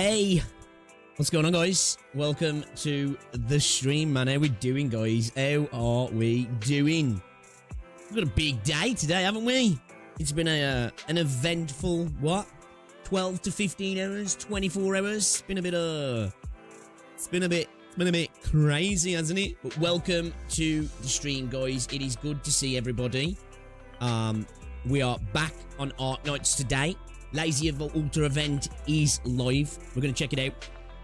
Hey, what's going on, guys? Welcome to the stream, man. How we doing, guys? How are we doing? We've got a big day today, haven't we? It's been an eventful, what? 12 to 15 hours, 24 hours. It's been a bit crazy, hasn't it? But welcome to the stream, guys. It is good to see everybody. We are back on Ark Nights today. Leizi Ultra event is live. We're going to check it out.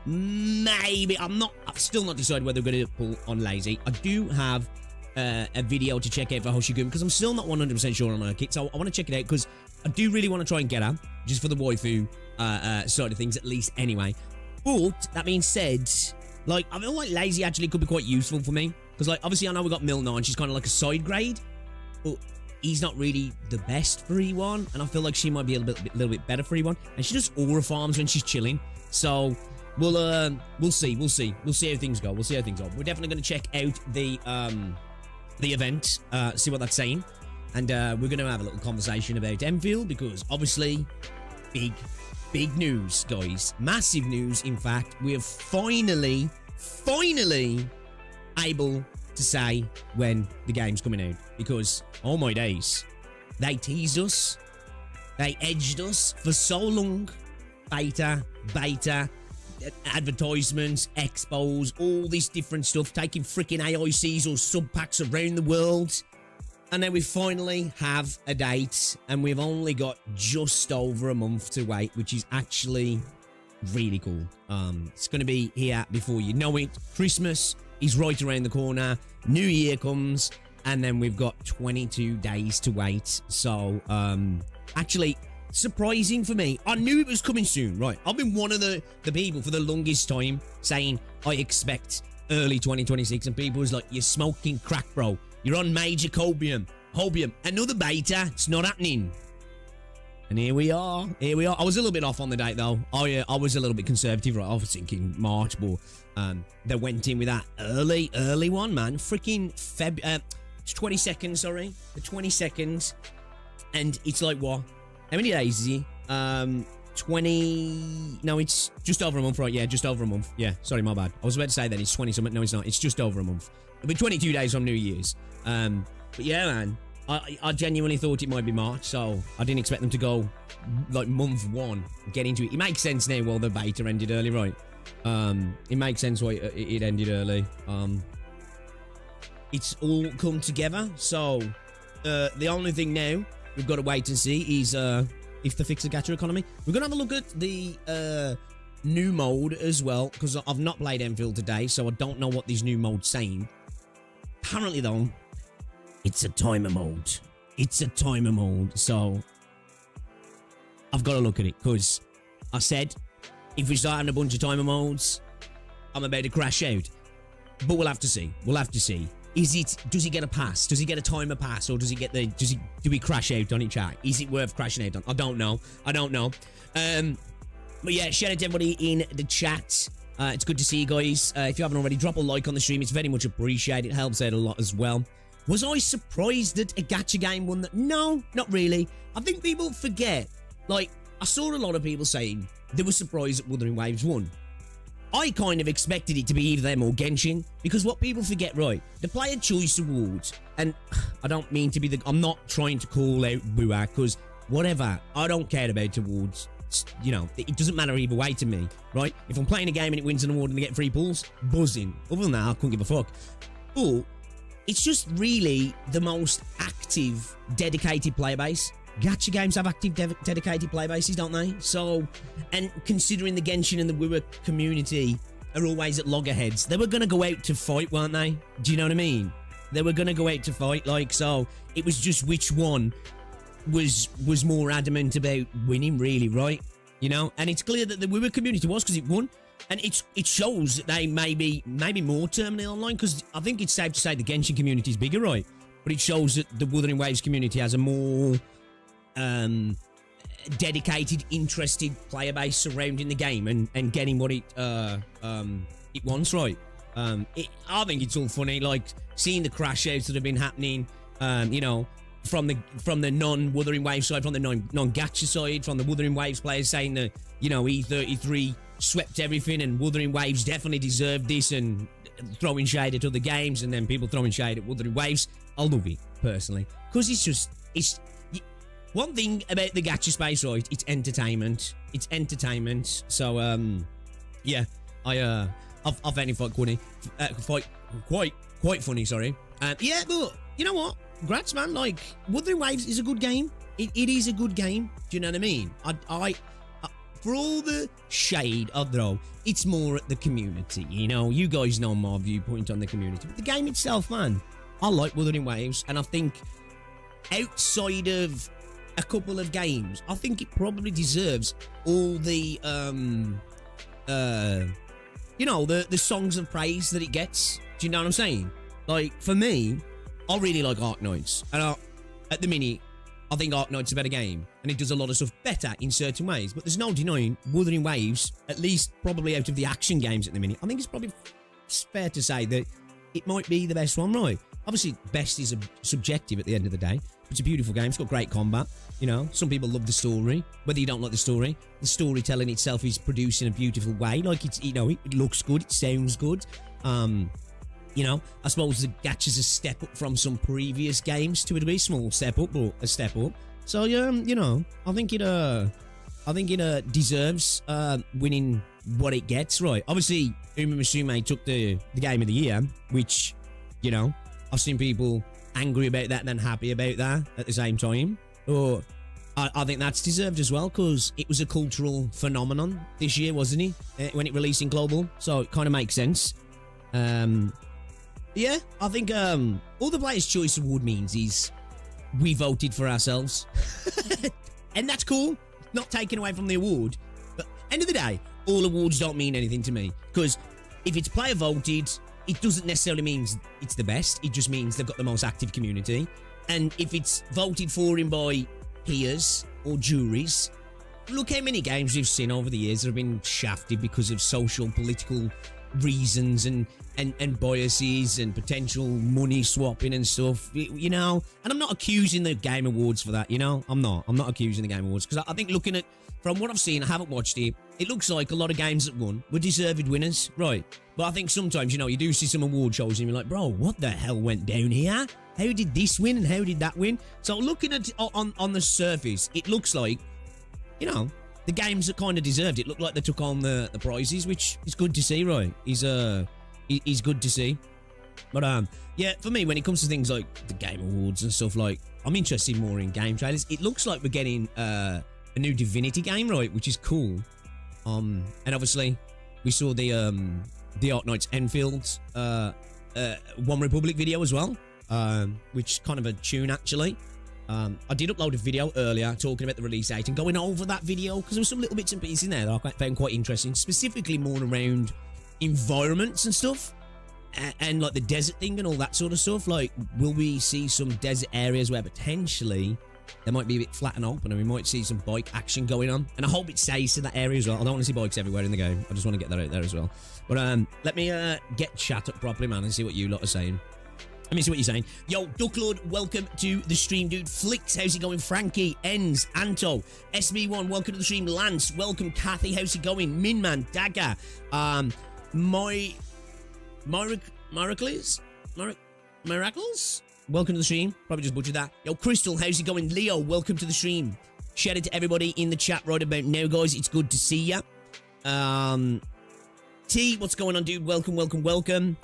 Maybe. I've still not decided whether we're going to pull on Leizi. I do have a video to check out for Hoshi because I'm still not 100% sure on her kit. So I want to check it out because I do really want to try and get her. Just for the waifu side of things, at least anyway. But that being said, like, I feel like Leizi actually could be quite useful for me. Because, like, obviously I know we got Mil9. She's kind of like a side grade. But he's not really the best for E1, and I feel like she might be a little bit better for E1. And she does aura farms when she's chilling. So we'll see how things go. We're definitely going to check out the event, see what that's saying, and we're going to have a little conversation about Enfield because obviously big news, guys, massive news. In fact, we are finally able to say when the game's coming out because, oh my days, they teased us, they edged us for so long. Beta, advertisements, expos, all this different stuff, taking freaking AICs or sub packs around the world. And then we finally have a date, and we've only got just over a month to wait, which is actually really cool. It's going to be here before you know it. Christmas is right around the corner. New Year comes, and then we've got 22 days to wait. So, actually, surprising for me. I knew it was coming soon, right? I've been one of the people for the longest time saying I expect early 2026, and people was like, you're smoking crack, bro. You're on major copium. Another beta. It's not happening. And here we are. I was a little bit off on the date, though. I was a little bit conservative, right? I was thinking March, but they went in with that early one, man. Freaking 22nd, sorry. The 22nd. And it's like, what? How many days is he? 20... No, it's just over a month, right? Yeah, just over a month. Yeah, sorry, my bad. I was about to say that it's 20-something. No, it's not. It's just over a month. It'll be 22 days from New Year's. But yeah, man. I genuinely thought it might be March, so I didn't expect them to go, like, month one, get into it. It makes sense now, well, the beta ended early, right? It makes sense why it ended early. It's all come together, so the only thing now we've got to wait and see is if they fix the gacha economy. We're going to have a look at the new mode as well, because I've not played Enfield today, so I don't know what this new mode's saying. Apparently, though, it's a timer mode. So I've got to look at it, because I said if we start having a bunch of timer modes, I'm about to crash out. But we'll have to see. Does he get a pass? Does he get a timer pass, or does he get do we crash out on each chat? Is it worth crashing out on? I don't know. But yeah, shout out to everybody in the chat. It's good to see you guys. If you haven't already, drop a like on the stream. It's very much appreciated. It helps out a lot as well. Was I surprised that a gacha game won that? No, not really. I think people forget. Like, I saw a lot of people saying they were surprised that Wuthering Waves won. I kind of expected it to be either them or Genshin, because what people forget, right, the Player Choice Awards, and I don't mean to be I'm not trying to call out WuWa, because whatever, I don't care about awards. You know, it doesn't matter either way to me, right? If I'm playing a game and it wins an award and I get free pulls, buzzing. Other than that, I couldn't give a fuck. But it's just really the most active, dedicated player base. Gacha games have active, dedicated player bases, don't they? So, and considering the Genshin and the WuWa community are always at loggerheads, they were going to go out to fight, weren't they? Do you know what I mean? They were going to go out to fight, like, so it was just which one was more adamant about winning, really, right? You know, and it's clear that the WuWa community was, because it won, and it shows that they may be more terminally online, because I think it's safe to say the Genshin community is bigger, right? But it shows that the Wuthering Waves community has a more dedicated, interested player base surrounding the game and getting what it wants, right? I think it's all funny, like seeing the crash outs that have been happening, you know, from the non-Wuthering Waves side, from the non-Gacha side, from the Wuthering Waves players saying that, you know, E33 swept everything, and Wuthering Waves definitely deserved this, and throwing shade at other games, and then people throwing shade at Wuthering Waves. I love it, personally, because it's one thing about the gacha space, right? It's entertainment. It's entertainment. So, yeah, I found it quite funny. Quite funny, sorry. Yeah, but you know what? Grats, man. Like, Wuthering Waves is a good game. It is a good game. Do you know what I mean? I for all the shade I throw, it's more at the community. You know, you guys know my viewpoint on the community. But the game itself, man, I like Wuthering Waves, and I think outside of a couple of games, I think it probably deserves all the you know, the songs of praise that it gets. Do you know what I'm saying? Like, for me, I really like Arknights, and at the minute, I think Arknights is a better game, and it does a lot of stuff better in certain ways, but there's no denying Wuthering Waves, at least probably out of the action games at the minute, I think it's probably fair to say that it might be the best one, right? Obviously, best is subjective at the end of the day. It's a beautiful game. It's got great combat. You know, some people love the story. Whether you don't like the storytelling itself is produced in a beautiful way. Like, it's, you know, it looks good. It sounds good. You know, I suppose the gacha's a step up from some previous games to a degree. Small step up, but a step up. So, you know, I think it deserves winning what it gets, right? Obviously, Uma Musume took the game of the year, which, you know, I've seen people angry about that and then happy about that at the same time. But I think that's deserved as well, because it was a cultural phenomenon this year, wasn't it? When it released in global, so it kind of makes sense. Yeah, I think all the Player's Choice Award means is we voted for ourselves. And that's cool. Not taken away from the award. But end of the day, all awards don't mean anything to me. Because if it's player voted, it doesn't necessarily mean it's the best. It just means they've got the most active community. And if it's voted for in by peers or juries, look how many games we've seen over the years that have been shafted because of social, political reasons and biases and potential money swapping and stuff, you know. And I'm not accusing the Game Awards for that, you know. I'm not accusing the Game Awards, because I think looking at, from what I've seen, I haven't watched it, it looks like a lot of games that won were deserved winners, right? But I think sometimes, you know, you do see some award shows and you're like, bro, what the hell went down here? How did this win and how did that win? So looking at on the surface, it looks like, you know, the games that kind of deserved it looked like they took on the prizes, which is good to see, right? Is good to see. But yeah, for me, when it comes to things like the Game Awards and stuff, like, I'm interested more in game trailers. It looks like we're getting a new Divinity game, right? Which is cool. And obviously, we saw the Arknights Enfield One Republic video as well, which kind of a tune, actually. I did upload a video earlier talking about the release date and going over that video, because there were some little bits and pieces in there that I found quite interesting, specifically more around environments and stuff, and like the desert thing and all that sort of stuff. Like, will we see some desert areas where potentially they might be a bit flat and open, and we might see some bike action going on? And I hope it stays to that area as well. I don't want to see bikes everywhere in the game. I just want to get that out there as well. But let me get chat up properly, man, and see what you lot are saying. Let me see what you're saying. Yo, Ducklord, welcome to the stream, dude. Flicks, how's it going? Frankie, Enz, Anto, SB1, welcome to the stream. Lance, welcome. Kathy, how's it going? Minman, Dagger, Miracles, welcome to the stream. Probably just butchered that. Yo, Crystal, how's it going? Leo, welcome to the stream. Shout out to everybody in the chat right about now, guys. It's good to see ya. T, what's going on, dude? Welcome, welcome, welcome.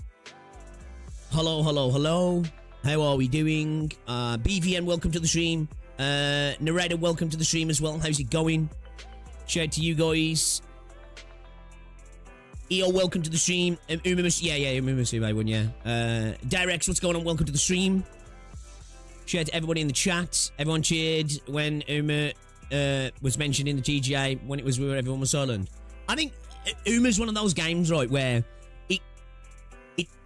Hello, hello, hello. How are we doing? BVN, welcome to the stream. Narrator, welcome to the stream as well. How's it going? Shout out to you guys. EO, welcome to the stream. Uma, yeah. Direx, what's going on? Welcome to the stream. Shout out to everybody in the chat. Everyone cheered when Uma was mentioned in the TGA, when it was where everyone was silent. I think Uma's one of those games, right, where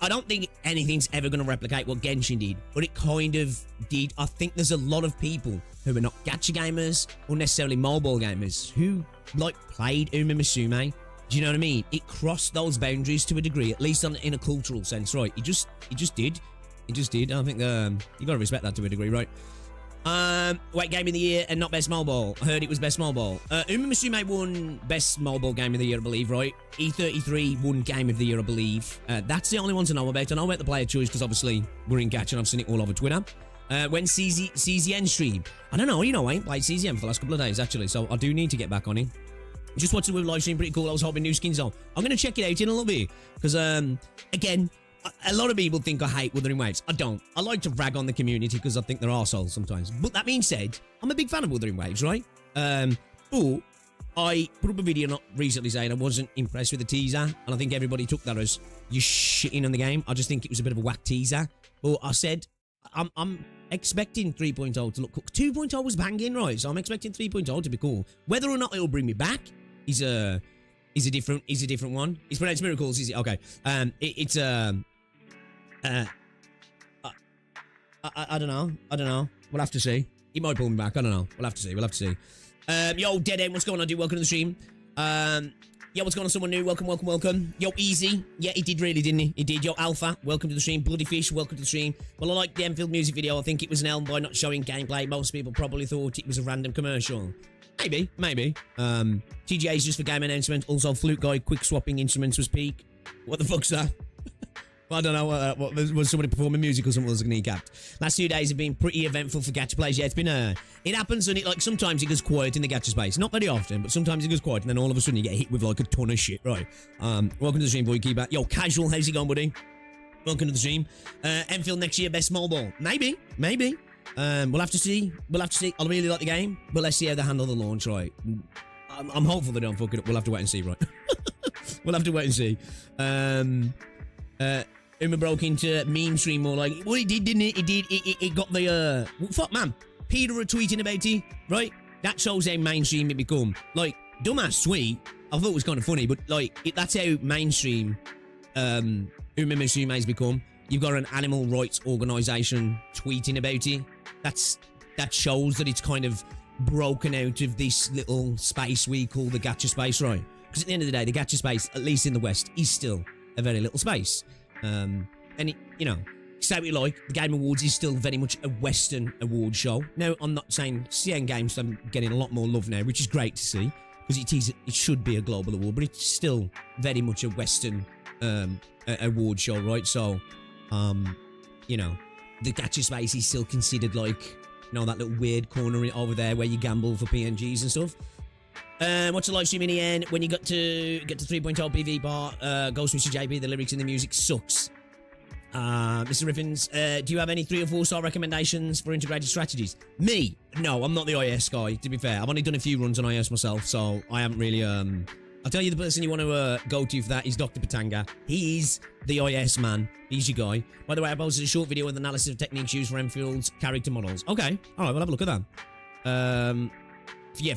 I don't think anything's ever going to replicate what Genshin did, but it kind of did. I think there's a lot of people who are not gacha gamers or necessarily mobile gamers who, like, played Uma Musume. Do you know what I mean? It crossed those boundaries to a degree, at least in a cultural sense, right? It just did. I think you got to respect that to a degree, right? Wait, game of the year and not best mobile. I heard it was best mobile. Uma Musume won best mobile game of the year, I believe, right? E33 won game of the year, I believe. That's the only one to know about. I know about the player choice because obviously we're in Gacha and I've seen it all over Twitter. When CZN stream. I don't know, you know, I ain't played CZN for the last couple of days, actually, so I do need to get back on it. Just watching the live stream, pretty cool. I was hoping new skins on. I'm going to check it out in a little bit because, again, a lot of people think I hate Wuthering Waves. I don't. I like to rag on the community because I think they're arseholes sometimes. But that being said, I'm a big fan of Wuthering Waves, right? But I put up a video not recently saying I wasn't impressed with the teaser, and I think everybody took that as you shitting on the game. I just think it was a bit of a whack teaser. But I said I'm expecting 3.0 to look cool. 2.0 was banging, right? So I'm expecting 3.0 to be cool. Whether or not it'll bring me back is a different one. It's pronounced miracles, is it? Okay. I don't know. We'll have to see. He might pull me back. I don't know. We'll have to see. Yo, Dead End, what's going on, dude? Welcome to the stream. Yo, what's going on? Someone new. Welcome. Yo, Easy. Yeah, he did really, didn't he? He did. Yo, Alpha, welcome to the stream. Bloody Fish, welcome to the stream. Well, I like the Enfield music video. I think it was an L by not showing gameplay. Most people probably thought it was a random commercial. Maybe. TGA's just for game announcement. Also, Flute Guy, quick swapping instruments was peak. What the fuck's that? I don't know what was somebody performing music or something was kneecapped. Last 2 days have been pretty eventful for Gacha players. Yeah, it's been it happens and it like sometimes it goes quiet in the Gacha space. Not very often, but sometimes it goes quiet and then all of a sudden you get hit with like a ton of shit, right? Welcome to the stream, boy keeper. Yo, Casual, how's it going, buddy? Welcome to the stream. Enfield next year, best mobile. Maybe. We'll have to see. I really like the game, but let's see how they handle the launch, right? I'm hopeful they don't fuck it up. We'll have to wait and see, right? We'll have to wait and see. Uma broke into meme stream more like, well, he did, didn't it? It got the, fuck, man. Peter were tweeting about it, right? That shows how mainstream it become. Like, dumbass tweet, I thought it was kind of funny, but, like, that's how mainstream Uma Musume has become. You've got an animal rights organisation tweeting about it. That shows that it's kind of broken out of this little space we call the Gacha space, right? Because at the end of the day, the Gacha space, at least in the West, is still a very little space. And it, you know, say what you like, the Game Awards is still very much a Western award show. Now, I'm not saying CN Games are getting a lot more love now, which is great to see, because it should be a global award, but it's still very much a Western award show, right? So, you know, the Gacha space is still considered like, you know, that little weird corner over there where you gamble for PNGs and stuff. Watch the live stream in the end. When you get to 3.0 PV bar, Ghost Mr. JP, the lyrics and the music sucks. Mr. Riffins, do you have any 3 or 4 star recommendations for integrated strategies? Me? No, I'm not the IS guy, to be fair. I've only done a few runs on IS myself, so I haven't really, I'll tell you the person you want to go to for that is Dr. Patanga. He's the IS man. He's your guy. By the way, I posted a short video with analysis of techniques used for Enfield's character models. Okay. Alright, we'll have a look at that. Yeah.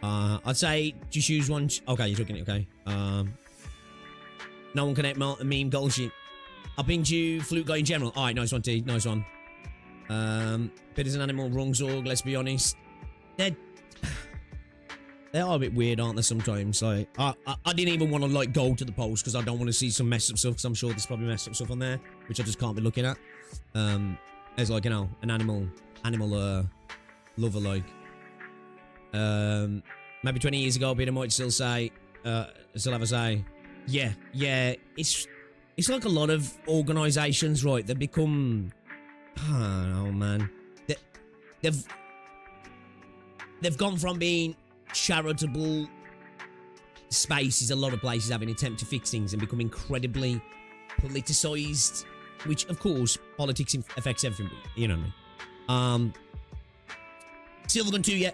I'd say just use one. Okay, you're talking it. Okay. No one can meme gold shit. I've been to Flute Guy in general. Alright, nice one, T. Nice one. Bit as an animal Rungsorg, let's be honest. They are a bit weird, aren't they, sometimes? Like, I didn't even want to, like, go to the post because I don't want to see some messed up stuff, because I'm sure there's probably messed up stuff on there, which I just can't be looking at. As, like, you know, an animal lover, like. Maybe 20 years ago, Peter might still say, still have a say, yeah, it's like a lot of organisations, right? They become, I don't know, man. They've gone from being charitable spaces, a lot of places have an attempt to fix things, and become incredibly politicised, which, of course, politics affects everything, you know what I mean? Silvergun 2, yeah.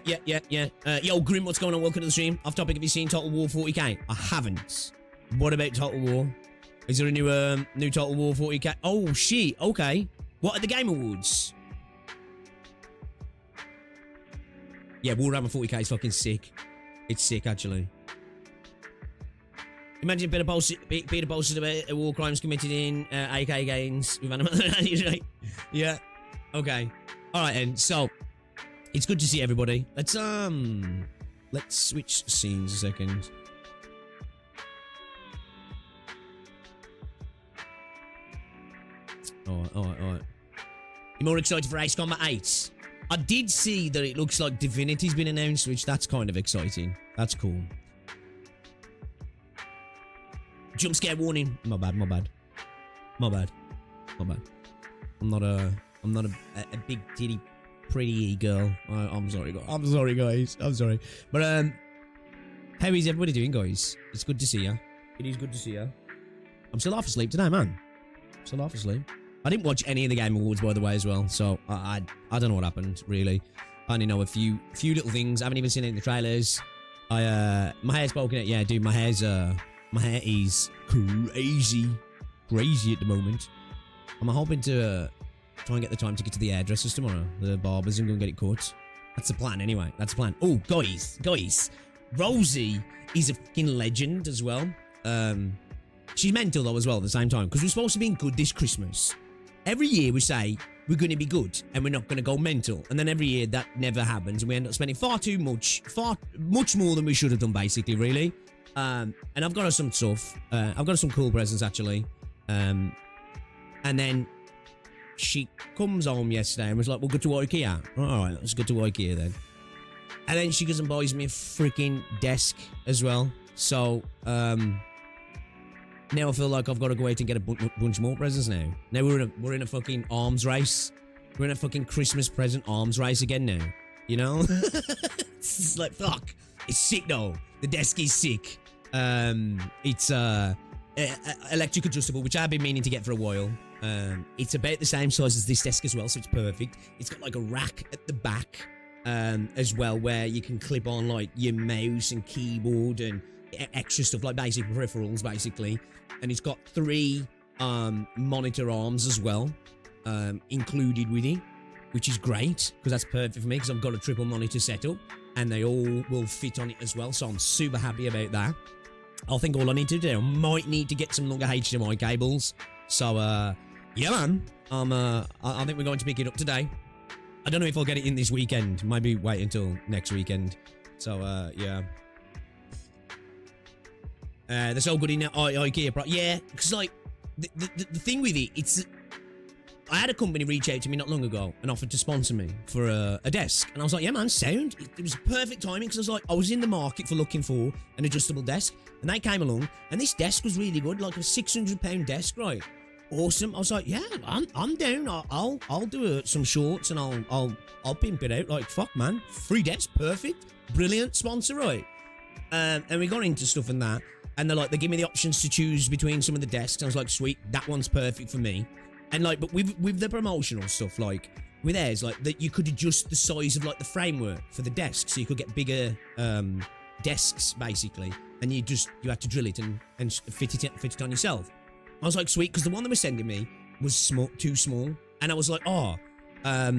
Yo, Grim, what's going on? Welcome to the stream. Off topic, have you seen Total War 40k? I haven't. What about Total War? Is there a new Total War 40k? Oh, shit. Okay. What are the Game Awards? Yeah, Warhammer 40k is fucking sick. It's sick, actually. Imagine Peter posted about war crimes committed in AK games with animals. Yeah. Okay. Alright, then. So, it's good to see everybody. Let's switch scenes a second. Alright. You more excited for Ace Combat 8? I did see that it looks like Divinity's been announced, which that's kind of exciting. That's cool. Jump scare warning. My bad. I'm not a big titty pretty girl. I'm sorry, guys. I'm sorry. But how is everybody doing, guys? It's good to see you. It is good to see you. I'm still half asleep today, man. Still half asleep. I didn't watch any of the Game Awards, by the way, as well. So I don't know what happened, really. I only know a few little things. I haven't even seen it in the trailers. My hair's broken out. Yeah, dude, my hair is crazy at the moment. I'm hoping to try and get the time to get to the hairdressers tomorrow, the barbers, and go and get it cut. That's the plan, anyway. That's the plan. Oh, guys, Rosie is a fucking legend as well. She's mental though as well at the same time, because we're supposed to be good this Christmas. Every year we say we're going to be good and we're not going to go mental, and then every year that never happens, and we end up spending far much more than we should have done, basically, really. And I've got her some stuff. I've got her some cool presents, actually. And then she comes home yesterday and was like, we'll go to IKEA. Alright, let's go to IKEA then. And then she goes and buys me a freaking desk as well. So, now I feel like I've got to go out and get a bunch more presents now. Now we're in a fucking arms race. We're in a fucking Christmas present arms race again now. You know? It's like, fuck. It's sick though. The desk is sick. It's electric adjustable, which I've been meaning to get for a while. It's about the same size as this desk as well, so it's perfect. It's got like a rack at the back as well, where you can clip on like your mouse and keyboard and extra stuff, like basic peripherals, basically. And it's got 3 monitor arms as well, included with it, which is great, because that's perfect for me, because I've got a triple monitor setup, and they all will fit on it as well, so I'm super happy about that. I think all I need to do, I might need to get some longer HDMI cables. So, yeah, man, I think we're going to pick it up today. I don't know if I'll get it in this weekend. Maybe wait until next weekend. So, yeah. They're so good in IKEA. Yeah, because, like, the thing with it, it's... I had a company reach out to me not long ago and offered to sponsor me for a desk. And I was like, yeah, man, sound. It was perfect timing, because I was in the market for looking for an adjustable desk. And they came along, and this desk was really good, like a £600 desk, right? Awesome. I was like, yeah, I'm down. I'll do some shorts, and I'll pimp it out. Like, fuck, man, free desk, perfect, brilliant sponsor, right? And we got into stuff and that, and they give me the options to choose between some of the desks. And I was like, sweet, that one's perfect for me. And like, but with the promotional stuff, like with theirs, like that, you could adjust the size of like the framework for the desk, so you could get bigger desks basically, and you had to drill it and fit it on yourself. I was like, sweet, because the one they were sending me was too small, and I was like, oh, I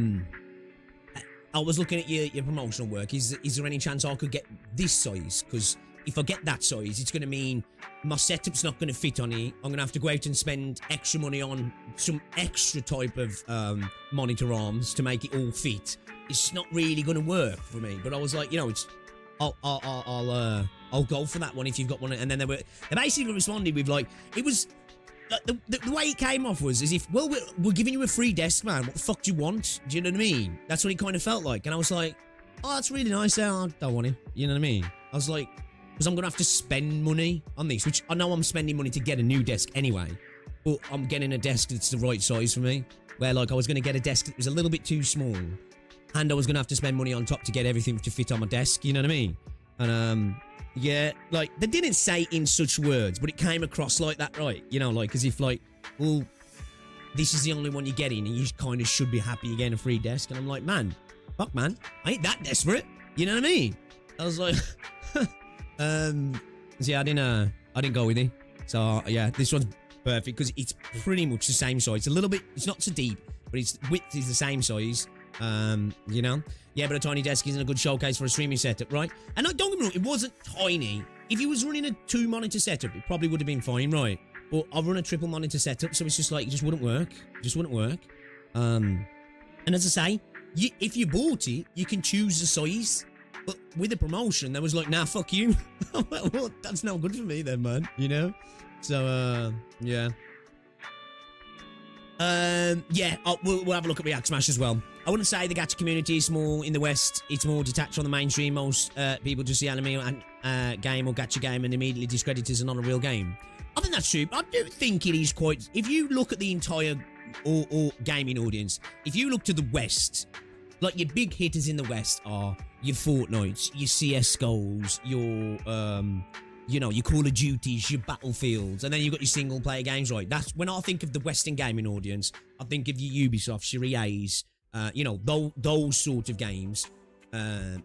was looking at your promotional work. Is there any chance I could get this size? Because if I get that size, it's going to mean my setup's not going to fit on it. I'm going to have to go out and spend extra money on some extra type of monitor arms to make it all fit. It's not really going to work for me. But I was like, you know, I'll go for that one if you've got one. And then they basically responded with like, it was like the way it came off was as if, well, we're giving you a free desk, man. What the fuck do you want? Do you know what I mean? That's what it kind of felt like. And I was like, oh, that's really nice. I don't want it. You know what I mean? I was like, because I'm going to have to spend money on this, which I know I'm spending money to get a new desk anyway, but I'm getting a desk that's the right size for me, where like I was going to get a desk that was a little bit too small, and I was going to have to spend money on top to get everything to fit on my desk, you know what I mean? And yeah, like they didn't say in such words, but it came across like that, right? You know, like as if like, well, this is the only one you're getting, and you kind of should be happy you're getting a free desk. And I'm like, man, fuck, man, I ain't that desperate, you know what I mean? I was like, so yeah, I didn't go with it. So yeah, this one's perfect because it's pretty much the same size. It's not so deep, but its width is the same size. You know, yeah, but a tiny desk isn't a good showcase for a streaming setup, right? And don't get me wrong, it wasn't tiny. If you was running a 2-monitor setup, it probably would have been fine, right? But I run a triple monitor setup, so it's just like, it just wouldn't work. It just wouldn't work. And as I say, if you bought it, you can choose the size. But with the promotion, there was like, nah, fuck you. Well, that's no good for me then, man. You know? So, yeah. Yeah, we'll have a look at React Smash as well. I wouldn't say the gacha community is more in the West. It's more detached from the mainstream. Most people just see anime and game or gacha game and immediately discredit it as not a real game. I think that's true. I do think it is quite... If you look at the entire or gaming audience, if you look to the West, like your big hitters in the West are your Fortnites, your CSGOs, your... you know, your Call of Duties, your Battlefields, and then you've got your single-player games, right? That's when I think of the Western gaming audience, I think of your Ubisofts, your EAs, you know, those sort of games,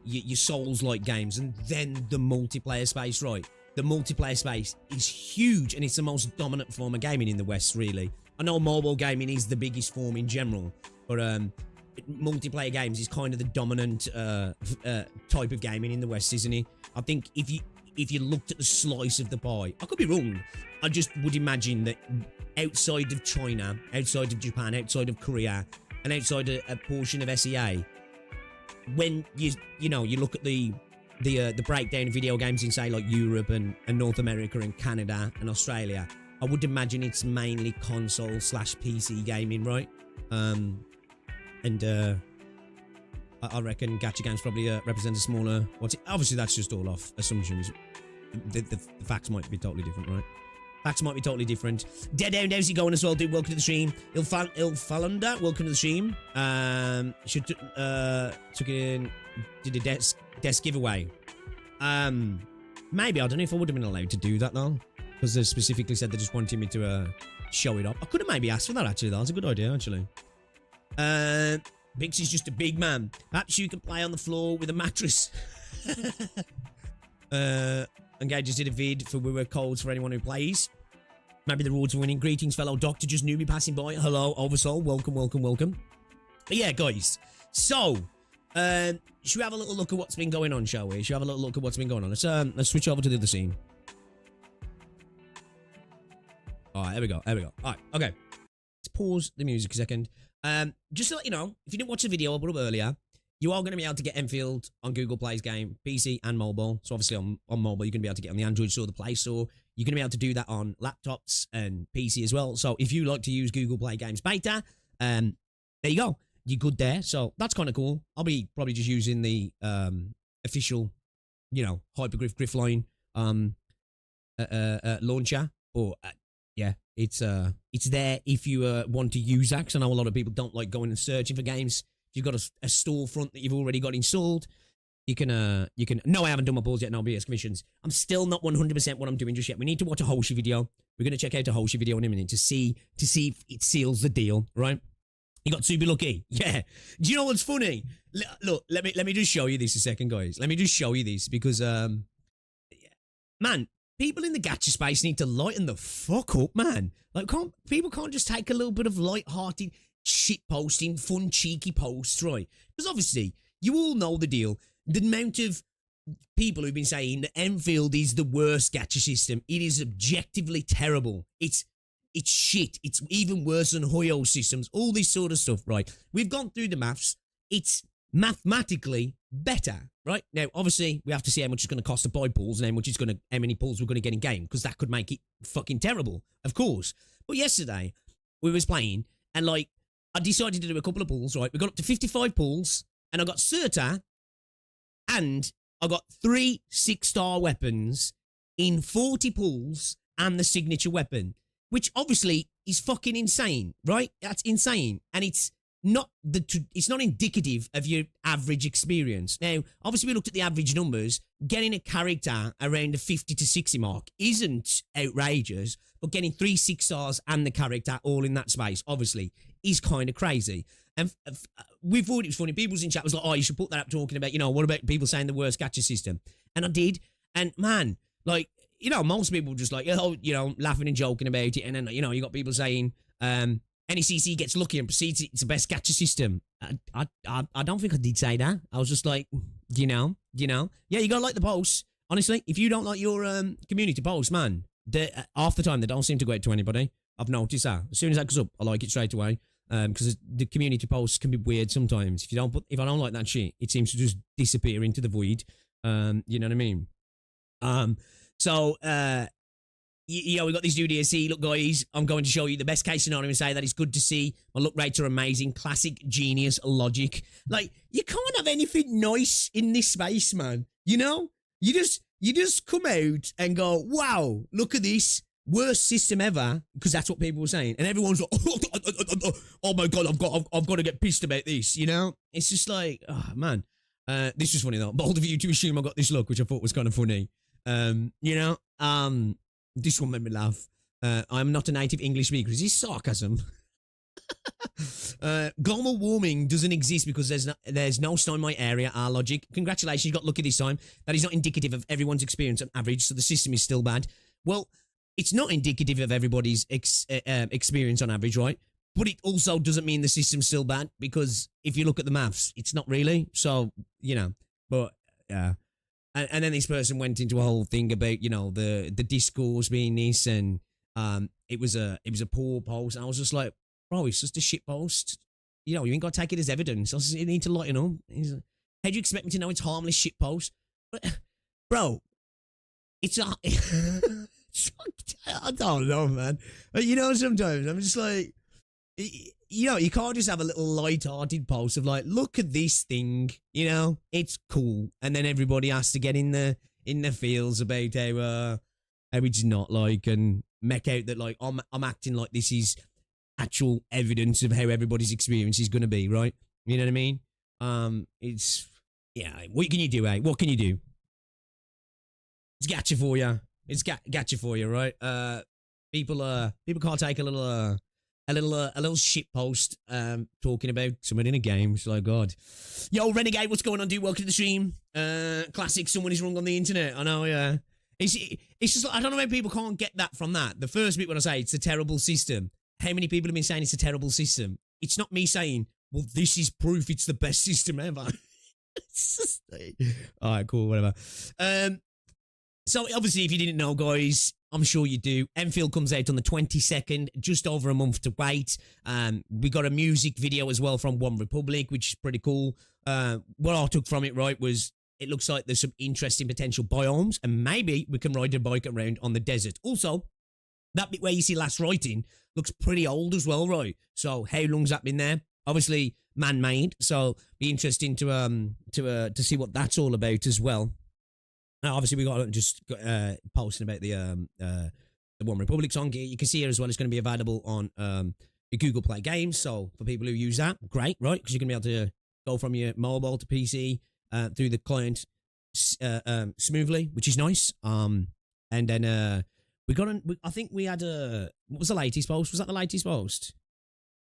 your Souls-like games, and then the multiplayer space, right? The multiplayer space is huge, and it's the most dominant form of gaming in the West, really. I know mobile gaming is the biggest form in general, but multiplayer games is kind of the dominant type of gaming in the West, isn't it? I think if you looked at the slice of the pie, I could be wrong. I just would imagine that outside of China, outside of Japan, outside of Korea, and outside a portion of SEA, when you know you look at the breakdown of video games in say like Europe and North America and Canada and Australia, I would imagine it's mainly console / PC gaming, right? I reckon gacha games probably represent a smaller... Obviously, that's just all off assumptions. The facts might be totally different, right? Facts might be totally different. Dead how's it going as well, dude? Welcome to the stream. Ilfalanda, welcome to the stream. Took it in... Did a desk giveaway. Maybe, I don't know if I would have been allowed to do that, though. Because they specifically said they just wanted me to show it up. I could have maybe asked for that, actually. That's a good idea, actually. Bixie's just a big man. Perhaps you can play on the floor with a mattress. Engage just did a vid for WuWa codes for anyone who plays. Maybe the rewards are winning. Greetings, fellow doctor. Just newbie passing by. Hello, Oversoul. Welcome, welcome, welcome. But yeah, guys. So, should we have a little look at what's been going on, shall we? Should we have a little look at what's been going on? Let's switch over to the other scene. Alright, there we go. There we go. Alright, okay. Let's pause the music a second. Just to let you know, if you didn't watch the video I put up earlier, you are going to be able to get Enfield on Google Play's game, PC and mobile. So obviously on mobile, you're going to be able to get on the Android store, the Play Store. You're going to be able to do that on laptops and PC as well. So if you like to use Google Play Games Beta, there you go. You're good there. So that's kind of cool. I'll be probably just using the official, you know, Hypergryph Griffline launcher. But yeah, it's there if you want to use that, because I know a lot of people don't like going and searching for games. If you've got a storefront that you've already got installed, you can no, I haven't done my balls yet, no BS commissions. I'm still not 100% what I'm doing just yet. We need to watch a Hoshi video. We're going to check out a Hoshi video in a minute to see if it seals the deal, right? You got to be lucky. Yeah. Do you know what's funny? Look, let me just show you this a second, guys. Let me just show you this because man, people in the gacha space need to lighten the fuck up, man. Like, people can't just take a little bit of light-hearted shit posting, fun, cheeky posts, right? Because obviously, you all know the deal. The amount of people who've been saying that Enfield is the worst gacha system. It is objectively terrible. It's shit. It's even worse than Hoyo systems. All this sort of stuff, right? We've gone through the maths. It's mathematically better, right? Now, obviously, we have to see how much it's going to cost to buy pools and how many pools we're going to get in game, because that could make it fucking terrible, of course. But yesterday, we was playing, and like, I decided to do a couple of pools, right? We got up to 55 pools, and I got Surta, and I got 3 6-star weapons in 40 pools and the signature weapon, which obviously is fucking insane, right? That's insane, and it's not indicative of your average experience. Now, obviously, we looked at the average numbers. Getting a character around the 50 to 60 mark isn't outrageous, but getting 3 6-stars and the character all in that space, obviously, is kind of crazy. And we thought it was funny. People in chat was like, oh, you should put that up talking about, you know, what about people saying the worst gacha system? And I did. And man, like, you know, most people were just like, oh, you know, laughing and joking about it. And then, you know, you got people saying, NECC gets lucky and proceeds it's the best gacha system. I don't think I did say that. I was just like, you know. Yeah, you gotta like the posts. Honestly, if you don't like your community posts, man, half the time they don't seem to go out to anybody. I've noticed that. As soon as that goes up, I like it straight away. Because the community posts can be weird sometimes. If I don't like that shit, it seems to just disappear into the void. You know what I mean? So we got this dude here. See, look, guys, I'm going to show you the best case scenario and say that it's good to see. My look rates are amazing. Classic genius logic. Like, you can't have anything nice in this space, man. You know? You just come out and go, wow, look at this. Worst system ever, because that's what people were saying. And everyone's like, oh my God, I've got to get pissed about this, you know? It's just like, oh, man. This was funny, though. Bold of you to assume I got this look, which I thought was kind of funny. You know? This one made me laugh. I'm not a native English speaker. Is this sarcasm? Global warming doesn't exist because there's no snow in my area. Our logic. Congratulations, you got lucky this time. That is not indicative of everyone's experience on average, so the system is still bad. Well, it's not indicative of everybody's experience on average, right? But it also doesn't mean the system's still bad, because if you look at the maths, it's not really. So, you know, but yeah. And then this person went into a whole thing about, you know, the discourse being this, and it was a poor post. And I was just like, bro, it's just a shit post. You know, you ain't got to take it as evidence. You need to lighten up. Like, how do you expect me to know it's harmless shit post? But, bro, it's a... I don't know, man. But, you know, sometimes I'm just like, you know, you can't just have a little light-hearted post of like, look at this thing, you know, it's cool, and then everybody has to get in the feels about how it's not, like, and make out that like I'm acting like this is actual evidence of how everybody's experience is gonna be, right? You know what I mean? It's, yeah. What can you do, eh? What can you do? It's gacha for you. It's gacha for you, right? People can't take a little shit post talking about someone in a game. It's like, God. Yo, Renegade, what's going on, dude? Welcome to the stream. Classic, someone is wrong on the internet. I know, yeah. It's just like, I don't know how people can't get that from that. The first bit when I say it's a terrible system, how many people have been saying it's a terrible system? It's not me saying, well, this is proof it's the best system ever. It's just like, all right, cool, whatever. So obviously, if you didn't know, guys, I'm sure you do. Enfield comes out on the 22nd, just over a month to wait. We got a music video as well from One Republic, which is pretty cool. What I took from it, right, was it looks like there's some interesting potential biomes, and maybe we can ride a bike around on the desert. Also, that bit where you see last writing looks pretty old as well, right? So how long's that been there? Obviously, man-made. So be interesting to see what that's all about as well. Now, obviously, we got just posting about the One Republic song here. You can see here as well. It's going to be available on your Google Play games. So for people who use that, great, right? Because you're going to be able to go from your mobile to PC through the client smoothly, which is nice. And then we got. I think we had what was the latest post? Was that the latest post?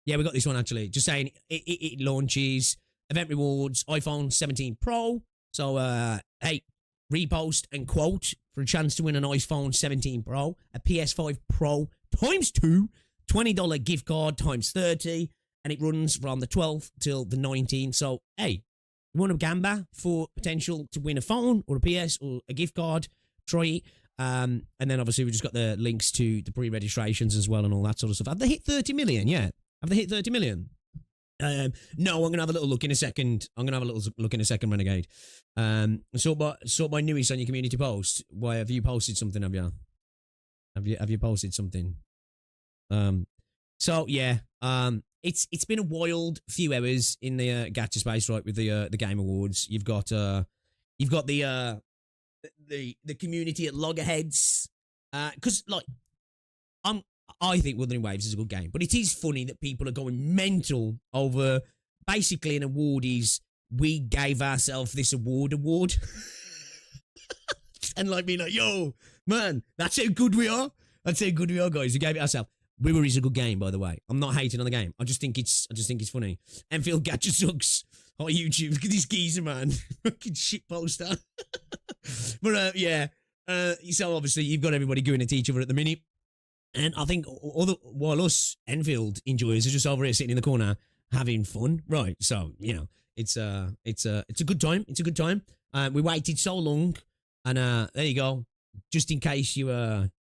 Yeah, we got this one actually. Just saying it launches event rewards iPhone 17 Pro. So hey. Repost and quote for a chance to win an iPhone 17 Pro, a PS5 Pro times 2, $20 gift card times 30, and it runs from the 12th till the 19th. So, hey, you want a gamba for potential to win a phone or a PS or a gift card? Try it. And then obviously we just got the links to the pre-registrations as well and all that sort of stuff. Have they hit 30 million? Yeah. Have they hit 30 million? No, I'm going to have a little look in a second. Renegade. Sort by newest on your community post. Why have you posted something, have you? Have you posted something? So yeah, it's been a wild few hours in the gacha space, right, with the Game Awards. You've got the community at loggerheads. Cause like I think Wuthering Waves is a good game, but it is funny that people are going mental over basically an award is we gave ourselves this award. And like being like, yo, man, that's how good we are. That's how good we are, guys. We gave it ourselves. WuWa is a good game, by the way. I'm not hating on the game. I just think it's funny. Enfield Gacha sucks. Oh, YouTube, look at this geezer, man. Fucking shit poster. But yeah. So obviously you've got everybody going at each other at the minute. And I think while us Enfield enjoyers are just over here sitting in the corner having fun, right? So you know, it's a good time. It's a good time. We waited so long, and there you go. Just in case you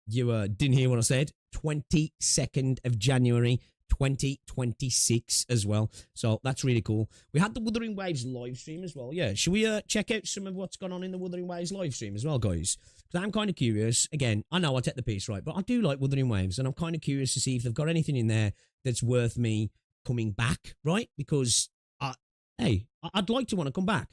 didn't hear what I said, 22nd of January, 2026 as well. So that's really cool. We had the Wuthering Waves live stream as well. Yeah, should we check out some of what's gone on in the Wuthering Waves live stream as well, guys? because I'm kind of curious. Again, I know I take the piece, right? But I do like Wuthering Waves, and I'm kind of curious to see if they've got anything in there that's worth me coming back, right? Because, I'd like to want to come back.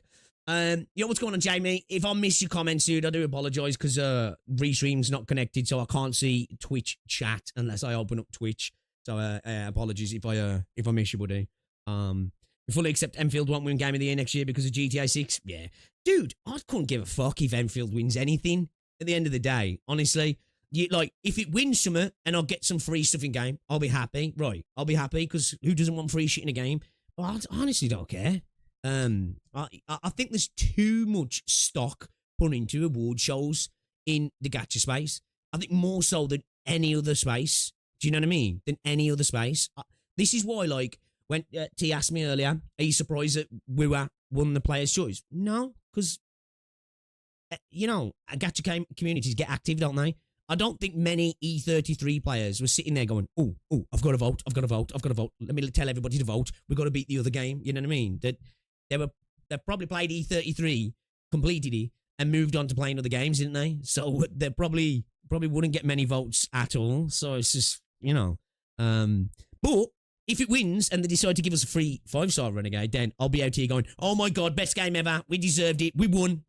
What's going on, Jamie? If I miss your comments, dude, I do apologise because Restream's not connected, so I can't see Twitch chat unless I open up Twitch. So apologies if I miss you, buddy. We fully accept Enfield won't win Game of the Year next year because of GTA 6. Yeah. Dude, I couldn't give a fuck if Enfield wins anything at the end of the day. Honestly, if it wins something and I'll get some free stuff in game, I'll be happy. Right. I'll be happy because who doesn't want free shit in a game? But I honestly don't care. I think there's too much stock put into award shows in the gacha space. I think more so than any other space. Do you know what I mean? Than any other space. This is why, when T asked me earlier, are you surprised that WuWa won the Player's Choice? No, because, gacha communities get active, don't they? I don't think many E33 players were sitting there going, oh, I've got to vote. Let me tell everybody to vote. We've got to beat the other game. You know what I mean? That they probably played E33, completed it, and moved on to playing other games, didn't they? So they probably wouldn't get many votes at all. So it's just, but if it wins and they decide to give us a free 5-star Renegade, then I'll be out here going, oh my God, best game ever. We deserved it. We won,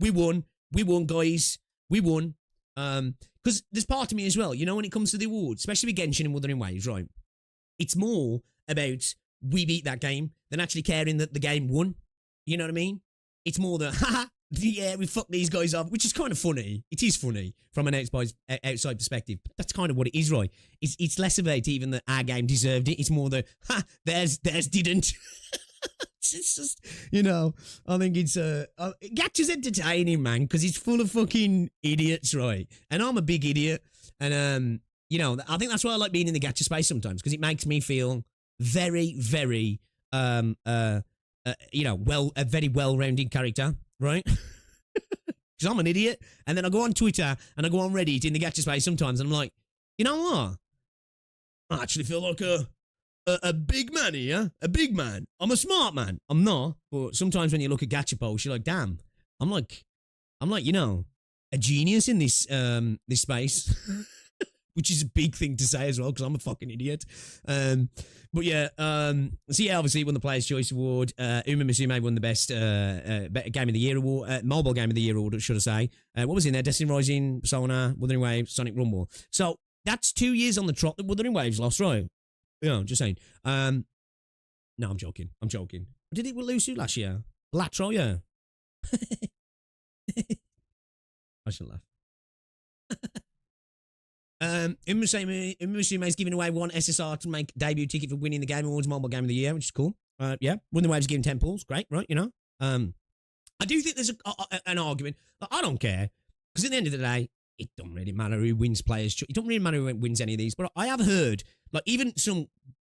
guys. We won. Because there's part of me as well, when it comes to the awards, especially with Genshin and Wuthering Waves, right? It's more about we beat that game than actually caring that the game won. You know what I mean? It's more the, yeah, we fucked these guys up, which is kind of funny. It is funny from an outside perspective. But that's kind of what it is, right? It's less about even that our game deserved it. It's more the, theirs didn't. It's just, I think it's, Gacha's entertaining, man, because it's full of fucking idiots, right? And I'm a big idiot. And, I think that's why I like being in the Gacha space sometimes, because it makes me feel very, very, a very well-rounded character, right? Because I'm an idiot. And then I go on Twitter and I go on Reddit in the Gacha space sometimes, and I'm like, you know what? I actually feel like a big man here, a big man. I'm a smart man. I'm not, but sometimes when you look at gacha posts, you're like, damn, I'm like, a genius in this space, which is a big thing to say as well, because I'm a fucking idiot. But yeah, so yeah, obviously he won the Player's Choice Award. Uma Musume won the best Game of the Year Award, Mobile Game of the Year Award, should I say. What was in there? Destiny Rising, Persona, Wuthering Waves, Sonic Rumble. So that's 2 years on the trot that Wuthering Waves lost, right? Yeah, just saying. No, I'm joking. Did it with Lucy last year? Latro, yeah. I shouldn't laugh. Umusume is giving away one SSR to make debut ticket for winning the Game Awards Mobile Game of the Year, which is cool. Yeah, Wuthering Waves giving 10 pulls. Great, right, I do think there's an argument. I don't care, because at the end of the day, it don't really matter who wins Players' Choice. It don't really matter who wins any of these. But I have heard, even some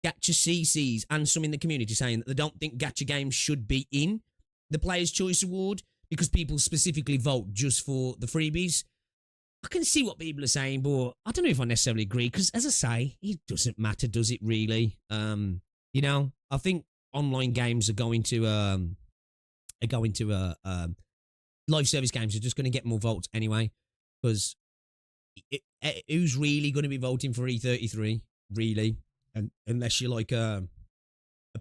Gacha CCs and some in the community saying that they don't think Gacha games should be in the Players' Choice Award because people specifically vote just for the freebies. I can see what people are saying, but I don't know if I necessarily agree, because as I say, it doesn't matter, does it really? I think online games are going to live service games are just going to get more votes anyway. Because who's really going to be voting for E33, really? And unless you're like a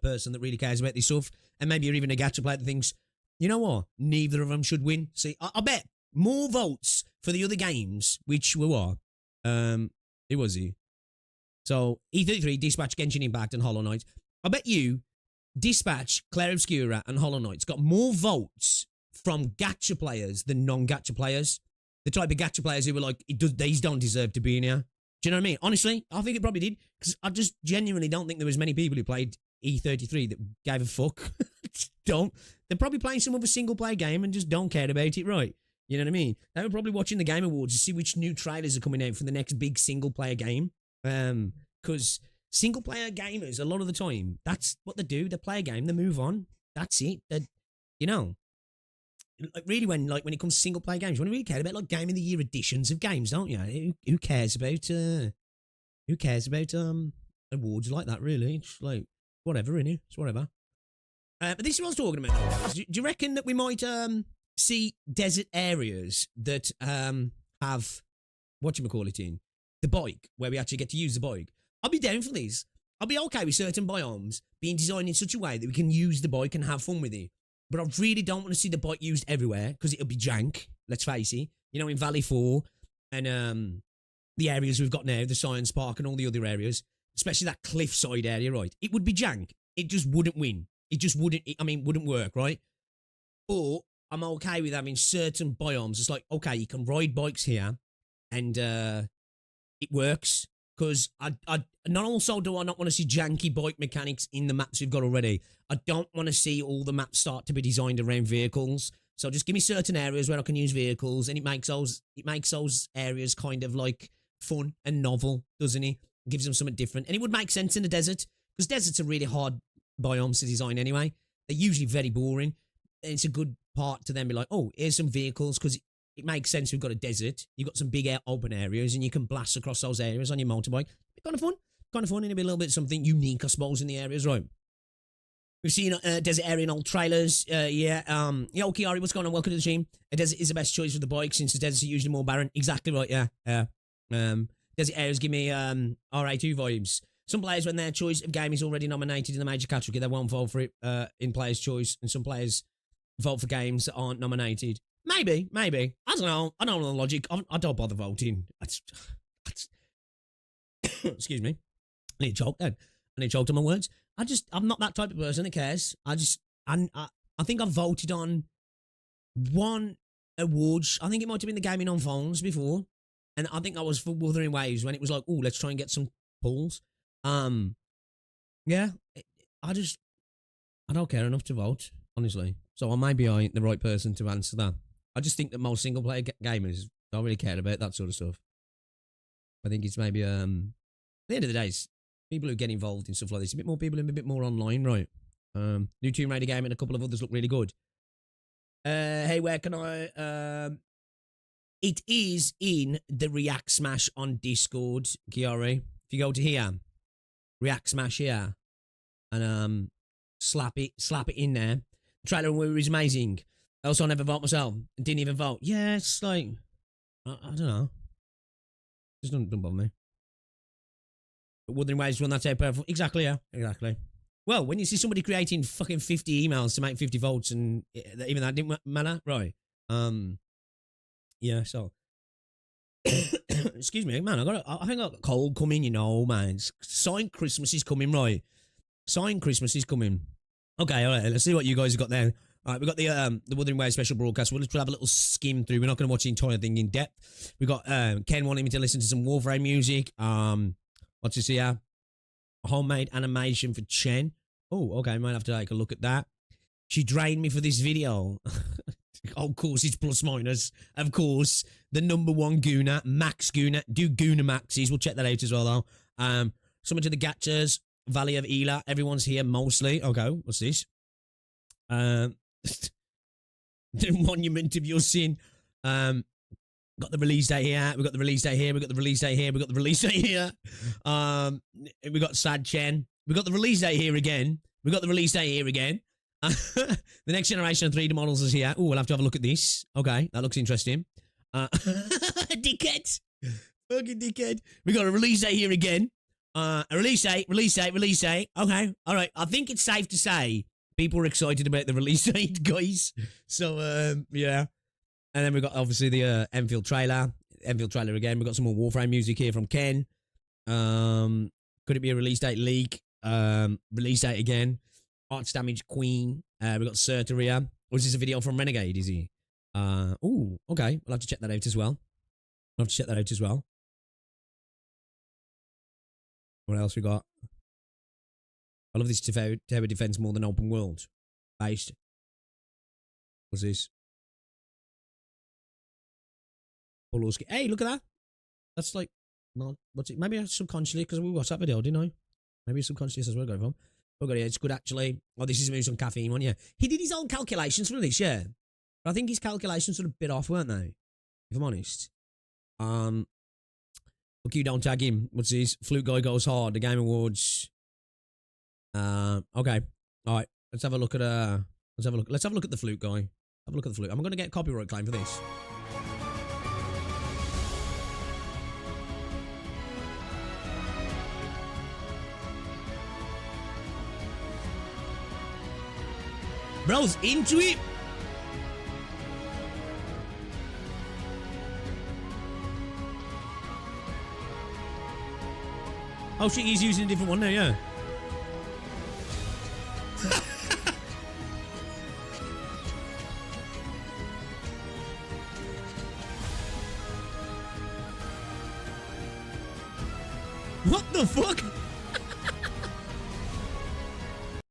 person that really cares about this stuff, and maybe you're even a gacha player that thinks, you know what, neither of them should win. See, I bet more votes for the other games, which were what? Who was he? So, E33, Dispatch, Genshin Impact, and Hollow Knight. I bet you Dispatch, Claire Obscura, and Hollow Knight's got more votes from gacha players than non-gacha players. The type of gacha players who were like, these don't deserve to be in here. Do you know what I mean? Honestly, I think it probably did. Because I just genuinely don't think there was many people who played E33 that gave a fuck. They're probably playing some other single-player game and just don't care about it, right? You know what I mean? They were probably watching the Game Awards to see which new trailers are coming out for the next big single-player game. Because single-player gamers, a lot of the time, that's what they do. They play a game, they move on. That's it. Really, when it comes to single player games, you want to really care about Game of the Year editions of games, don't you? Who cares about awards like that? Really, it's like whatever, innit? It's whatever. But this is what I was talking about. Do you reckon that we might see desert areas that have have, whatchamacallit in, the bike, where we actually get to use the bike. I'll be down for this. I'll be okay with certain biomes being designed in such a way that we can use the bike and have fun with it. But I really don't want to see the bike used everywhere, because it'll be jank, let's face it. You know, in Valley 4 and the areas we've got now, the Science Park and all the other areas, especially that cliffside area, right? It would be jank. It just wouldn't win. It just wouldn't, wouldn't work, right? But I'm okay with having certain biomes. It's like, okay, you can ride bikes here and it works. Because not also do I not want to see janky bike mechanics in the maps we've got already. I don't want to see all the maps start to be designed around vehicles. So just give me certain areas where I can use vehicles, and it makes those areas kind of like fun and novel, doesn't it? It gives them something different. And it would make sense in the desert, because deserts are really hard biomes to design anyway. They're usually very boring. And it's a good part to then be like, oh, here's some vehicles, because it makes sense. We've got a desert. You've got some big open areas, and you can blast across those areas on your motorbike. Kind of fun. And it'll be a little bit something unique, I suppose, in the areas, right? We've seen desert area in old trailers. Yo, Kiari, what's going on? Welcome to the stream. A desert is the best choice for the bike, since the deserts are usually more barren. Exactly right, yeah. Desert areas give me RA2 vibes. Some players, when their choice of game is already nominated in the major category, they won't vote for it in player's choice, and some players vote for games that aren't nominated. Maybe. I don't know. I don't know the logic. I don't bother voting. Excuse me. I need to choke then. I need to choke on my words. I'm not that type of person that cares. I think I voted on one award. I think it might have been the gaming on phones before. And I think that was for Wuthering Waves, when it was like, oh, let's try and get some pulls. Yeah. I don't care enough to vote, honestly. So maybe I ain't the right person to answer that. I just think that most single player gamers don't really care about that sort of stuff. I think it's maybe at the end of the day, it's people who get involved in stuff like this, a bit more people and a bit more online, right? New Tomb Raider game and a couple of others look really good. Hey, where can I it is in the React Smash on Discord, Kiari. If you go to here, React Smash here, and slap it in there. The trailer is amazing. I also never vote myself. Didn't even vote. Yeah, it's like, I don't know. Just don't bother me. But Wuthering Waves won that perfect. Exactly, yeah. Exactly. Well, when you see somebody creating fucking 50 emails to make 50 votes, and even that didn't matter, right? Yeah, so. Excuse me, man. I think I got a cold coming, you know, man. Sign Christmas is coming, right? Sign Christmas is coming. Okay, all right. Let's see what you guys have got there. All right, we've got the Wuthering Waves special broadcast. We'll just have a little skim through. We're not going to watch the entire thing in depth. We've got Ken wanting me to listen to some Warframe music. What's this here? A homemade animation for Chen. Oh, okay. Might have to take a look at that. She drained me for this video. Oh, of course, it's plus minus. Of course, the #1 Guna, Max Guna. Do Guna Maxes. We'll check that out as well, though. Someone to the Gachas, Valley of Ela. Everyone's here mostly. Okay, what's this? The Monument of Your Sin. Got the release date here. We got the release date here. We got the release date here. We got the release date here. We got Sad Chen. We got the release date here again. We got the release date here again. The next generation of 3D models is here. Oh, we'll have to have a look at this. Okay, that looks interesting. Dickhead. Fucking dickhead. We got a release date here again. A release date. Okay, all right. I think it's safe to say people are excited about the release date, guys. So, yeah. And then we've got, obviously, the Enfield trailer. Enfield trailer again. We've got some more Warframe music here from Ken. Could it be a release date leak? Release date again. Arts Damage Queen. We've got Certeria. Or is this a video from Renegade, is he? Ooh, okay. We'll have to check that out as well. What else we got? I love this tower defense more than open world. Based. What's this? Hey, look at that. That's like, not, what's it? Maybe subconsciously, because we watched that video, didn't I? Maybe subconsciously, that's where we're going from. Okay, yeah, it's good actually. Oh, this is moving some caffeine one, yeah. He did his own calculations for this, yeah. But I think his calculations sort of bit off, weren't they? If I'm honest. Look, you don't tag him. What's this? Flute Guy Goes Hard, the Game Awards. Okay. Alright. Let's have a look at let's have a look at the Flute Guy. Have a look at the Flute. I'm gonna get a copyright claim for this. Bro's into it. Oh shit, he's using a different one now, yeah. What the fuck?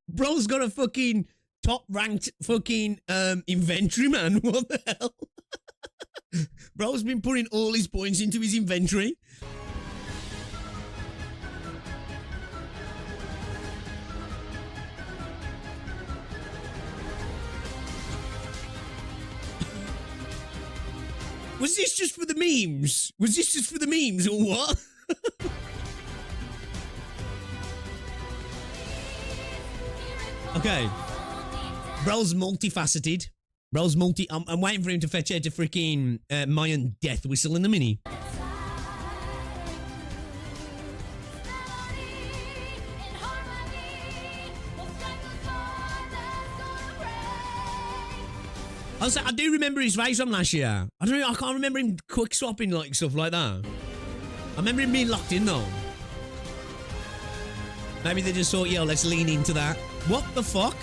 Bro's got a fucking top ranked fucking inventory, man. What the hell? Bro's been putting all his points into his inventory. Was this just for the memes? Was this just for the memes or what? Okay. Bro's multifaceted. Bro's I'm waiting for him to fetch out a freaking Mayan death whistle in the mini. I do remember his face from last year. I can't remember him quick swapping like stuff like that. I remember him being locked in though. Maybe they just thought, yo, let's lean into that. What the fuck?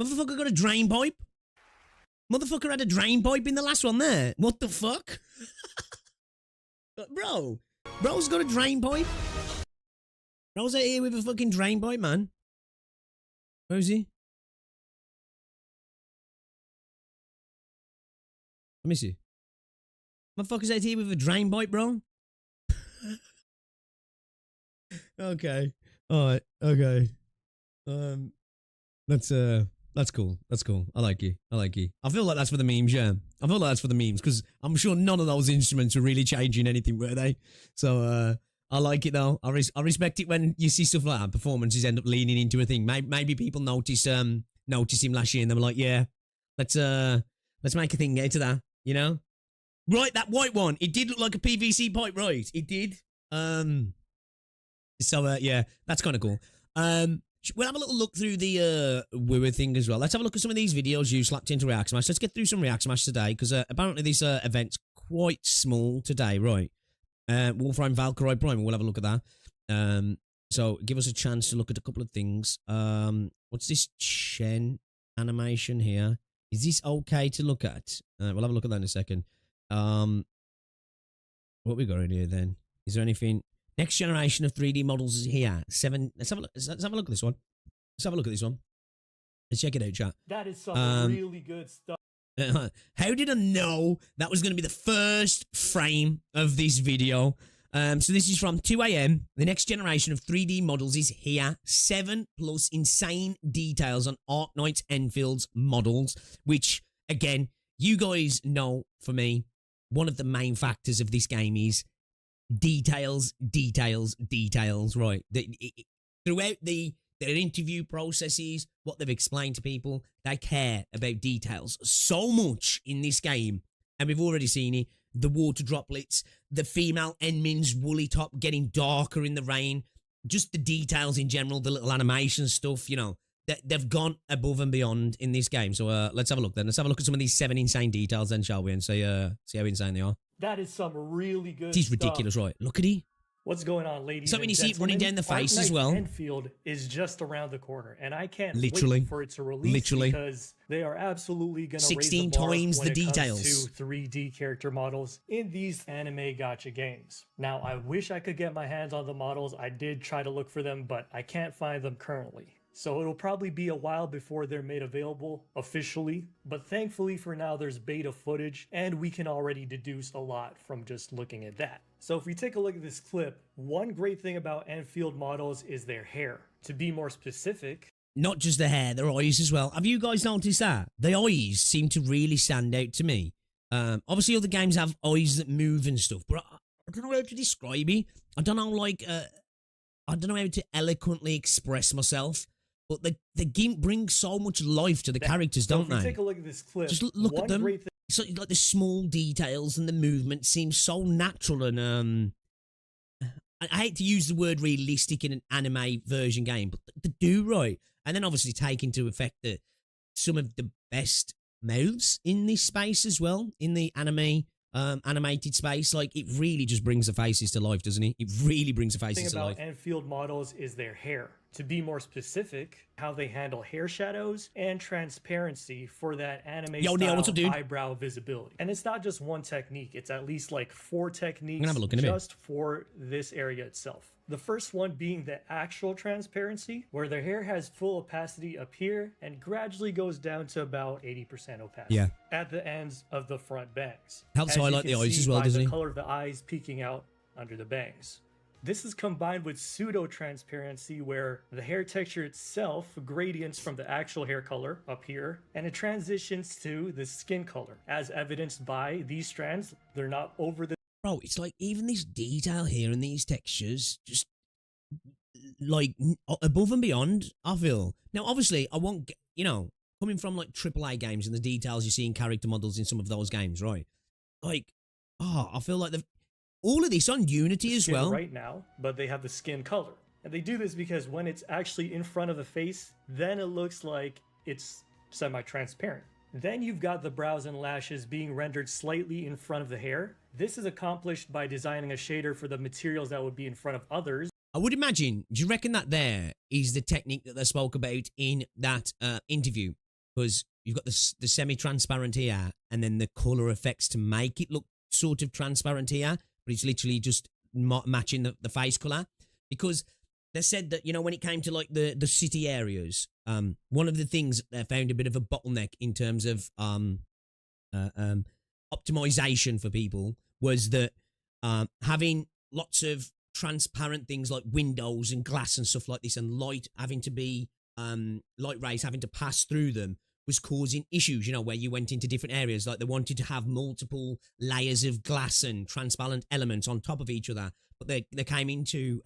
Motherfucker got a drain pipe? Motherfucker had a drain pipe in the last one there. What the fuck? Bro's got a drain pipe. Bro's out here with a fucking drain pipe, man. Where is he? Let me see. Motherfucker's out here with a drain pipe, bro. Okay. Alright, okay. That's cool. That's cool. I like you. I like you. I feel like that's for the memes, yeah. I feel like that's for the memes, because I'm sure none of those instruments were really changing anything, were they? So, I like it, though. I respect it when you see stuff like that. Performances end up leaning into a thing. Maybe people noticed him last year and they were like, yeah, let's make a thing out of that, you know? Right, that white one. It did look like a PVC pipe, right? It did. So, yeah, that's kind of cool. We'll have a little look through the WuWa thing as well. Let's have a look at some of these videos you slapped into React Smash. Let's get through some React Smash today, because apparently this event's quite small today, right? Wolfram Valkyrie Prime, we'll have a look at that. So give us a chance to look at a couple of things. What's this Chen animation here? Is this okay to look at? We'll have a look at that in a second. What we got in here then? Is there anything? Next generation of 3D models is here. 7. Let's have a look. Let's have a look at this one. Let's have a look at this one. Let's check it out, chat. That is some really good stuff. How did I know that was going to be the first frame of this video? So this is from 2 AM. The next generation of 3D models is here. 7 plus insane details on Arknights Enfield's models, which, again, you guys know, for me, one of the main factors of this game is details, right? Throughout their interview processes, what they've explained to people, they care about details so much in this game. And we've already seen it. The water droplets, the female Enmin's woolly top getting darker in the rain, just the details in general, the little animation stuff, you know, they've gone above and beyond in this game. So let's have a look then. Let's have a look at some of these 7 insane details then, shall we? And see how insane they are. That is some really good It is ridiculous, right? Look at it. What's going on, ladies Something you see it running down the face Ark as well. Enfield is just around the corner, and I can't literally wait for it to release because they are absolutely going to 16 raise the bar times when the it details comes to 3D character models in these anime gacha games. Now, I wish I could get my hands on the models. I did try to look for them, but I can't find them currently. So it'll probably be a while before they're made available officially, but thankfully for now there's beta footage and we can already deduce a lot from just looking at that. So if we take a look at this clip, one great thing about Enfield models is their hair. To be more specific, not just the hair, their eyes as well. Have you guys noticed that? The eyes seem to really stand out to me. Obviously other games have eyes that move and stuff, but I don't know how to describe it. I don't know how to eloquently express myself. But the GIMP brings so much life to the characters, don't they? Take a look at this clip. Just look at them. it's like the small details and the movement seem so natural and I hate to use the word realistic in an anime version game, but they do right. And then obviously take into effect that some of the best mouths in this space as well, in the animated space. Like, it really just brings the faces to life, doesn't it? It really brings the faces to life. The thing about Enfield models is their hair. To be more specific, how they handle hair shadows and transparency for that anime style eyebrow visibility. And it's not just one technique, it's at least like 4 techniques just for this area itself. The first one being the actual transparency, where their hair has full opacity up here and gradually goes down to about 80% opacity at the ends of the front bangs. Helps highlight the eyes as well, doesn't it? The color of the eyes peeking out under the bangs. This is combined with pseudo-transparency, where the hair texture itself gradients from the actual hair color up here, and it transitions to the skin color, as evidenced by these strands. They're not over the... Bro, it's like even this detail here and these textures, just like above and beyond, I feel. Now, obviously, I won't, you know, coming from like AAA games and the details you see in character models in some of those games, right? Like, I feel like all of this on Unity as well right now, but they have the skin color. And they do this because when it's actually in front of the face, then it looks like it's semi-transparent. Then you've got the brows and lashes being rendered slightly in front of the hair. This is accomplished by designing a shader for the materials that would be in front of others. I would imagine, do you reckon that there is the technique that they spoke about in that interview? Because you've got the semi-transparent here and then the color effects to make it look sort of transparent here, but it's literally just matching the face color. Because they said that, you know, when it came to like the city areas, one of the things that they found a bit of a bottleneck in terms of optimization for people was that having lots of transparent things like windows and glass and stuff like this, and light rays having to pass through them, was causing issues, you know, where you went into different areas. Like, they wanted to have multiple layers of glass and transparent elements on top of each other, but they came into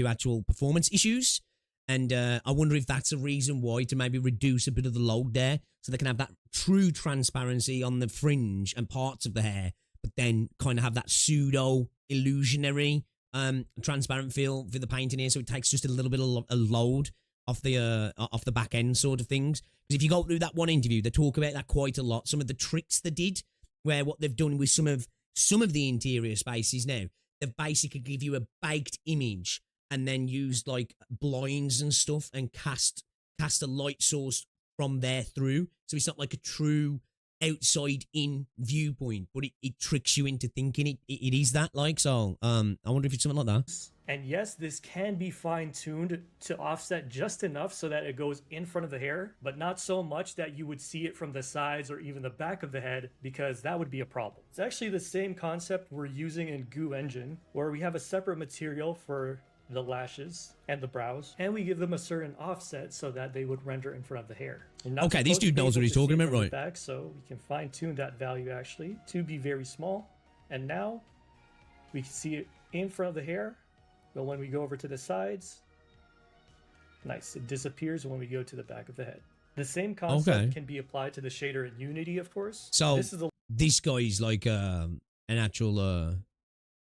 actual performance issues. And I wonder if that's a reason why, to maybe reduce a bit of the load there, so they can have that true transparency on the fringe and parts of the hair, but then kind of have that pseudo illusionary transparent feel for the painting here. So it takes just a little bit of a load off the back end sort of things. Because if you go through that one interview, they talk about that quite a lot. Some of the tricks they did, where what they've done with some of the interior spaces now, they've basically give you a baked image and then used like blinds and stuff and cast a light source from there through. So it's not like a true outside in viewpoint, but it tricks you into thinking it is that, like. So I wonder if it's something like that. And yes, this can be fine-tuned to offset just enough so that it goes in front of the hair, but not so much that you would see it from the sides or even the back of the head, because that would be a problem. It's actually the same concept we're using in Goo Engine, where we have a separate material for the lashes and the brows, and we give them a certain offset so that they would render in front of the hair. Okay, this dude knows what he's talking about, right? Back, so we can fine-tune that value actually to be very small. And now we can see it in front of the hair, but when we go over to the sides, nice, it disappears when we go to the back of the head. The same concept can be applied to the shader in Unity, of course. So this guy's like an actual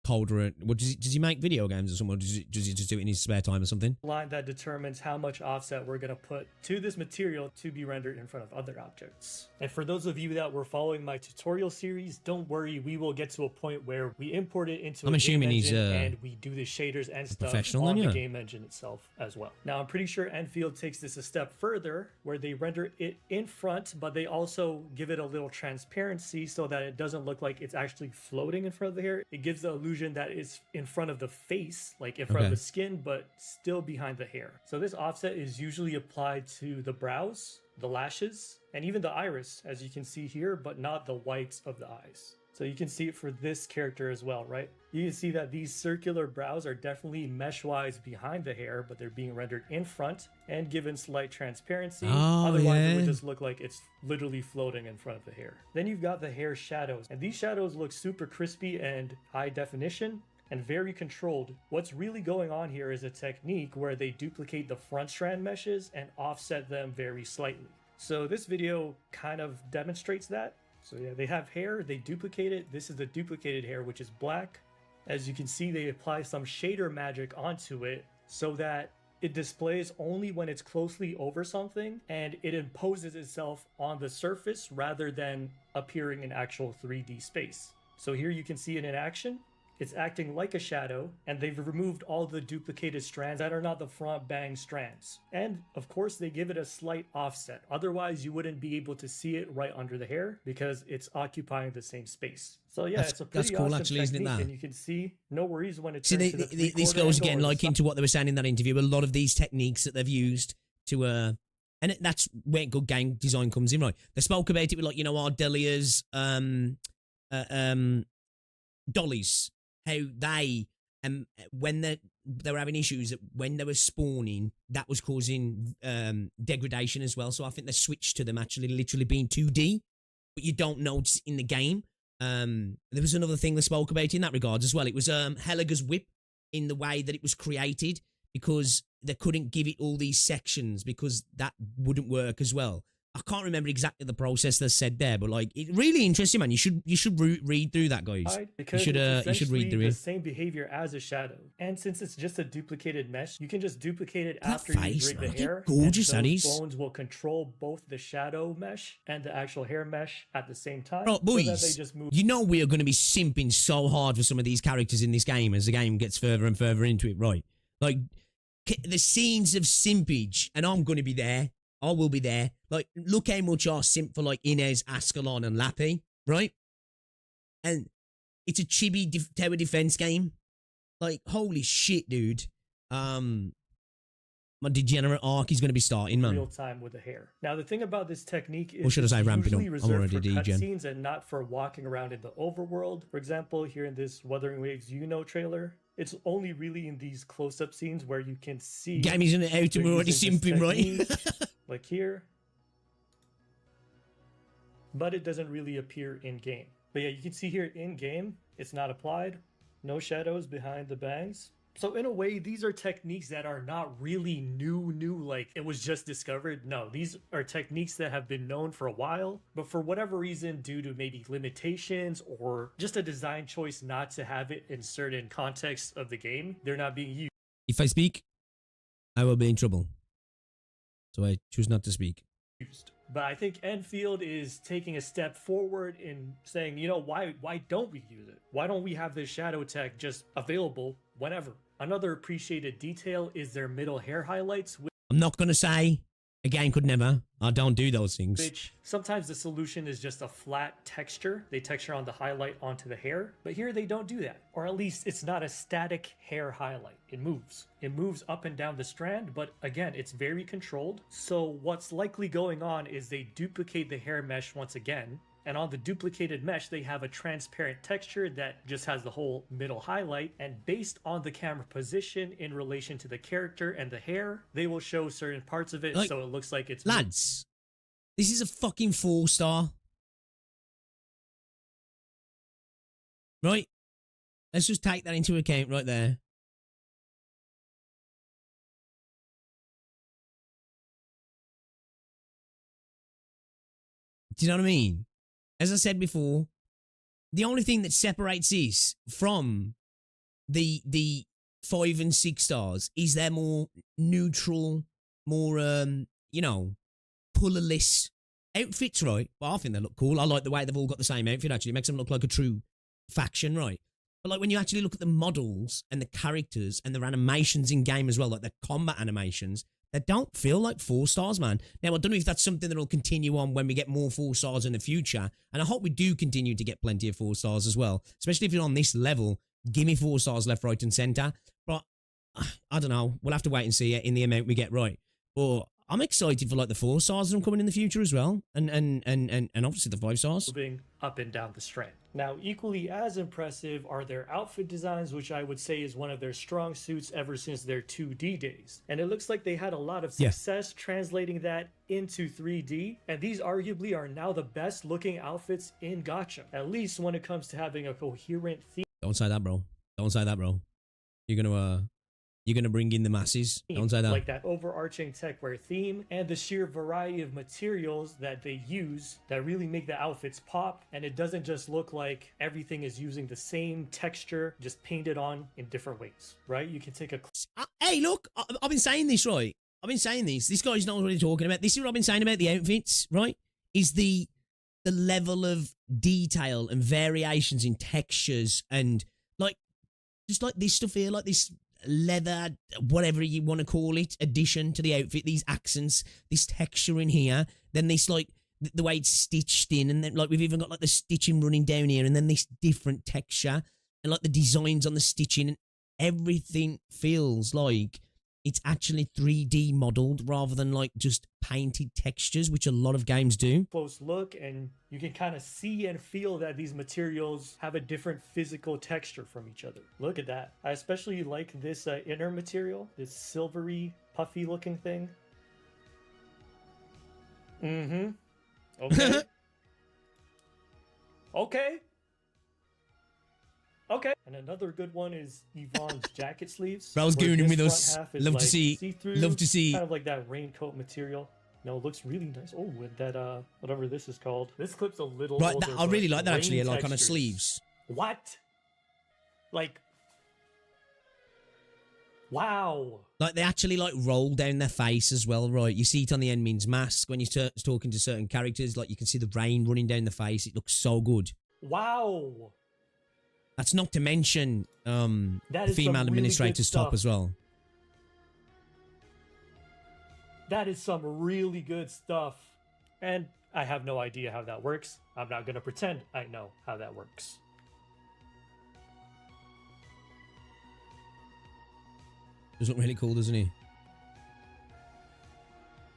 Colder. What does he make video games or something? Or does he just do it in his spare time or something? Line that determines how much offset we're going to put to this material to be rendered in front of other objects. And for those of you that were following my tutorial series, don't worry, we will get to a point where we import it into a game engine and we do the shaders and stuff on the game engine itself as well. Now, I'm pretty sure Enfield takes this a step further, where they render it in front, but they also give it a little transparency so that it doesn't look like it's actually floating in front of the hair. It gives the illusion that it's in front of the face, like in front of the skin, but still behind the hair. So this offset is usually applied to the brows, the lashes, and even the iris, as you can see here, but not the whites of the eyes. So you can see it for this character as well, right? You can see that these circular brows are definitely mesh-wise behind the hair, but they're being rendered in front and given slight transparency. Otherwise, it would just look like it's literally floating in front of the hair. Then you've got the hair shadows, and these shadows look super crispy and high definition and very controlled. What's really going on here is a technique where they duplicate the front strand meshes and offset them very slightly. So this video kind of demonstrates that. So yeah, they have hair, they duplicate it. This is the duplicated hair, which is black. As you can see, they apply some shader magic onto it so that it displays only when it's closely over something, and it imposes itself on the surface rather than appearing in actual 3D space. So here you can see it in action. It's acting like a shadow, and they've removed all the duplicated strands that are not the front bang strands. And of course, they give it a slight offset. Otherwise, you wouldn't be able to see it right under the hair because it's occupying the same space. So yeah, it's a pretty cool, awesome actually, isn't it, technique, that? and you can see no worries when it's this goes again like into what they were saying in that interview. A lot of these techniques that they've used to and that's where good game design comes in, right? They spoke about it with, like, you know, Ardelia's dollies, how they when they were having issues that when they were spawning, that was causing degradation as well. So I think they switched to them actually literally being 2D, but you don't notice in the game. There was another thing they spoke about in that regard as well. It was Helga's whip, in the way that it was created, because they couldn't give it all these sections because that wouldn't work as well. I can't remember exactly the process they said there, but like, it really interesting, man. You should read through that, guys. Because you should read through the it. same behavior as a shadow, and since it's just a duplicated mesh, you can just duplicate it That after face, you rig man, the hair. gorgeous and that those is. bones will control both the shadow mesh and the actual hair mesh at the same time. Bro, so boys, that they just move. you know we are going to be simping so hard for some of these characters in this game as the game gets further and further into it, right? Like, the scenes of simpage, and I'm going to be there. I will be there. Like, look how much I simp for, like, Inez, Ascalon, and Lappy, right? And it's a chibi tower defense game. Like, holy shit, dude. My degenerate arc is going to be starting, man. Real time with the hair. Now, the thing about this technique is Or should I say it's ramping up? usually I'm reserved already for degen. cutscenes and not for walking around in the overworld. For example, here in this Wuthering Waves trailer, it's only really in these close-up scenes where you can see. Game isn't out and we're already simping, right? Like here. But it doesn't really appear in game. But yeah, you can see here in game, it's not applied. No shadows behind the bangs. So in a way, these are techniques that are not really new, like it was just discovered. No, these are techniques that have been known for a while, but for whatever reason, due to maybe limitations or just a design choice not to have it in certain contexts of the game, they're not being used. If I speak, I will be in trouble. So I choose not to speak. But I think Enfield is taking a step forward in saying, you know, why don't we use it? Why don't we have this shadow tech just available whenever? Another appreciated detail is their middle hair highlights. I'm not going to say a game could never. I don't do those things. Which sometimes the solution is just a flat texture. They texture on the highlight onto the hair. But here they don't do that. Or at least it's not a static hair highlight. It moves. It moves up and down the strand, but again, it's very controlled. So what's likely going on is they duplicate the hair mesh once again. And on the duplicated mesh, they have a transparent texture that just has the whole middle highlight. And based on the camera position in relation to the character and the hair, they will show certain parts of it, like, so it looks like it's... Lads, this is a fucking 4-star. Right? Let's just take that into account right there. Do you know what I mean? As I said before, the only thing that separates this from the 5 and 6 stars is they're more neutral, more you know, colorless outfits, right? Well, I think they look cool. I like the way they've all got the same outfit. Actually, it makes them look like a true faction, right? But like when you actually look at the models and the characters and their animations in game as well, like the combat animations, they don't feel like 4 stars, man. Now, I don't know if that's something that will continue on when we get more 4 stars in the future. And I hope we do continue to get plenty of 4 stars as well. Especially if you're on this level. Give me 4 stars left, right, and center. But I don't know. We'll have to wait and see it in the amount we get right. But I'm excited for like the 4 stars that are coming in the future as well. And obviously the 5 stars. Moving up and down the strand. Now, equally as impressive are their outfit designs, which I would say is one of their strong suits ever since their 2D days. And it looks like they had a lot of success translating that into 3D. And these arguably are now the best looking outfits in Gacha, at least when it comes to having a coherent theme. Don't say that, bro. Don't say that, bro. You're you're going to bring in the masses. Don't say that. Like that overarching techwear theme and the sheer variety of materials that they use that really make the outfits pop. And it doesn't just look like everything is using the same texture, just painted on in different ways, right? You can take a... Hey, look, I've been saying this, right? I've been saying this. This guy's not really talking about. This is what I've been saying about the outfits, right? Is the level of detail and variations in textures and like just like this stuff here, like this leather, whatever you want to call it, addition to the outfit, these accents, this texture in here, then this like the way it's stitched in, and then like we've even got like the stitching running down here, and then this different texture and like the designs on the stitching, and everything feels like it's actually 3D modeled rather than like just painted textures, which a lot of games do. Close look, and you can kind of see and feel that these materials have a different physical texture from each other. Look at that. I especially like this inner material, this silvery, puffy looking thing. Mm-hmm. Okay. Okay. Okay. And another good one is Yvonne's jacket sleeves. Bro's gooning with us. Love to see. Kind of like that raincoat material. No, it looks really nice. Oh, with that whatever this is called. This clip's a little right. older, I really like that actually. textures. Like on her sleeves. What? Like. Wow. Like they actually like roll down their face as well, right? You see it on the Enmin's mask when you're talking to certain characters. Like you can see the rain running down the face. It looks so good. Wow. That's not to mention that is female really administrator's top as well. That is some really good stuff. And I have no idea how that works. I'm not going to pretend I know how that works. Does look really cool, doesn't he?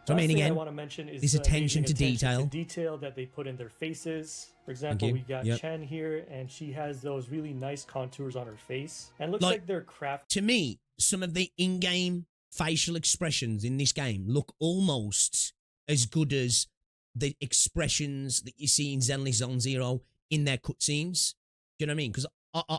So I Last mean, thing again, I want to mention is this attention to detail. Detail that they put in their faces. For example, we got Chen here, and she has those really nice contours on her face, and looks like they're crafted. To me, some of the in-game facial expressions in this game look almost as good as the expressions that you see in Zenless Zone Zero in their cutscenes. Do you know what I mean? Because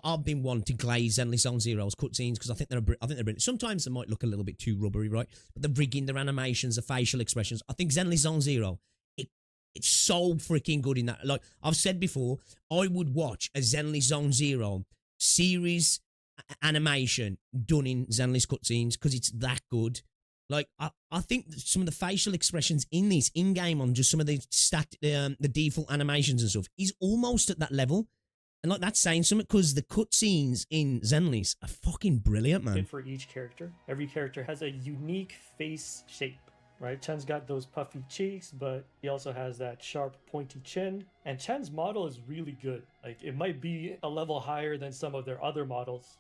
I've been wanting to glaze Zenless Zone Zero's cutscenes because I think they're brilliant. Sometimes they might look a little bit too rubbery, right? But the rigging, their animations, the facial expressions. I think Zenless Zone Zero, it's so freaking good in that. Like I've said before, I would watch a Zenless Zone Zero series animation done in Zenless cutscenes because it's that good. Like I think some of the facial expressions in this in-game on just some of the the default animations and stuff is almost at that level. And like that's saying something because the cutscenes in Zenless are fucking brilliant, man. For each character, every character has a unique face shape, right? Chen's got those puffy cheeks, but he also has that sharp, pointy chin. And Chen's model is really good. Like it might be a level higher than some of their other models.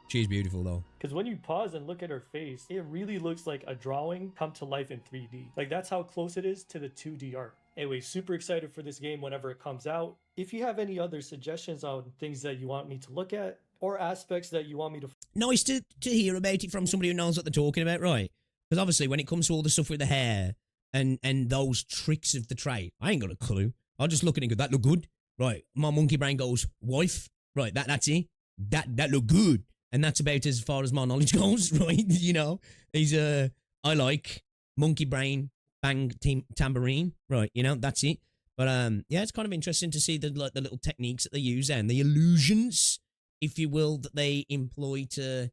She's beautiful though. Because when you pause and look at her face, it really looks like a drawing come to life in 3D. Like that's how close it is to the 2D art. Anyway, super excited for this game whenever it comes out. If you have any other suggestions on things that you want me to look at or aspects that you want me to... Nice to hear about it from somebody who knows what they're talking about, right? Because obviously when it comes to all the stuff with the hair and those tricks of the trade, I ain't got a clue. I'll just look at it and go, that look good. Right, my monkey brain goes, wife. Right, that's it. That look good. And that's about as far as my knowledge goes, right? You know, he's I like monkey brain, bang, tambourine, right? You know, that's it. But yeah, it's kind of interesting to see the little techniques that they use and the illusions, if you will, that they employ to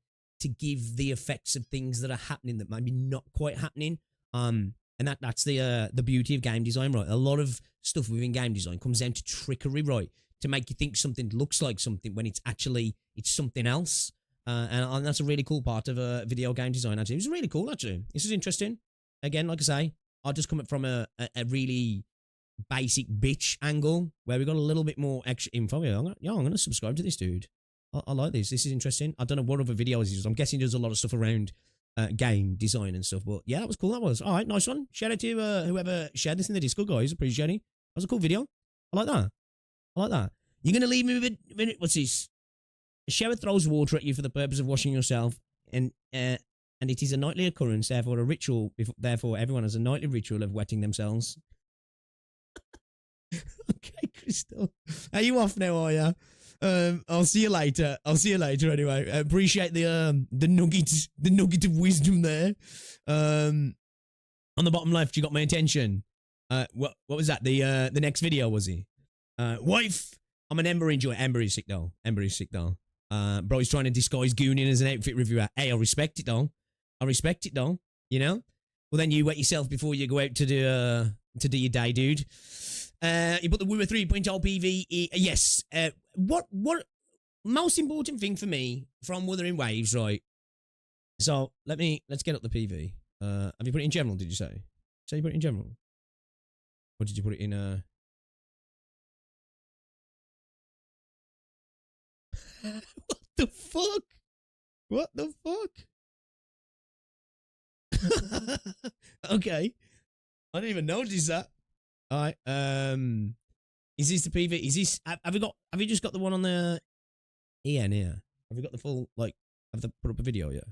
give the effects of things that are happening that maybe not quite happening. And that's the beauty of game design, right? A lot of stuff within game design comes down to trickery, right? To make you think something looks like something when it's something else. And that's a really cool part of video game design, actually. It was really cool, actually. This is interesting. Again, like I say, I'll just come from a really basic bitch angle where we got a little bit more extra info. Yeah, I'm going to subscribe to this dude. I like this. This is interesting. I don't know what other videos he does. I'm guessing he does a lot of stuff around game design and stuff. But yeah, that was cool. That was. All right, nice one. Shout out to whoever shared this in the Discord, guys. Appreciate it. That was a cool video. I like that. I like that. You're going to leave me with a... What's this? A shower throws water at you for the purpose of washing yourself, and it is a nightly occurrence, therefore a ritual. Therefore, everyone has a nightly ritual of wetting themselves. Okay, Crystal, are you off now? Are you? I'll see you later. I'll see you later anyway. Appreciate the nugget of wisdom there. On the bottom left, you got my attention. What was that? The next video, was he? Wife, I'm an Ember enjoyer. Ember is sick though. Ember is sick though. Bro, he's trying to disguise gooning as an outfit reviewer. Hey, I respect it though. I respect it though. You know? Well, then you wet yourself before you go out to do your day, dude. You put the WuWa 3.0 PV. Yes. What most important thing for me from Wuthering Waves, right? So let's get up the PV. Have you put it in general? Did you say? So you put it in general? Or did you put it in What the fuck? What the fuck? Okay. I didn't even notice that. Alright, is this the PV? Is this, have you just got the one on the EN here? Have you got the full, like, have they put up a video yet?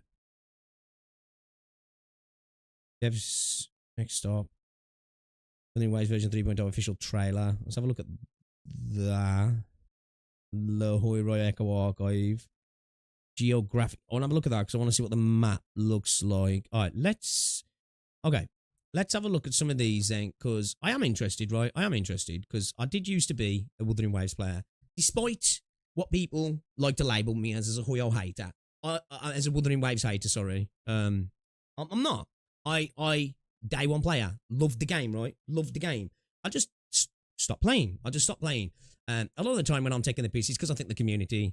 Devs, next stop. Wuthering Waves version 3.0 official trailer. Let's have a look at that. Le Hoi Roy Echo Archive. Geographic. I want to have a look at that because I want to see what the map looks like. Alright, let's have a look at some of these then, because I am interested, right? I am interested because I did used to be a Wuthering Waves player. Despite what people like to label me as a Hoyo hater. As a Wuthering Waves hater, sorry. I'm not. I day one player. Loved the game, right? Loved the game. I just stopped playing. I just stopped playing. A lot of the time when I'm taking the piss, it's because I think the community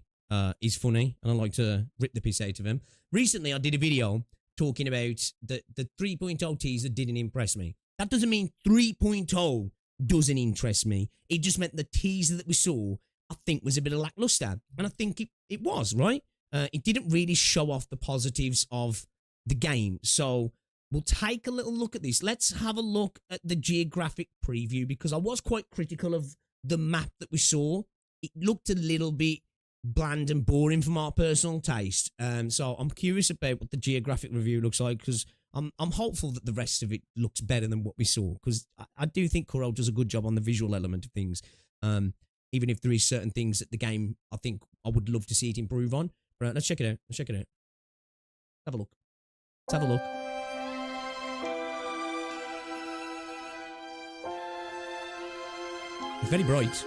is funny and I like to rip the piss out of them. Recently, I did a video talking about the 3.0 teaser didn't impress me. That doesn't mean 3.0 doesn't interest me. It just meant the teaser that we saw, I think, was a bit of lackluster. And I think it was, right? It didn't really show off the positives of the game. So we'll take a little look at this. Let's have a look at the geographic preview because I was quite critical of the map that we saw. It looked a little bit bland and boring from our personal taste. So I'm curious about what the geographic review looks like because I'm hopeful that the rest of it looks better than what we saw because I do think Kuro does a good job on the visual element of things. Even if there is certain things that the game I think I would love to see it improve on. Right, let's check it out. Let's check it out. Have a look. Let's have a look. It's very bright.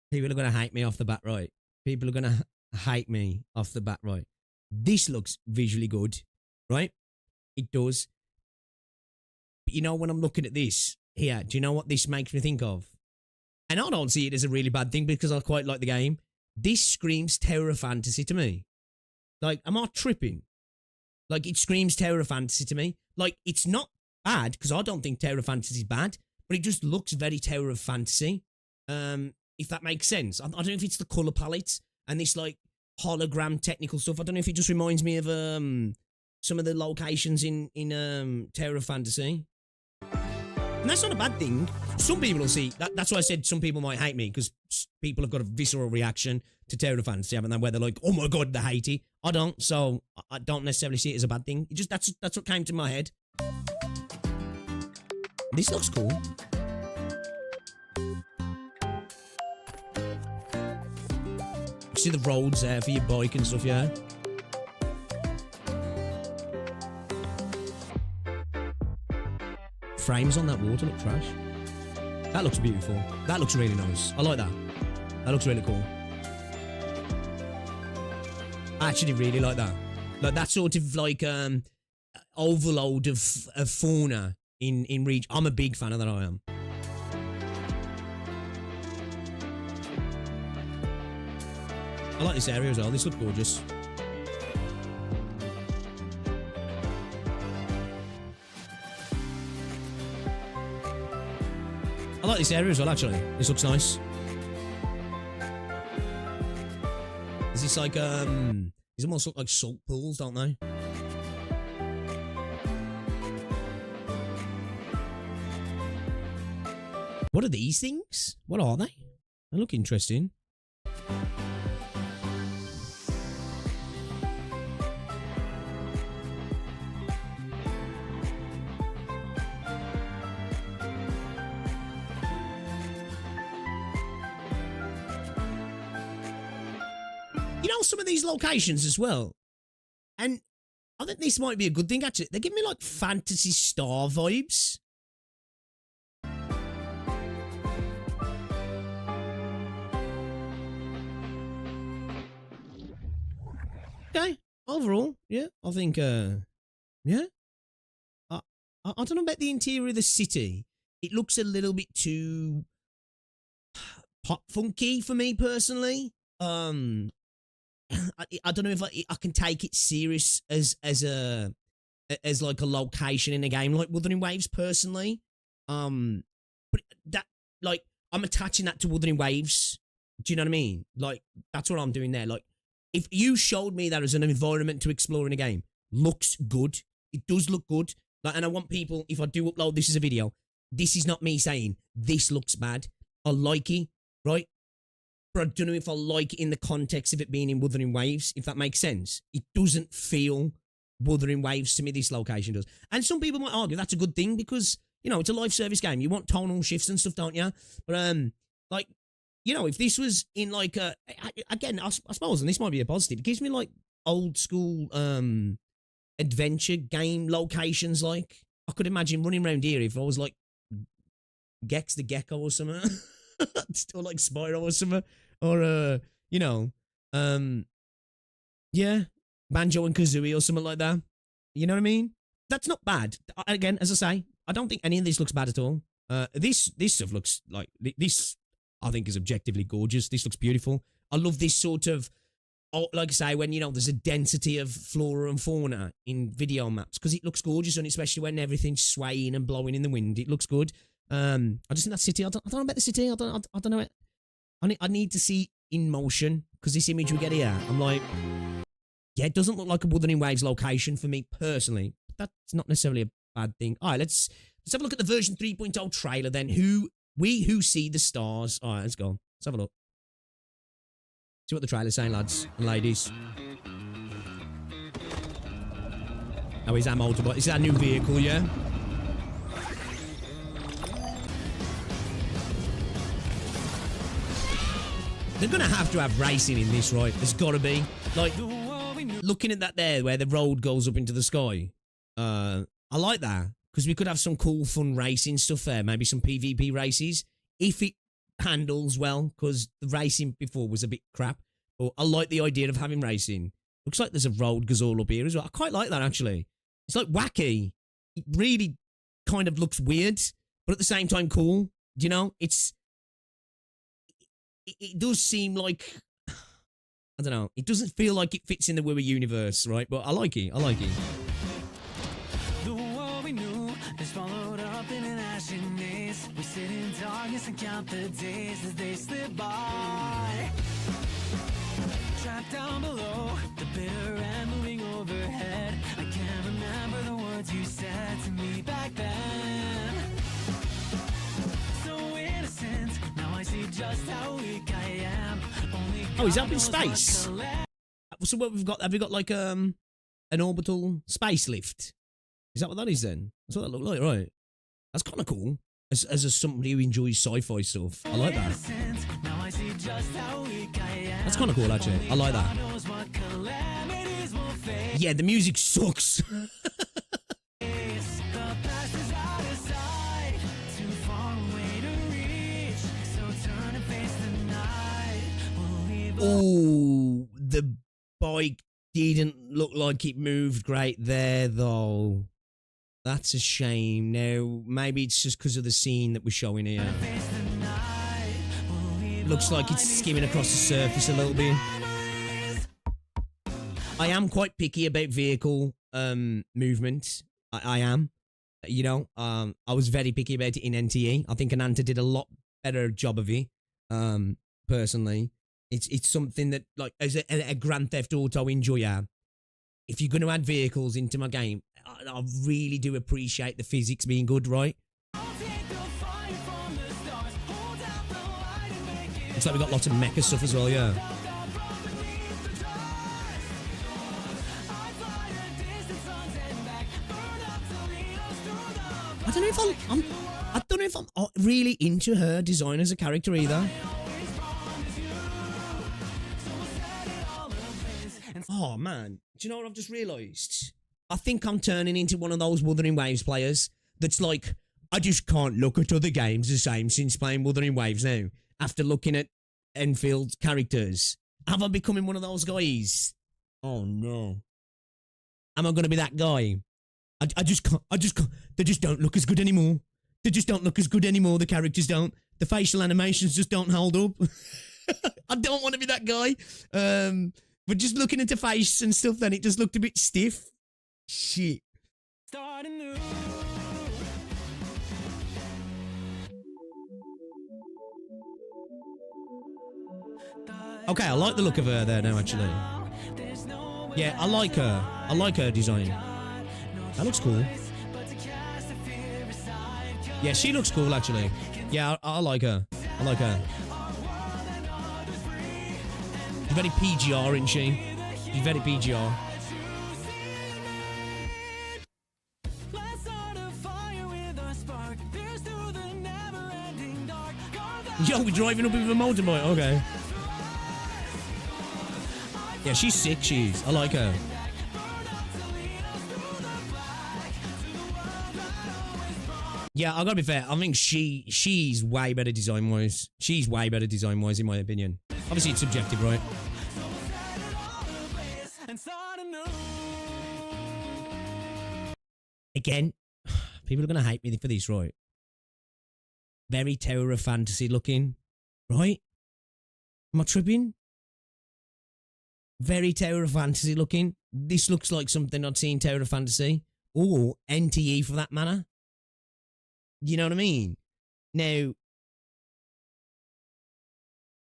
People are going to hate me off the bat, right? People are going to hate me off the bat, right? This looks visually good, right? It does. But you know, when I'm looking at this here, do you know what this makes me think of? And I don't see it as a really bad thing because I quite like the game. This screams Tower of Fantasy to me. Like, am I tripping? Like, it screams Tower of Fantasy to me. Like, it's not bad because I don't think Tower of Fantasy is bad, but it just looks very Tower of Fantasy. If that makes sense. I don't know if it's the colour palette and this, like, hologram technical stuff. I don't know if it just reminds me of some of the locations in Tower of Fantasy. And that's not a bad thing. Some people will see. That's why I said some people might hate me because people have got a visceral reaction to Tower of Fantasy, haven't they? Where they're like, "Oh my god, they hate it." I don't, so I don't necessarily see it as a bad thing. It just that's what came to my head. This looks cool. See the roads there for your bike and stuff, yeah? Frames on that water look trash. That looks beautiful. That looks really nice. I like that. That looks really cool. I actually really like that. Like that sort of like overload of fauna in Reach. I'm a big fan of that, I am. I like this area as well. This looks gorgeous. I like this area as well, actually. This looks nice. Is this like, these almost look like salt pools, don't they? What are these things? What are they? They look interesting. know, some of these locations as well. And I think this might be a good thing, actually. They give me, like, Phantasy Star vibes. Okay. Overall, yeah, I think, yeah. I don't know about the interior of the city. It looks a little bit too pop funky for me personally. I don't know if I can take it serious as like a location in a game like Wuthering Waves personally. But that, like, I'm attaching that to Wuthering Waves. Do you know what I mean? Like, that's what I'm doing there. Like, if you showed me that as an environment to explore in a game, looks good. It does look good. Like, and I want people, if I do upload this as a video, this is not me saying this looks bad. I like it, right? But I don't know if I like it in the context of it being in Wuthering Waves, if that makes sense. It doesn't feel Wuthering Waves to me, this location does. And some people might argue that's a good thing because, you know, it's a live service game. You want tonal shifts and stuff, don't you? But, like, you know, if this was in like a, again, I suppose, and this might be a positive, it gives me like old school adventure game locations. Like, I could imagine running around here if I was like Gex the Gecko or something, still like Spyro or something, or you know, yeah, Banjo and Kazooie or something like that. You know what I mean? That's not bad. Again, as I say, I don't think any of this looks bad at all. This stuff looks like this. I think is objectively gorgeous. This looks beautiful. I love this sort of, like I say, when, you know, there's a density of flora and fauna in video maps, because it looks gorgeous, and especially when everything's swaying and blowing in the wind, it looks good. I just think that city, I don't know about the city, I don't know it. I need to see in motion, because this image we get here, I'm like, yeah, it doesn't look like a Wuthering Waves location for me personally. But that's not necessarily a bad thing. All right, let's have a look at the version 3.0 trailer then. Who see the stars. All right, let's go. Let's have a look. See what the trailer's saying, lads and ladies. Oh, is that motorbike? Is that a new vehicle, yeah? They're going to have racing in this, right? There's got to be. Like, looking at that there, where the road goes up into the sky. I like that. Because we could have some cool, fun racing stuff there. Maybe some PvP races. If it handles well. Because the racing before was a bit crap. But I like the idea of having racing. Looks like there's a road gazelle up here as well. I quite like that, actually. It's like wacky. It really kind of looks weird. But at the same time, cool. You know? It does seem like... I don't know. It doesn't feel like it fits in the WuWa universe, right? But I like it. I like it. Is swallowed up in an ashy maze. We sit in darkness and count the days as they slip by. Trapped down below, the bitter end moving overhead. I can't remember the words you said to me back then. So innocent, now I see just how weak I am. Only oh, he's up in space. So what we've got? Have we got like an orbital space lift? Is that what that is then? That's what that looked like, right? That's kind of cool. As somebody who enjoys sci-fi stuff, I like that. That's kind of cool, actually. I like that. Yeah, the music sucks. Oh, the bike didn't look like it moved great there, though. That's a shame. Now, maybe it's just because of the scene that we're showing here. Looks like it's skimming across the surface a little bit. I am quite picky about vehicle movement. I am. You know, I was very picky about it in NTE. I think Ananta did a lot better job of it, personally. It's something that, like, as a Grand Theft Auto enjoyer, if you're going to add vehicles into my game, I really do appreciate the physics being good, right? Looks like we've got lots of mecha stuff as well, yeah. I don't know if I'm really into her design as a character either. Oh, man. Do you know what I've just realised? I think I'm turning into one of those Wuthering Waves players that's like, I just can't look at other games the same since playing Wuthering Waves now. After looking at Enfield characters. Have I becoming one of those guys? Oh, no. Am I going to be that guy? I just can't. They just don't look as good anymore. They just don't look as good anymore. The characters don't. The facial animations just don't hold up. I don't want to be that guy. But just looking at the face and stuff, then it just looked a bit stiff. Shit. Starting new. Okay, I like the look of her there now, actually. Yeah, I like her. I like her design. That looks cool. Yeah, she looks cool, actually. Yeah, I like her. I like her. She's very PGR, isn't she? She's very PGR. Yo, we're driving up with a motorbike. Okay. Yeah, she's sick, she's. I like her. Yeah, I gotta be fair. I think she's way better design-wise. She's way better design-wise, in my opinion. Obviously, it's subjective, right? Again, people are gonna hate me for this, right? Very Tower of Fantasy looking, right? Am I tripping? Very Tower of Fantasy looking. This looks like something I'd see in Tower of Fantasy. Or NTE for that matter. You know what I mean? Now,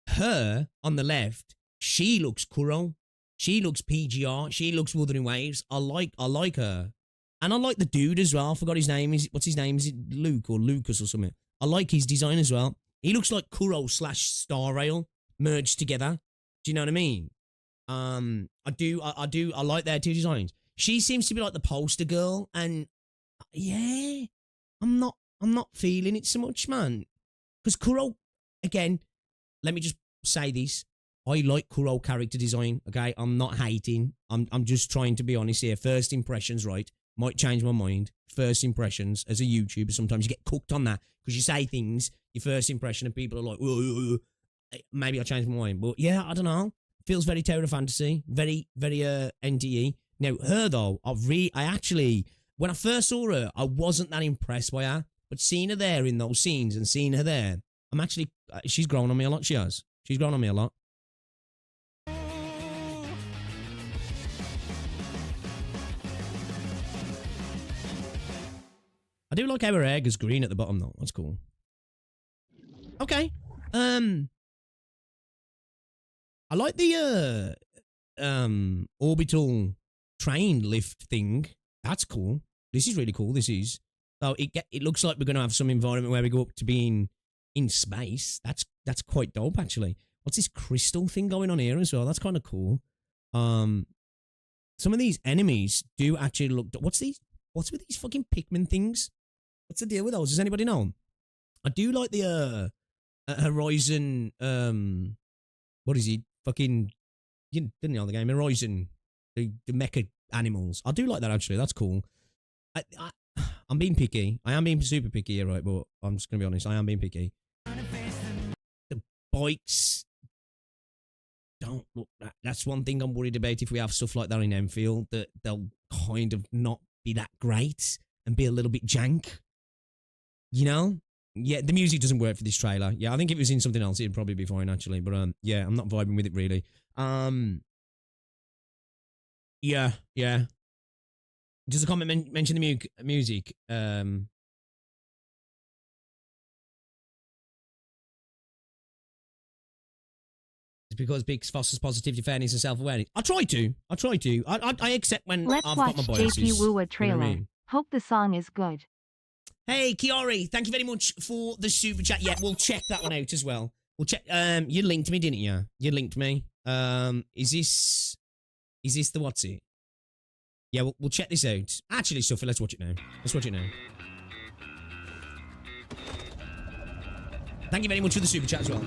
her on the left, she looks Kuro. She looks PGR. She looks Wuthering Waves. I like her. And I like the dude as well. I forgot his name. What's his name? Is it Luke or Lucas or something? I like his design as well. He looks like Kuro / Star Rail merged together. Do you know what I mean? I like their two designs. She seems to be like the poster girl, and yeah, I'm not feeling it so much, man. Because Kuro, again, let me just say this. I like Kuro character design, okay? I'm not hating. I'm just trying to be honest here. First impressions, right? Might change my mind. First impressions as a YouTuber, sometimes you get cooked on that because you say things, your first impression, and people are like, whoa. Maybe I'll change my mind. But yeah, I don't know. Feels very Tower of Fantasy. Very, very NDE. Now, her though, I actually, when I first saw her, I wasn't that impressed by her. But seeing her there in those scenes and seeing her there, I'm actually, she's grown on me a lot, she has. She's grown on me a lot. I do like how her hair goes green at the bottom though. That's cool. Okay. I like the orbital train lift thing. That's cool. This is really cool. This is. So it looks like we're gonna have some environment where we go up to being in space. That's quite dope actually. What's this crystal thing going on here as well? That's kind of cool. Some of these enemies do actually look. What's with these fucking Pikmin things? What's the deal with those? Does anybody know? I do like the Horizon. What is he? Fucking, you didn't know the game Horizon, the mecha animals. I do like that actually. That's cool. I'm being picky. I am being super picky here, right? But I'm just gonna be honest. I am being picky. The bikes don't look. That's one thing I'm worried about. If we have stuff like that in Enfield, that they'll kind of not be that great and be a little bit jank. You know? Yeah, the music doesn't work for this trailer. Yeah, I think if it was in something else, it'd probably be fine, actually. But, yeah, I'm not vibing with it, really. Yeah. Does the comment mention the music? It's because Big fosters positivity, fairness, and self-awareness. I try to. I accept when I've got my biases. Let's watch JP WuWa trailer. You know what I mean? Hope the song is good. Hey, Kiari, thank you very much for the super chat. Yeah, we'll check that one out as well. We'll check. You linked me, didn't you? You linked me. Is this the what's it? Yeah, we'll check this out. Actually, Sophie, let's watch it now. Let's watch it now. Thank you very much for the super chat as well.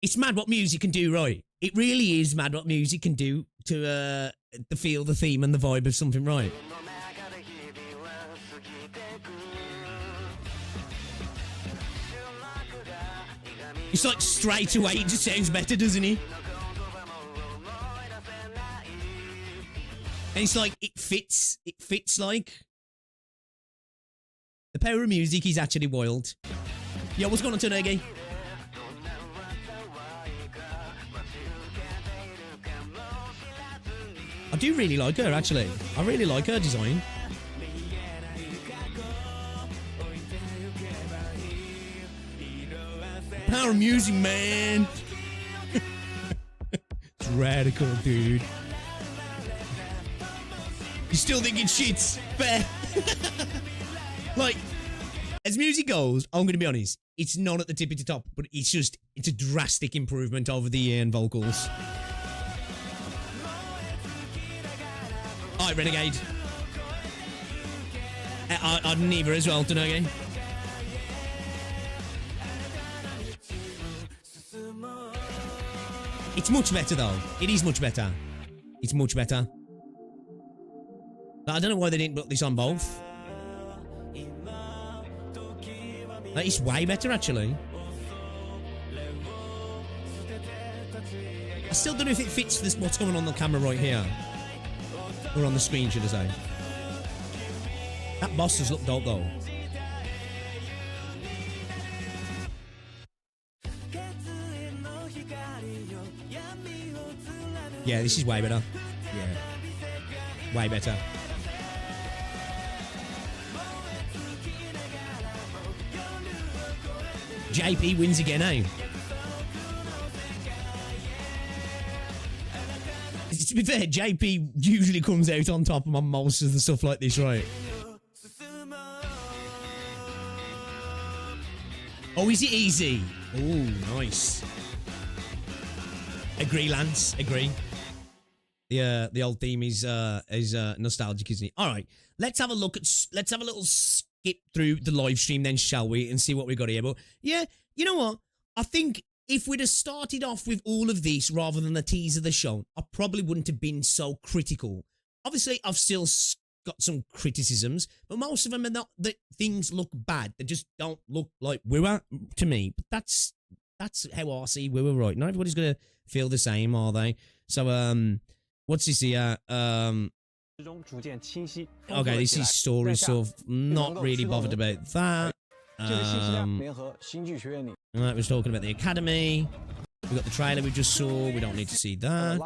It's mad what music can do, right? It really is mad what music can do to the feel, the theme, and the vibe of something, right? It's like straight away, it just sounds better, doesn't it? And it's like, it fits like... The power of music is actually wild. Yo, what's going on, Tanegi? I do really like her, actually. I really like her design. Power of music, man. It's radical, dude. You're still thinking shit's fair. Like, as music goes, I'm going to be honest, it's not at the tippy top, but it's a drastic improvement over the year in vocals. Alright, Renegade. I'd neither as well, don't know again. It's much better though. It is much better. It's much better. I don't know why they didn't put this on both. It's way better actually. I still don't know if it fits this what's going on the camera right here. Or on the screen, should I say. That boss does look dope though. Yeah, this is way better. Yeah. Way better. JP wins again, eh? To be fair, JP usually comes out on top on most of the stuff like this, right? Oh, is it easy? Oh, nice. Agree, Lance. Agree. The old theme is nostalgic, isn't it? All right, let's have a look at. Let's have a little skip through the live stream, then, shall we, and see what we got here. But yeah, you know what? I think if we'd have started off with all of this rather than the teaser of the show, I probably wouldn't have been so critical. Obviously, I've still got some criticisms, but most of them are not that things look bad. They just don't look like WuWa to me. But that's how I see WuWa, right? Not everybody's gonna feel the same, are they? So what's this here? Okay, this is story stuff. Not really bothered about that. Right, we're talking about the academy. We got the trailer we just saw. We don't need to see that.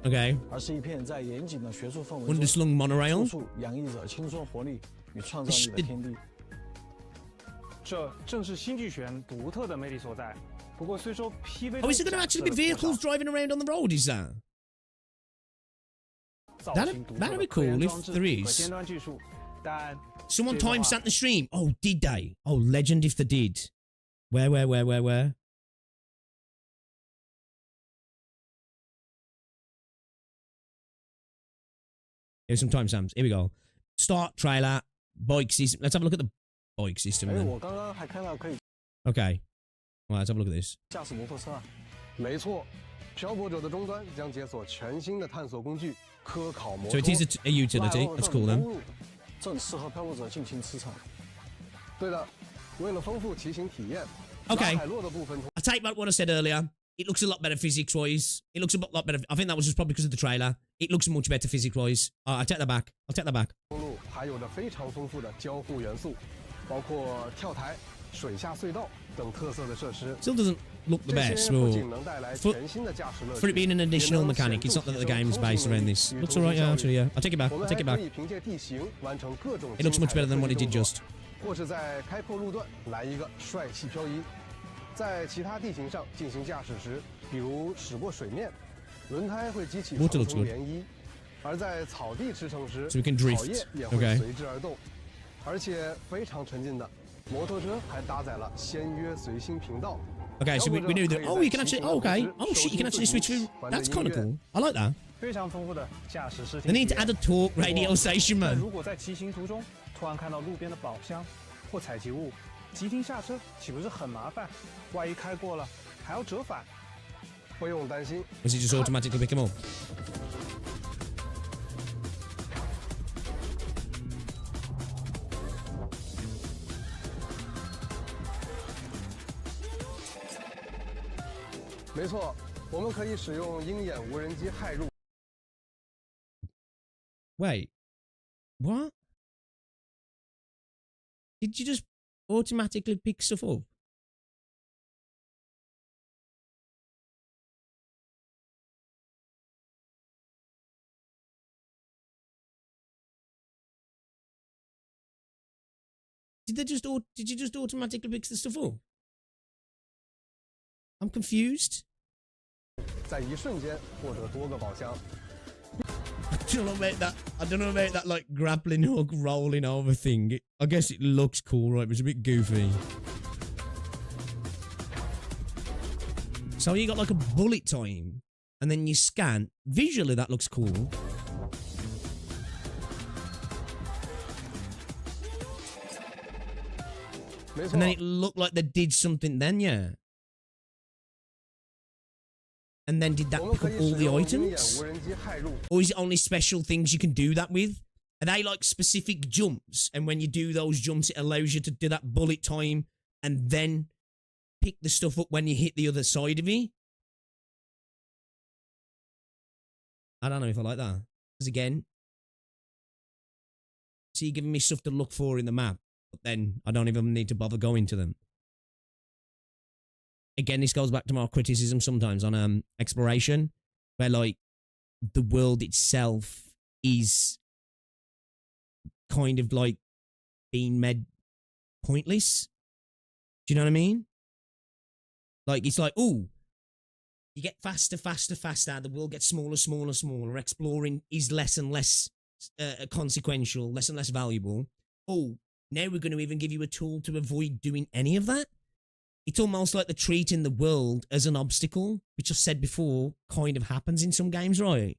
Okay. Underslung monorail. Oh, is there going to actually be vehicles driving around on the road, is that? That'd be cool if there is. Someone timestamped the stream. Oh, did they? Oh, legend if they did. Where? Here's some timestamps. Here we go. Start trailer. Bike system. Let's have a look at the bike system then. Okay. Well, let's have a look at this. So it is a utility. That's cool then. Okay. I take back what I said earlier. It looks a lot better physics-wise. It looks a lot better. I think that was just probably because of the trailer. It looks much better physics-wise. I take that back. I'll take that back. Still doesn't look the best. For it being an additional mechanic, it's not that the game is based around this. Looks alright, yeah, actually, yeah. I'll take it back. I'll take it back. It looks much better than what it did just. Water looks good. So we can drift. Okay. Okay, so we knew that. Oh, you can actually. Oh, okay. Oh shit, you can actually switch through. That's kind of cool. I like that. They need to add a talk radio station, man. 急停下车岂不是很麻烦？万一开过了，还要折返。不用担心。Was it just automatically pick him up? 没错，我们可以使用鹰眼无人机骇入。Wait, what? Did you just automatically pick stuff up? Did you just automatically pick the stuff up? I'm confused. 在一瞬间获得多个宝箱。I don't know about that. I don't know about that like grappling hook rolling over thing. I guess it looks cool, right? But it's a bit goofy. So you got like a bullet time, and then you scan. Visually, that looks cool. And then it looked like they did something then, yeah. And then did that pick up all the items? Or is it only special things you can do that with? Are they like specific jumps? And when you do those jumps, it allows you to do that bullet time and then pick the stuff up when you hit the other side of it? I don't know if I like that. Because again, so you're giving me stuff to look for in the map, but then I don't even need to bother going to them. Again, this goes back to my criticism sometimes on exploration, where like the world itself is kind of like being made pointless. Do you know what I mean? Like it's like, oh, you get faster, faster, faster. The world gets smaller, smaller, smaller. Exploring is less and less consequential, less and less valuable. Oh, now we're going to even give you a tool to avoid doing any of that. It's almost like they're treating the world as an obstacle, which I've said before kind of happens in some games, right?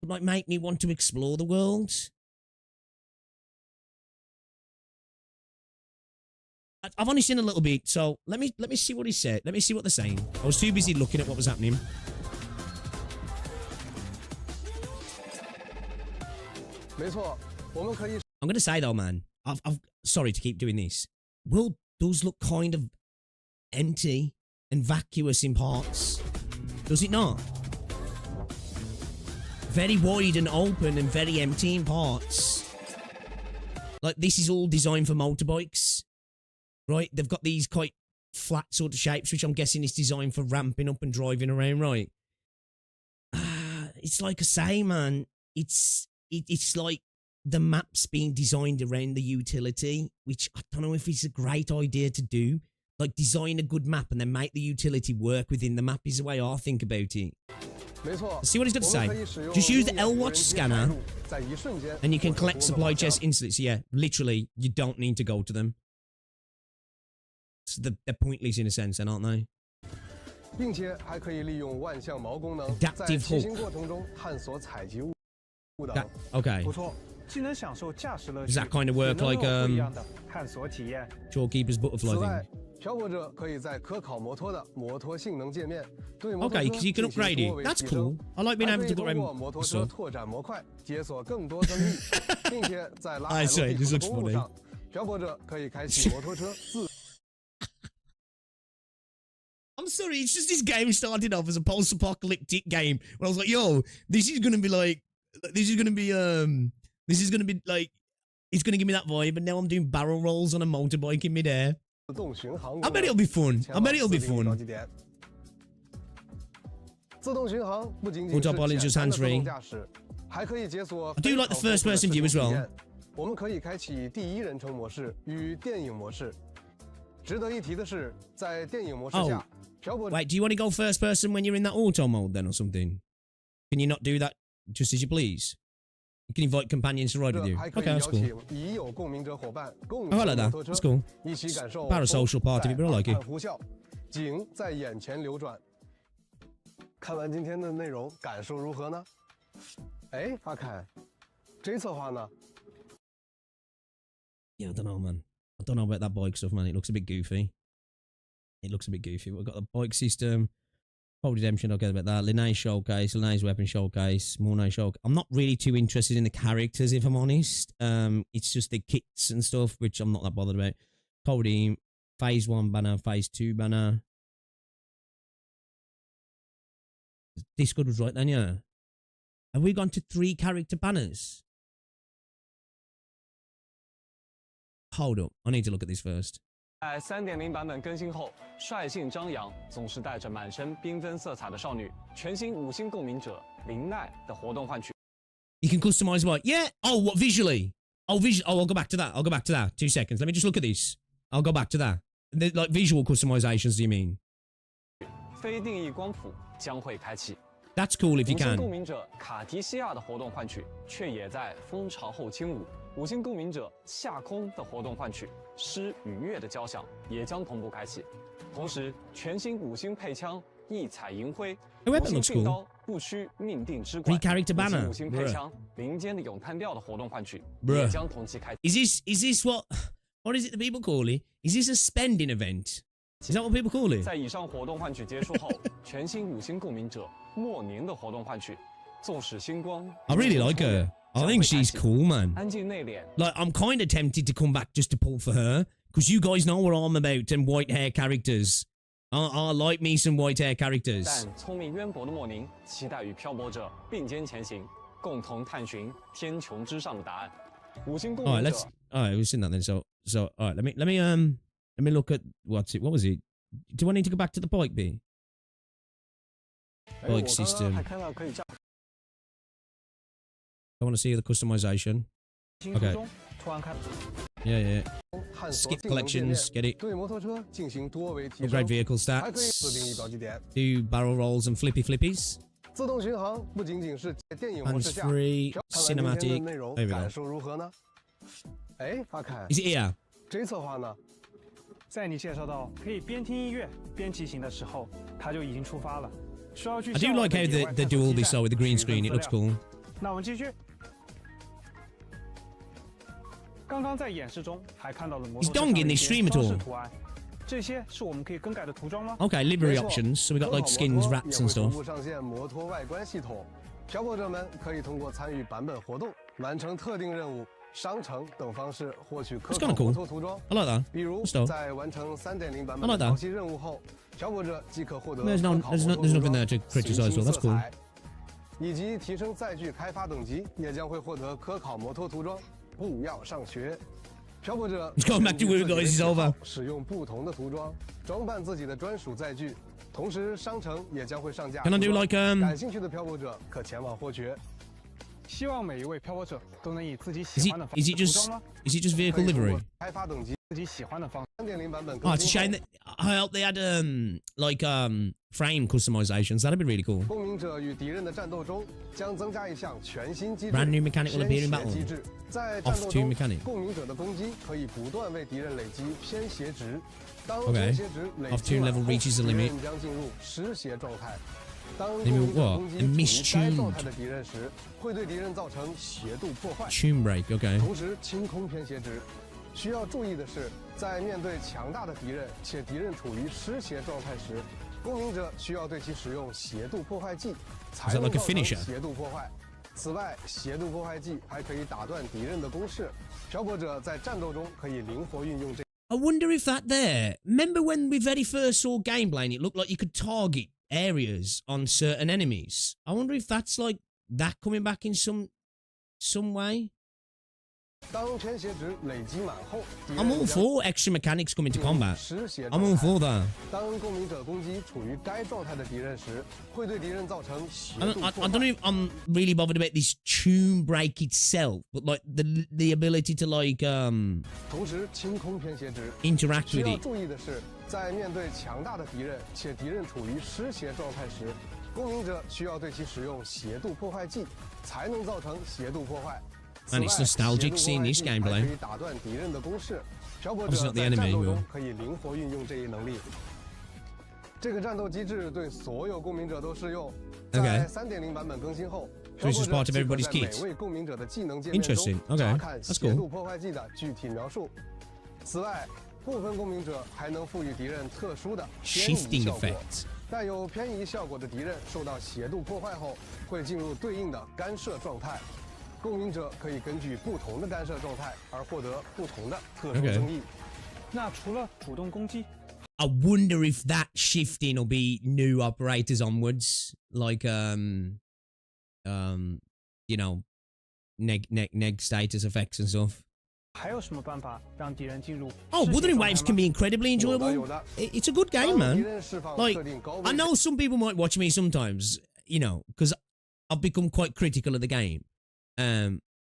It might make me want to explore the world. I've only seen a little bit, so let me see what he said. Let me see what they're saying. I was too busy looking at what was happening. I'm going to say though, man, I've sorry to keep doing this. World does look kind of empty and vacuous in parts. Does it not? Very wide and open and very empty in parts. Like this is all designed for motorbikes. Right? They've got these quite flat sort of shapes, which I'm guessing is designed for ramping up and driving around, right? It's like I say, man, it's like the map's being designed around the utility, which I don't know if it's a great idea to do. Like design a good map and then make the utility work within the map is the way I think about it. Let's see what he's got to say. Just use the L-Watch scanner and you can collect supply chests instantly. So yeah, literally, you don't need to go to them. So they're pointless in a sense, then, aren't they? Adaptive hook. Okay. Does that kind of work like Shopkeeper's butterfly thing? Okay, because you can upgrade it. That's cool. I like being able to upgrade stuff. I say, this looks funny. I'm sorry, it's just this game started off as a post-apocalyptic game. When I was like, yo, this is gonna be like, it's gonna give me that vibe, and now I'm doing barrel rolls on a motorbike in midair. I bet it'll be fun. I bet it'll be fun. Autopilot is just hands-free. I do like the first-person view as well. Oh, wait, do you want to go first-person when you're in that auto mode then or something? Can you not do that just as you please? You can invite companions to ride with you. Okay, that's cool. I like that. That's cool. It's a parasocial part of it, but I like it. 景在眼前流转。看完今天的内容，感受如何呢？哎，阿凯，这策划呢？ Yeah, I don't know, man. I don't know about that bike stuff, man. It looks a bit goofy. We've got the bike system. Cold Redemption, okay about that. Linnaeus Showcase, Linnaeus Weapon Showcase, Mornay Showcase. I'm not really too interested in the characters, if I'm honest. It's just the kits and stuff, which I'm not that bothered about. Cold Redeem, Phase 1 banner, Phase 2 banner. Discord was right then, yeah. Have we gone to 3 character banners? Hold up, I need to look at this first. 在3.0版本更新后，率性张扬，总是带着满身缤纷色彩的少女，全新5星共鸣者林奈的活动换取。You can customize what? Yeah. Oh, what visually? Oh, Oh, I'll go back to that. 2 seconds. Let me just look at this. I'll go back to that. Like visual customizations, do you mean? 非定义光谱将会开启。 That's cool if you 5星 can. 共鸣者卡提西亚的活动换取，却也在蜂巢后轻舞。5星共鸣者夏空的活动换取，诗与乐的交响也将同步开启。同时，全新5星配枪异彩银辉， The weapon 5 looks 星并 cool. 刀不虚命定之管 3 character banner. 5星配枪林间的咏叹调的活动换取 Bruh. 也将同期开启。 Is this what is it that people call it? Is this a spending event? Is that what people call it? 在以上活动换取结束后，全新5星共鸣者莫宁的活动换取，纵使星光。 I really like her. I think she's cool, man. 安静内敛。 Like, I'm kind of tempted to come back just to pull for her, because you guys know what I'm about and white hair characters. I like me some white hair characters. 但聪明渊博的莫宁期待与漂泊者并肩前行，共同探寻天穹之上的答案。5星共 All 鸣 right, 者 all right, we've seen that then. So, all right, let me look at what was it? Do I need to go back to the bike bit? 我 Bike 刚刚 system. 还看到可以驾 I want to see the customization. 新 Okay. 途中突然看， Yeah. 探索 Skip 性能界面 collections, get it. 对摩托车进行多维提 Upgrade 升， vehicle 还可以自定义 stats. 标记点。 Do barrel rolls and flippies. 自动巡航不仅仅是在电影模式下， Hands-free, 看完今天 cinematic. 的内容 There we 感 go. 受如何呢？哎，阿凯， Is it here? 这策划呢？在你介绍到可以边听音乐边骑行的时候，它就已经出发了。需要去 I do 向外 like 的 how 野外 they 探 do 索 all 基 this 站 with the green 取得 screen. It 资 looks 料 cool. 那我们继续。刚刚在演示中还看到了摩 Is 托车 Dong 上 in 的一 this 些 stream at 装 all? 饰图案，这些是我们可以更改的涂装吗？ Okay, livery 没错 options. So we got 更 like 好 skins, 摩托 wraps 也 and 会同 stuff. 步上线摩托外观系统，漂泊者们可以通过参与版本活动、完成特定任务、商城等方式获取可 That's 考 kinda cool. 摩托涂装。 I like that. 比如 That's dope. 在完成3.0版 I 本 like 的 that. 早期任务后，漂泊者即可获得 There's 可考 nothing 摩托 there to 涂装 criticize. So 行 that's 星色 cool. 彩，以及提升载具开发等级，也将会获得可考摩托涂装。不要上学。漂泊者 It's going back to where guys is over. 使用不同的涂装，装扮自己的专属载具，同时商城也将会上架。 Can I do like 感兴趣的漂泊者可前往获取。希望每一位漂泊者都能以自己 Is 喜 it 欢的方 is 式 it 涂 just 装吗？ is it just vehicle 可以通过 livery? 开发等级自己喜欢的方式。 3.0版本 Oh, 更 it's a 新 shame 后 that I hope they had frame customizations. That'd be really cool. 公民者与敌人的战斗中将增加一项全新机制 Brand new mechanic will appear in 偏 battle. 斜机制。在战 Off 斗 to 中 mechanic. 公民者的攻击可以不断为敌人累积偏斜值。当 Okay. 偏斜值累 Off 积 to 满 level 后， reaches the 敌 limit. 人将进入失血状态。当公 Maybe 民者 what? 攻击 And 处于该 mistuned. 状态的敌人时，会对敌人造成斜度破坏。 Tune break. Okay. 同时清空偏斜值。需要注意的是，在面对强大的敌人且敌人处于失斜状态时，公民者需要对其使用斜度破坏剂，才 Is that 能 like a 造成 finisher? 斜度破坏。此外，斜度破坏剂还可以打断敌人的攻势。漂泊者在战斗中可以灵活运用这。 I wonder if that there. Remember when we very first saw gameplay and it looked like you could target areas on certain enemies? I wonder if that's like that coming back in some way. 当偏斜值累积满后，敌人 I'm all 将 for extra mechanics coming to 进入 combat. 失血 I'm 状 all 态。 for that. 当公民者攻击处于该状态的敌人时，会对敌人造成斜 I 度 don't, 破 I 坏。 don't know if I'm really bothered about this tune break itself, but like the ability to like 同时清空偏斜值。 interact 需 with 要 it. 注意的是，在面对强大的敌人且敌人处于失斜状态时，公民者需要对其使用斜度破坏剂，才能造成斜度破坏。 And it's 此外 nostalgic 斜度 seeing 破坏 this 剂 gameplay. 还可以打断敌人的攻势。漂泊 Obviously 者 not the 在 enemy, 战斗中 Will. 可以灵活运用这一能力。这个战斗机制对所有公民者都适用。 Okay. 在3.0版本更新后， So it's just part of everybody's 在每 kit. 位共鸣者的技能界面 Interesting. 中 Okay. 查看 That's 斜 cool. 度破坏技的具体描述。此外，部分共鸣者还能赋予敌人特殊的偏移 Shifting 效果。 effect. 带有偏移效果的敌人受到斜度破坏后，会进入对应的干涉状态。共鸣者可以根据不同的干涉状态而获得不同的特殊 Okay. 增益。那除了主动攻击， I wonder if that shifting will be new operators onwards, like you know, neg status effects and stuff. 还有什么办法让敌人进入 Oh, 嗜血 Wuthering 状态 Waves 吗 can be incredibly 有的 enjoyable. 的。 It's a good game, 当敌 man. 人释放 Like, 特定高 I 危 know some people might watch me sometimes, you know, because I've become quite critical of the game.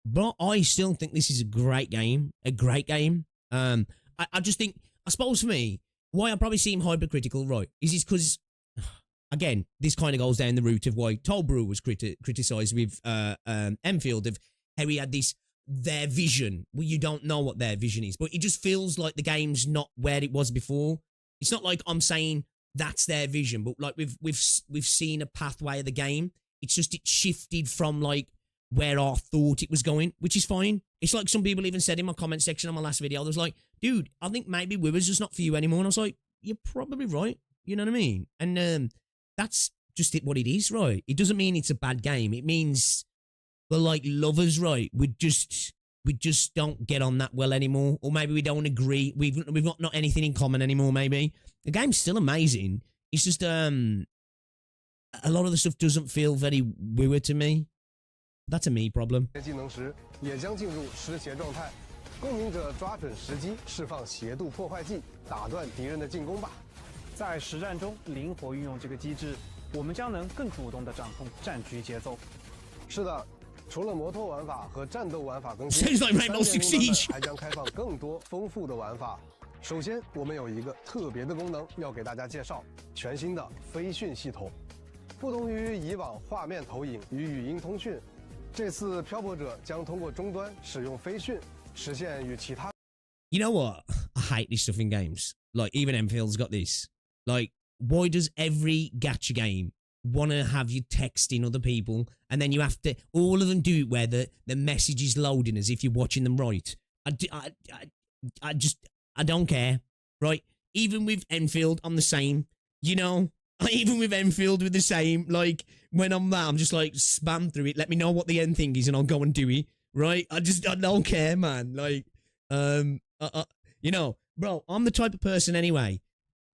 But I still think this is a great game. A great game. I just think, I suppose for me, why I probably seem hypercritical, right, is it's because, again, this kind of goes down the route of why Tollbrew was criticised with Enfield of how he had their vision. Well, you don't know what their vision is, but it just feels like the game's not where it was before. It's not like I'm saying that's their vision, but like we've seen a pathway of the game. It's just it shifted from like where I thought it was going, which is fine. It's like some people even said in my comment section on my last video, I was like, dude, I think maybe WuWa's just not for you anymore. And I was like, you're probably right. You know what I mean? And that's just what it is, right? It doesn't mean it's a bad game. It means we're like lovers, right? We just don't get on that well anymore, or maybe we don't agree. We've got not anything in common anymore. Maybe the game's still amazing. It's just a lot of the stuff doesn't feel very WuWa to me. That's a me problem. 技能时也将进入失邪状态。共鸣者抓准时机释放斜度破坏技，打断敌人的进攻吧。在实战中灵活运用这个机制，我们将能更主动地掌控战局节奏。是的，除了摩托玩法和战斗玩法更新， Sounds like Rainbow Six 3.0版 Siege 本还将开放更多丰富的玩法。首先，我们有一个特别的功能要给大家介绍，全新的飞讯系统。不同于以往画面投影与语音通讯，这次漂泊者将通过终端使用飞讯，实现与其他。 You know what? I hate this stuff in games. Like, even Enfield's got this. Like, why does every gacha game want to have you texting other people and then you have to, all of them do it where the message is loading as if you're watching them right? I don't care, right? Even with Enfield, I'm the same, you know? Even with Enfield, with the same, like, when I'm there, I'm just like, spam through it, let me know what the end thing is and I'll go and do it, right? I don't care, man. Like, you know, bro, I'm the type of person anyway.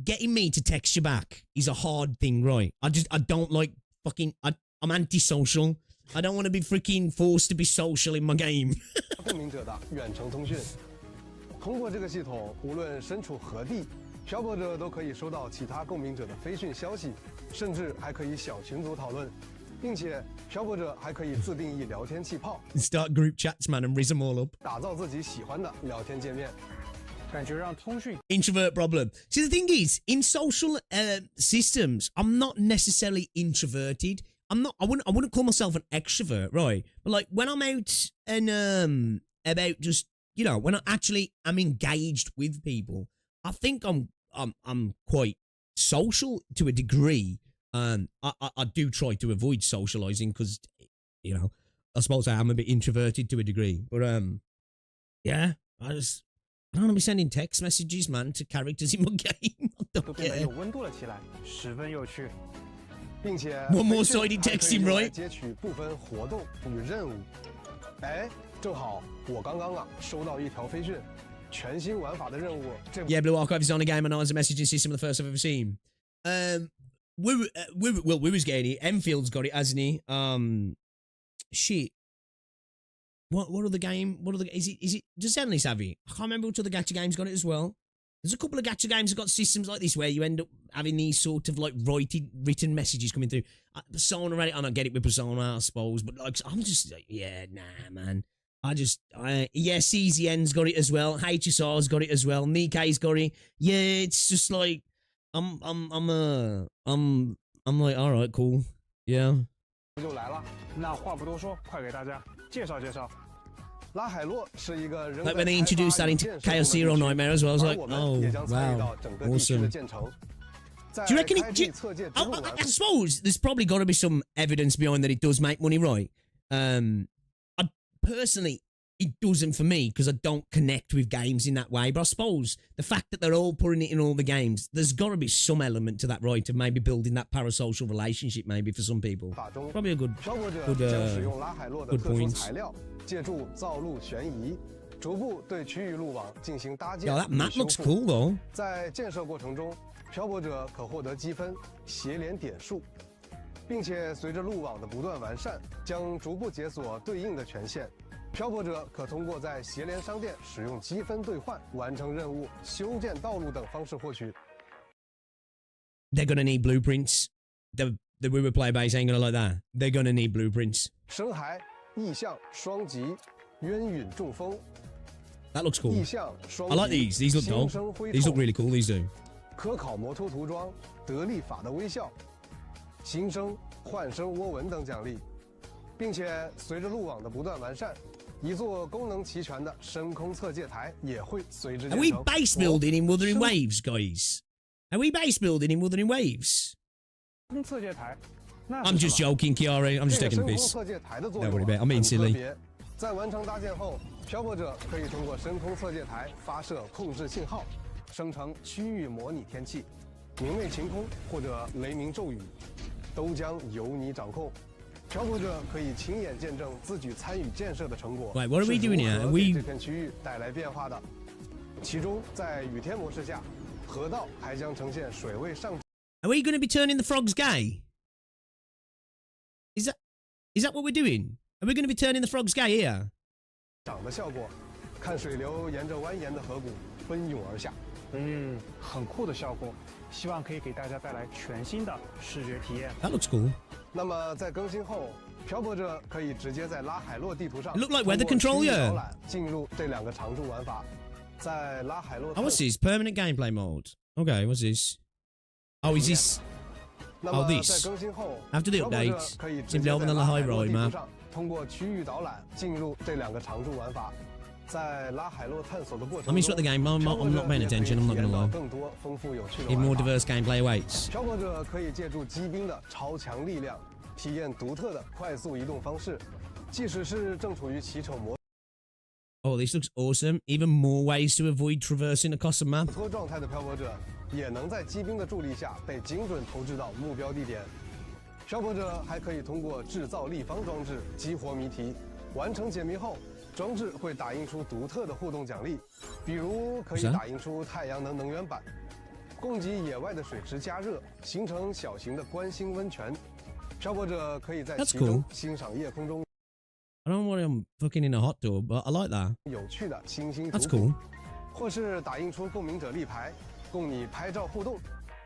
Getting me to text you back is a hard thing, right? I don't like fucking, I'm antisocial. I don't want to be freaking forced to be social in my game. 共鸣者的远程通讯。通过这个系统，无论身处何地，漂泊者都可以收到其他共鸣者的飞讯消息，甚至还可以小群组讨论，并且漂泊者还可以自定义聊天气泡， Start group chats, man, and rizz them all up. 打造自己喜欢的聊天界面。感觉让通讯 Introvert problem. See, the thing is, in social systems, I'm not necessarily introverted. I wouldn't call myself an extrovert, right? But like when I'm out and about just, you know, when I actually am engaged with people, I think I'm quite social to a degree. I do try to avoid socializing because, you know, I suppose I am a bit introverted to a degree. But yeah, I don't want to be sending text messages, man, to characters in my game. I 都 don't 变得 care. 有温度了起来，十分有趣。并且 One more 飞讯 sided 还可以 texting, 用来 right? 接取部分活动与任务。哎，正好我刚刚收到一条飞讯，全新玩法的任务。这 Yeah, Blue Archive is on a game and I was a messaging system of the first I've ever seen. WuWa's getting it. Enfield's got it, hasn't he? Shit. What other game? Is it? Does Zenless have it? I can't remember which other gacha games got it as well. There's a couple of gacha games that got systems like this where you end up having these sort of like written messages coming through. Persona Reddit, I don't get it with Persona, I suppose, but like I'm just like, yeah, nah, man. Yeah, CZN's got it as well. HSR's got it as well. Nikkei's got it. Yeah, it's just like I'm like, all right, cool, yeah. 就来了，那话不多说，快给大家介绍介绍。拉海洛是一个仍 Like 在 when they 开 introduced 发 that 与 into 建设中的 Chaos 地 Zero 区 Nightmare as well, I was 而 like, 我们 oh 也将参与到 wow, 整个地区的 awesome. 建成。在 Do you reckon 开 it? 辟策界之路 I suppose there's probably got to be some evidence behind that it does make money, right? I personally, it doesn't for me because I don't connect with games in that way. But I suppose the fact that they're all putting it in all the games, there's got to be some element to that, right? Of maybe building that parasocial relationship, maybe for some people. Probably a good point. 借助造路悬移，逐步对区域路网进行搭建。 Yo, that map looks cool though. 在建设过程中，漂泊者可获得积分、协联点数，并且随着路网的不断完善，将逐步解锁对应的权限。漂泊者可通过在协联商店使用积分兑换、完成任务、修建道路等方式获取。They're gonna need blueprints. The WuWa player base ain't gonna like that. They're gonna need blueprints. 深海 异象双极，渊陨中风。 That looks cool. 异象双 I like these. These look dope. These look really cool. These do. 科考摩托涂装、得力法的微笑、新生、幻生涡纹等奖励，并且随着路网的不断完善，一座功能齐全的深空测界台也会随之建 Are 成。 we base building in Wuthering Waves, guys? Are we base building in Wuthering Waves? 测界台，那 I'm just joking, Kiara. I'm just 这 taking 个 the 深空 piss. 测界台的作 Don't 用 worry about it. I'm being 很 silly. 特别。在完成搭建后，漂泊者可以通过深空测界台发射控制信号，生成区域模拟天气，明媚晴空或者雷鸣骤雨，都将由你掌控。漂泊者可以亲眼见证自己参与建设的成果。 Wait, what are we doing here? 是如 Are 何给 we- 这片区域带来变化的？其中，在雨天模式下，河道还将呈现水位上涨。 Are we going to be turning the frogs gay? Is that what we're doing? Are we going to be turning the frogs gay here? 涨的效果，看水流沿着蜿蜒的河谷奔涌而下。很酷的效果，希望可以给大家带来全新的视觉体验。 That looks cool. 那么在更新后，漂泊者可以直接在拉海洛地图上 It looked like weather 通过 control, 区域 yeah. 导览进入这两个常驻玩法。在拉海洛 Oh, what's this? Permanent gameplay mode. Okay, what's this? Oh, is this? 那么 Oh, this. 在更新后 After the 漂泊者 updates, 可以直 simply 接 open 在 the 拉海 high 洛 road 地图 map. 上通过区域导览进入这两个常驻玩法。在拉海洛探索的过程 Let me 中， shut the game. I'm not paying 漂泊者也可以 attention. I'm not 体验 going to 到 lie. 更多丰富有趣的 Even 玩 more 法。 diverse gameplay awaits. 漂泊者可以借助机兵的超强力量，体验独特的快速移动方式，即使是正处于骑乘摩 Oh, this looks awesome. Even more ways to avoid traversing across the map. 托状态的漂泊者，也能在机兵的助力下被精准投掷到目标地点。漂泊者还可以通过制造立方装置激活谜题，完成解谜后，装置会打印出独特的互动奖励，比如可以是啊打印出太阳能能源板，供给野外的水池加热，形成小型的观星温泉。漂泊者可以在 That's 其中 cool. 欣赏夜空中 I don't know why I'm fucking in a hot tub, but I like that. 有趣的星星图 That's 谱 cool. 或是打印出共鸣者立牌，供你拍照互动。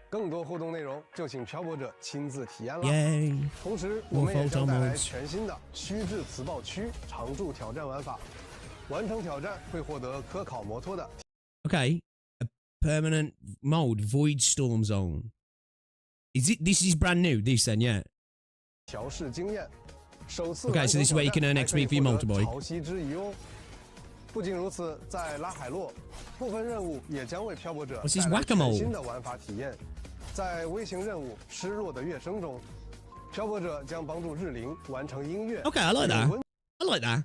更多互动内容就请漂泊者亲自体验了。 Yay. 同时，我们也将带 More 来 photo modes. 全新的虚制磁暴区常驻挑战玩法，完成挑战会获得科考摩托的 Okay. A permanent mode, Void Storm Zone. This is brand new, this then, yeah. 调试经验。首次 Okay, so this is where you can earn 完成 XP for your 挑战 motorbike. 还可以获得潮汐之遗哦。不仅如此，在拉海洛，部分任务也将为漂泊者 What's this 带来 whack-a-mole? 全新的玩法体验。在微型任务《失落的乐声》中，漂泊者将帮助日灵完成音乐。 Okay, I like that. 有温 I like that.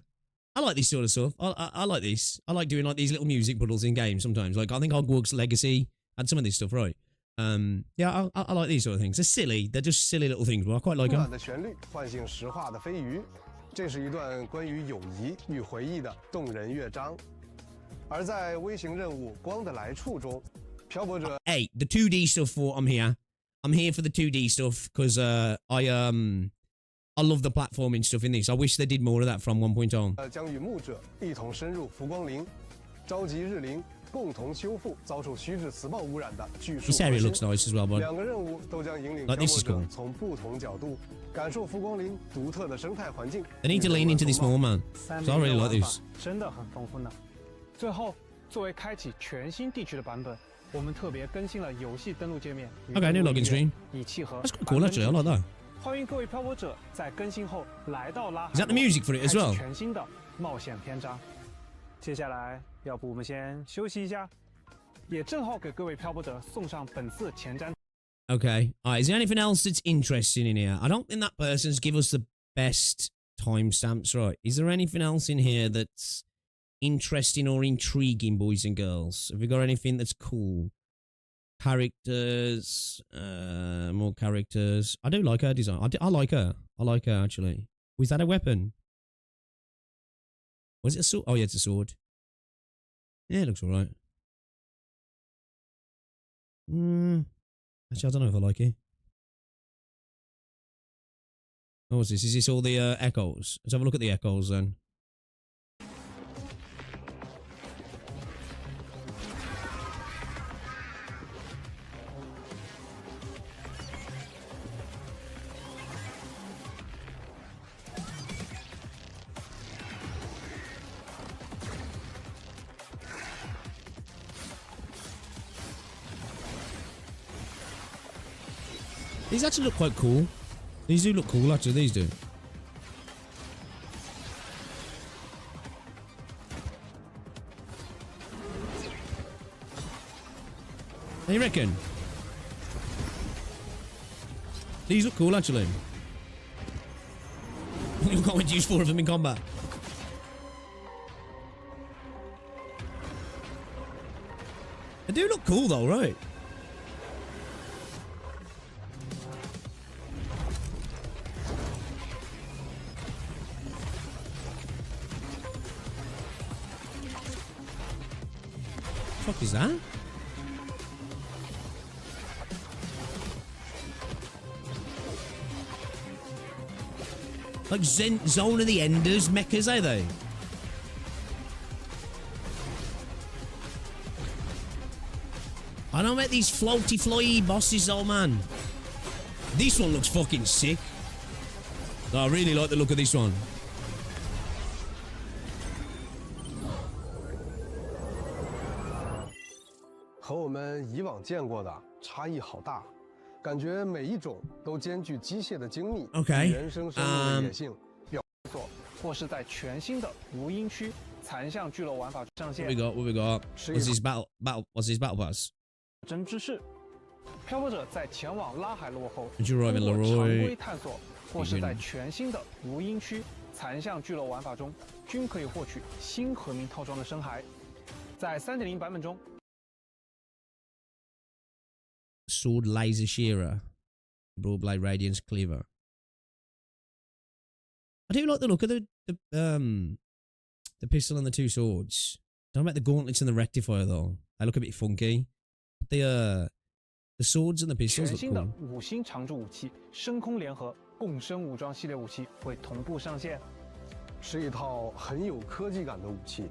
I like this sort of stuff. I like this. I like doing like these little music puddles in games sometimes. Like I think Hogwarts Legacy had some of this stuff, right? Yeah, I like these sort of things. They're silly. They're just silly little things, but I quite like 温 them. 暖的旋律唤醒石化的飞鱼，这是一段关于友谊与回忆的动人乐章。而在微型任务《光的来处》中，漂泊者 Hey, the 2D stuff for I'm here. I'm here for the 2D stuff because I love the platforming stuff in this. I wish they did more of that from 1.0. 将与牧者一同深入浮光林，召集日灵，共同修复遭受虚质磁暴污染的巨树 This 核 area 心 looks nice as well, but 两个任务都将引领 Like 漂 this 泊 is 者 cool. 从不同角度感受浮光林独特的生态环境。 they need to lean into this more, man. 3 So I really like 玩法 this. 真的很丰富呢。最后，作为开启全新地区的版本，我们特别更新了游戏登录界面。与 Okay, new 登录 login 音乐 screen. 以契合 That's quite 版 cool 本 actually. I 主 like 题 that. 欢迎各位漂泊者在更新后来到拉海 Is that the 洛 music for it as 开启 well? 全新的冒险篇章。接下来，要不我们先休息一下，也正好给各位漂泊者送上本次前瞻。 Okay. All right. Is there anything else that's interesting in here? I don't think that person's give us the best timestamps right. Is there anything else in here that's interesting or intriguing, boys and girls? Have we got anything that's cool? Characters, more characters. I do like her design. I like her. I like her, actually. Was that a weapon? Was it a sword? Oh, yeah, it's a sword. Yeah, it looks alright. Actually, I don't know if I like it. Oh, what's this? Is this all the echoes? Let's have a look at the echoes then. These actually look quite cool. These do look cool, actually. These do. What do you reckon? These look cool, actually. You can't wait to use 4 of them in combat. They do look cool, though, right? What the fuck is that? Like Zone of the Enders mechas, are they? I don't like these floaty flyy bosses, though, man. This one looks fucking sick. I really like the look of this one.和我们以往见过的差异好大，感觉每一种都兼具机械的精密 Okay. 与原生生物的野性。或是在全新的无音区残像聚落玩法上线。 What we got? What's his battle pass? 真知识，漂泊者在前往拉海路后， Did you arrive 通 in 过 Leroy? 常规探索，或是在全新的无音区残像聚落玩法中，均可以获取新和鸣套装的深海。在 3.0 版本中。 Sword laser shearer, broadblade radiance cleaver. I do like the look of the pistol and the 2 swords. Don't like the gauntlets and the rectifier though. They look a bit funky. The swords and the pistols 全 look 新的 cool. 5星常驻武器深空联合共生武装系列武器会同步上线，是一套很有科技感的武器，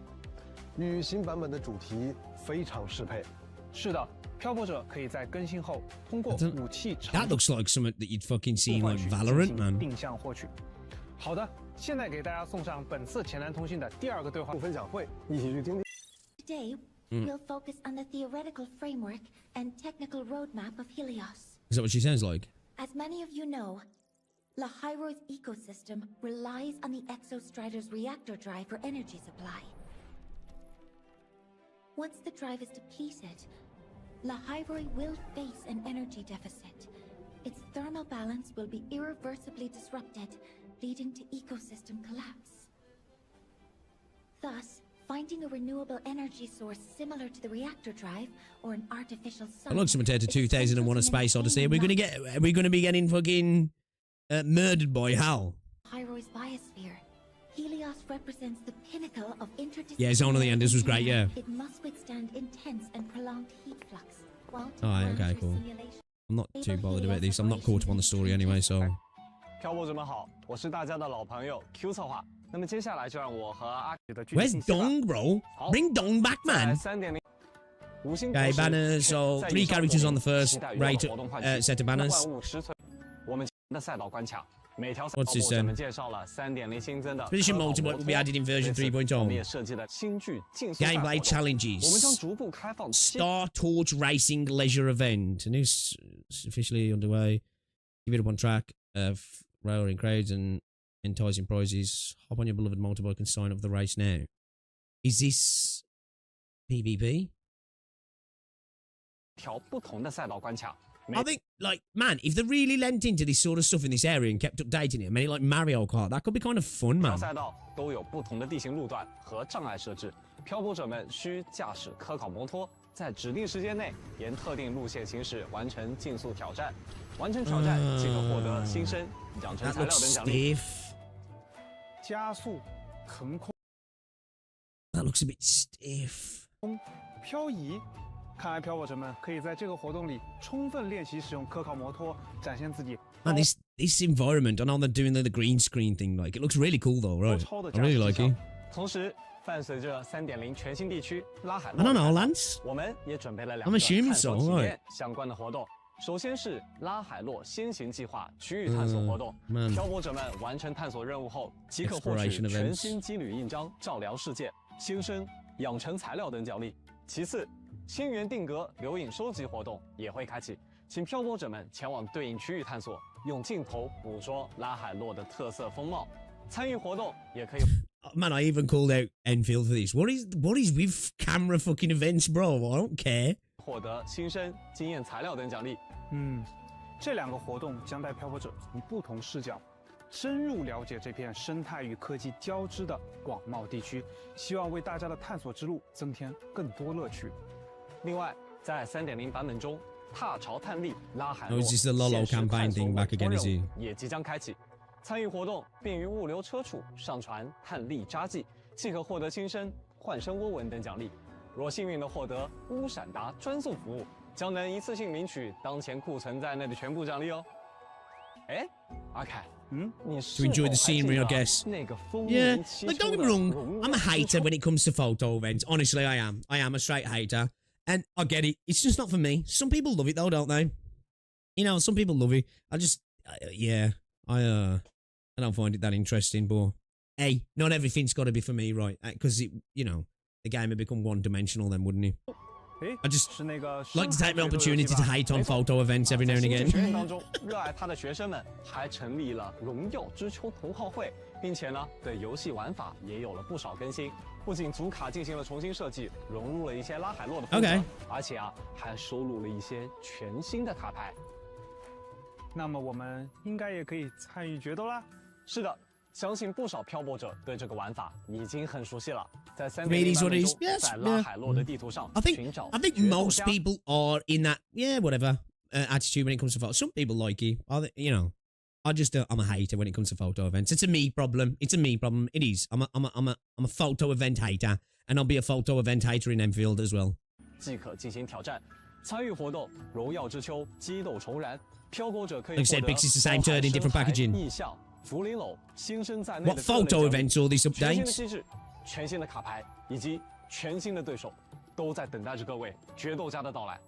与新版本的主题非常适配。是的，漂泊者可以在更新后通过 That 武器 That looks like something that you'd fucking see in 互换 like 区 Valorant, 进行 man. 定向获取。好的，现在给大家送上本次前南通讯的第2个对话分享会，一起去听听。 Today, we'll focus on the theoretical framework and technical roadmap of Helios. Is that what she sounds like? As many of you know, Lahairo's ecosystem relies on the Exostrider's reactor drive for energy supply. Once the drive is depleted, Lahairoi will face an energy deficit. Its thermal balance will be irreversibly disrupted, leading to ecosystem collapse. Thus, finding a renewable energy source similar to the reactor drive or an artificial sun. I look compared to is essential 2001: A to Space Odyssey. Are we maintain gonna be getting fucking murdered by Hal? Lahairoi's biosphere. Helios represents the pinnacle of interdisciplinary. Yeah, Zone of the Enders was great, yeah. It must withstand intense and prolonged heat flux. While Alright, okay, technology cool. simulation- I'm not too bothered about this. I'm not caught up on the story anyway, so. 漂泊者们好，我是大家的老朋友 Q 策划。那么接下来就让我和阿的具体 Where's 信息吧 Dong, bro? 好 Bring Dong back, 在 man. 3.0五星 Okay, 博士 banners. So 在 3 以上 characters on the 我们 first 期待 rate 活动换取 set of banners. 万物尺寸，我们的赛道关卡，每条赛 What's 道 this, 我们介绍了3.0新增的 Position 科考 multiple 摩 will 托 be added in version 这次 3.0. 我们也设计了新剧竞速赛活 Gameplay 动，我们将 challenges. 逐步开放 Star Torch Racing Leisure Event. And it's officially underway. Give it up on track. Roaring crowds and enticing prizes. Hop on your beloved motorbike and sign up for the race now. Is this PvP? 条不同的赛道关卡， I think, like, man, if they really lent into this sort of stuff in this area and kept updating it, made it like Mario Kart, that could be kind of fun, 条 man. 赛道都有不同的地形路段和障碍设置，漂泊者们需驾驶科考摩托，在指定时间内沿特定路线行驶，完成竞速挑战。完成挑战即可获得新生、养成 That 材料 looks 等奖励。 stiff. 加速、腾空、 That looks a bit stiff. 漂移。看来漂泊者们可以在这个活动里充分练习使用科考摩托，展现自己。 Man, this environment, I know they're doing the green screen thing, like, it looks really cool though, right? I really like it. 同时，伴随着3.0全新地区拉海 I 洛 don't 的 know, 开 Lance. 我们也准备了2 I'm 个 assuming 探索 so, 体 right. 验相关的活动。首先是拉海洛先行计划区域探索活动， man. 漂泊者们完成探索任务后，即可获取 Exploration events. 全新机旅印章、照料世界、新生、养成材料等奖励。其次，星源定格留影收集活动也会开启，请漂泊者们前往对应区域探索，用镜头捕捉拉海洛的特色风貌。参与活动也可以。 Man, I even called out Enfield for this. What is with camera fucking events, bro? I don't care. 获得新生、经验材料等奖励。这2个活动将带漂泊者从不同视角，深入了解这片生态与科技交织的广袤地区，希望为大家的探索之路增添更多乐趣。另外，在3.0版本中，踏潮探力拉海 Oh, 洛 is this the Lolo 现实 campaign 探索 thing back again, 委 is 托任 he? 务也即将开启。参与活动便于物流车处上传探力扎记，即可获得新生、换生涡纹等奖励。若幸运地获得乌闪达专送服务，将能一次性领取当前库存在内的全部奖励哦。哎，阿凯，你是 To enjoy 否 the 还记 scenery, I 得 guess. 那个风 Yeah, 靡其 like 中 don't get 的 me wrong, 荣 I'm a 耀之 hater 秋 when it comes to photo events. Honestly, I am. I am a straight hater. And I get it. It's just not for me. Some people love it though, don't they? You know, some people love it. I just, yeah, I don't find it that interesting, but hey, not everything's got to be for me, right? Because it, you know, the game would become one-dimensional then, wouldn't it? I just 是那个 like to take my 深海水 opportunity 游 to 戏吧 hate on photo events every now and 在新 again. 制学院当中，热爱它的学生们还成立了荣耀之秋同好会，并且呢，对游戏玩法也有了不少更新。不仅主卡进行了重新设计，融入了一些拉海洛的风格 OK 而且啊，还收录了一些全新的卡牌。那么我们应该也可以参与决斗啦。是的，相信不少漂泊者对这个玩法已经很熟悉了。在 Really 3.0 is 版 what 本 it is. 中， Yes, 在拉 yeah. 海洛的地图上 I 寻找 think 决斗 most 家。 people are in that, yeah, whatever, attitude when it comes to photo. Some people like it. You know, I just, I'm a hater when it comes to photo events. It's a me problem. It's a me problem. It is. I'm a photo event hater, and I'll be a photo event hater in Enfield as well. 即可进行挑战。参与活动，荣耀之秋，激斗重燃，漂泊者可以 Like I 获 said, 得 Bix is the same 包含 turd in different 深海 packaging. 意象、福林楼、新生在内的 What 各类 photo 奖励 events all these 全新的 updates? 机制、全新的卡牌以及全新的对手，都在等待着各位决斗家的到来。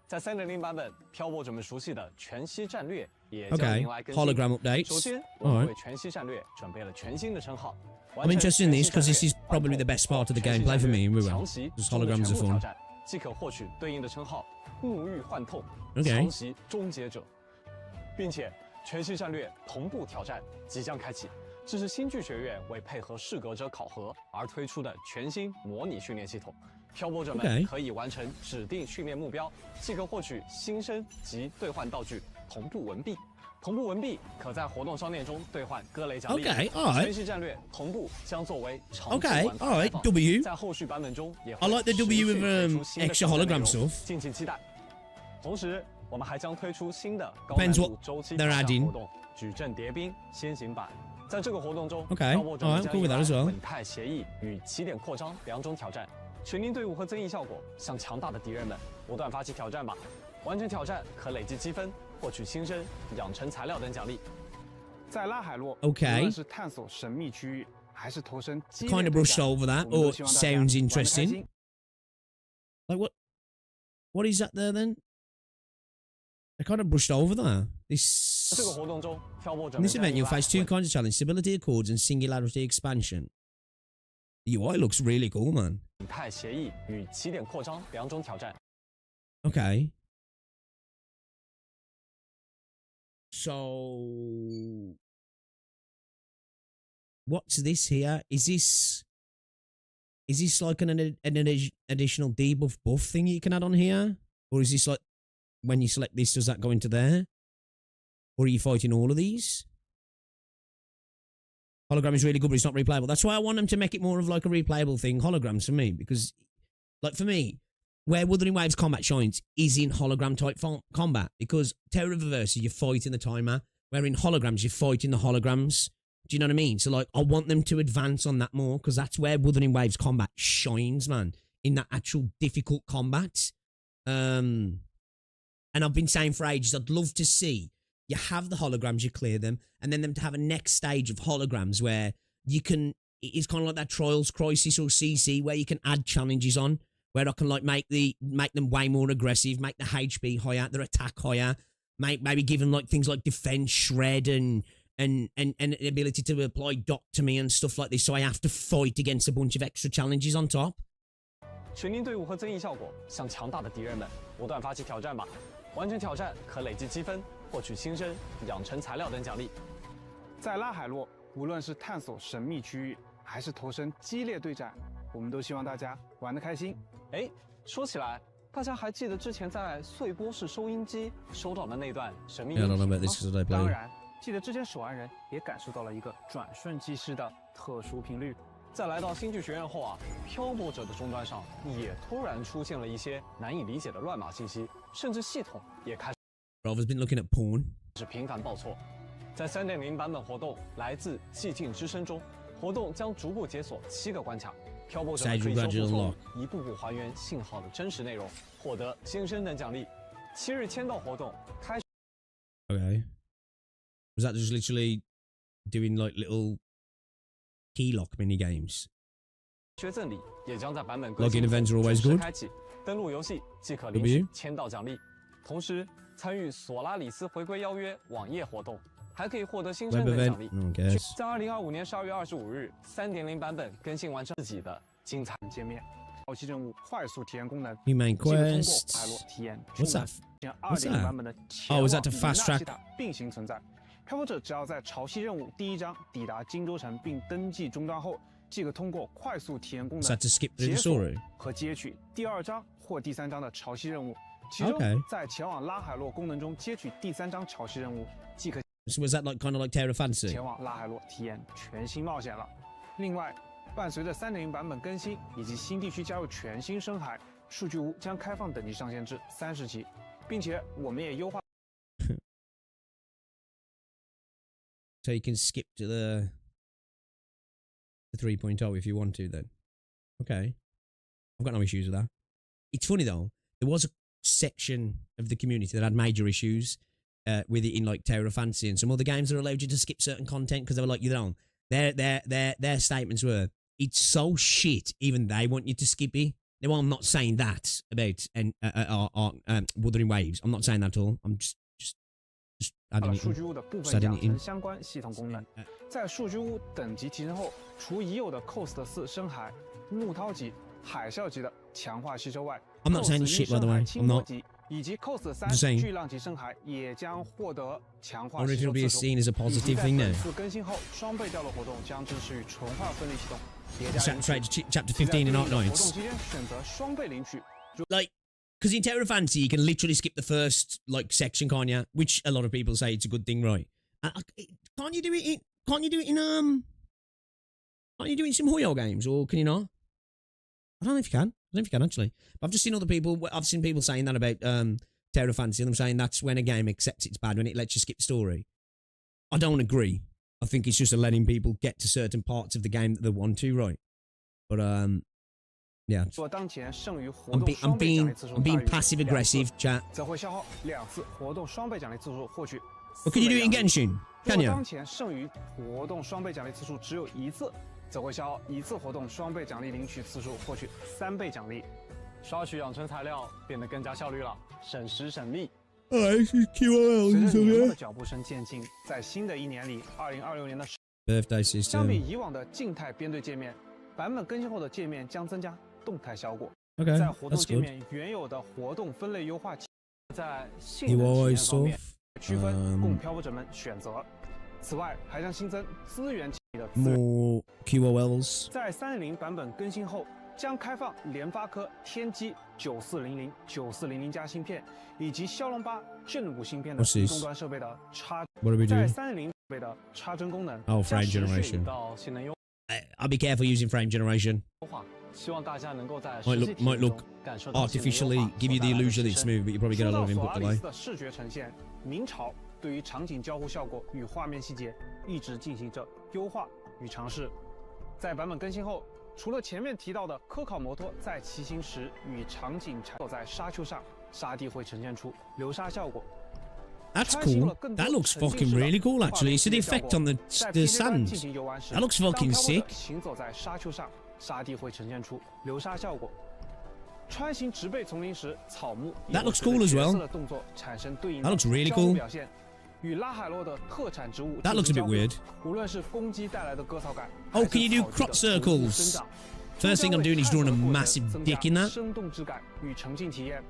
在3.0版本，漂泊者们熟悉的全息战略也将 Okay, 迎来更新。 hologram updates. 首先，我们 Alright. 为全息战略准备了全新的称号。 I'm interested in this because this is probably the best part of the gameplay for me. We will. 强袭 Just 中的 holograms 全 are 部挑 fun. 战，即可获取对应的称号“沐浴幻透”、 Okay. 强袭终结者，并且全息战略同步挑战即将开启。这是新剧学院为配合适格者考核而推出的全新模拟训练系统。漂泊者们 Okay. 可以完成指定训练目标，即可获取新生及兑换道具同步文币。同步文币可在活动商店中兑换各类奖励。 Okay, alright. 全息战略同步将作为长期 Okay, 玩法 alright, 开放 W. 在后续版本中也 I like the 持 W 续 with 推出新的 extra 更新内 hologram 容 stuff. 敬请期待。同时，我们还将推出新的高 Depends 难度 what 周期 they're 挑战 adding. 活动——矩阵叠冰先行版。在这个活动中， Okay, 漂泊者 alright, 们 I'm 将 cool with 迎 that 来 as well. 本态协议与起点扩张2种挑战。全民队伍和增益效果向强大的敌人们不断发起挑战吧。完成挑战可累积积分，获取新生、养成材料等奖励。在拉海洛 Okay. 无论是探索神秘区域，还是投身激烈 Kind of 对 brushed 战 over that. 我们都 Oh, 希望大家 sounds 玩得开 interesting. 心 Like what? What is that there then? I kind of brushed over that. 这个 This. 活动中，漂泊者 In 们 this 将 event, 迎 you'll 来 face two kinds of challenge: stability accords and singularity expansion. The UI looks really cool, man. 本态协议与起点扩张2种挑战。 Okay. So, what's this here? Is this like an additional debuff buff thing you can add on here, or is this like when you select this, does that go into there? Or are you fighting all of these? Hologram is really good, but it's not replayable. That's why I want them to make it more of like a replayable thing, holograms for me, because, like for me, where Wuthering Waves combat shines is in hologram type combat, because Terror of Aversa, you're fighting the timer, where in holograms, you're fighting the holograms. Do you know what I mean? So, like, I want them to advance on that more, because that's where Wuthering Waves combat shines, man, in that actual difficult combat. And I've been saying for ages, I'd love to see you have the holograms, you clear them, and then them to have a next stage of holograms where you can, it's kind of like that Trials Crisis or CC, where you can add challenges on, where I can like make them way more aggressive, make the HP higher, their attack higher, maybe give them like things like defense, shred, and the ability to apply dot to me and stuff like this, so I have to fight against a bunch of extra challenges on top. 全军队伍和增益效果向强大的敌人们不断发起挑战吧，完成挑战可累积积分。 获取新生、养成材料等奖励。在拉海洛，无论是探索神秘区域，还是投身激烈对战，我们都希望大家玩得开心。哎，说起来，大家还记得之前在碎波式收音机收到的那段神秘音频吗？当然，记得之前守安人也感受到了一个转瞬即逝的特殊频率。在来到星际学院后啊，漂泊者的终端上也突然出现了一些难以理解的乱码信息，甚至系统也开始。 I've been looking at porn. 是频繁报错，在 3.0 版本活动来自寂静之声中，活动将逐步解锁7个关卡，漂泊者可以修复错误，一步步还原信号的真实内容，获得新生等奖励。7日签到活动开始。Okay. Was that just literally doing like little key lock mini games? 学赠礼也将在版本 Login events are always good. 开启，登录游戏即可领取签到奖励，同时。 参与索拉里斯回归邀约网页活动，还可以获得新生等奖励。在2025年12月25日 3.0 版本更新完成自己的精彩界面，潮汐任务快速体验功能，即可通过海洛体验全2.0版本的前往里纳西塔并行存在。漂泊者只要在潮汐任务第1章抵达金州城并登记终端后，即可通过快速体验功能解锁和接取第2章或第3章的潮汐任务。 其中，在前往拉海洛功能中接取第3章潮汐任务，即可。So was that like kind of like Terra Fantasy? 前往拉海洛体验全新冒险了。另外，伴随着 3.0 版本更新以及新地区加入全新深海，数据屋将开放等级上限至30级，并且我们也优化。So you can skip to the 3.0 if you want to. Then, okay, I've got no issues with that. It's funny though. There was a section of the community that had major issues with it in like Terra Fantasy and some other games that allowed you to skip certain content because they were like, you know, their statements were, it's so shit, even they want you to skip it. Now, I'm not saying that about Wuthering Waves. I'm not saying that at all. I'm just adding 数据屋的部分养成相关系统功能。在数据屋等级提升后，除已有的 Coast 4深海、木涛级、海啸级的强化吸收外， I'm not saying shit, by the way. I'm not. 以及 Coast 3巨浪级深海也将获得强化吸收次数。seen as a positive thing now. 次更新后，双倍掉落活动将支持与纯化分离系统。Chapter 15 in Ark Nights. 活动期间选择双倍领取。Like, because in Terra Fantasy you can literally skip the first like section, can't you? Which a lot of people say it's a good thing, right? Can't you do it in? Can't you do it in Can't you do it in some Hoyo games, or can you not? I don't know if you can. I don't know if you can actually. But I've just seen other people. I've seen people saying that about Terra Fantasy, and I'm saying that's when a game accepts it's bad, when it lets you skip story. I don't agree. I think it's just letting people get to certain parts of the game that they want to, right? But yeah. I'm being passive aggressive, chat. 则会消耗2次活动双倍奖励次数获取。Well, can you do it in Genshin? Can you? 当前剩余活动双倍奖励次数只有1次，则会消耗1次活动双倍奖励领取次数获取3倍奖励。刷取养成材料变得更加效率了，省时省力。随着年末的脚步声渐近，在新的一年里，2026年的 Birthday system. 相比以往的静态编队界面，版本更新后的界面将增加动态效果。 Okay, 在活动 that's 界 good. 面原有的活动分类优化，在 You 性能体 always 验方面 soft. 区分供漂泊者们选择。此外，还将新增资源的 More QOLs. 在3.0版本更新后，将开放联发科天玑9400、9400加芯片，以及骁龙8 Gen 5芯片的移动端设备的插，在360设备的插针功能。Oh, frame generation. 到性能优 I'll be careful using frame generation. 化，希望大家能够在 Might look 感受到 artificially give you the illusion it's smooth, but you probably get a lot of input 说到索阿里 delay. 斯的视觉呈现，明朝对于场景交互效果与画面细节一直进行着优化与尝试。在版本更新后，除了前面提到的科考摩托在骑行时与场景走在沙丘上，沙地会呈现出流沙效果。 That's cool. That looks fucking really cool, actually. So the effect on the sand. That looks fucking sick. 行走在沙丘上，沙地会呈现出流沙效果。穿行植被丛林时，草木 That looks cool as well. 的动作产生对应 That looks really 交互 cool. 表现，与拉海洛的特产植物 That looks a bit 进行交互 weird. 无论是攻击带来的割草感， Oh, 还是 can you do 草地 crop 的 circles? 生长 First thing I'm doing is drawing a massive 增 dick 加 in that. 生动质感与沉浸体验。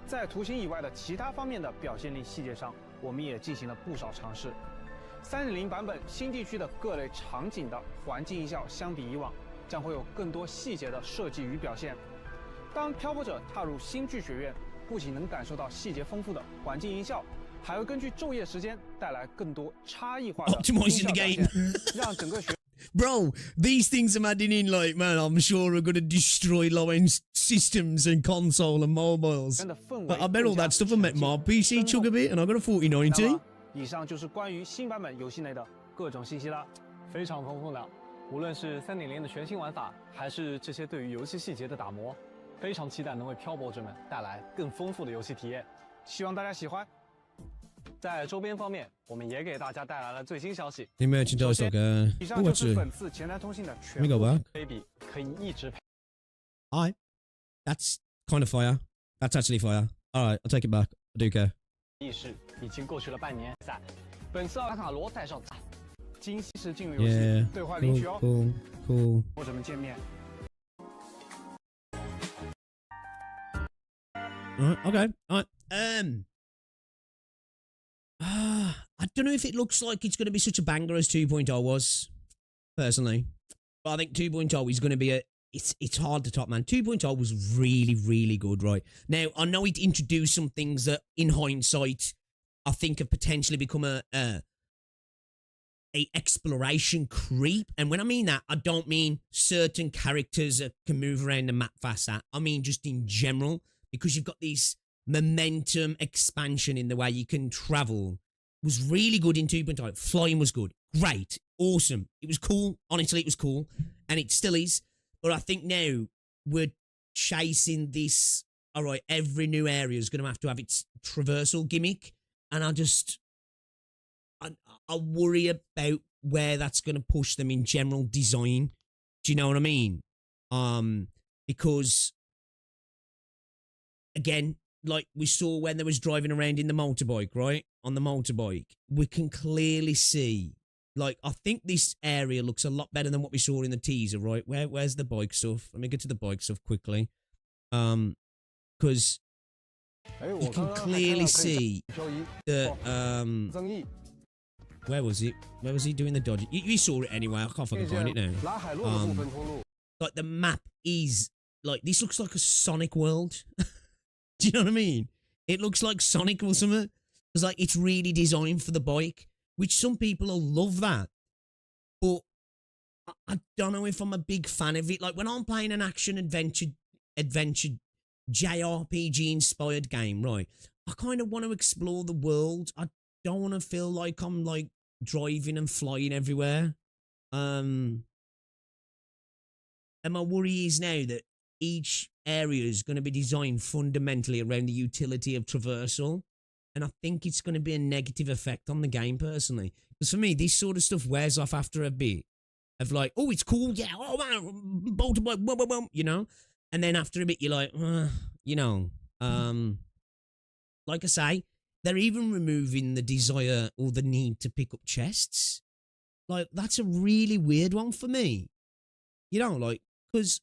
在图形以外的其他方面的表现力细节上，我们也进行了不少尝试。3.0版本新地区的各类场景的环境音效相比以往，将会有更多细节的设计与表现。当漂泊者踏入新剧学院，不仅能感受到细节丰富的环境音效，还会根据昼夜时间带来更多差异化的 Optimizing the 音效表 game. 现，让整个学 Bro, these things I'm adding in, like, man, I'm sure are going to destroy low-end systems and console and mobiles. 院的氛围 But I bet all that stuff will make my PC chug a bit, and I got a 那 4090. 么，以上就是关于新版本游戏内的各种信息啦。非常丰富的，无论是3.0的全新玩法，还是这些对于游戏细节的打磨，非常期待能为漂泊者们带来更丰富的游戏体验。希望大家喜欢。在周边方面，我们也给大家带来了最新消息。 The merchandise, okay. 以 Oh, 上就 what's 是 it? 本次前台通信的 Let 全 me 部 go back. Baby 可以一直陪 Alright. That's kind of fire. That's actually fire. Alright, I'll take it back. I do care. 意识，已经过去了半年。赛，本次奥卡罗带上惊喜时进入游戏 Yeah. 兑换领取 Cool, 哦， cool, cool. 或者们见面。 Alright, okay. Alright. I don't know if it looks like it's going to be such a banger as 2.0 was, personally. But I think 2.0 is going to be it's hard to top, man. 2.0 was really, really good, right? Now, I know it introduced some things that, in hindsight, I think have potentially become a exploration creep. And when I mean that, I don't mean certain characters that can move around the map faster. I mean just in general, because you've got this momentum expansion in the way you can travel. Was really good in 2.0. Flying was good. Great. Awesome. It was cool. Honestly, it was cool. And it still is. But I think now we're chasing this. All right, every new area is going to have its traversal gimmick. And I worry about where that's going to push them in general design. Do you know what I mean? Because, again, like we saw when they was driving around in the motorbike, right? On the motorbike, we can clearly see, like, I think this area looks a lot better than what we saw in the teaser, right? Where's the bike stuff? Let me get to the bike stuff quickly. Because you can clearly see that, where was it? Where was he doing the dodge? You saw it anyway. I can't fucking find it now. Like the map is like, this looks like a Sonic world. Do you know what I mean? It looks like Sonic or something. It's like it's really designed for the bike, which some people will love that. But I don't know if I'm a big fan of it. Like when I'm playing an action adventure JRPG inspired game, right? I kind of want to explore the world. I don't want to feel like I'm like driving and flying everywhere. And my worry is now that each area is going to be designed fundamentally around the utility of traversal. And I think it's going to be a negative effect on the game, personally. Because for me, this sort of stuff wears off after a bit. Of like, oh, it's cool, yeah, oh, man, bolt, you know? And then after a bit, you're like, you know. Like I say, they're even removing the desire or the need to pick up chests. Like, that's a really weird one for me. You know, like, because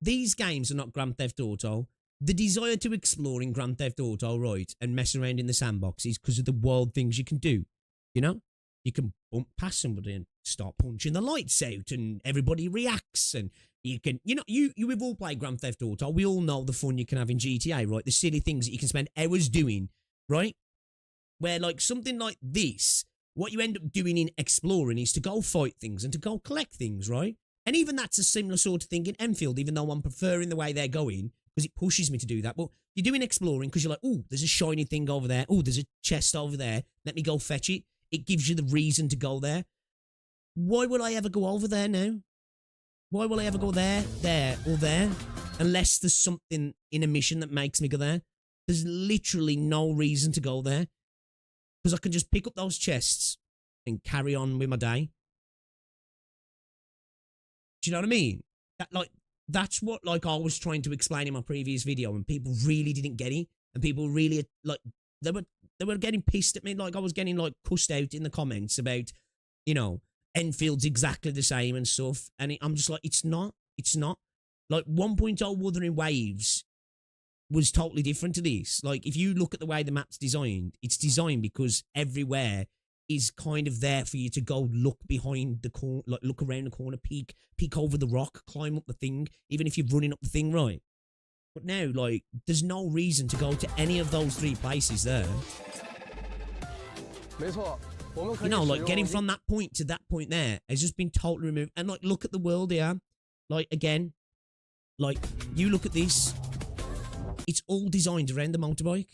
these games are not Grand Theft Auto. The desire to explore in Grand Theft Auto, right, and mess around in the sandbox is because of the wild things you can do. You know? You can bump past somebody and start punching the lights out and everybody reacts and you can, we've all played Grand Theft Auto. We all know the fun you can have in GTA, right? The silly things that you can spend hours doing, right? Where like something like this, what you end up doing in exploring is to go fight things and to go collect things, right? And even that's a similar sort of thing in Enfield, even though I'm preferring the way they're going because it pushes me to do that. But you're doing exploring because you're like, oh, there's a shiny thing over there. Oh, there's a chest over there. Let me go fetch it. It gives you the reason to go there. Why would I ever go over there now? Why will I ever go there, or there? Unless there's something in a mission that makes me go there. There's literally no reason to go there. Because I can just pick up those chests and carry on with my day. Do you know what I mean? That's what I was trying to explain in my previous video, and people really didn't get it. And people really they were getting pissed at me. Like I was getting cussed out in the comments about, Enfield's exactly the same and stuff. And I'm just like, it's not. Like 1.0 Wuthering Waves was totally different to this. Like if you look at the way the map's designed, it's designed because everywhere is kind of there for you to go look behind the corner, like look around the corner, peek over the rock, climb up the thing, even if you're running up the thing, right? But now, like, there's no reason to go to any of those 3 places there. Like getting from that point to that point there has just been totally removed. And like, look at the world here. Like again, like you look at this, it's all designed around the motorbike.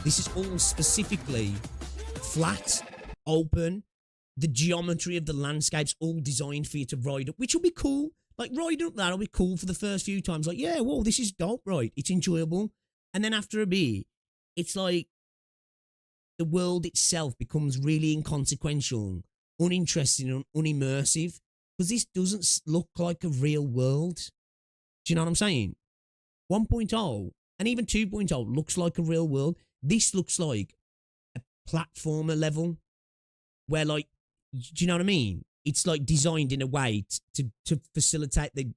This is all specifically flat, open. The geometry of the landscape's all designed for you to ride up, which will be cool. Like riding up that'll be cool for the first few times. Like, yeah, whoa, this is dope, right? It's enjoyable. And then after a bit, it's like the world itself becomes really inconsequential, uninteresting, and unimmersive. Because this doesn't look like a real world. Do you know what I'm saying? 1.0 and even 2.0 looks like a real world. This looks like a platformer level where, like, do you know what I mean? It's like designed in a way to facilitate the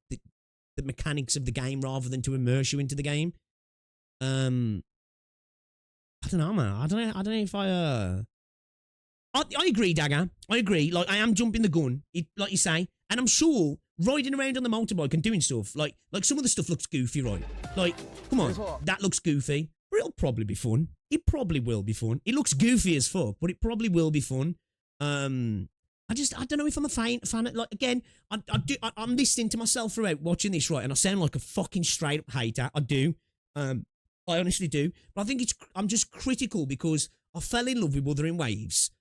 mechanics of the game rather than to immerse you into the game. I don't know, man. I don't know if I agree, Dagger. I agree. Like, I am jumping the gun, like you say, and I'm sure riding around on the motorbike and doing stuff, like some of the stuff looks goofy, right? Like, come on, that looks goofy, but it'll probably be fun. It probably will be fun. It looks goofy as fuck, but it probably will be fun. I don't know if I'm a fan of, like, again, I'm listening to myself throughout watching this, right, and I sound like a fucking straight up hater. I do. I honestly do. But I think I'm just critical because I fell in love with Wuthering Waves.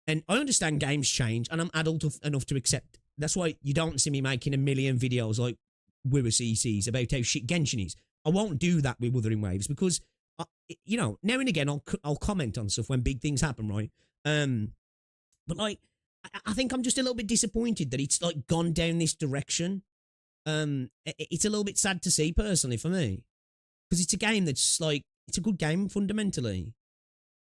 And I understand games change, and I'm adult enough to accept. That's why you don't see me making a million videos like WuWa CCs about how shit Genshin is. I won't do that with Wuthering Waves because, now and again I'll comment on stuff when big things happen, right? But like, I think I'm just a little bit disappointed that it's like gone down this direction. It's a little bit sad to see personally for me because it's a game that's like, it's a good game fundamentally.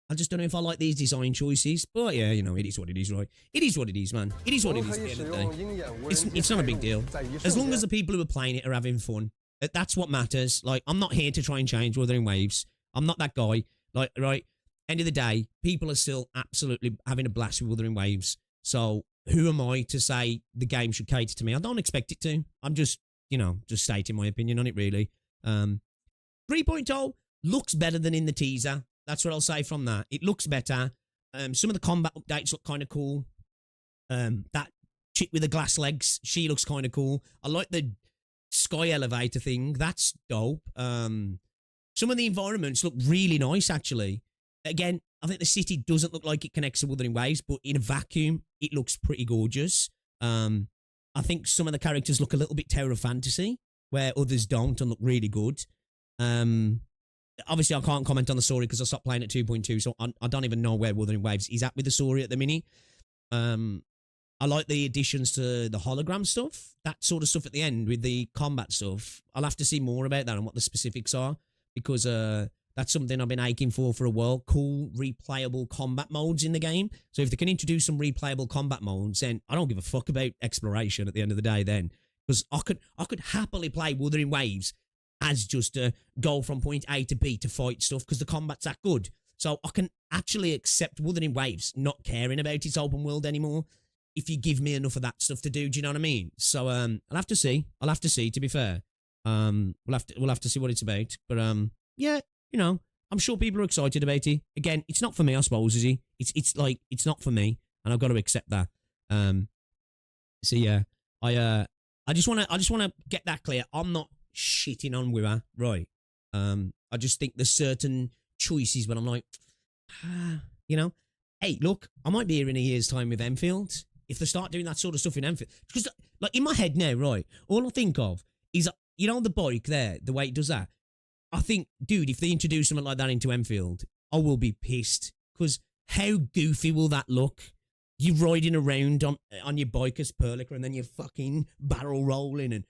I just don't know if I like these design choices, but yeah, it is what it is, right? It is what it is, man. It is what it is at the end of the day. It's not a big deal. As long as the people who are playing it are having fun, that's what matters. Like, I'm not here to try and change Wuthering Waves. I'm not that guy. Like, right? End of the day, people are still absolutely having a blast with Wuthering Waves. So who am I to say the game should cater to me? I don't expect it to. I'm just, just stating my opinion on it, really. 3.0 looks better than in the teaser. That's what I'll say from that. It looks better. Some of the combat updates look kind of cool. That chick with the glass legs, she looks kind of cool. I like the sky elevator thing. That's dope. Some of the environments look really nice, actually. Again, I think the city doesn't look like it connects to Wuthering Waves, but in a vacuum, it looks pretty gorgeous. I think some of the characters look a little bit Tower of Fantasy, where others don't and look really good. Obviously, I can't comment on the story because I stopped playing at 2.2, so I don't even know where Wuthering Waves is at with the story at the minute. I like the additions to the hologram stuff, that sort of stuff at the end with the combat stuff. I'll have to see more about that and what the specifics are because that's something I've been aching for a while. Cool, replayable combat modes in the game. So if they can introduce some replayable combat modes, then I don't give a fuck about exploration at the end of the day then. Because I could happily play Wuthering Waves as just a go from point A to B to fight stuff because the combat's that good. So I can actually accept Wuthering Waves not caring about its open world anymore if you give me enough of that stuff to do. Do you know what I mean? So I'll have to see. I'll have to see. To be fair, we'll have to see what it's about. But yeah, you know, I'm sure people are excited about it. Again, it's not for me, I suppose, is it? It's like it's not for me, and I've got to accept that. So yeah, I just wanna get that clear. I'm not shitting on WuWa, right? I just think there's certain choices when I'm like, you know, hey, look, I might be here in a year's time with Enfield if they start doing that sort of stuff in Enfield. Because like in my head now, right, all I think of is, you know, the bike there, the way it does that. I think, dude, if they introduce something like that into Enfield, I will be pissed. Because how goofy will that look? You're riding around on your bike as Perlica, and then you're fucking barrel rolling and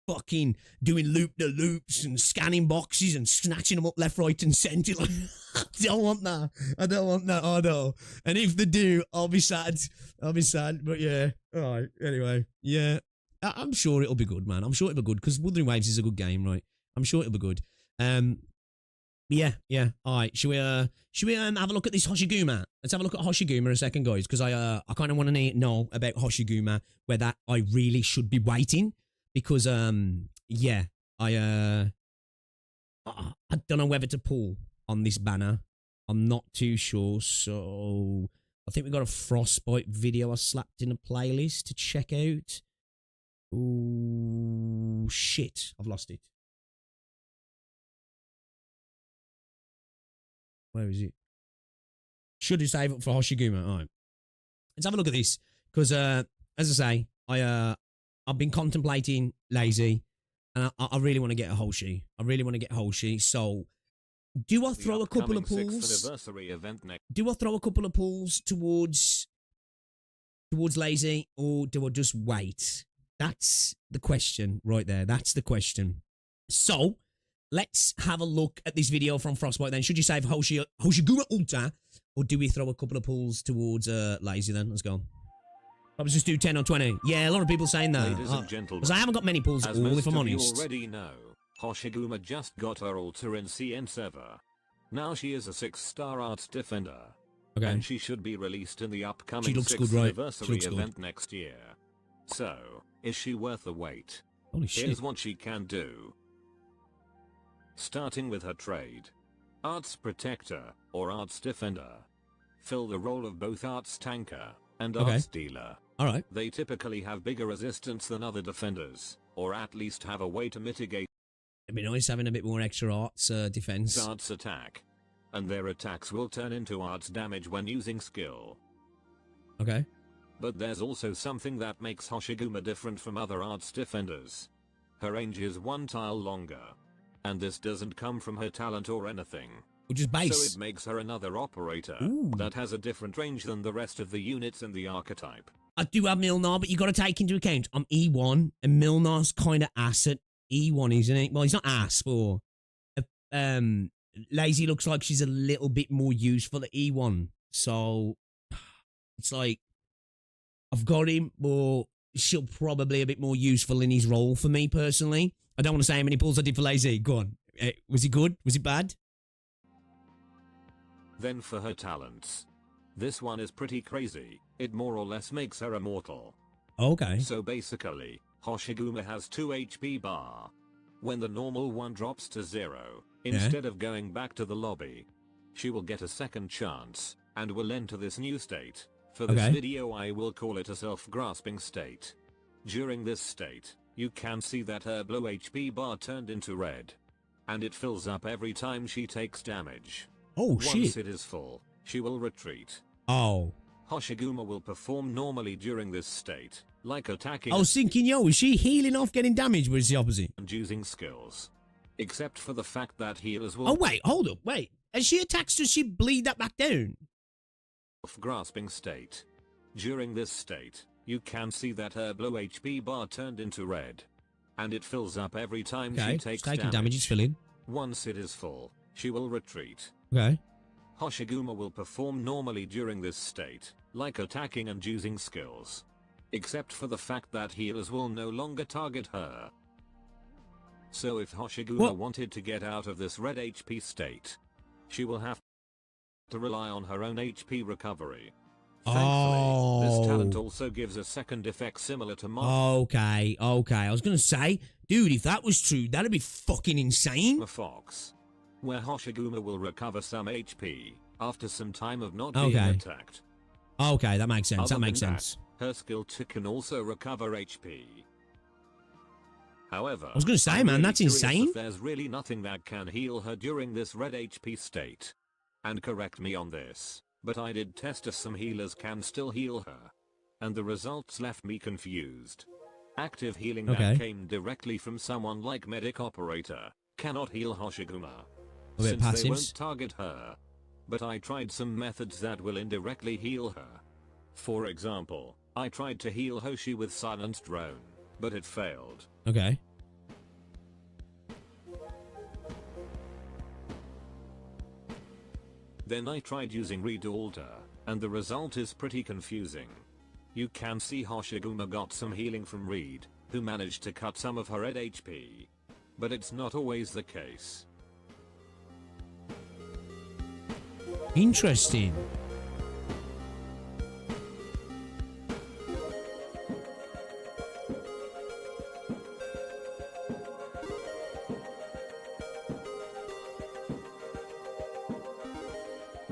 fucking doing loop-the-loops and scanning boxes and snatching them up left, right, and centre. Like, I don't want that. I don't want that. I know. And if they do, I'll be sad. But yeah. All right. Anyway, yeah. I'm sure it'll be good, man. I'm sure it'll be good because Wuthering Waves is a good game, right? I'm sure it'll be good. Yeah. All right. Should we have a look at this Hoshiguma? Let's have a look at Hoshiguma a second, guys, because I kind of want to know about Hoshiguma, whether I really should be waiting, because yeah, I don't know whether to pull on this banner. I'm not too sure, so I think we got a Frostbite video I slapped in a playlist to check out. Ooh, shit, I've lost it. Where is it? Should you save up for Hoshiguma? All right. Let's have a look at this. Because, as I say, I've been contemplating Leizi. And I really want to get a Hoshi. So, do I throw a couple of pulls? Do I throw a couple of pulls towards Leizi? Or do I just wait? That's the question right there. That's the question. So, let's have a look at this video from Frostbite then. Should you save Hoshiguma Ultra, or do we throw a couple of pulls towards Leizi then? Let's go. Probably just do 10 or 20. Yeah, a lot of people saying that. Ladies and gentlemen, because I haven't got many pulls at all, if I'm honest. You already know, Hoshiguma just got her Ultra in CN server. Now she is a 6-star arts defender. Okay. And she should be released in the upcoming 6th good, right? anniversary event next year. So, is she worth the wait? Holy shit. Here's what she can do. Starting with her trade. Arts Protector, or Arts Defender. Fill the role of both Arts Tanker and Arts Dealer. Alright. They typically have bigger resistance than other defenders, or at least have a way to mitigate. It'd be nice having a bit more extra arts defense. Arts attack. And their attacks will turn into arts damage when using skill. Okay. But there's also something that makes Hoshiguma different from other arts defenders. Her range is 1 tile longer. And this doesn't come from her talent or anything. Which is base. So it makes her another operator that has a different range than the rest of the units in the archetype. I do have Milnar, but you got to take into account I'm E1, and Milnar's kind of ass at E1, isn't it? Well, he's not ass, but Leizi looks like she's a little bit more useful at E1. So it's like I've got him, but she'll probably a bit more useful in his role for me personally. I don't want to say how many pulls I did for Leizi. Go on. Was he good? Was he bad? Then for her talents. This one is pretty crazy. It more or less makes her immortal. Okay. So basically, Hoshiguma has 2 HP bar. When the normal one drops to 0, instead of going back to the lobby, she will get a second chance, and will enter this new state. For this video I will call it a self-grasping state. During this state, you can see that her blue HP bar turned into red. And it fills up every time she takes damage. Oh shit. Once it is full, she will retreat. Oh. Hoshiguma will perform normally during this state, like attacking. I was thinking, yo, is she healing off getting damage, or is the opposite? And using skills. Except for the fact that healers will... Oh wait, hold up, wait. As she attacks, does she bleed that back down? Grasping state. During this state, you can see that her blue HP bar turned into red. And it fills up every time she takes damage. It's filling. Once it is full, she will retreat. Okay. Hoshiguma will perform normally during this state, like attacking and using skills. Except for the fact that healers will no longer target her. So if Hoshiguma wanted to get out of this red HP state, she will have to rely on her own HP recovery. Thankfully, this talent Oh. also gives a second effect similar to mine. Okay. I was gonna say, dude, if that was true, that'd be fucking insane. A fox, where Hoshiguma will recover some HP after some time of not being attacked. Okay, that makes sense. Other That makes than sense. Her skill 2 can also recover HP. However, I was gonna say, I'm man, really that's curious insane. if there's really nothing that can heal her during this red HP state. And correct me on this, but I did test if some healers can still heal her. And the results left me confused. Active healing that came directly from someone like Medic Operator cannot heal Hoshiguma, since they won't target her. But I tried some methods that will indirectly heal her. For example, I tried to heal Hoshi with Silenced Drone, but it failed. Okay. Then I tried using Reed Alter, and the result is pretty confusing. You can see Hoshiguma got some healing from Reed, who managed to cut some of her red HP. But it's not always the case. Interesting.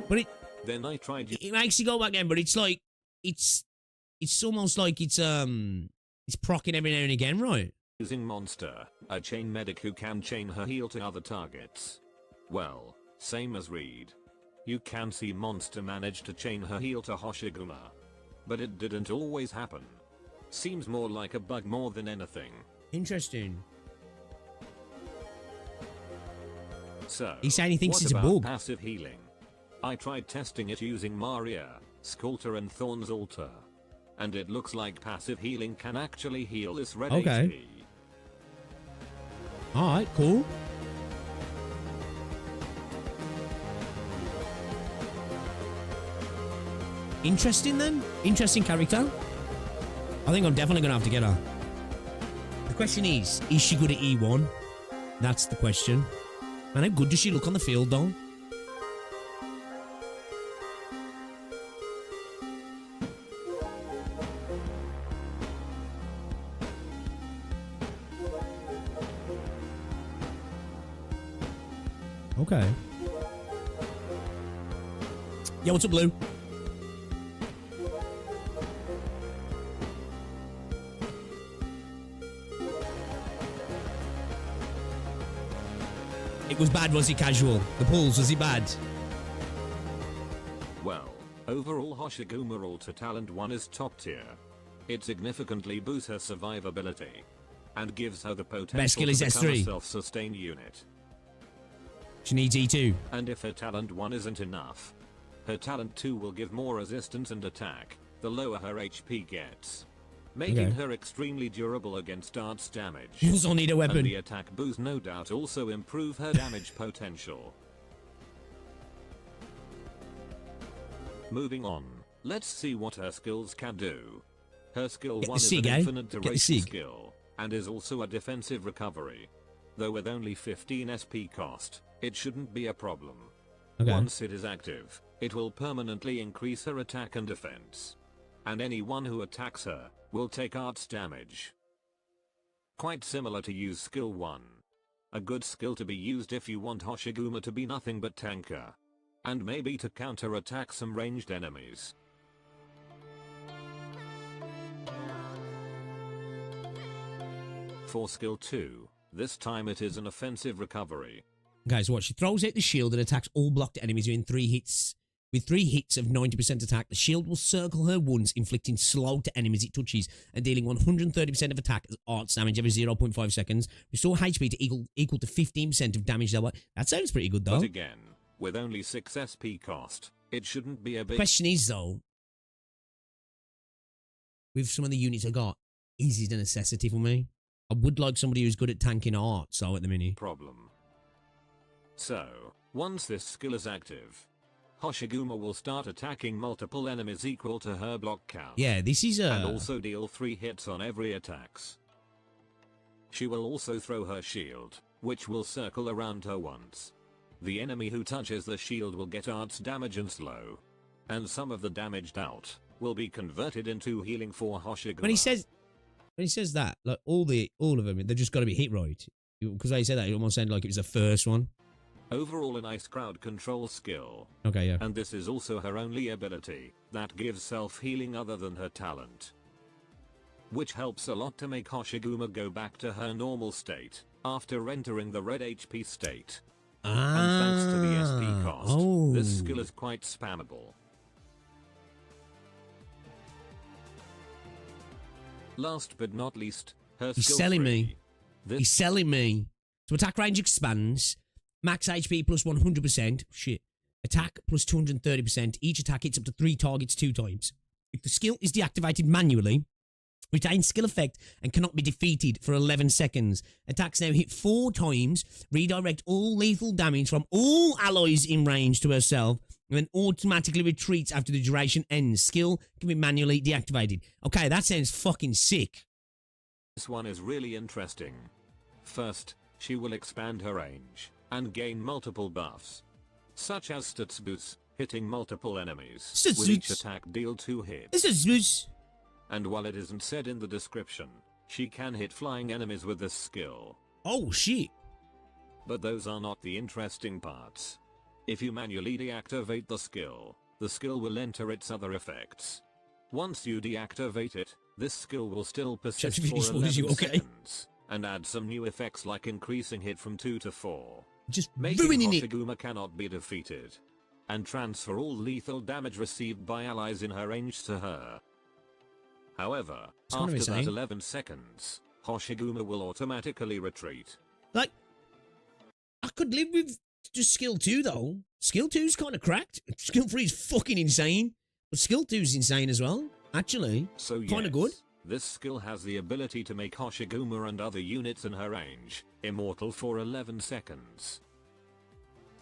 But then I tried. It makes you go back in, but it's like it's almost like it's proccing every now and again, right? Using Monster, a chain medic who can chain her heal to other targets. Well, same as Reed. You can see Monster managed to chain her heal to Hoshiguma. But it didn't always happen. Seems more like a bug more than anything. Interesting. So, he's saying he thinks what it's a about bug. Passive healing. I tried testing it using Maria, Sculptor and Thorn's Altar. And it looks like passive healing can actually heal this red HP. Alright, cool. Interesting then. Interesting character. I think I'm definitely gonna have to get her. The question is she good at E1? That's the question. Man, how good does she look on the field though? Okay. Yeah, what's up, Blue? It was bad, was he, Casual? The pulls, was he bad? Well, overall Hoshiguma Alter Talent 1 is top tier. It significantly boosts her survivability and gives her the potential Best skill is to become a S3. self-sustained unit. She needs E2. And if her talent 1 isn't enough, her talent 2 will give more resistance and attack, the lower her HP gets, making her extremely durable against darts damage. You also need a weapon. And the attack boost no doubt also improve her damage potential. Moving on, let's see what her skills can do. Her skill 1 is an infinite duration skill, and is also a defensive recovery. Though with only 15 SP cost, it shouldn't be a problem. Once it is active, it will permanently increase her attack and defense. And anyone who attacks her will take arts damage. Quite similar to use skill 1. A good skill to be used if you want Hoshiguma to be nothing but tanker. And maybe to counter-attack some ranged enemies. For skill 2, this time it is an offensive recovery. Guys, watch. She throws out the shield and attacks all blocked enemies within 3 hits. With 3 hits of 90% attack, the shield will circle her once, inflicting slow to enemies it touches, and dealing 130% of attack as arts damage every 0.5 seconds. Restore HP to equal to 15% of damage level. That sounds pretty good, though. But again, with only 6 SP cost, it shouldn't be a big... Question is, though, with some of the units I got, is it a necessity for me? I would like somebody who's good at tanking art, so at the minute. Problem. So, once this skill is active, Hoshiguma will start attacking multiple enemies equal to her block count. Yeah, this is and also deal 3 hits on every attacks. She will also throw her shield, which will circle around her once. The enemy who touches the shield will get arts damage and slow. And some of the damaged out will be converted into healing for Hoshi. When he says that, like all of them, they've just got to be hit right. Because they said that, it almost sounded like it was the first one. Overall a nice crowd control skill. Okay, yeah. And this is also her only ability that gives self-healing other than her talent. Which helps a lot to make Hoshiguma go back to her normal state after entering the red HP state. And thanks to the SP cost, this skill is quite spammable. Last but not least, her He's skill selling 3. me. He's selling me. So attack range expands. Max HP plus 100%. Shit. Attack plus 230%. Each attack hits up to 3 targets 2 times. If the skill is deactivated manually, retains skill effect and cannot be defeated for 11 seconds. Attacks now hit 4 times. Redirect all lethal damage from all allies in range to herself. And then automatically retreats after the duration ends. Skill can be manually deactivated. Okay, that sounds fucking sick. This one is really interesting. First, she will expand her range and gain multiple buffs, such as stats boosts, hitting multiple enemies. With each attack deal 2 hits. And while it isn't said in the description, she can hit flying enemies with this skill. Oh shit. But those are not the interesting parts. If you manually deactivate the skill will enter its other effects. Once you deactivate it, this skill will still persist for 11 seconds, and add some new effects like increasing hit from 2 to 4. Just making ruining it. Hoshiguma cannot be defeated, and transfer all lethal damage received by allies in her range to her. However, after that 11 seconds, Hoshiguma will automatically retreat. Like, I could live with just skill 2 though. Skill 2's kind of cracked. Skill 3 is fucking insane. But skill 2's insane as well, actually. So kind of good. This skill has the ability to make Hoshiguma and other units in her range immortal for 11 seconds.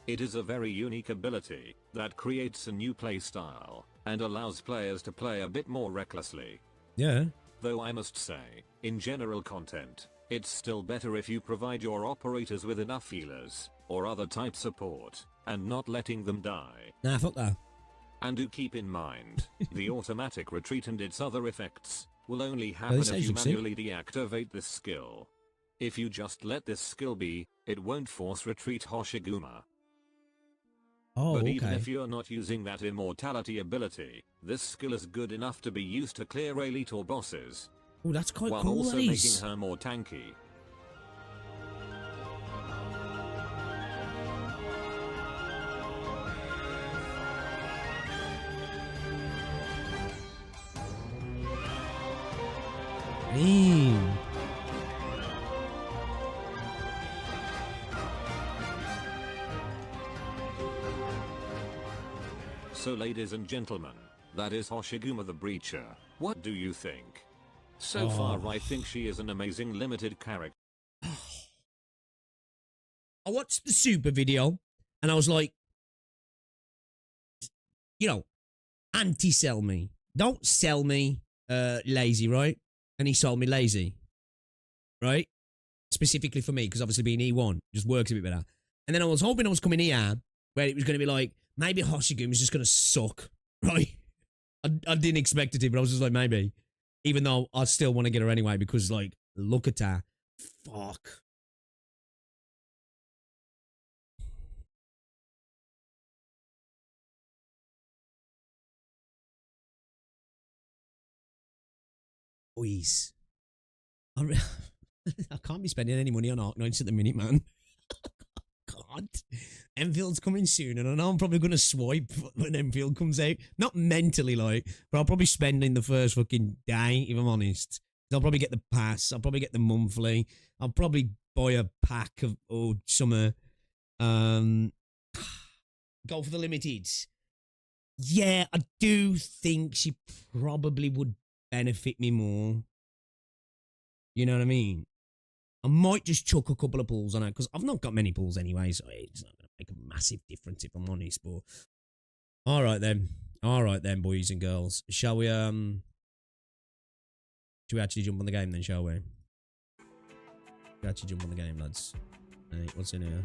It is a very unique ability that creates a new playstyle and allows players to play a bit more recklessly. Yeah. Though I must say, in general content, it's still better if you provide your operators with enough healers or other type support and not letting them die. Nah, fuck that. And do keep in mind, the automatic retreat and its other effects will only happen if you manually deactivate this skill. If you just let this skill be, it won't force retreat Hoshiguma. Oh, but even if you're not using that immortality ability, this skill is good enough to be used to clear elite or bosses. Oh, that's quite while cool. Also making her more tanky. Damn. So ladies and gentlemen, that is Hoshiguma the Breacher. What do you think? So far I think she is an amazing limited character. I watched the super video and I was like, you know, anti-sell me. Don't sell me Leizi, right? And he sold me Leizi, right? Specifically for me, because obviously being E1 just works a bit better. And then I was hoping I was coming here where it was going to be like, maybe Hoshiguma is just going to suck, right? I didn't expect it to, but I was just like, maybe. Even though I still want to get her anyway, because, like, look at her. Fuck. Boys. I can't be spending any money on Ark Nights at the minute, man. God. Enfield's coming soon, and I know I'm probably going to swipe when Enfield comes out. Not mentally, like, but I'll probably spend in the first fucking day, if I'm honest. I'll probably get the pass. I'll probably get the monthly. I'll probably buy a pack of summer. Go for the limited. Yeah, I do think she probably would benefit me more. You know what I mean? I might just chuck a couple of pulls on it, because I've not got many pulls anyway, so it's not going to make a massive difference if I'm honest, but... Alright then, boys and girls. Shall we actually jump on the game then, shall we? Actually jump on the game, lads. Hey, what's in here?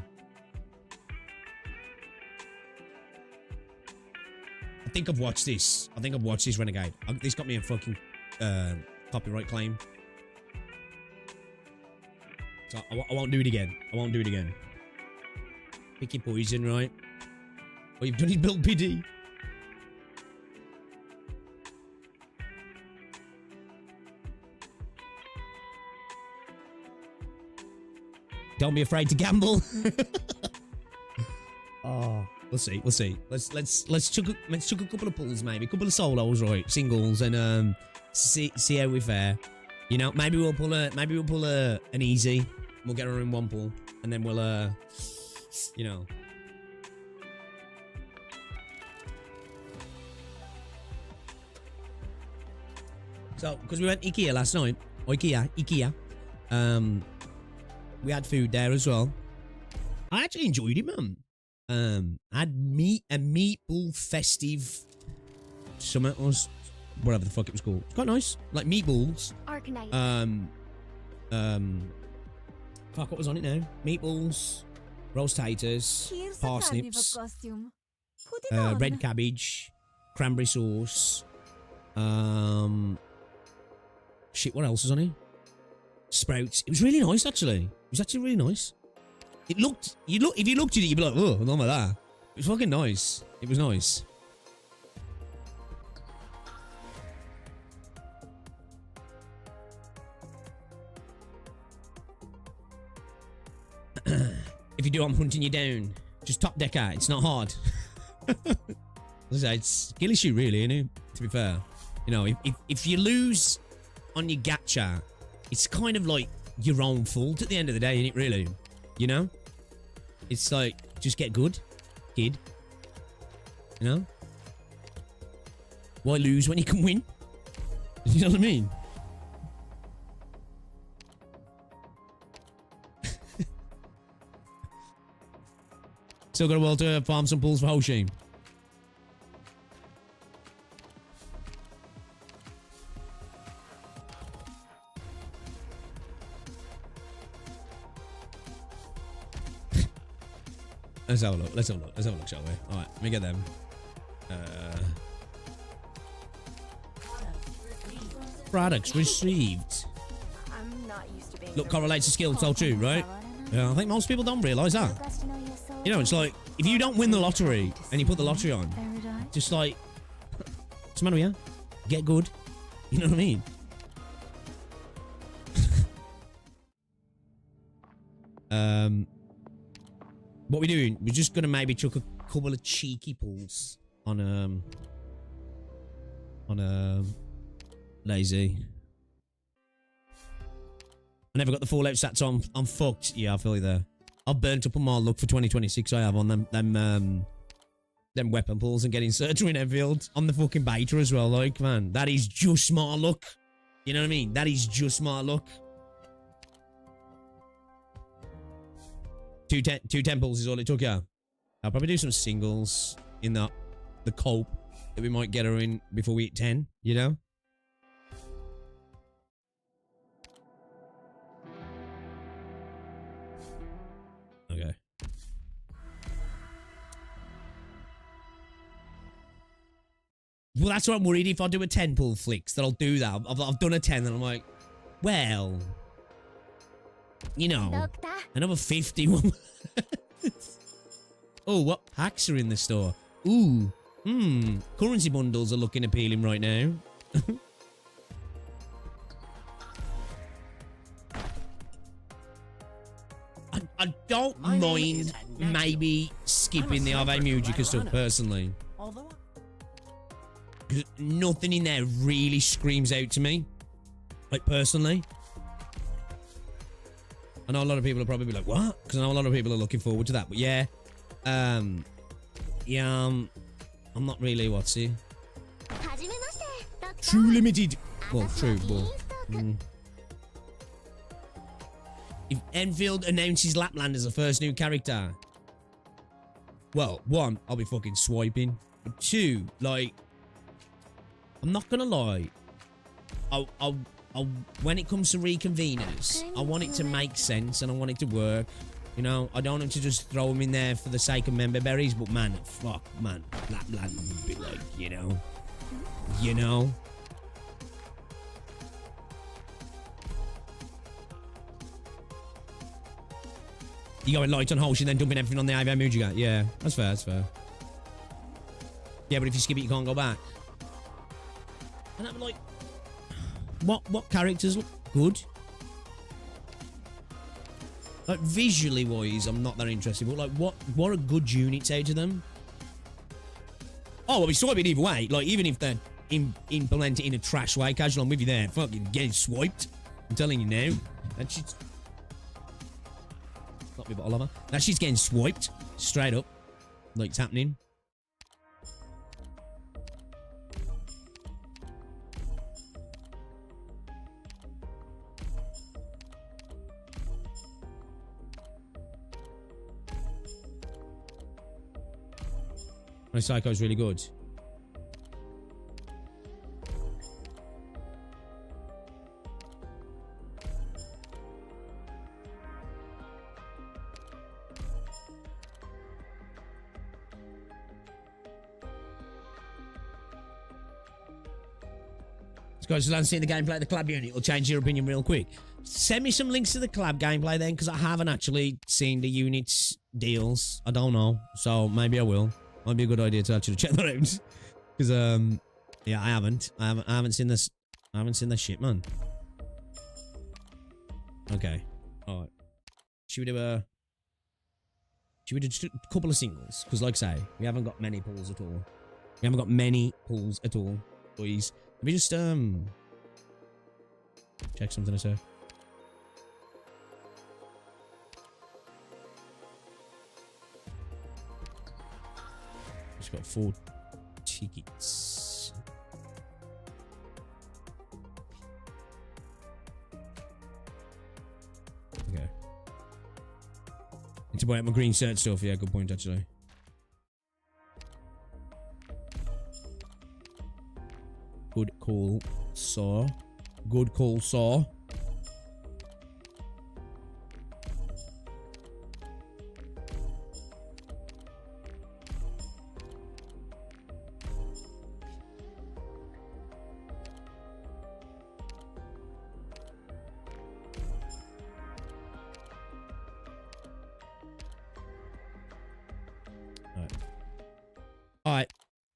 think I've watched this. I think I've watched this Renegade. This got me a fucking copyright claim. So I won't do it again. I won't do it again. Pick your poison, right? What you've done is build pity. Don't be afraid to gamble. Oh, we'll see. We'll see. Let's chuck a couple of pulls, maybe a couple of solos, right? Singles, and see how we fare. You know, maybe we'll pull an easy. We'll get her in one pull, and then we'll you know. So, because we went IKEA last night, IKEA. We had food there as well. I actually enjoyed it, man. I had a meatball festive summit, or whatever the fuck it was called. It's quite nice, like meatballs. Arknights. Fuck, what was on it now? Meatballs, roast taters, parsnips, red cabbage, cranberry sauce. Shit, what else was on it? Sprouts. It was really nice, actually. It was actually really nice. It looked, if you looked at it, you'd be like, oh, not like that. It was fucking nice. It was nice. If you do, I'm hunting you down. Just top deck out. It's not hard. It's a skill issue, really, isn't it? To be fair. You know, if you lose on your gacha, it's kind of like your own fault at the end of the day, isn't it, really? You know? It's like, just get good, kid. You know? Why lose when you can win? You know what I mean? Still got a while to farm some pulls for Hoshi. Let's have a look. Let's have a look. Let's have a look, shall we? All right, let me get them. Products received. I'm not used to being Look, correlates to skill, so true, right? Yeah, I think most people don't realise that. You know, it's like, if you don't win the lottery and you put the lottery on, just like, what's the matter with you? Get good. You know what I mean? What we doing? We're just gonna maybe chuck a couple of cheeky pulls on Leizi. I never got the Fallout stats on. I'm fucked. Yeah, I feel you there. I've burnt up on my luck for 2026. I have on them weapon pulls and getting surgery in Enfield on the fucking beta as well. Like, man, that is just smart luck. You know what I mean? That is just smart luck. Two temples is all it took, yeah. I'll probably do some singles in the cope that we might get her in before we hit 10, you know? Okay. Well, that's what I'm worried. If I do a 10 pull flicks, that I'll do that. I've done a 10 and I'm like, well, you know, another 50. Oh, what packs are in the store? Ooh, currency bundles are looking appealing right now. I don't mind maybe skipping the Ave Music and stuff personally. Because nothing in there really screams out to me. Like, personally. I know a lot of people will probably be like, what? Because I know a lot of people are looking forward to that. But yeah. I'm not really, what's it? True Limited. Well, true, but... If Enfield announces Lapland as the first new character, well, one, I'll be fucking swiping. But two, like, I'm not gonna lie. When it comes to reconveners, I want it to make sense and I want it to work. You know, I don't want him to just throw him in there for the sake of member berries, but man, fuck, man, Lapland would be like, you know. You going light on Hoshi and then dumping everything on the IV Mujiga. Yeah, that's fair, that's fair. Yeah, but if you skip it, you can't go back. And I'm like, what characters look good? Like, visually wise, I'm not that interested, but like, what are good units out of them? Oh, well, we swipe it either way. Like, even if they're implemented in a trash way, Casual, I'm with you there. Fucking getting swiped. I'm telling you now. That shit's... Not me, but Oliver. That shit's getting swiped. Straight up. Like, it's happening. My Psycho's really good. Guys, let's see the gameplay of the collab unit. It'll change your opinion real quick. Send me some links to the collab gameplay then, because I haven't actually seen the units deals. I don't know, so maybe I will. Might be a good idea to actually check that out. Because yeah, I haven't seen this. I haven't seen this shit, man. Okay, all right. Should we do a couple of singles? Because, like I say, we haven't got many pulls at all. We haven't got many pulls at all, boys. Let me just check something I said. Just got 4 tickets. Okay. Need to buy out my green shirt stuff. Yeah, good point actually. Good call, saw. Good call, saw.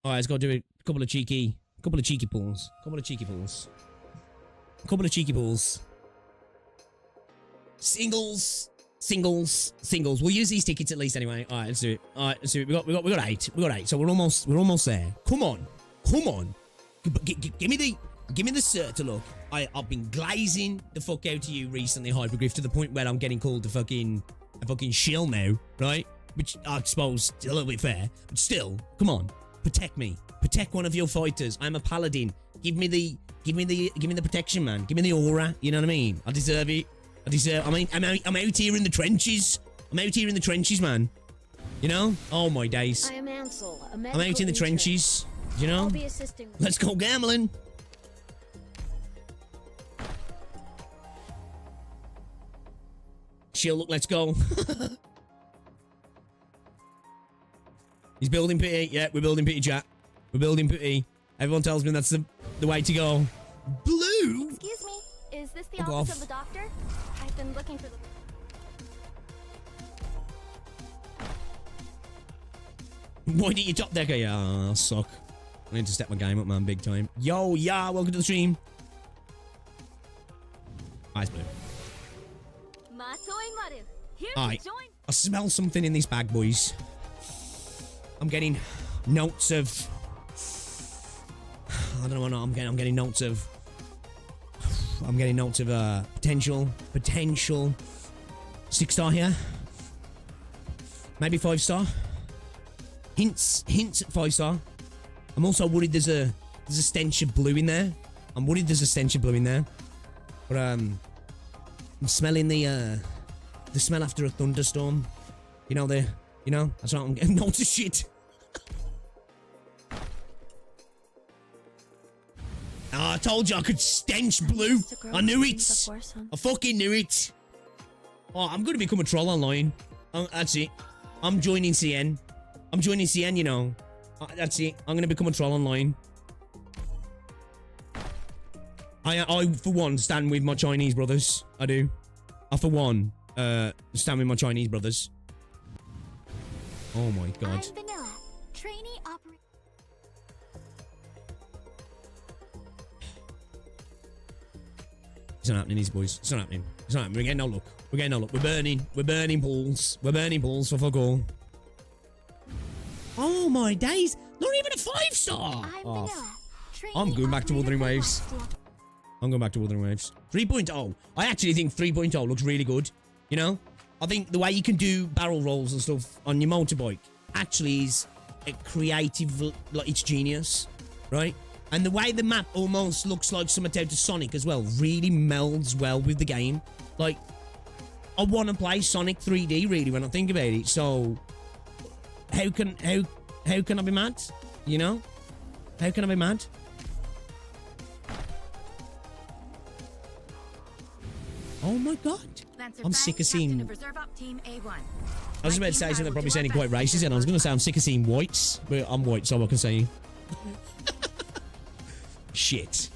Alright, let's go do a couple of cheeky pulls. Singles. We'll use these tickets at least anyway. Alright, let's do it. We got 8. We got 8. So we're almost there. Come on. Give me the cert to look. I've been glazing the fuck out of you recently, Hypergryph, to the point where I'm getting called a fucking shill now, right? Which I suppose is a little bit fair, but still, come on, protect me. Protect one of your fighters. I'm a paladin. Give me the protection, man. Give me the aura. You know what I mean? I deserve it. I'm out here in the trenches. Man. You know? Oh my days. I am Ansel, a I'm out in the trenches. You know? I'll be assisting with Let's go gambling. Chill, look, let's go. He's building pity. Yeah, we're building pity, chat. We're building pity. Everyone tells me that's the way to go. Blue? Excuse me, is this the Fuck office off. of the doctor? I've been looking for the... Why didn't you top decker? Yeah, I'll suck. I need to step my game up, man, big time. Yo, yeah, welcome to the stream. Eyes blue. Alright, I smell something in this bag, boys. I'm getting notes of... I don't know what I'm getting notes of... I'm getting notes of potential 6-star here. Maybe 5-star. Hints at 5-star. I'm also worried there's a stench of blue in there. But I'm smelling the smell after a thunderstorm. You know that's what I'm getting notes of shit. I told you I could stench blue. I knew it. I fucking knew it. Oh, I'm going to become a troll online. That's it. I'm joining CN. I'm joining CN, you know. That's it. I'm going to become a troll online. I, for one, stand with my Chinese brothers. I do. I, for one, stand with my Chinese brothers. Oh my god. I'm Vanilla, trainee operator. It's not happening, these boys. It's not happening. It's not happening. We're getting no luck. We're getting no luck. We're burning. We're burning balls. We're burning balls for fuck all. Oh my days. Not even a 5-star. I'm Oh, Vanilla, trainee I'm going back to operator Wuthering for Waves. Lost. I'm going back to Wuthering Waves. 3.0. I actually think 3.0 looks really good. You know? I think the way you can do barrel rolls and stuff on your motorbike actually is a creative, like, it's genius. Right? And the way the map almost looks like something out of Sonic as well really melds well with the game. Like, I want to play Sonic 3D really when I think about it. So, how can I be mad? You know? How can I be mad? Oh my god. I'm sick of seeing... I was about to say something probably sounding quite racist, and I was going to say I'm sick of seeing whites, but I'm white, so I can say... Shit.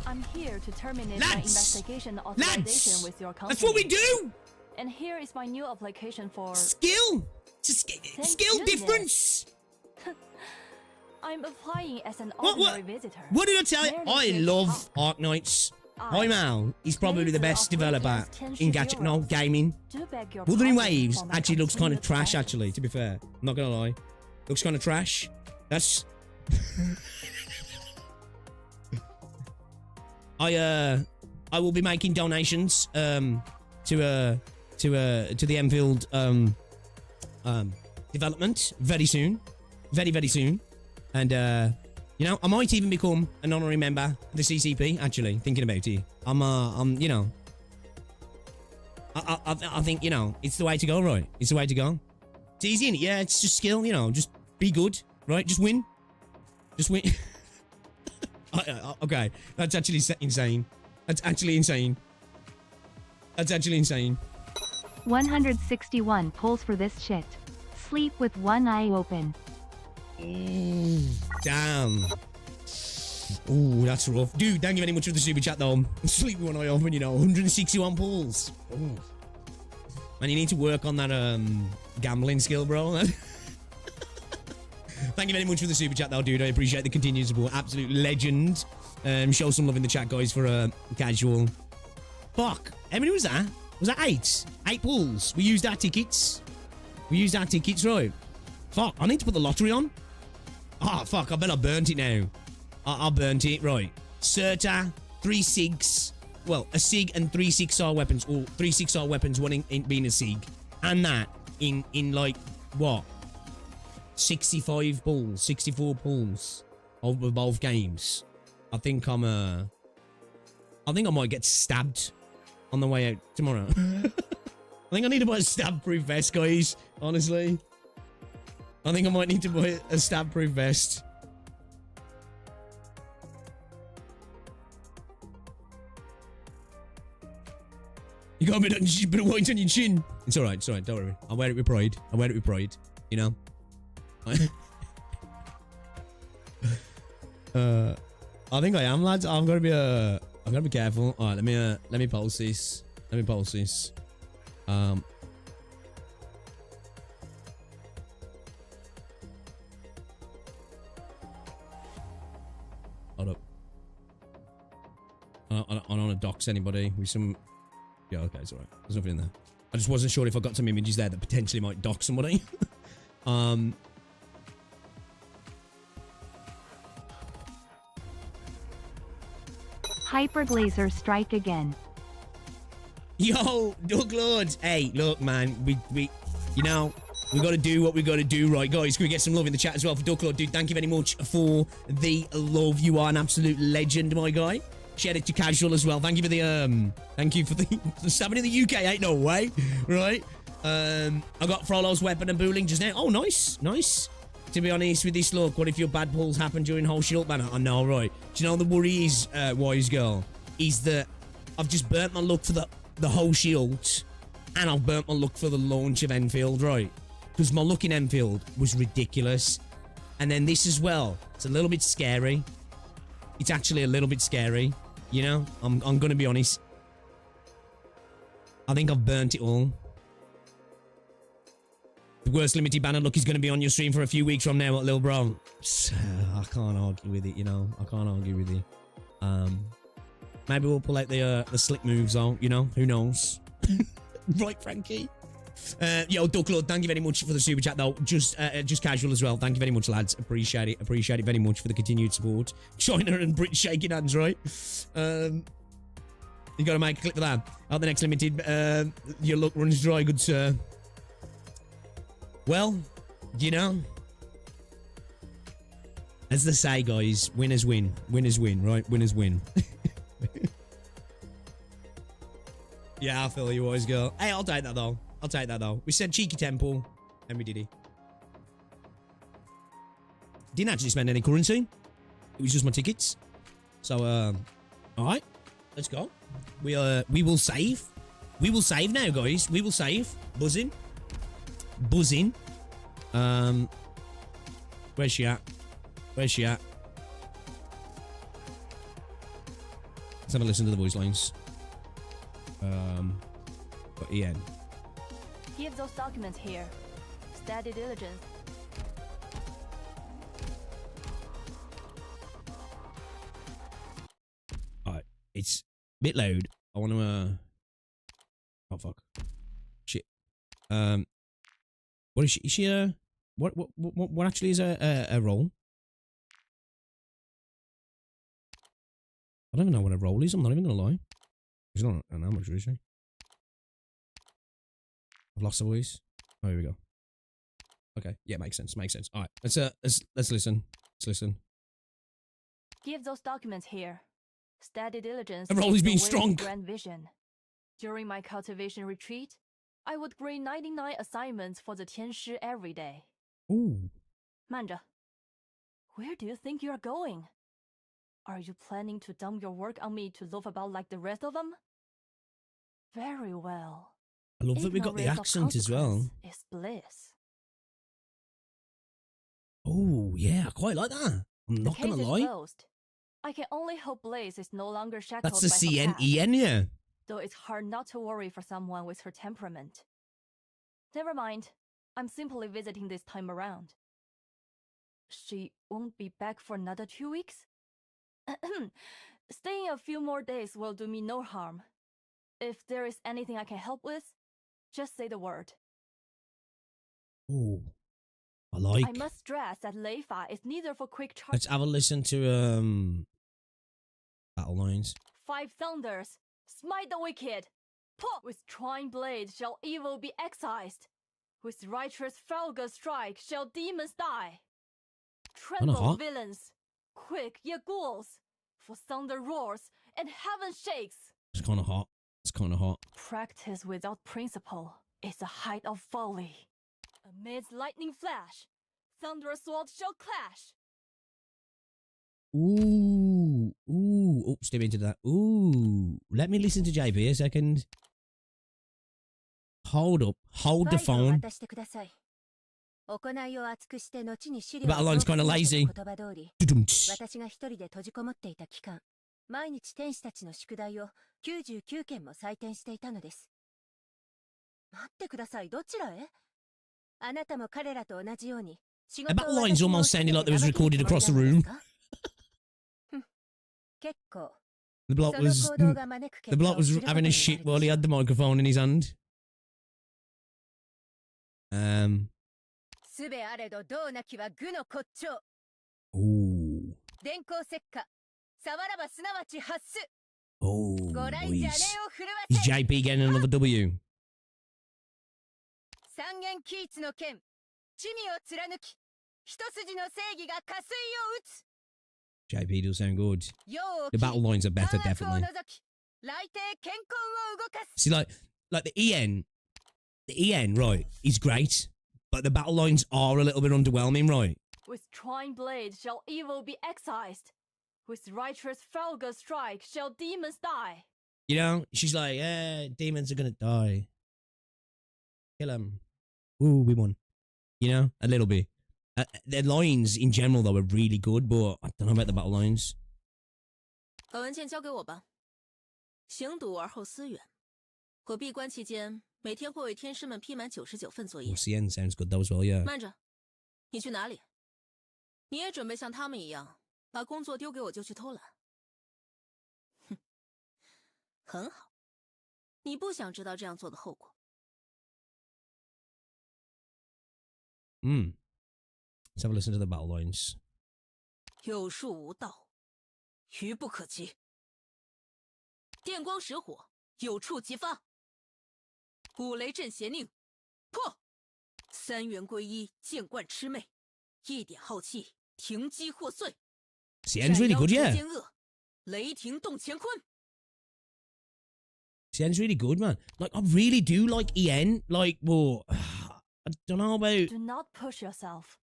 I'm here to terminate Lads! my investigation authorization with your company. That's what we do! And here is my new application for... Skill! Skill goodness. difference! I'm applying as an What- ordinary visitor. What did I tell you? Merely I here to love talk. Arknights. I, Hi Mal, he's probably the Laser best of developer Radiance in 10 Gacha, no, euros. gaming. Do beg your Wuthering pardon Waves for my actually looks kind of continued trash, absence. actually, to be fair. I'm not gonna lie. Looks kind of trash. That's... I will be making donations, to the Enfield, development very soon. Very, very soon. And, you know, I might even become an honorary member of the CCP, actually, thinking about it. I'm, you know... I think, you know, it's the way to go, right? It's the way to go. It's easy, innit? Yeah, it's just skill, you know, just be good, right? Just win. Just win. Okay, that's actually insane. That's actually insane. That's actually insane. 161 pulls for this shit. Sleep with one eye open. Ooh, damn. Ooh, that's rough. Dude, thank you very much for the super chat, though. Sleep with one eye open, you know. 161 pulls. Ooh. Man, you need to work on that gambling skill, bro. Thank you very much for the super chat, though, dude. I appreciate the continued support. Absolute legend. Show some love in the chat, guys, for casual. Fuck. How many was that? Was that 8? 8 pulls. We used our tickets. We used our tickets, right? Fuck. I need to put the lottery on. Ah, oh, fuck. I bet I burnt it now. I burnt it. Right. Serta, 3 SIGs. Well, a SIG and 3 6-star weapons. Or 3 6-star weapons, one in being a SIG. And that in like, what? 65 pulls. 64 pulls. Over both games. I think I might get stabbed on the way out tomorrow. I think I need to buy a stab-proof vest, guys. Honestly. I think I might need to buy a stab-proof vest. You got a bit of white on your chin. It's alright, don't worry. I'll wear it with pride. You know? I think I am, lads. I've got to be careful. All right, let me pulse this. Hold up. I don't want to dox anybody with some... Yeah, okay, it's alright. There's nothing in there. I just wasn't sure if I got some images there that potentially might dox somebody. Hyperglazer strike again. Yo, Duck Lords. Hey, look, man. We you know, we got to do what we got to do, right, guys? Can we get some love in the chat as well for Duck Lord? Dude, thank you very much for the love. You are an absolute legend, my guy. Shout out to Casual as well. Thank you for the, thank you for the stabbing in the UK. Ain't no way, right? I got Frollo's weapon and booling just now. Oh, nice. Nice. To be honest with this, look, what if your bad pulls happen during Hoshi ult banner? I know, right? Do you know the worry is, Wise Girl, is that I've just burnt my luck for the Hoshi ult, and I've burnt my luck for the launch of Enfield, right? Because my luck in Enfield was ridiculous. And then this as well. It's a little bit scary. It's actually a little bit scary. You know? I'm going to be honest. I think I've burnt it all. The worst limited banner luck is going to be on your stream for a few weeks from now, little bro. So, I can't argue with it, you know? I can't argue with it. Maybe we'll pull out the slick moves, though. You know? Who knows? Right, Frankie? Yo, Ducklord, thank you very much for the super chat, though. Just casual as well. Thank you very much, lads. Appreciate it. Appreciate it very much for the continued support. China and Brit shaking hands, right? You gotta make a clip for that. Out the next limited, your luck runs dry, good sir. Well, you know, as they say, guys, winners win. Winners win, right? Winners win. Yeah, I feel you, Wise Girl. Hey, I'll take that, though. I'll take that, though. We said cheeky temple, and we did it. Didn't actually spend any currency. It was just my tickets. So, all right, let's go. We will save. We will save now, guys. We will save. Buzzing. Buzzing. Where's she at? Where's she at? Let's have a listen to the voice lines. But Ian. Give those documents here. Steady diligence. Alright, it's a bit loud. I want to, oh fuck. Shit. What is she? Is she what actually is a role? I don't even know what a role is. I'm not even gonna lie. She's not an amateur, is she? I've lost the voice. Oh, here we go. Okay, yeah, makes sense. Makes sense. All right, let's listen. Let's listen. Give those documents here. Steady diligence. A role is being the way to strong. Grand vision. During my cultivation retreat, I would grade 99 assignments for the Tianshi every day. Ooh. 慢着. Where do you think you're going? Are you planning to dump your work on me to loaf about like the rest of them? Very well. I love that we got the Ignorance of accent as well. Is bliss. Oh, yeah, I quite like that. I'm not The gonna case is lie. closed. I can only hope Blaze is no longer shackled That's the by her past. CNEN, yeah. Though it's hard not to worry for someone with her temperament. Never mind. I'm simply visiting this time around. She won't be back for another 2 weeks? Staying a few more days will do me no harm. If there is anything I can help with, just say the word. Oh, I like. I must stress that Leifa is neither for quick charge. Let's have a listen to battle lines. 5 thunders, smite the wicked. Puh! With trine blade shall evil be excised. With righteous falcon strike shall demons die. Tremble, hot. villains, quick ye ghouls, for thunder roars and heaven shakes. It's kind of hot. It's kind of hot. Practice without principle is the height of folly. Amidst lightning flash, thunder swords shall clash. Ooh, ooh. Oh, step into that. Ooh. Let me listen to JP a second. Hold up. Hold the phone. The battle line's kind of lazy. 私が一人で閉じこもっていた期間、毎日天使たちの宿題を99件も採点していたのです。待ってください、どちらへ？あなたも彼らと同じように仕 The 事を battle line's almost sounding like they was recorded across the room. 結構。 The bloke was having a shit while he had the microphone in his hand. すべあれどどうなきは愚の骨頂。 Ooh. 電光石火。さわらばすなわち発す。 Oh, ご来 boys. 邪念を振るわ Is せ。 JP getting another W? 三元起一の剣。地味を貫き。一筋の正義が加水を打つ。 JP does sound good. 世を The battle lines are better, 眼悪を definitely. 除き。来帝健康を動かす。 See, like the EN The EN, right, is great, but the battle lines are a little bit underwhelming, right? With Trine Blade shall evil be excised. With righteous Felga strike shall demons die. You know, she's like, demons are gonna die. Kill them. Ooh, we won. You know, a little bit. Their lines in general, though, are really good, but I don't know about the battle lines. 把文件交给我吧。行堵而后思远。我闭关期间，每天会为天师们批满99份作业。CN sounds good though as well, yeah. 慢着，你去哪里？你也准备像他们一样，把工作丢给我就去偷懒？哼，很好。你不想知道这样做的后果。Let's have a listen to the battle lines. 有术无道，愚不可及。电光石火，有处即发。五雷震邪佞，破！三元归一，剑冠魑魅，一点好气，停机祸碎。CN's really good, yeah. 斩妖除奸恶，雷霆动乾坤。CN's really good, man. Like, I really do like EN. Like, well, I don't know about... Do not push yourself.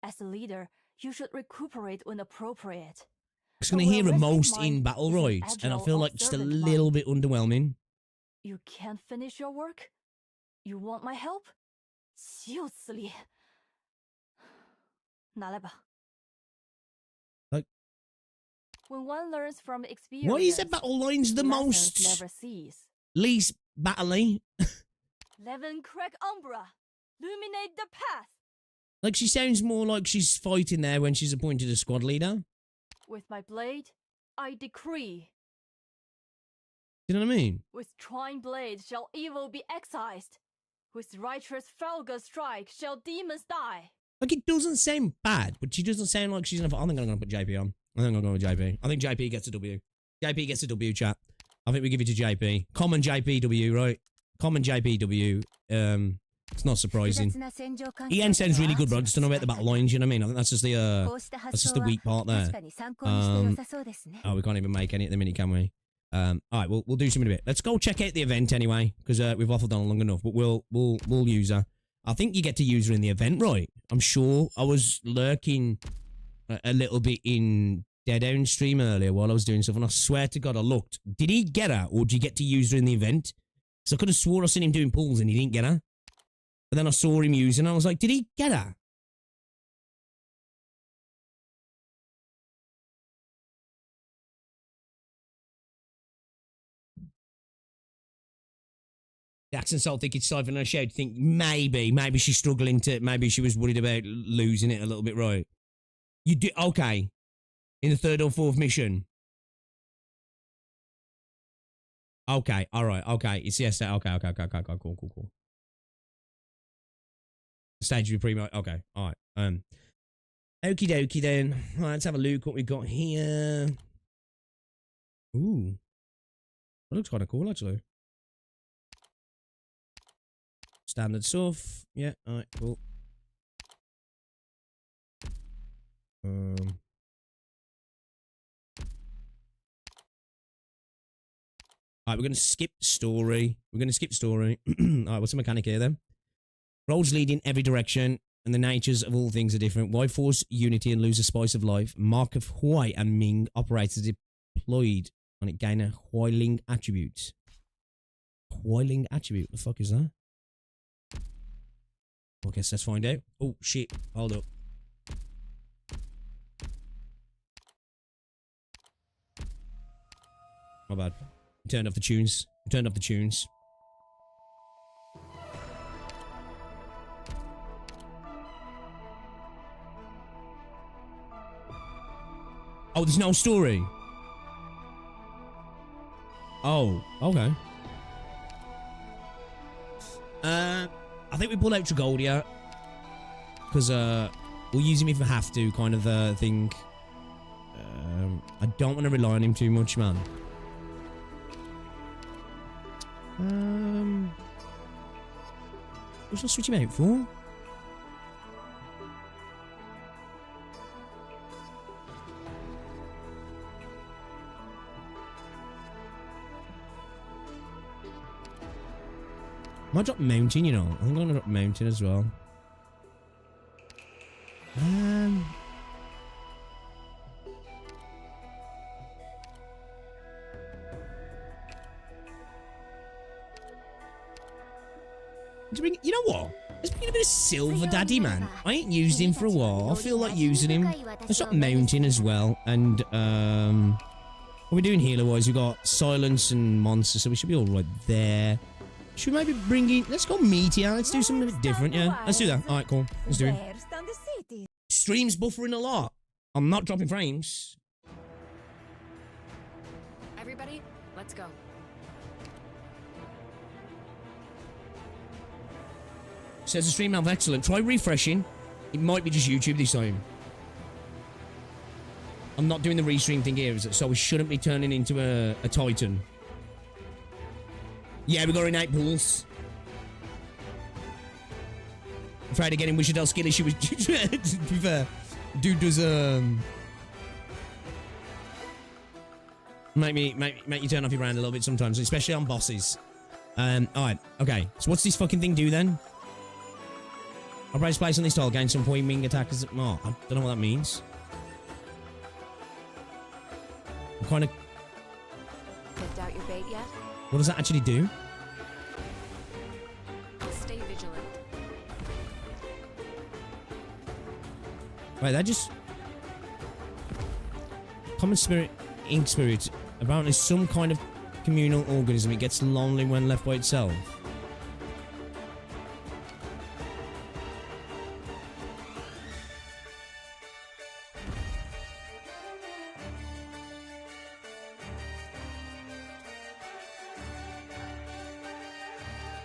As a leader, you should recuperate when appropriate. I'm just going to hear it most in battle royals, and I feel like just a little bit underwhelming. You can't finish your work? You want my help? 就此理。拿来吧。Like, when one learns from experience, why is the battle lines the most never cease. least battling? Levin Craig Umbra, illuminate the path. Like, she sounds more like she's fighting there when she's appointed a squad leader. With my blade, I decree. You know what I mean? With Trine Blade shall evil be excised. With righteous Felga strike shall demons die. Like, it doesn't sound bad, but she doesn't sound like she's gonna... I think I'm gonna put JP on. I think I'm going with JP. I think JP gets a W. JP gets a W, chat. I think we give it to JP. Common JPW, right? Common JPW. It's not surprising. EN sounds really good, but I just don't know about the battle lines, you know what I mean? I think that's just the weak part there. Oh, we can't even make any at the minute, can we? Alright, we'll do something in a bit. Let's go check out the event anyway, because we've waffled on long enough, but we'll use her. I think you get to use her in the event, right? I'm sure. I was lurking a little bit in Dead stream earlier while I was doing stuff, and I swear to God I looked. Did he get her, or did you get to use her in the event? Because I could have swore I seen him doing pulls and he didn't get her. But then I saw him using her, and I was like, did he get her? The accent soul think it's siphon and I shout think maybe she's struggling to, maybe she was worried about losing it a little bit, right? You do, okay. In the third or fourth mission. Okay, alright, okay. It's yes, okay, cool. Stage of pre okay, alright. Okie dokie then. Right, let's have a look what we got here. Ooh. That looks kind of cool actually. Standard stuff. Yeah, alright, cool. Alright, we're going to skip story. Alright, what's the mechanic here then? Roles lead in every direction, and the natures of all things are different. Why force unity and lose the spice of life? Mark of Hui and Ming operators deployed on it gain a Huiling attribute. Huiling attribute? The fuck is that? I guess let's find out. Oh, shit. Hold up. My bad. Turned off the tunes. Oh, there's no story. Oh, okay. I think we pull out Tragolia because we'll use him if we have to, kind of thing. I don't want to rely on him too much, man. What should I switch him out for? Might drop mountain, you know. I think I'm gonna drop mountain as well. You know what? Let's bring in a bit of Silver Daddy, man. I ain't used him for a while. I feel like using him. Let's drop mountain as well. And what are we doing healer-wise? We've got silence and monster, so we should be all right there. Should we maybe bring in... Let's go meteor. Let's do something a bit different, yeah? Let's do that. All right, cool. Let's do it. Stream's buffering a lot. I'm not dropping frames. Everybody, let's go. Says the stream now, excellent. Try refreshing. It might be just YouTube this time. I'm not doing the restream thing here, so we shouldn't be turning into a Titan. Yeah, we got innate pulls. I'm afraid of getting Wish Adele skill issue with to be fair. Dude does make you turn off your brand a little bit sometimes, especially on bosses. Alright, okay. So what's this fucking thing do then? Operates place on this tile, gain some point wing attackers. Oh, I don't know what that means. I'm kind of... Picked out your bait yet? What does that actually do? Stay vigilant. Wait, that just... Common spirit, ink spirit. Apparently some kind of communal organism. It gets lonely when left by itself.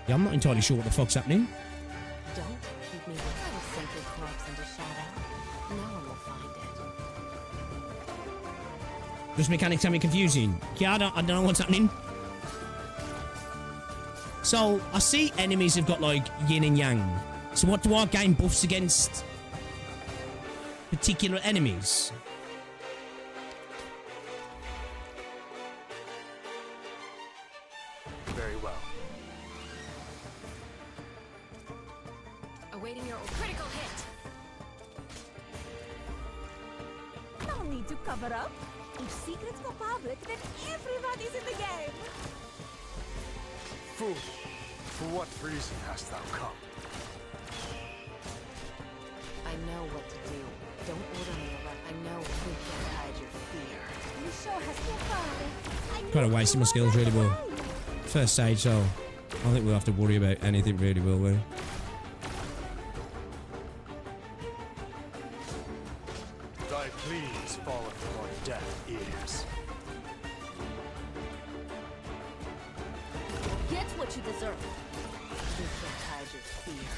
Yeah, I'm not entirely sure what the fuck's happening. Don't keep me with a sacred corpse under shadow. No one will find it. Those mechanics have me confusing. Yeah, I don't know what's happening. So, I see enemies have got, like, yin and yang. So what do I gain buffs against particular enemies? Very well. Awaiting your critical hit. No need to cover up. If secrets go public, then everybody's in the game. Fool, for what reason hast thou come? I know what to do. Don't order me around. I know who can hide your fear. You sure has been fun. Kind of wasting my skills really well. First stage, so I don't think we'll have to worry about anything really, will we? Thy pleas falleth on deaf ears. Get what you deserve. Who can hide your fear?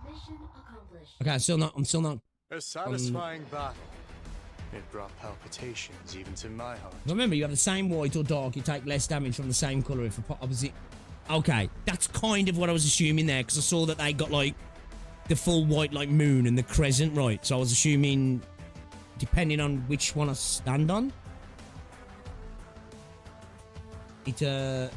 Mission accomplished. Okay, I'm still not. A satisfying battle. It brought palpitations even to my heart. Remember, you have the same white or dark, you take less damage from the same colour if opposite. Okay, that's kind of what I was assuming there, because I saw that they got, like, the full white, like, moon and the crescent, right? So I was assuming, depending on which one I stand on, it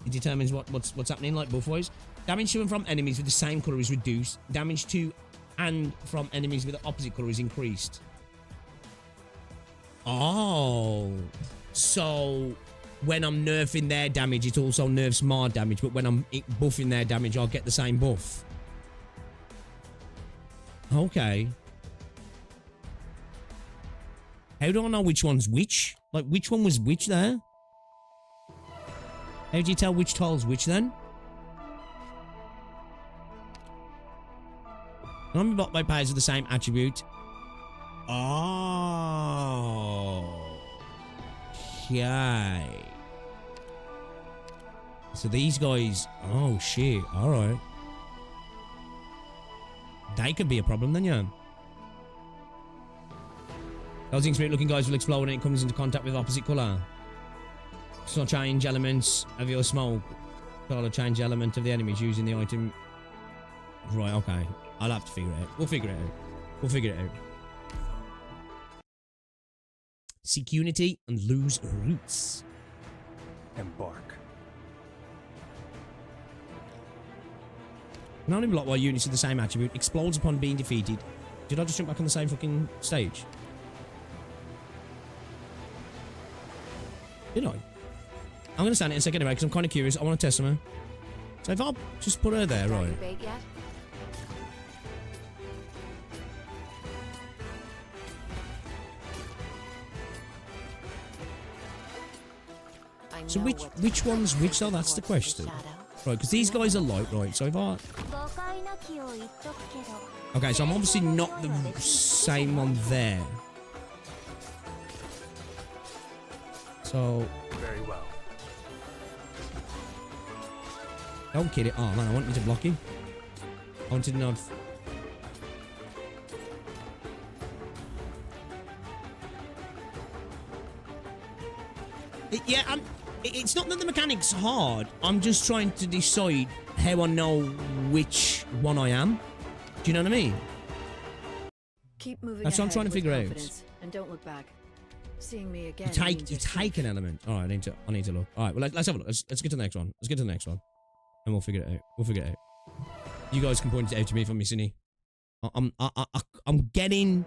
determines what's happening, like, both ways. Damage to and from enemies with the same colour is reduced. Damage to and from enemies with the opposite colour is increased. Oh. So, when I'm nerfing their damage, it also nerfs my damage. But when I'm buffing their damage, I'll get the same buff. Okay. How do I know which one's which? Like, which one was which there? How do you tell which tile's which then? Not blocked by players with the same attribute. Oh. Okay. So these guys... Oh, shit. Alright. They could be a problem then, yeah. Housing spirit looking guys will explode when it comes into contact with opposite colour. So change elements of your smoke. Colour change element of the enemies using the item. Right, okay. I'll have to figure it out. We'll figure it out. We'll figure it out. Seek unity and lose roots. Embark. An only block while units of the same attribute explodes upon being defeated. Did I just jump back on the same fucking stage? Did I? I'm going to stand it in a second anyway because I'm kind of curious. I want to test something. So if I just put her there, right? Bait yet? So which one's which though? That's the question. Right, because these guys are light, right? So if I... Okay, so I'm obviously not the same one there. So... Very well. Don't kid it. Oh man, I want you to block him. I wanted to know if... Yeah, it's not that the mechanic's hard. I'm just trying to decide how I know which one I am. Do you know what I mean? Keep moving. That's what I'm trying to figure out. And don't look back. Seeing me again. You take an element. All right, I need to look. All right, well let's have a look. Let's get to the next one. Let's get to the next one, and we'll figure it out. We'll figure it out. You guys can point it out to me if I'm missing it. I'm getting.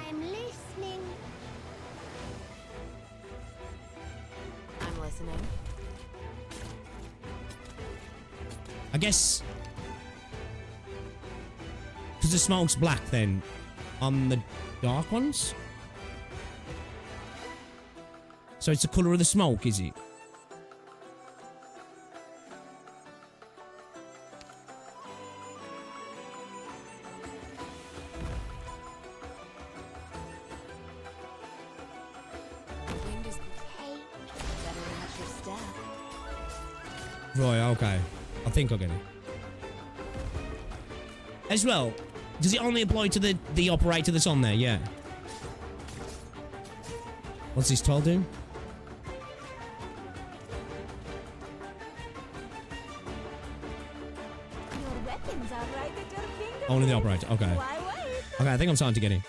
I'm listening. I'm listening. I guess because the smoke's black then on the dark ones. So it's the colour of the smoke, is it? Right, okay. I think I'll get it. As well, does it only apply to the operator that's on there? Yeah. What's this tall doing? Your weapons are right at your fingertips. Only the operator. Okay. Why wait? Okay, I think I'm starting to get it.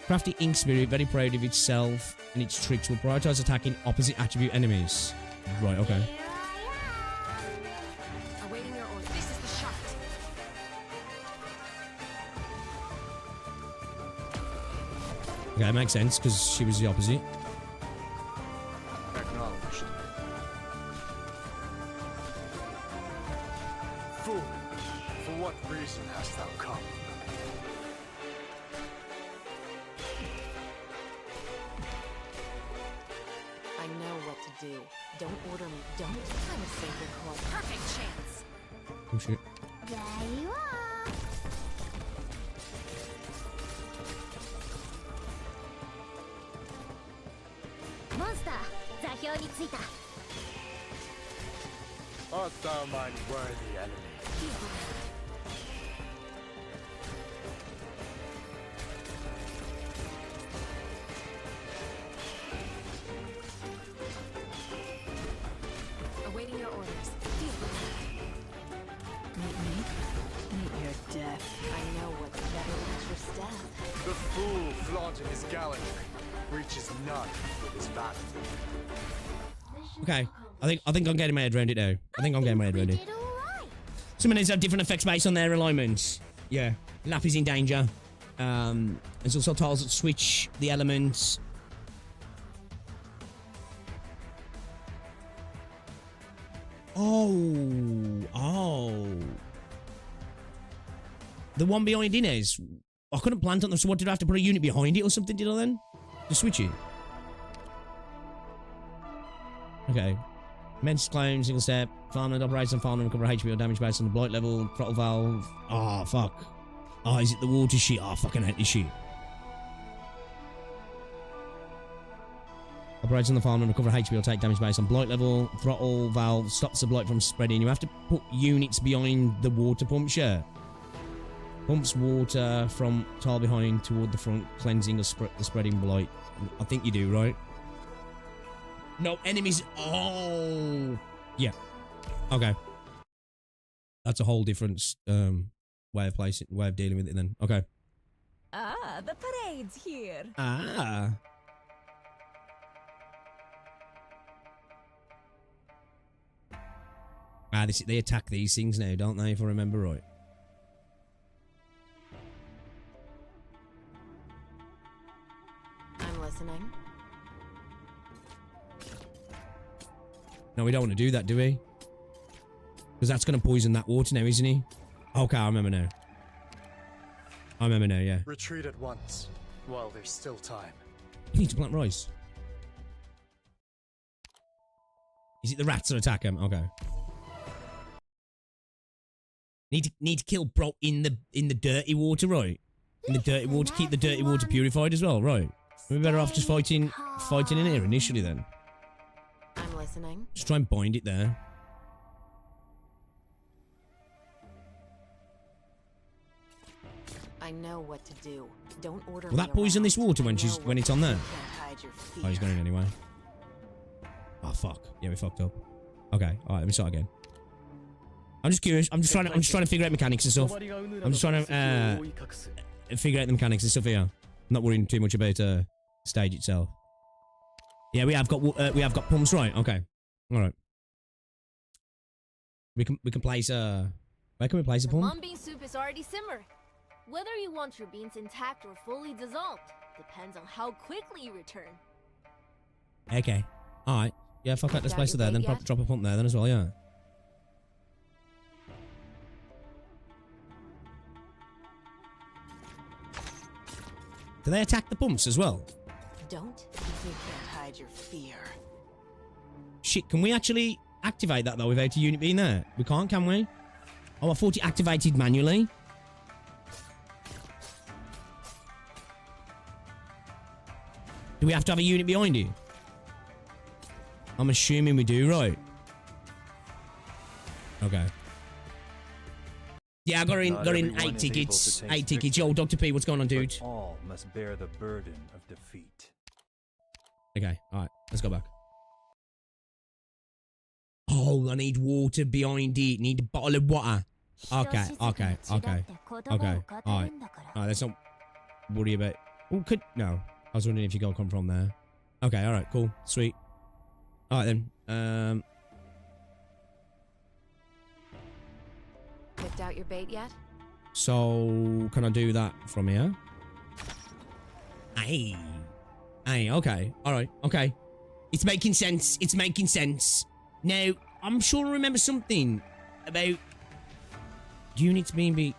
Crafty Ink Spirit, very proud of itself and its tricks, will prioritize attacking opposite attribute enemies. Right, okay. Awaiting your order. This is the shot. Okay, it makes sense because she was the opposite. Acknowledged. Fool, for what reason hast thou come? I know what to do. Don't order me. Don't. I'm a sacred course. Perfect chance. Oh shit. There you are. Monster, 座標についた. Art thou mine worthy enemy? Awaiting your orders. Meet me. Meet your death. I know what better match your step. The fool flaunting his gallantry reaches none with his valor. Okay, I think I'm getting my head around it now. I think I'm getting my head around it. Some of these have different effects based on their alignments. Yeah, Lap is in danger. There's also tiles that switch the elements. Oh. The one behind Inez. I couldn't plant on them, so what, did I have to put a unit behind it or something, did I then? To switch it? Okay. Immense clone, single step, farmland operates on farmland, recover HP or damage based on the blight level, throttle valve. Oh, fuck. Oh, is it the water shit? Oh, I fucking hate this shit. Operates on the farmland, recover HP or take damage based on blight level, throttle valve, stops the blight from spreading. You have to put units behind the water pump, sure. Pumps water from tile behind toward the front, cleansing or the spreading blight. I think you do, right? No, enemies. Oh. Yeah. Okay. That's a whole different way of dealing with it then. Okay. Ah, the parade's here. Ah. They attack these things now, don't they, if I remember right? I'm listening. No, we don't want to do that, do we? Because that's going to poison that water now, isn't he? Okay, I remember now. Yeah. Retreat at once, while there's still time. You need to plant rice. Is it the rats that attack him? Okay. Need to kill bro in the dirty water, right? In the dirty water, keep the dirty water purified as well, right? We're better off just fighting in here initially then. I'm listening. Just try and bind it there. I know what to do. Don't order Will that poison this water when it's on there? Oh, he's going in anyway. Oh fuck. Yeah, we fucked up. Okay, alright, let me start again. I'm just curious. I'm just trying to figure out mechanics and stuff. I'm just trying to figure out the mechanics and stuff here. I'm not worrying too much about stage itself. Yeah, we have got pumps, right? Okay. Alright. We can place where can we place a pump? Mung bean soup is already simmered. Whether you want your beans intact or fully dissolved depends on how quickly you return. Okay. Alright. Yeah, fuck that. Let's place it there. Then drop a pump there then as well, yeah. Do they attack the pumps as well? Don't if you can't hide your fear. Shit, can we actually activate that though without a unit being there? We can't, can we? Oh, I thought it activated manually. Do we have to have a unit behind it? I'm assuming we do, right? Okay. Yeah, I got in 8 tickets. 8 tickets. Yo, Dr. P, what's going on, dude? But all must bear the burden of defeat. Okay, alright, let's go back. Oh, I need water behind it. Need a bottle of water. Okay. Alright, let's not worry about... Oh, no. I was wondering if you gotta come from there. Okay, alright, cool. Sweet. Alright then. Picked out your bait yet? So, can I do that from here? Aye. Okay. Alright, okay. It's making sense. It's making sense. Now, I'm sure I remember something about units being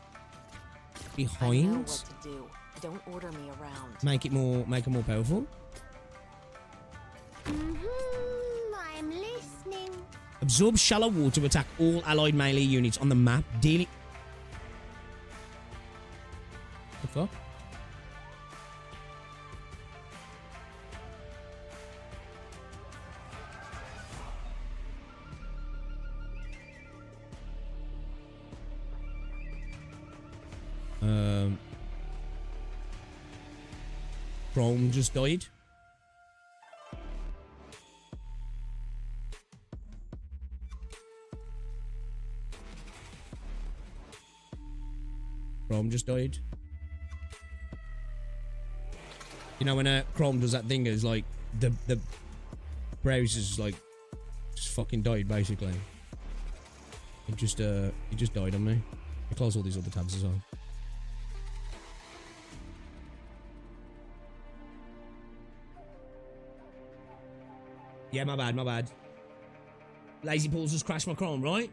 behind. I know what to do. Don't order me around. Make it more powerful. I'm listening. Absorb shallow water to attack all allied melee units on the map. Dealing. The fuck? Chrome just died. Chrome just died. You know when Chrome does that thing, is like the browser's like just fucking died basically. It just died on me. I close all these other tabs as well. Yeah, my bad. Lazy Pools just crashed my Chrome, right?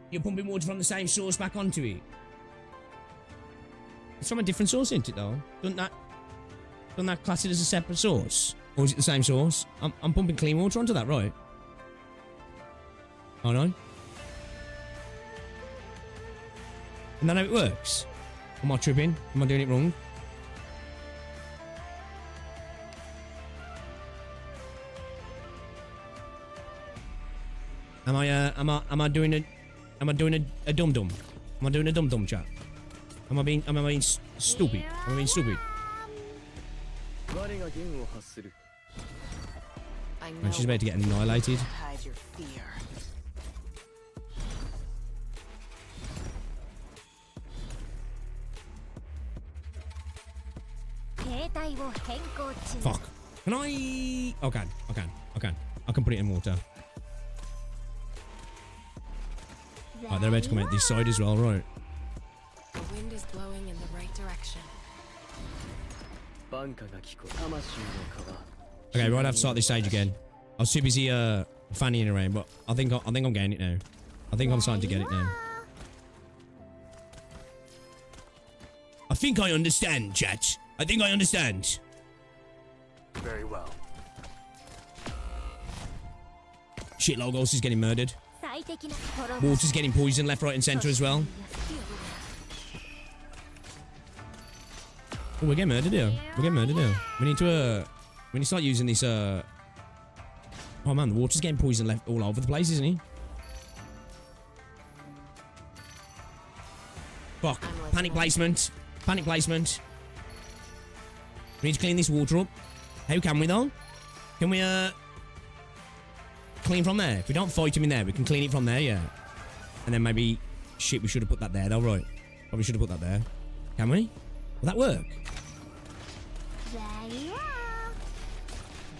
You're pumping water from the same source back onto it. It's from a different source, isn't it, though? Doesn't that class it as a separate source? Or is it the same source? I'm pumping clean water onto that, right? Oh, no? And that how it works? Am I tripping? Am I doing it wrong? Am I doing a dum dum? Am I doing a dum dum chat? Am I being stupid? Am I being stupid? I And she's about to get annihilated. Hide your fear. Fuck. Can I? I can. I can put it in water. Right, they're about to come out this side as well, right? The wind is blowing in the right direction. Okay, right, I have to start this stage again. I was too busy fannying around, but I think I'm getting it now. I think I'm starting to get it now. I think I understand, chat. I think I understand. Very well. Shit, Logos is getting murdered. Water's getting poisoned left, right, and centre as well. Oh, we're getting murdered here. We're getting murdered here. We need to start using this. Oh man, the water's getting poisoned left all over the place, isn't he? Fuck. Panic placement. Panic placement. We need to clean this water up. How can we though? Can we clean from there? If we don't fight him in there, we can clean it from there, yeah. And then maybe shit, we should have put that there though, right? Probably should have put that there. Can we? Will that work? There you are.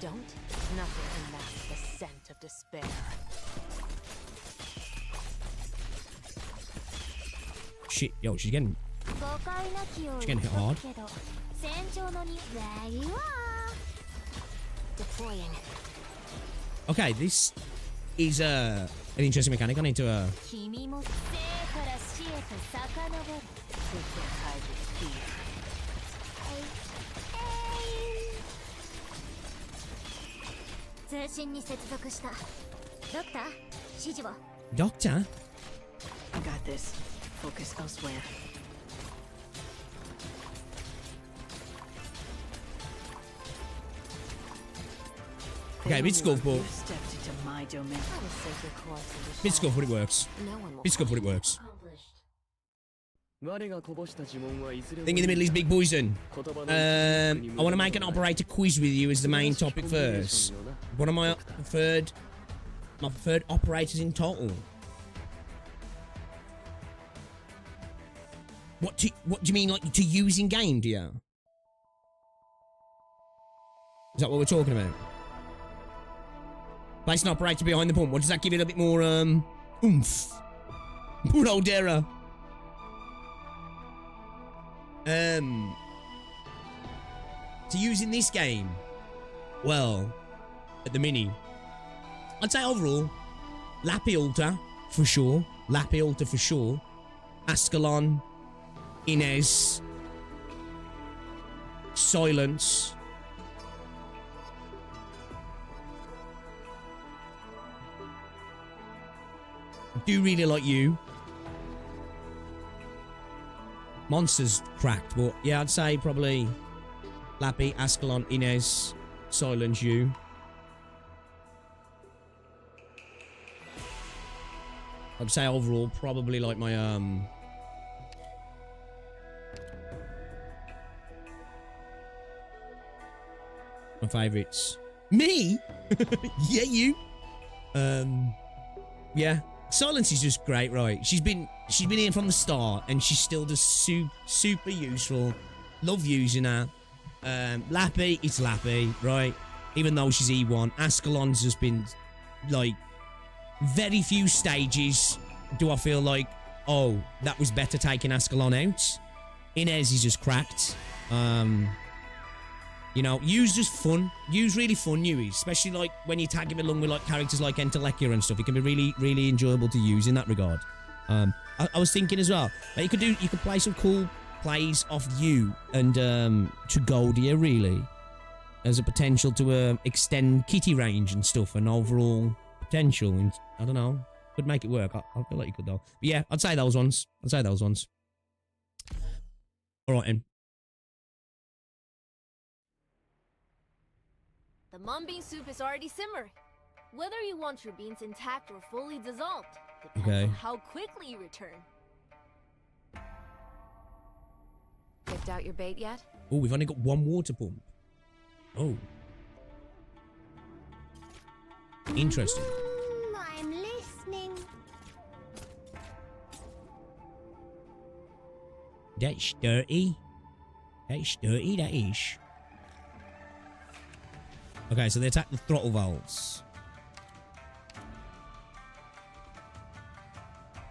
Don't. Nothing can mask the scent of despair. Shit, yo, she's getting hit hard. There you are. Deploying. Okay, this is an interesting mechanic. I need to We can't hide your fear. Doctor? I got this. Focus elsewhere. Okay, bit scuff, but Stepped into my domain. bit scuff, but it works. Bit scuff, but it works. Thing in the middle is big poison. I want to make an operator quiz with you as the main topic first. What are my preferred operators in total? What do you mean, like to use in game, do you? Is that what we're talking about? Place an operator behind the pump. What does that give it a bit more oomph? Poor old Dara. To use in this game, well, at the mini, I'd say overall, Lapiolta for sure. Lapiolta for sure. Ascalon, Inez, Silence. I do really like you. Monsters cracked, but yeah, I'd say probably Lappy, Ascalon, Inez, Silence, you. I'd say overall probably like my my favourites. Me? Yeah, you. Yeah. Silence is just great, right? She's been in from the start, and she's still just super useful. Love using her. Lappy, it's Lappy, right? Even though she's E1, Ascalon's just been like very few stages. Do I feel like, oh, that was better taking Ascalon out? Inez is just cracked. You know, Yu's just fun. Yu's really fun, Yu is. Especially like when you tag him along with like characters like Entelekia and stuff. It can be really enjoyable to use in that regard. I was thinking as well that you could play some cool plays off Yu and Tragodia really as a potential to extend kitty range and stuff and overall potential. And I don't know, could make it work. I feel like you could though. But yeah, I'd say those ones. All right, then. The mung bean soup is already simmering. Whether you want your beans intact or fully dissolved depends on how quickly you return. Picked out your bait yet? Oh, we've only got one water pump. Oh. Interesting. I'm listening. That's dirty. That's dirty, that is. Okay, so they attack the throttle valves.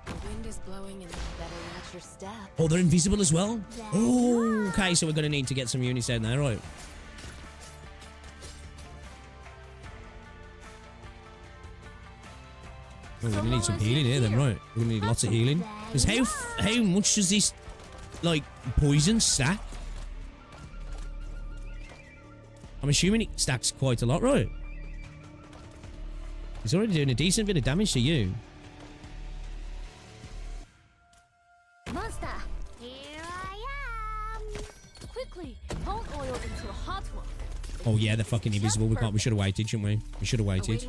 The wind is blowing and better watch your step. Oh, they're invisible as well? Oh, okay, so we're going to need to get some units down there, right? Oh, we're going to need some healing here then, right? We're going to need lots of healing. Because how much does this, like, poison stack? I'm assuming it stacks quite a lot, right? He's already doing a decent bit of damage to you. Monster, here I am. Quickly, pone oil into a hot one. Oh yeah, they're fucking invisible. We should have waited, shouldn't we? We should have waited.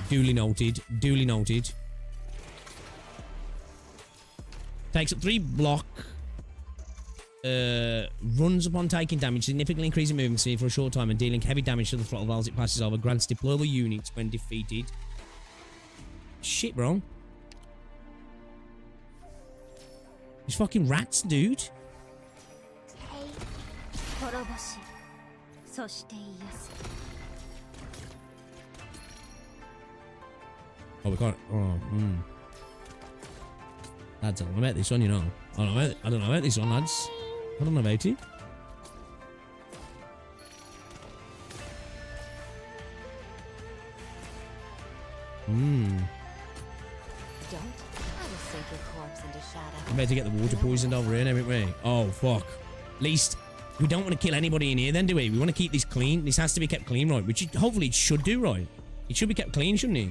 Duly noted. Duly noted. Takes up 3 block. Runs upon taking damage, significantly increasing movement speed for a short time and dealing heavy damage to the throttle valves it passes over. Grants deployable units when defeated. Shit, bro. These fucking rats, dude. Oh, we can't. Oh, lads, I don't know about this one, you know. I don't know about this one, lads. I don't know about it. I'm about to get the water poisoned over here, haven't we? Oh, fuck. At least we don't want to kill anybody in here then, do we? We want to keep this clean. This has to be kept clean, right? Which hopefully it should do, right? It should be kept clean, shouldn't it?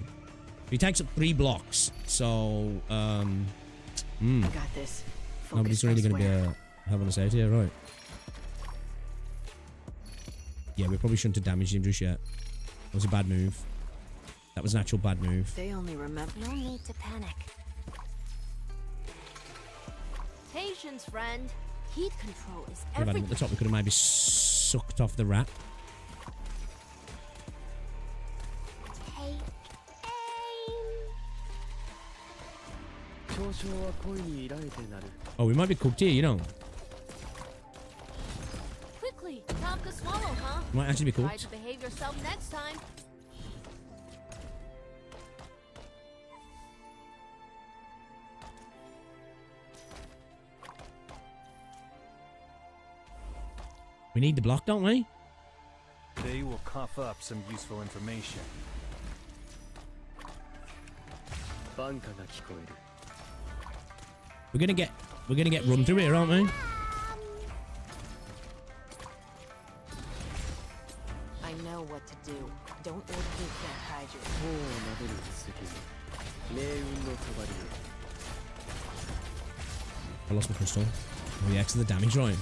He takes up 3 blocks, so, I got this. Nobody's really going to be having us out here, right? Yeah, we probably shouldn't have damaged him just yet. That was a bad move. That was an actual bad move. They only remember. No need to panic. Patience, friend. Heat control is At everything. the top, we could have maybe sucked off the rat. Oh, we might be cooked here, you know. Quickly, time to swallow, huh? Might actually be Try cooked. to behave yourself next time. We need the block, don't we? They will cough up some useful information. We're gonna get run through here, aren't we? I know what to do. Don't let you can't hide your. I lost my crystal. Oh yeah, 'cause of the damage, right?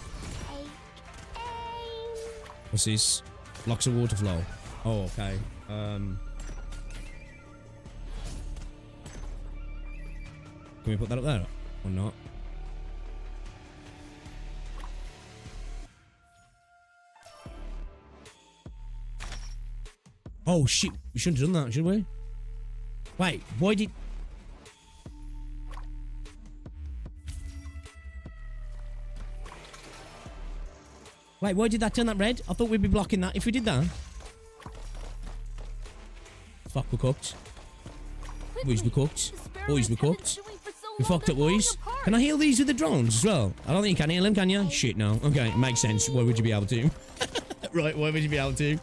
What's this? Blocks of water flow. Oh, okay. Can we put that up there? Or not? Oh shit, we shouldn't have done that, should we? Wait, why did... Wait, why did that turn that red? I thought we'd be blocking that if we did that. Fuck, we're cooked. Boys, we're cooked. Boys, we're cooked. We fucked up, boys. Can I heal these with the drones as well? I don't think you can heal them, can you? Shit, no. Okay, makes sense. Why would you be able to? Right, why would you be able to?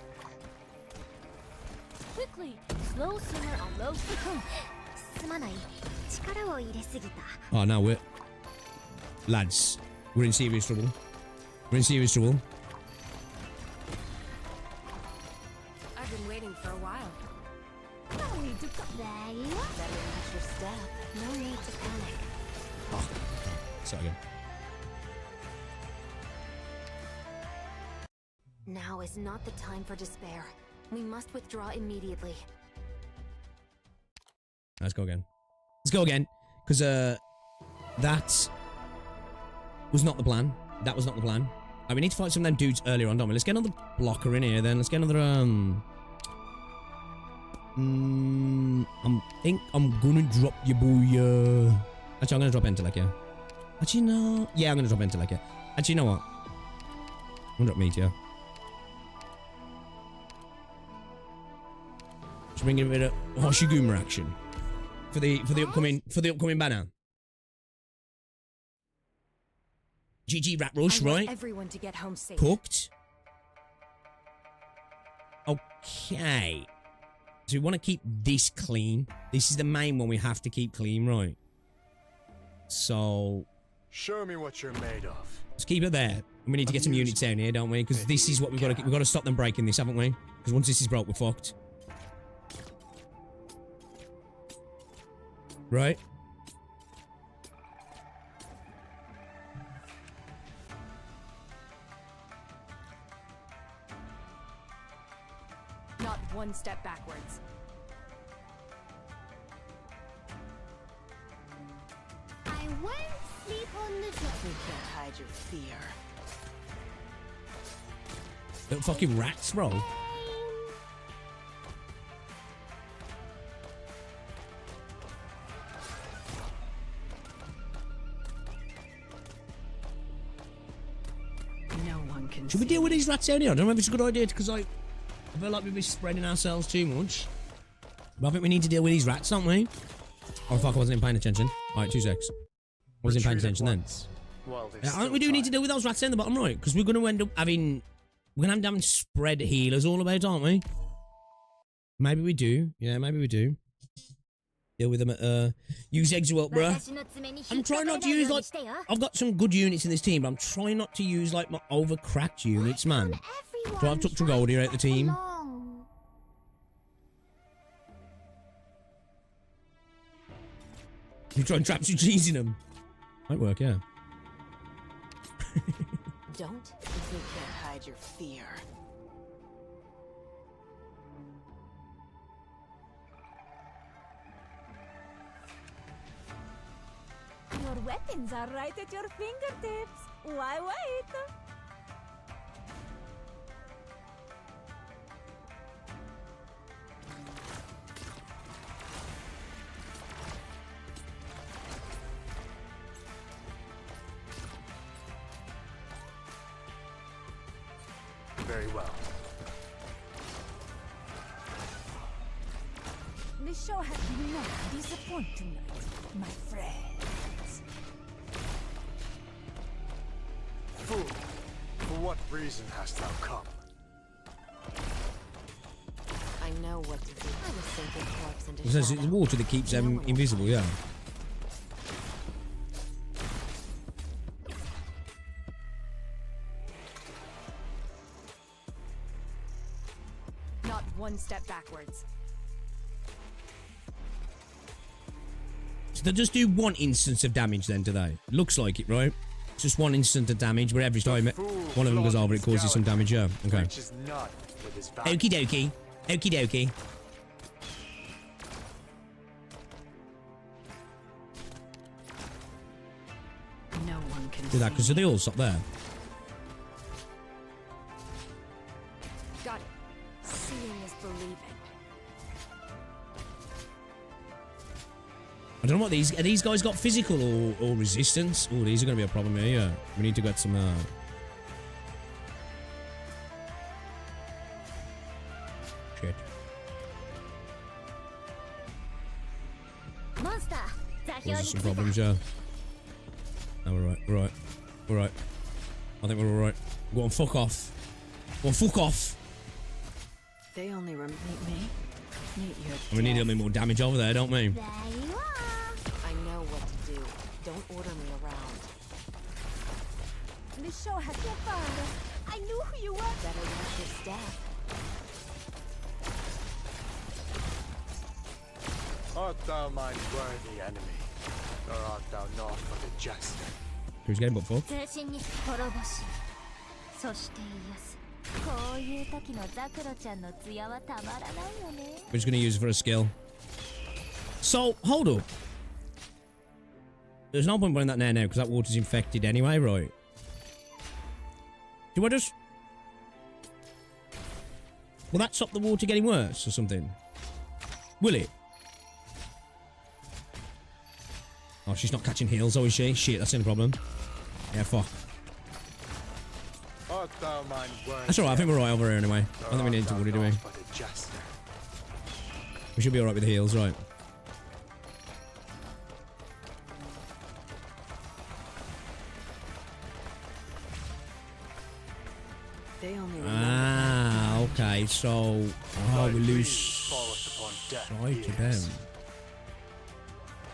Quickly, slow simmer on low. Oh, no, we're... Lads, we're in serious trouble. We're in serious trouble. I've been waiting for a while. No need to come. There you are. Better watch your step. No need to panic. Oh, start again. Now is not the time for despair. We must withdraw immediately. Let's go again. Let's go again. Because, that was not the plan. That was not the plan. Right, we need to fight some of them dudes earlier on, don't we? Let's get another blocker in here then. Let's get another, I think I'm gonna drop your boy. Actually, I'm gonna drop Intellect, yeah. Actually, no. Yeah, I'm gonna drop Intellect, yeah. Actually, you know what? I'm gonna drop Meteor. Just bringing a bit of Hoshi action for the upcoming banner. GG Rat Rush, right? Everyone to get home safe. Cooked. Okay. So we want to keep this clean. This is the main one we have to keep clean, right? So show me what you're made of. Let's keep it there. And we need to get some units down here, don't we? Because this is what we've got to stop them breaking this, haven't we? Because once this is broke, we're fucked. Right? Not one step backwards. I won't sleep on the job. You can't hide your fear. Little fucking rats, bro. No one can. Should we deal with these rats down here? I don't know if it's a good idea because I feel like we've been spreading ourselves too much. But I think we need to deal with these rats, don't we? Oh fuck, I wasn't even paying attention. Alright, 2 secs. Wasn't even paying attention then. Well, we do need to deal with those rats down the bottom right, because we're going to end up having... We're going to have damn spread healers all about, aren't we? Maybe we do. Yeah, maybe we do. Deal with them at... Use Exo, bruh. I'm trying not to use, like... I've got some good units in this team, but I'm trying not to use, like, my overcracked units, man. So I've took Tragoldie out the team. You try and trap some cheese in them. Might work, yeah. Don't if you can't hide your fear. Your weapons are right at your fingertips. Why wait? Very well. The show has not disappointed tonight, my friends. Fool, for what reason hast thou come? I know what to do. I was sinking corpse into It's the water that keeps them invisible, yeah. Not one step backwards. So they just do one instance of damage then, do they? Looks like it, right? It's just one instant of damage, but every time one of them goes over, it causes some damage, yeah. Okay. Okie dokie. Okie dokie. No one can Do that, because they all stop there. Got it. Seeing is believing. I don't know what these... Are these guys got physical or resistance? Oh, these are going to be a problem here, yeah. We need to get some... Shit. Causes some problems, yeah. No, we're right, we're right. We're right. I think we're alright. Go on, fuck off. Go on, fuck off. They only meet me. Meet your And we need a little bit more damage over there, don't we? There you are. I know what to do. Don't order me around. The show has your father. I knew who you were. Better watch your step. Art thou mine worthy enemy, or art thou not but a jester? Who's getting but fucked? 通信に滅ぼしそして癒すこういう時のザクロちゃんの艶はたまらないよね We're just gonna use it for a skill. So, hold up. There's no point putting that there now, because that water's infected anyway, right? Do I just... Will that stop the water getting worse, or something? Will it? Oh, she's not catching heals, though, is she? Shit, that's the problem. Yeah, fuck. That's alright, I think we're right over here anyway. I don't think we need to worry, do we? We should be alright with the heals, right? Ah, okay, so... Oh, we lose sight to them.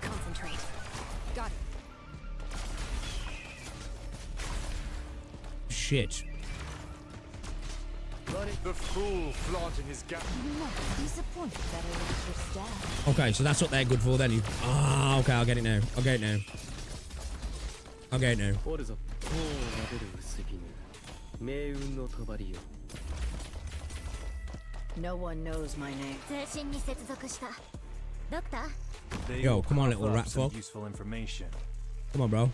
Concentrate. Got it. Shit. The fool flaunting his gap. I'm not disappointed that I was your staff. Okay, so that's what they're good for then. Ah, okay, I'll get it now. I'll get it now. I'll get it now. No one knows my name. Yo, come on, little rat fuck. Useful information. Come on, bro.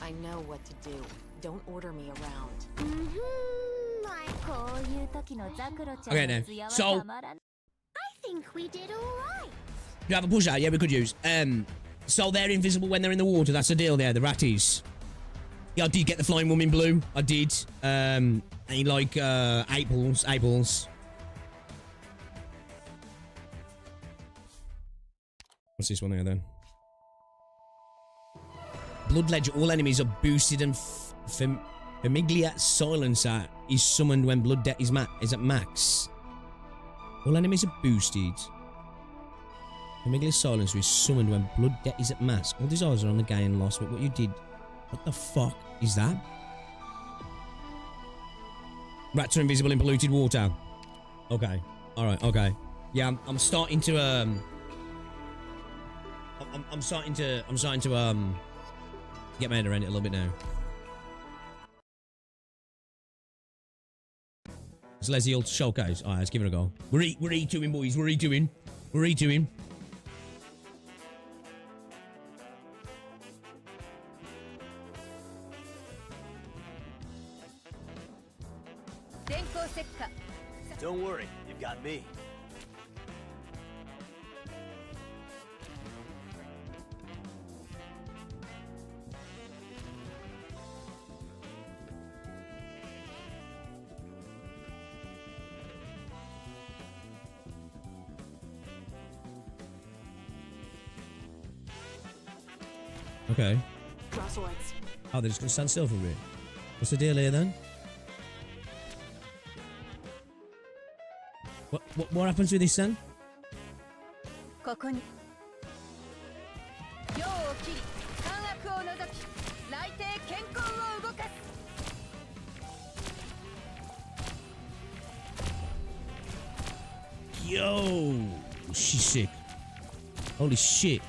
I know what to do. Don't order me around. Okay, now. So, I think we did alright. you have a push out? Yeah, we could use. So they're invisible when they're in the water. That's the deal there, the ratties. Yeah, I did get the flying woman blue. I did. And like, 8 balls. 8 balls. What's this one here then? Blood Ledger. All enemies are boosted and Famiglia Silencer is summoned when blood debt is at max. All enemies are boosted. Famiglia Silencer is summoned when blood debt is at max. All desires are on the gain loss, but what you did... What the fuck is that? Rats are invisible in polluted water. Okay. Alright, okay. Yeah, I'm starting to, I'm starting to, get my head around it a little bit now. It's Leizi Ult Showcase. Alright, let's give it a go. We're E2ing, boys. We're E2ing. We're E2ing. Don't worry, you've got me. Okay. Draw swords. Oh, they're just gonna stand still for a bit. What's the deal here then? What happens with this then? Yo, she's sick. Holy shit.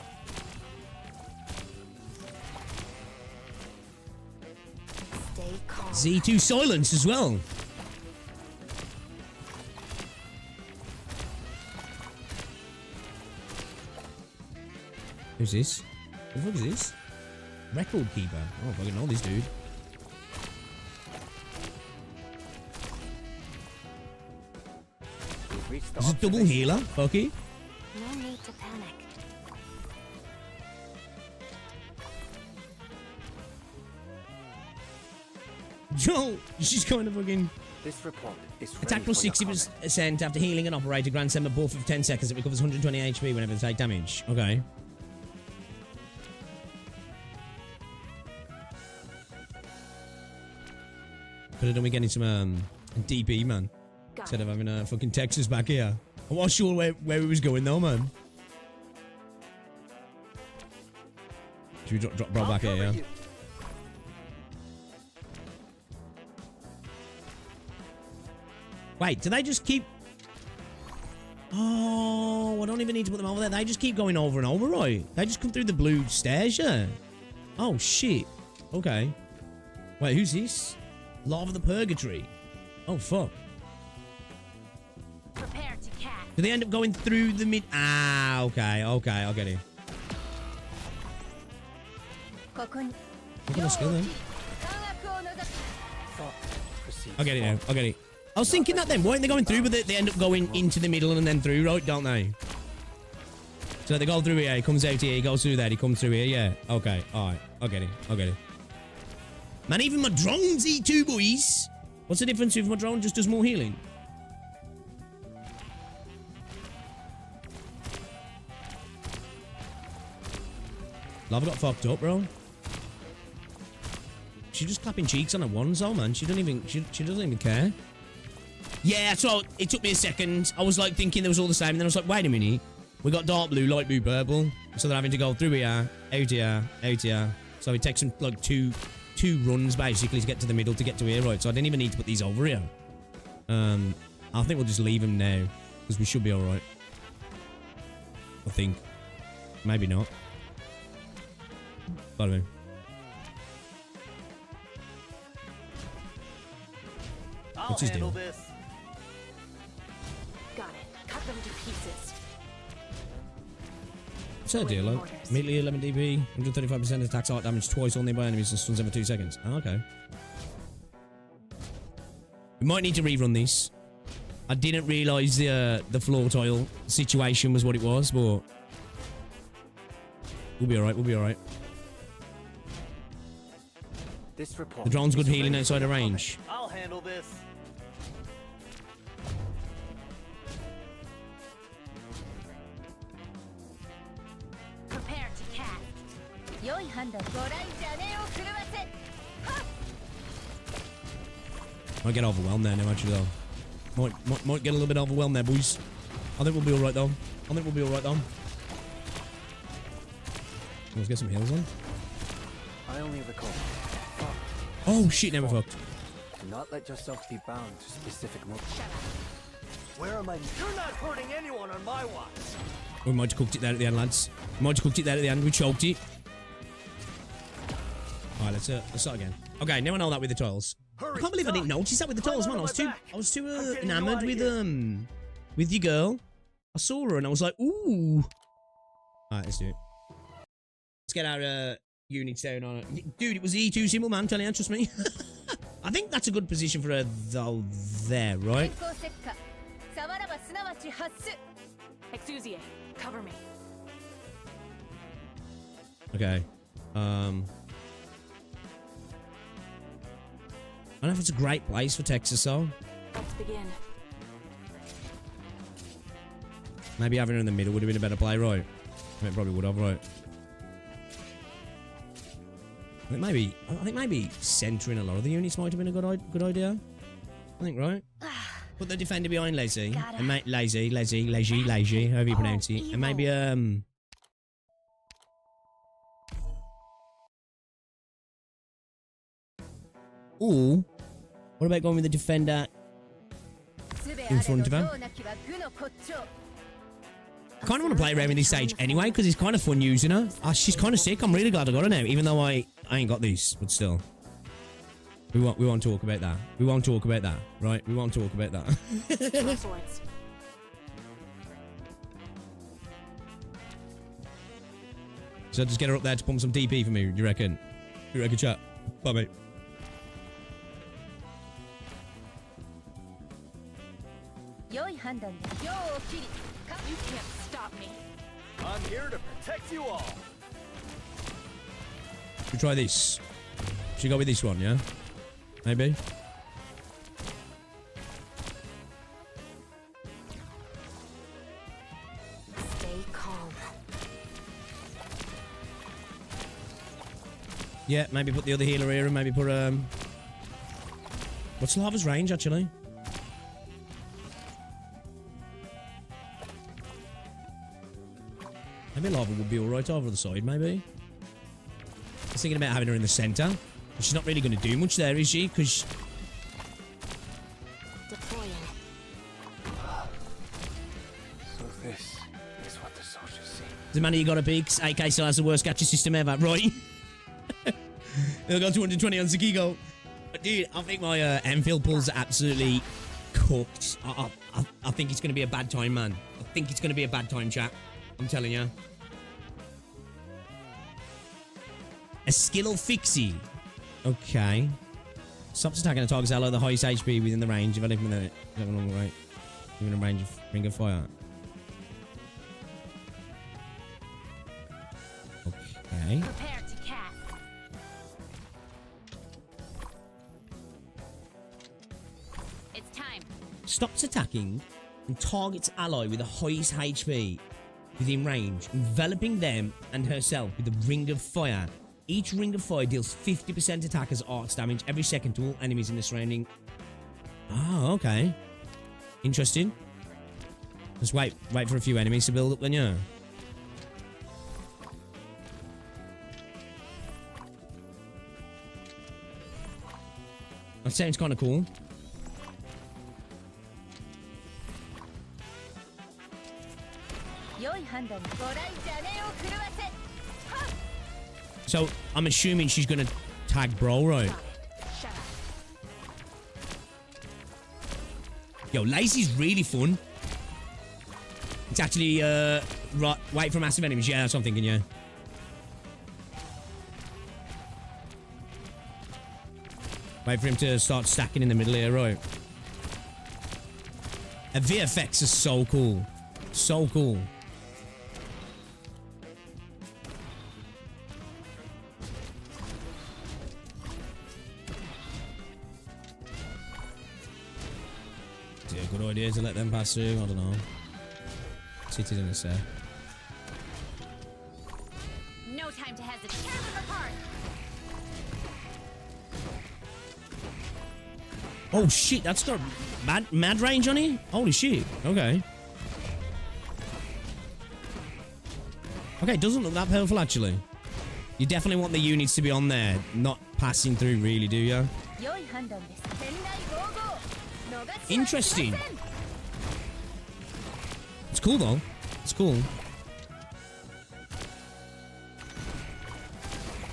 Stay calm. Z2 silence as well. Who's this? What the fuck is this? Record keeper. Oh, I fucking know this dude. This is a double healer, Fucky. No need to panic. Yo, she's kind of fucking... This report is attack plus 60% after healing an operator grants them a buff of 10 seconds. It recovers 120 HP whenever they take damage. Okay. Could have done with getting some DB, man. Instead of having fucking Texas back here. I wasn't sure where we was going though, man. Should we drop back here, yeah? Wait, do they just keep... Oh, I don't even need to put them over there. They just keep going over and over, right? They just come through the blue stairs, yeah? Oh, shit. Okay. Wait, who's this? Lava the Purgatory. Oh, fuck. Prepare to cast. Do they end up going through the mid... Ah, okay, okay, I'll get it. Look at the skill then. I get it now. I get it. I was thinking that then. Why aren't they going through, but they end up going into the middle and then through, right? Don't they? So they go through here, he comes out here, he goes through there, he comes through here, yeah. Okay, alright. I get it. I get it. Man, even my drones eat too, boys. What's the difference if my drone just does more healing? Lava got fucked up, bro. She's just clapping cheeks on her ones, though, man. She doesn't even care. Yeah, so it took me a second. I was like thinking they was all the same, and then I was like, wait a minute. We got dark blue, light blue, purple. So they're having to go through here, out here, out here. So it takes them like two runs basically to get to the middle to get to here, right? So I didn't even need to put these over here. I think we'll just leave them now because we should be all right. I think. Maybe not. I don't know. What's his deal? This. Got it. Cut them to pieces. What's that deal? Like, immediately 11 dB, 135% attack art damage twice only by enemies and stuns every 2 seconds. Oh, okay. We might need to rerun this. I didn't realise the floor tile situation was what it was, but we'll be alright, we'll be alright. The drone's good healing outside of range. I'll handle this. Prepare to cast. 良い判断。ご覧じゃねえを震わせ。はっ。 Might get overwhelmed there now, actually, though. Might get a little bit overwhelmed there, boys. I think we'll be alright, though. I think we'll be alright, though. Let's get some heals on. I only recall. Oh, shit, now we're fucked. Do not let yourself be bound to specific moves. Where am I? You're not hurting anyone on my watch. We might have cooked it there at the end, lads. We might have cooked it there at the end. We choked it. Alright, let's start again. Okay, now I know that with the tiles. I can't believe I didn't notice that with the tiles, man. I was too enamored with your girl. I saw her and I was like, ooh. Alright, let's do it. Let's get our units down on it. Dude, it was E2 symbol, man. I'm telling you, trust me. I think that's a good position for her, though, there, right? Exusie, cover me. Okay. I don't know if it's a great place for Texas, though. Let's begin. Maybe having her in the middle would have been a better play, right? I mean, it probably would have, right? I think maybe centering a lot of the units might have been a good idea. I think, right? Put the defender behind Leizi. And Leizi, however you pronounce it. And maybe, ooh. What about going with the defender in front of her? I kind of want to play around with this stage anyway, because it's kind of fun using her. Oh, she's kind of sick. I'm really glad I got her now, even though I ain't got these, but still. We won't talk about that. We won't talk about that, right? We won't talk about that. So just get her up there to pump some DP for me, you reckon? You reckon, chat? Bye, mate. You can't stop me. I'm here to protect you all. Should we try this? Should we go with this one, yeah? Maybe? Stay calm. Yeah, maybe put the other healer here and maybe put, what's Lava's range, actually? Maybe Lava would be alright over the side, maybe? I was thinking about having her in the centre. But she's not really going to do much there, is she? Because... Deploying. So this is what the soldiers see. The money you got a big AK still has the worst gacha system ever, right? They'll go 220 on Sakiko. But dude, I think my Enfield pulls are absolutely cooked. I think it's going to be a bad time, man. I think it's going to be a bad time, chat. I'm telling you. A skill'll fixie. Okay. Stops attacking a target's ally the highest HP within the range of anything that right. Within a range of ring of fire. Okay. Prepare to cast. It's time. Stops attacking and targets ally with the highest HP within range, enveloping them and herself with a ring of fire. Each ring of fire deals 50% attack as arcs damage every second to all enemies in the surrounding. Oh, okay. Interesting. Just wait for a few enemies to build up then, yeah. That sounds kind of cool. So, I'm assuming she's gonna tag Bro, right? Yo, Leizi's really fun. It's actually, right, wait for massive enemies. Yeah, that's what I'm thinking, yeah. Wait for him to start stacking in the middle here, right? The VFX is so cool. So cool. Is it a good idea to let them pass through? I don't know. Sit in a sec. No time to hesitate. Tear them apart. Oh shit, that's got mad range on it? Holy shit. Okay. Okay, it doesn't look that powerful actually. You definitely want the units to be on there, not passing through really, do you? Interesting. It's cool though. It's cool.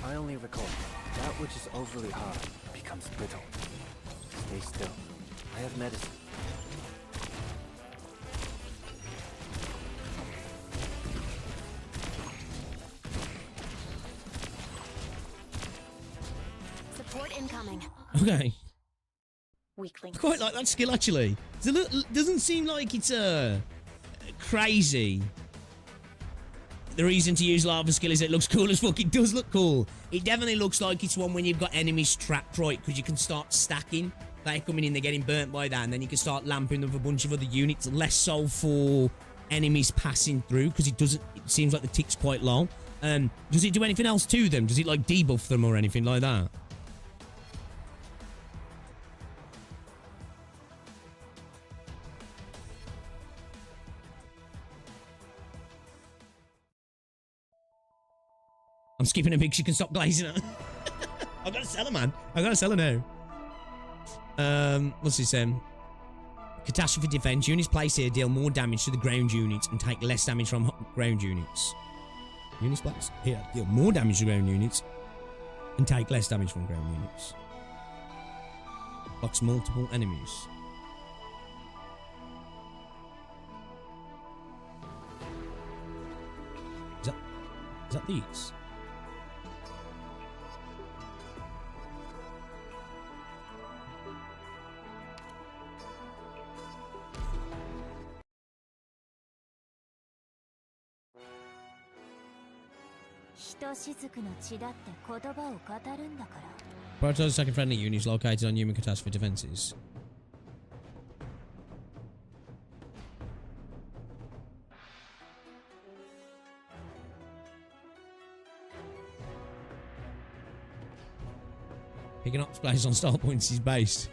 I only recall that which is overly hard becomes brittle. Stay still. I have medicine. Support incoming. Okay. Weaklings. I quite like that skill actually. Doesn't seem like it's crazy. The reason to use lava skill is it looks cool as fuck. It does look cool. It definitely looks like it's one when you've got enemies trapped, right? Because you can start stacking. They're coming in, they're getting burnt by that, and then you can start lamping them with a bunch of other units. Less so for enemies passing through, because it seems like the tick's quite low. Does it do anything else to them? Does it like debuff them or anything like that? I'm skipping a big. She can stop glazing her. I've got to sell her, man. I've got to sell her now. What's this? Catastrophe defense. Units placed here deal more damage to the ground units and take less damage from ground units. Units placed here deal more damage to ground units and take less damage from ground units. Blocks multiple enemies. Is that these? Prioritize second friendly units located on human catastrophe defenses. Picking up supplies on star points is based.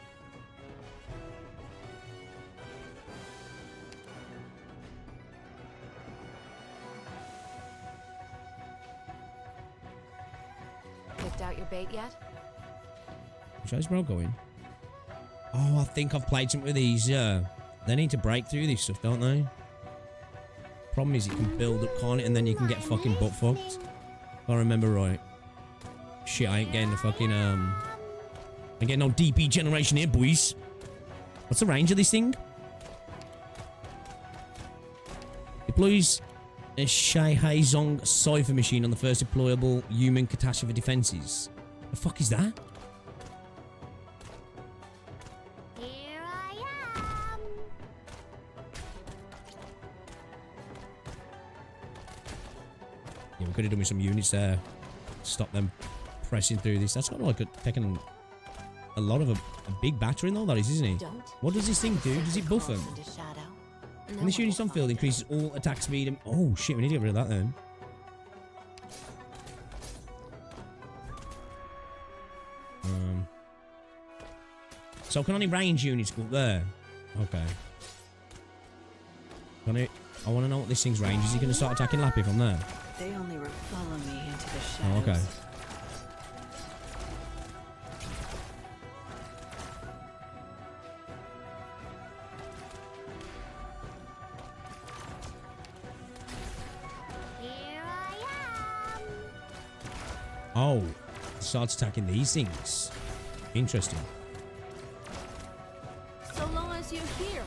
Picked out your bait yet? Which way's bro going? Oh, I think I've played some with these, yeah. They need to break through this stuff, don't they? Problem is, it can build up, can't it? And then you can get fucking butt fucked. If I remember right. Shit, I ain't getting the fucking, I ain't getting no DP generation here, boys. What's the range of this thing? Deploys a Shai Zong Cypher machine on the first deployable human catastrophe defenses. The fuck is that? could have done with some units there. Stop them pressing through this. That's got like taken a lot of a big battery and all that is, isn't it? What does this thing do? Does it buff them? When this unit's on field, increases all attack speed and... Oh, shit, we need to get rid of that then. So can only range units go up there? Okay. I want to know what this thing's range is. Is he going to start attacking Lappy from there? They only follow me into the shadows. Oh, okay. Oh, it starts attacking these things. Interesting. So long as you're here,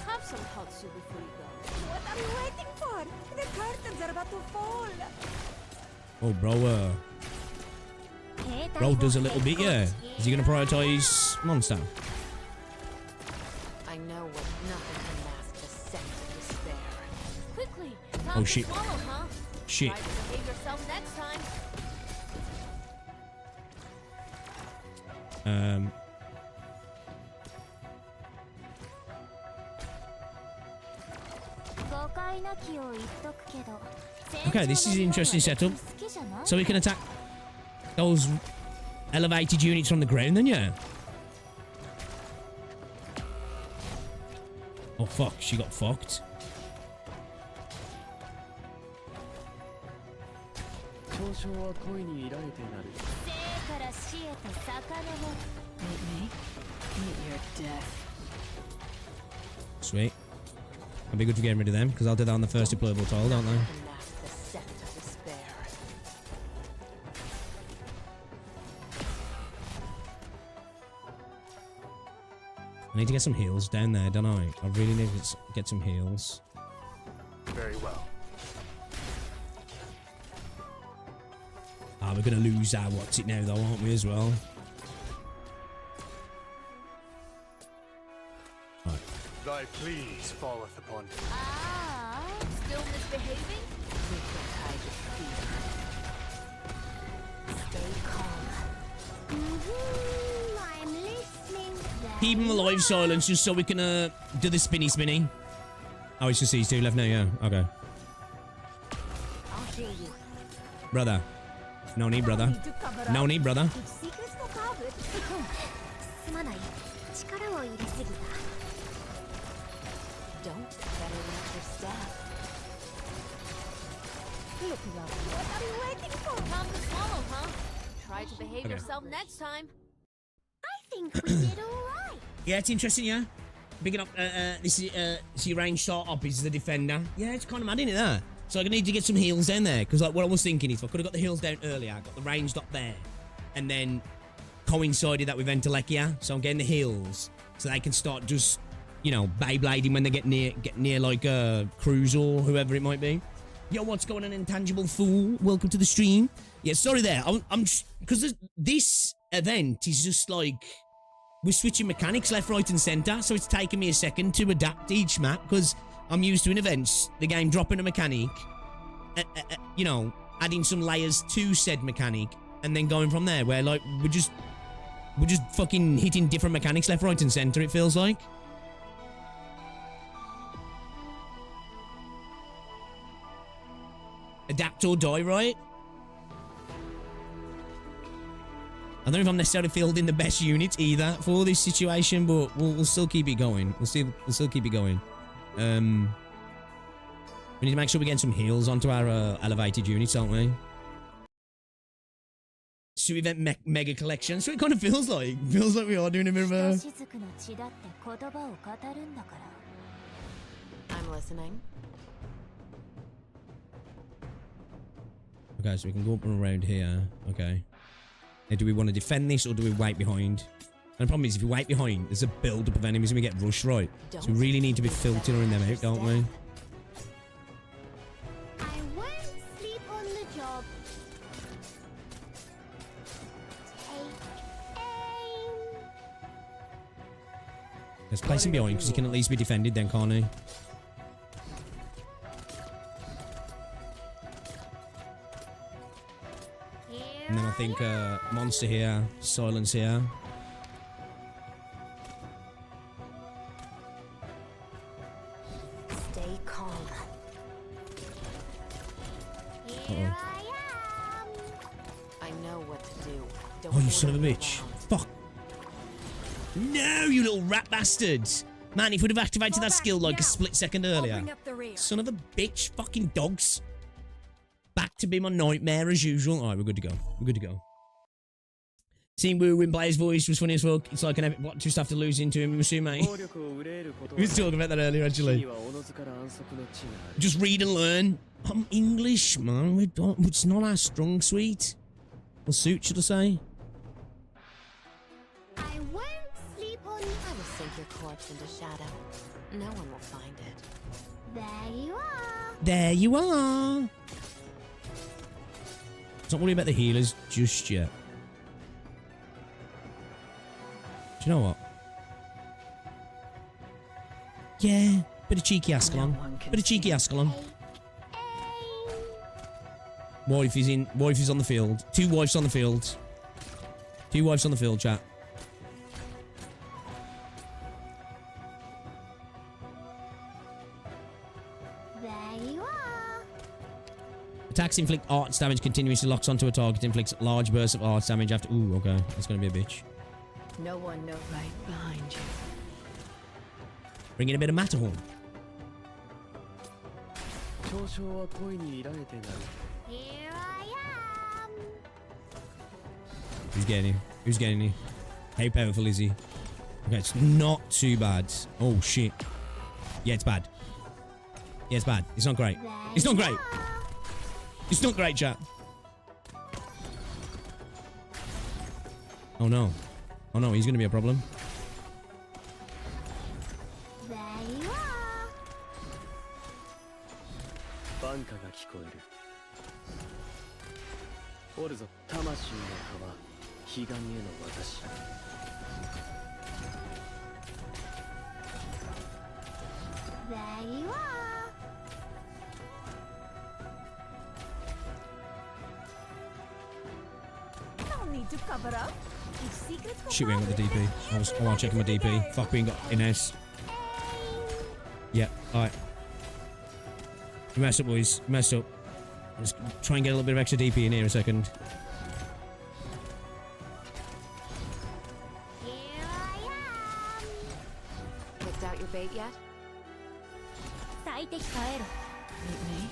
have some hot soup before you go. What are you waiting for? The curtains are about to fall. Oh, bro does a little bit, yeah. Is he going to prioritize Monster? I know what nothing can mask the scent of despair. Quickly, Oh, shit. swallow, huh? Shit. Try to behave yourself next time. Okay, this is an interesting setup. So we can attack those elevated units from the ground then, yeah? Oh, fuck. She got fucked. Meet your death. Sweet. I'll be good for getting rid of them, because I'll do that on the first deployable tile, don't I? Mask the scent of despair. I need to get some heals down there, don't I? I really need to get some heals. Very well. Ah, we're going to lose our what's it now, though, aren't we, as well? Right. Thy pleas falleth upon me. Ah, still misbehaving? We can't hide your fear. Stay calm. I'm listening. Keep him alive, silence, just so we can do the spinny. Oh, it's just these two left now, yeah. Okay. I'll heal you. Brother. No need, brother. No need, brother. Don't better let your staff. Look around. What are you waiting for? Time to swallow, huh? Try to behave yourself next time. I think we did alright. Yeah, it's interesting, yeah. Picking up, this is, see range start up is the defender. Yeah, it's kind of mad, isn't it, there? So I need to get some heals down there, because like what I was thinking is if I could have got the heals down earlier, I got the ranged up there, and then coincided that with Ventalekia, so I'm getting the heals, so they can start just, you know, Beyblading when they get near like Cruz or whoever it might be. Yo, what's going on, Intangible Fool? Welcome to the stream. Yeah, sorry there. I'm just because this event is just like we're switching mechanics left, right, and center, so it's taken me a second to adapt each map because I'm used to in events the game dropping a mechanic, you know, adding some layers to said mechanic, and then going from there. Where like we're just fucking hitting different mechanics left, right, and center. It feels like. Adapt or die, right? I don't know if I'm necessarily fielding the best units either for this situation, but we'll still keep it going. We'll still keep it going. We need to make sure we get some heals onto our elevated units, don't we? Should event mega collection. So it kind of feels like we are doing a bit of a. I'm listening. Okay, so we can go up and around here. Okay. Now, do we want to defend this or do we wait behind? And the problem is, if we wait behind, there's a build-up of enemies and we get rushed, right? So we really need to be filtering them out, don't we? I won't sleep on the job. Take aim. Let's place him behind because he can at least be defended then, can't he? And then I think monster here, silence here. Stay calm. Here I am. I know what to do. Don't Oh, you order son of a me bitch. around. Fuck. No, you little rat bastards. Man, if we'd have activated that skill like a split second earlier. Son of a bitch. Fucking dogs. Back to be my nightmare as usual. Alright, we're good to go. We're good to go. Seeing Wu in Blair's voice was funny as fuck. It's like an epic plot twist after losing to him, Musume. We was talking about that earlier, actually. Just read and learn. I'm English, man. We don't. It's not our strong suite. Or suit, should I say? I won't sleep on. I will sink your corpse into shadow. No one will find it. There you are. There you are. Let's not worry about the healers just yet. Do you know what? Yeah, bit of cheeky Ascalon. Bit of cheeky Ascalon. Wife is on the field. 2 wives on the field. 2 wives on the field, chat. There you are. Attacks inflict arts damage continuously locks onto a target, inflicts large bursts of arts damage after. Ooh, okay. That's gonna be a bitch. No one knows right behind you. Bring in a bit of Matterhorn. Here I am. Who's getting you? Who's getting you? How powerful is he? Okay, it's not too bad. Oh, shit. Yeah, it's bad. Yeah, it's bad. It's not great. It's not great. It's not great, chat. Oh, no. Oh, no, he's going to be a problem. There you are. バンカが聞こえる。おるぞ、魂の川、彼岸への私。There you are. No need to cover up. If secrets go Shit, we ain't got the DP. I want to check my DP. Fuck, we ain't got Ines. Yeah, alright. We messed up, boys. We messed up. Let's try and get a little bit of extra DP in here a second. Here I am. Picked out your bait yet? 最適変えろ。 Meet me.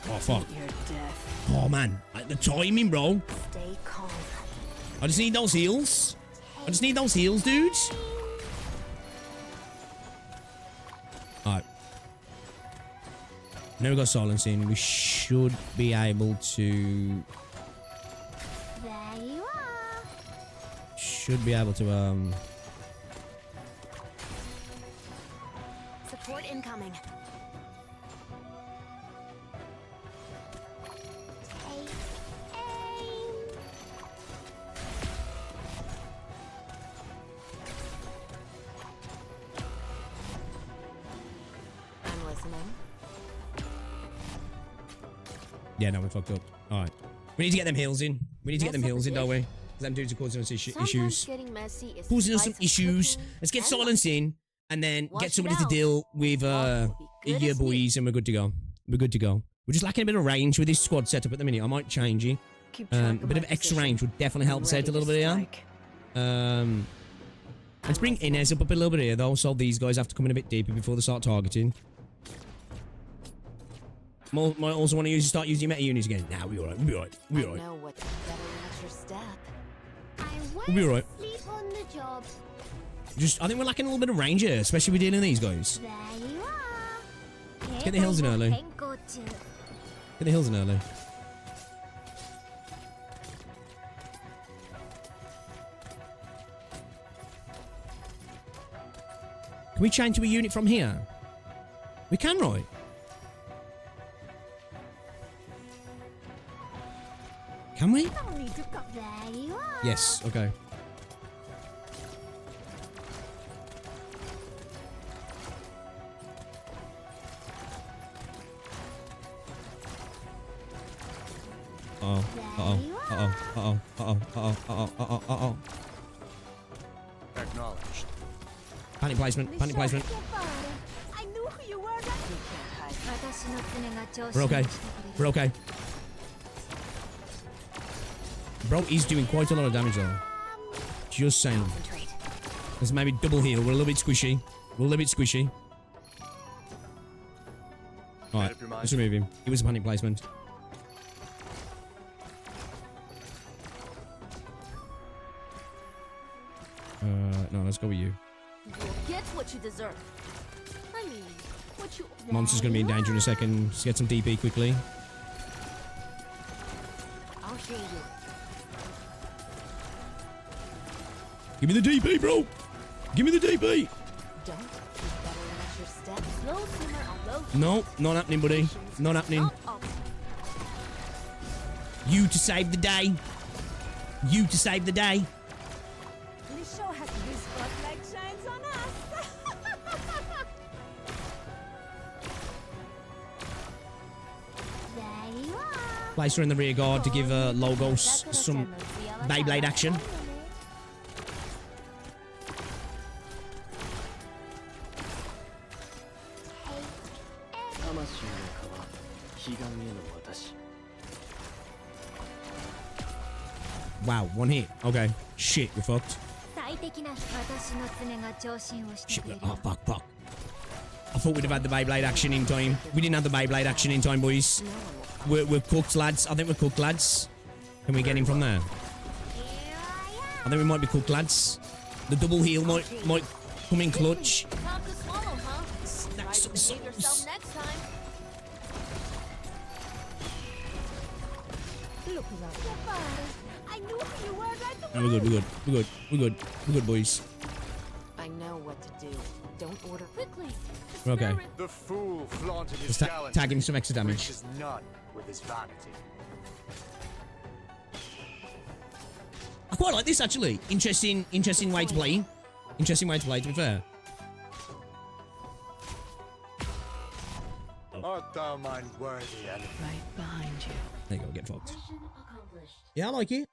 Oh, fuck. Your death. Oh, man. The timing, bro. Stay calm. I just need those heals. I just need those heals, dudes. Alright. Now we've got silencing. We should be able to... There you are. Should be able to, Support incoming. I'm listening. Yeah, no, we fucked up. Alright. We need to get them heals in. We need to get them heals in, don't we? Them dudes are causing us issues. Getting messy is Causing us some spice of issues. cooking Let's get and silence in. And then Wash get it somebody to out. deal with good your as new. boys, and we're good to go. We're good to go. We're just lacking a bit of range with this squad setup at the minute. I might change it. Keep track A bit my of extra position. range would definitely help us out Ready a little to bit here. strike. Let's bring Inez up a little bit here, though, so these guys have to come in a bit deeper before they start targeting. Might also want to start using your meta units again. Nah, we'll be alright. We'll be alright. We'll be I alright. know what better watch your step. I won't We'll be alright. sleep on the job. I think we're lacking a little bit of range here, especially with dealing with these guys. There you are. Let's get the hills in early. Get the hills in early. Can we change to a unit from here? We can, right? Can we? No need to come. There you are. Yes, okay. Oh. There Acknowledged. Panic placement. Panic placement. I knew who you were. We're okay. We're okay. Bro, he's doing quite a lot of damage though. Just saying. There's maybe double heal. We're a little bit squishy. Alright, let's remove him. It was a panic placement. No, let's go with you. You'll get what you deserve. I mean, what you... Monster's gonna be in danger in a second. Let's get some DP quickly. I'll heal you. Give me the DP, bro! Give me the DP! Don't you better watch your step. Slow simmer on low. No, not happening, buddy. Not happening. You to save the day. You to save the day. This show has this spotlight shines on us. There you are. Place her in the rear guard to give Logos some Beyblade action. Wow, one hit. Okay. Shit, we're fucked. Shit, oh, fuck. I thought we'd have had the Beyblade action in time. We didn't have the Beyblade action in time, boys. We're cooked, lads. I think we're cooked, lads. Can we get him from there? I think we might be cooked, lads. The double heal might come in clutch. Time to swallow, huh? Next Try to save yourself next time. Look around. I knew who you were right away. No, we're good, boys. I know what to do. Don't order quickly. We're okay. The fool flaunted his Let's talent. tag him some extra damage. Reaches none with his vanity. I quite like this, actually. Interesting way to play. Interesting way to play, to be fair. Art thou mine worthy enemy? right behind you. There you go, get fucked. Yeah, I like it.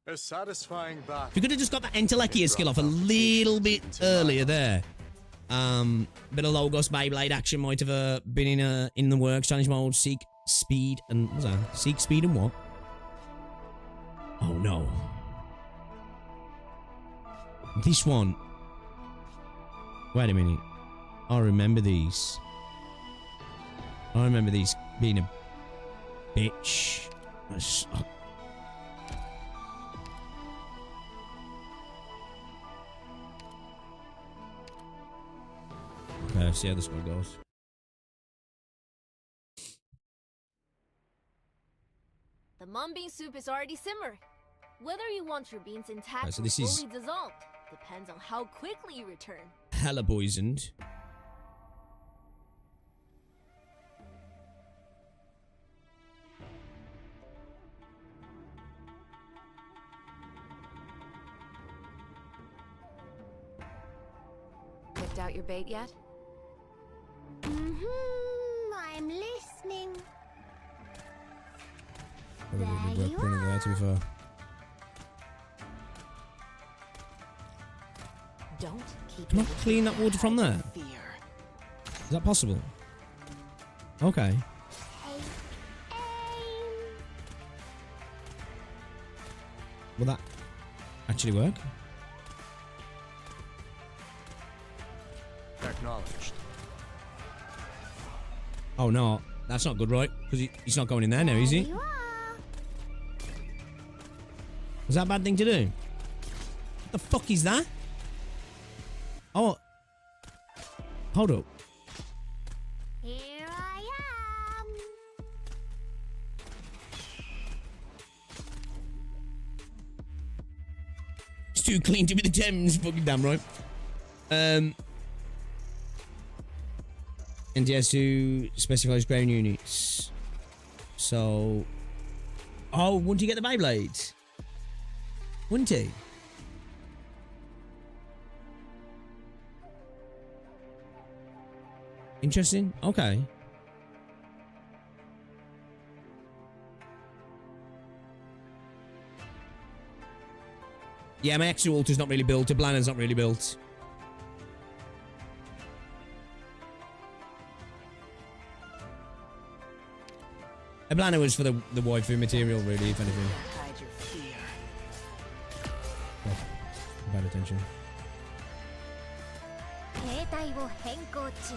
A satisfying battle. If we could have just got that Entelekia skill off a little bit earlier there. Bit of Logos Beyblade action might have been in the works. Challenge mode, seek speed and what's that? Seek speed and what? Oh no. This one. Wait a minute. I remember these. Being a bitch. Okay, let's see how this one goes. The mung bean soup is already simmered. Whether you want your beans intact Right, so or this is- fully dissolved depends on how quickly you return. Hella poisoned. Picked out your bait yet? I'm listening. There you are. To be fair. Don't keep Can I clean that water from there? fear. Is that possible? Okay. Will that actually work? Acknowledged. Oh no, that's not good, right? Because he's not going in there now, is he? Was that a bad thing to do? What the fuck is that? Oh. Hold up. Here I am. It's too clean to be the Thames, fucking damn right. And he has to specify his ground units. So... Oh, wouldn't he get the Beyblade? Wouldn't he? Interesting. Okay. Yeah, my extra altar's not really built. The Blanna's not really built. A Blanna was for the waifu material, really, if anything. Hide your fear. Oh, bad attention. 兵隊を変更中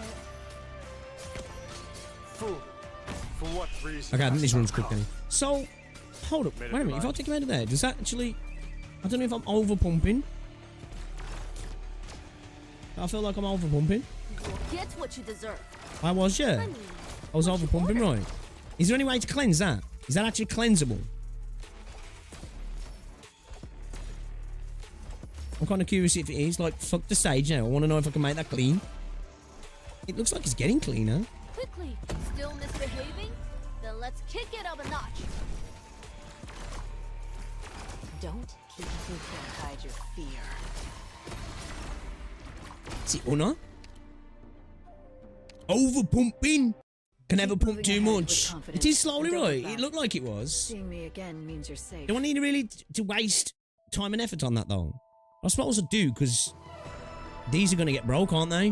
Fool. For what reason? Okay, I think this hast thou one's quick, come? Kenny. So, hold up. Wait a minute. If I take him out of there, does that actually... I don't know if I'm over pumping. I feel like I'm over pumping. Get what you deserve. I was, yeah. I was over pumping, right? Is there any way to cleanse that? Is that actually cleansable? I'm kind of curious if it is. Like, fuck the stage now. I want to know if I can make that clean. It looks like it's getting cleaner. Quickly, still misbehaving? Then let's kick it up a notch. Don't keep me to hide your fear. Is it Una? Over pumping. Can never pump too much. It is slowly, right? It looked like it was. Seeing me again means you're safe. Do I need really to waste time and effort on that, though? I suppose I do, because these are going to get broke, aren't they?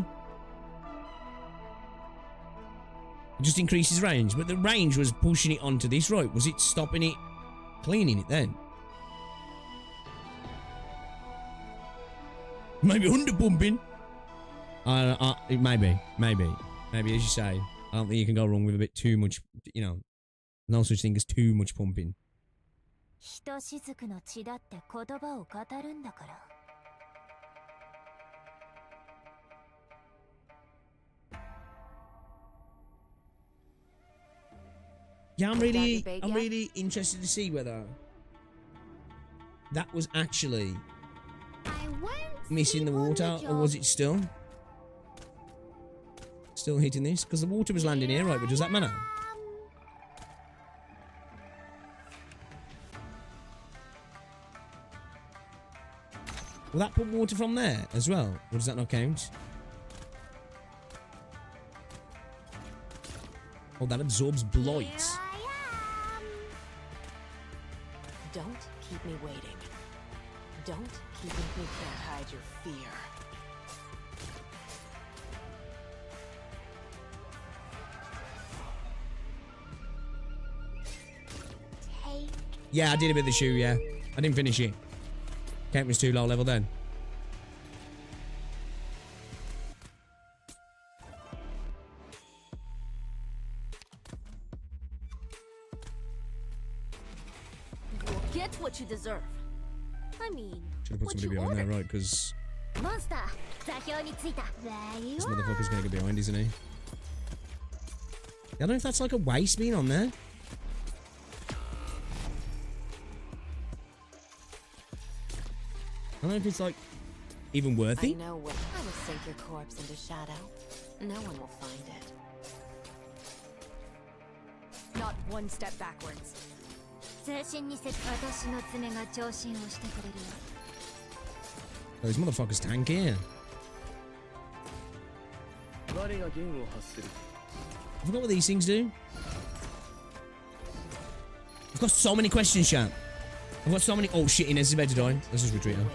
It just increases range. But the range was pushing it onto this, right? Was it stopping it, cleaning it then? Maybe under pumping. Maybe, as you say. I don't think you can go wrong with a bit too much, you know. No such thing as too much pumping. ひとしずくの血だって言葉を語るんだから Yeah, I'm really interested to see whether that was actually missing the water, or was it still hitting this? Because the water was landing here, right? But does that matter? Will that put water from there as well? Or does that not count? Oh, that absorbs blight. Don't keep me waiting. Don't keep me can't hide your fear. Yeah, I did a bit of the shoe, yeah. I didn't finish it. Count was too low level then. You'll get what you deserve. I mean, should have put somebody behind there, right? Because this motherfucker's gonna get behind, isn't he? I don't know if that's like a waste being on there. I don't know if it's like even worth it. I know what. I will sink your corpse into shadow. No one will find it. Not one step backwards. 通信に私の爪が聴診をしてくれるよ Oh, this motherfucker's tank here. I forgot what these things do. I've got so many questions, chat. I've got so many. Oh shit, Inez is about to die. Let's just retreat her.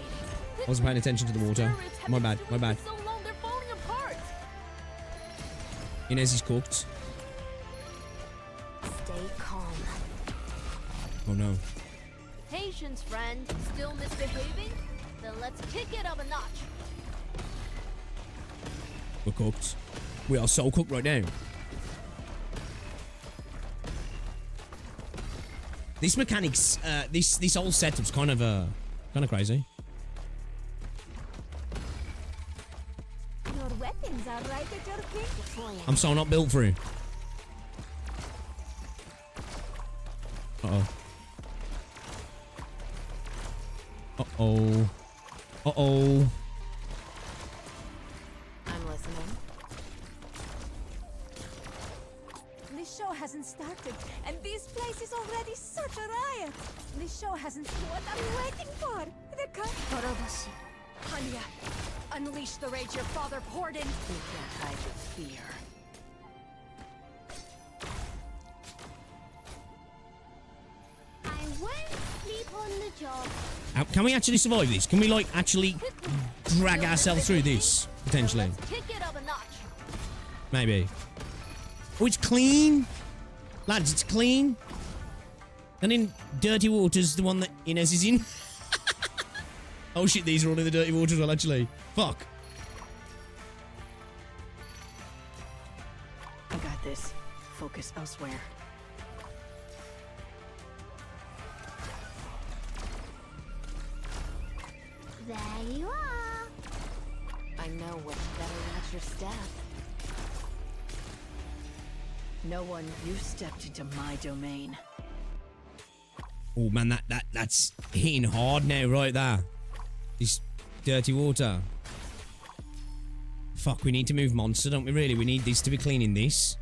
I wasn't paying attention to the water. My bad, my bad. Inez is cooked. Stay calm. Oh no. Patience, friend. Still misbehaving? Then let's kick it up a notch. We're cooked. We are so cooked right now. This mechanics, this whole setup's kind of crazy. Your weapons are right at your feet. I'm so not built for it. Uh-oh. Uh-oh. Uh-oh. I'm listening. This show hasn't started, and this place is already such a riot. This show hasn't. What are we waiting for? They're coming. Hanya, unleash the rage your father poured in. You can't hide your fear. I won't sleep on the Can we actually survive this? Can we, like, actually drag ourselves through this, potentially? Kick it up a notch. Maybe. Oh, it's clean. Lads, it's clean. And then Dirty Water's the one that Inez is in. Oh shit, these are all in the Dirty Water as well, actually. Fuck. I got this. Focus elsewhere. There you are. I know what better watch your step. No one, you stepped into my domain. Oh man, that's hitting hard now, right there. This Dirty Water. Fuck, we need to move monster, don't we really? We need this to be cleaning this.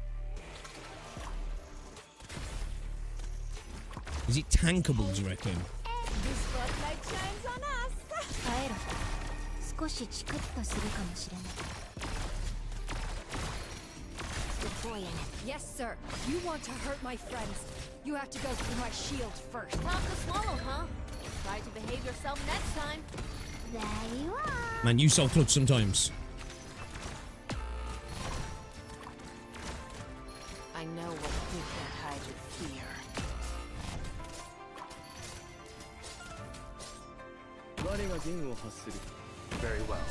Is it tankable, do you reckon? The spotlight shines on us. 会えろ。少しチクッとするかもしれない。Deploying. Yes, sir. You want to hurt my friends. You have to go through my shield first. Tough to swallow, huh? Try to behave yourself next time. There you are. Man, you so clutch sometimes. I know what you can't hide your fear. Very well.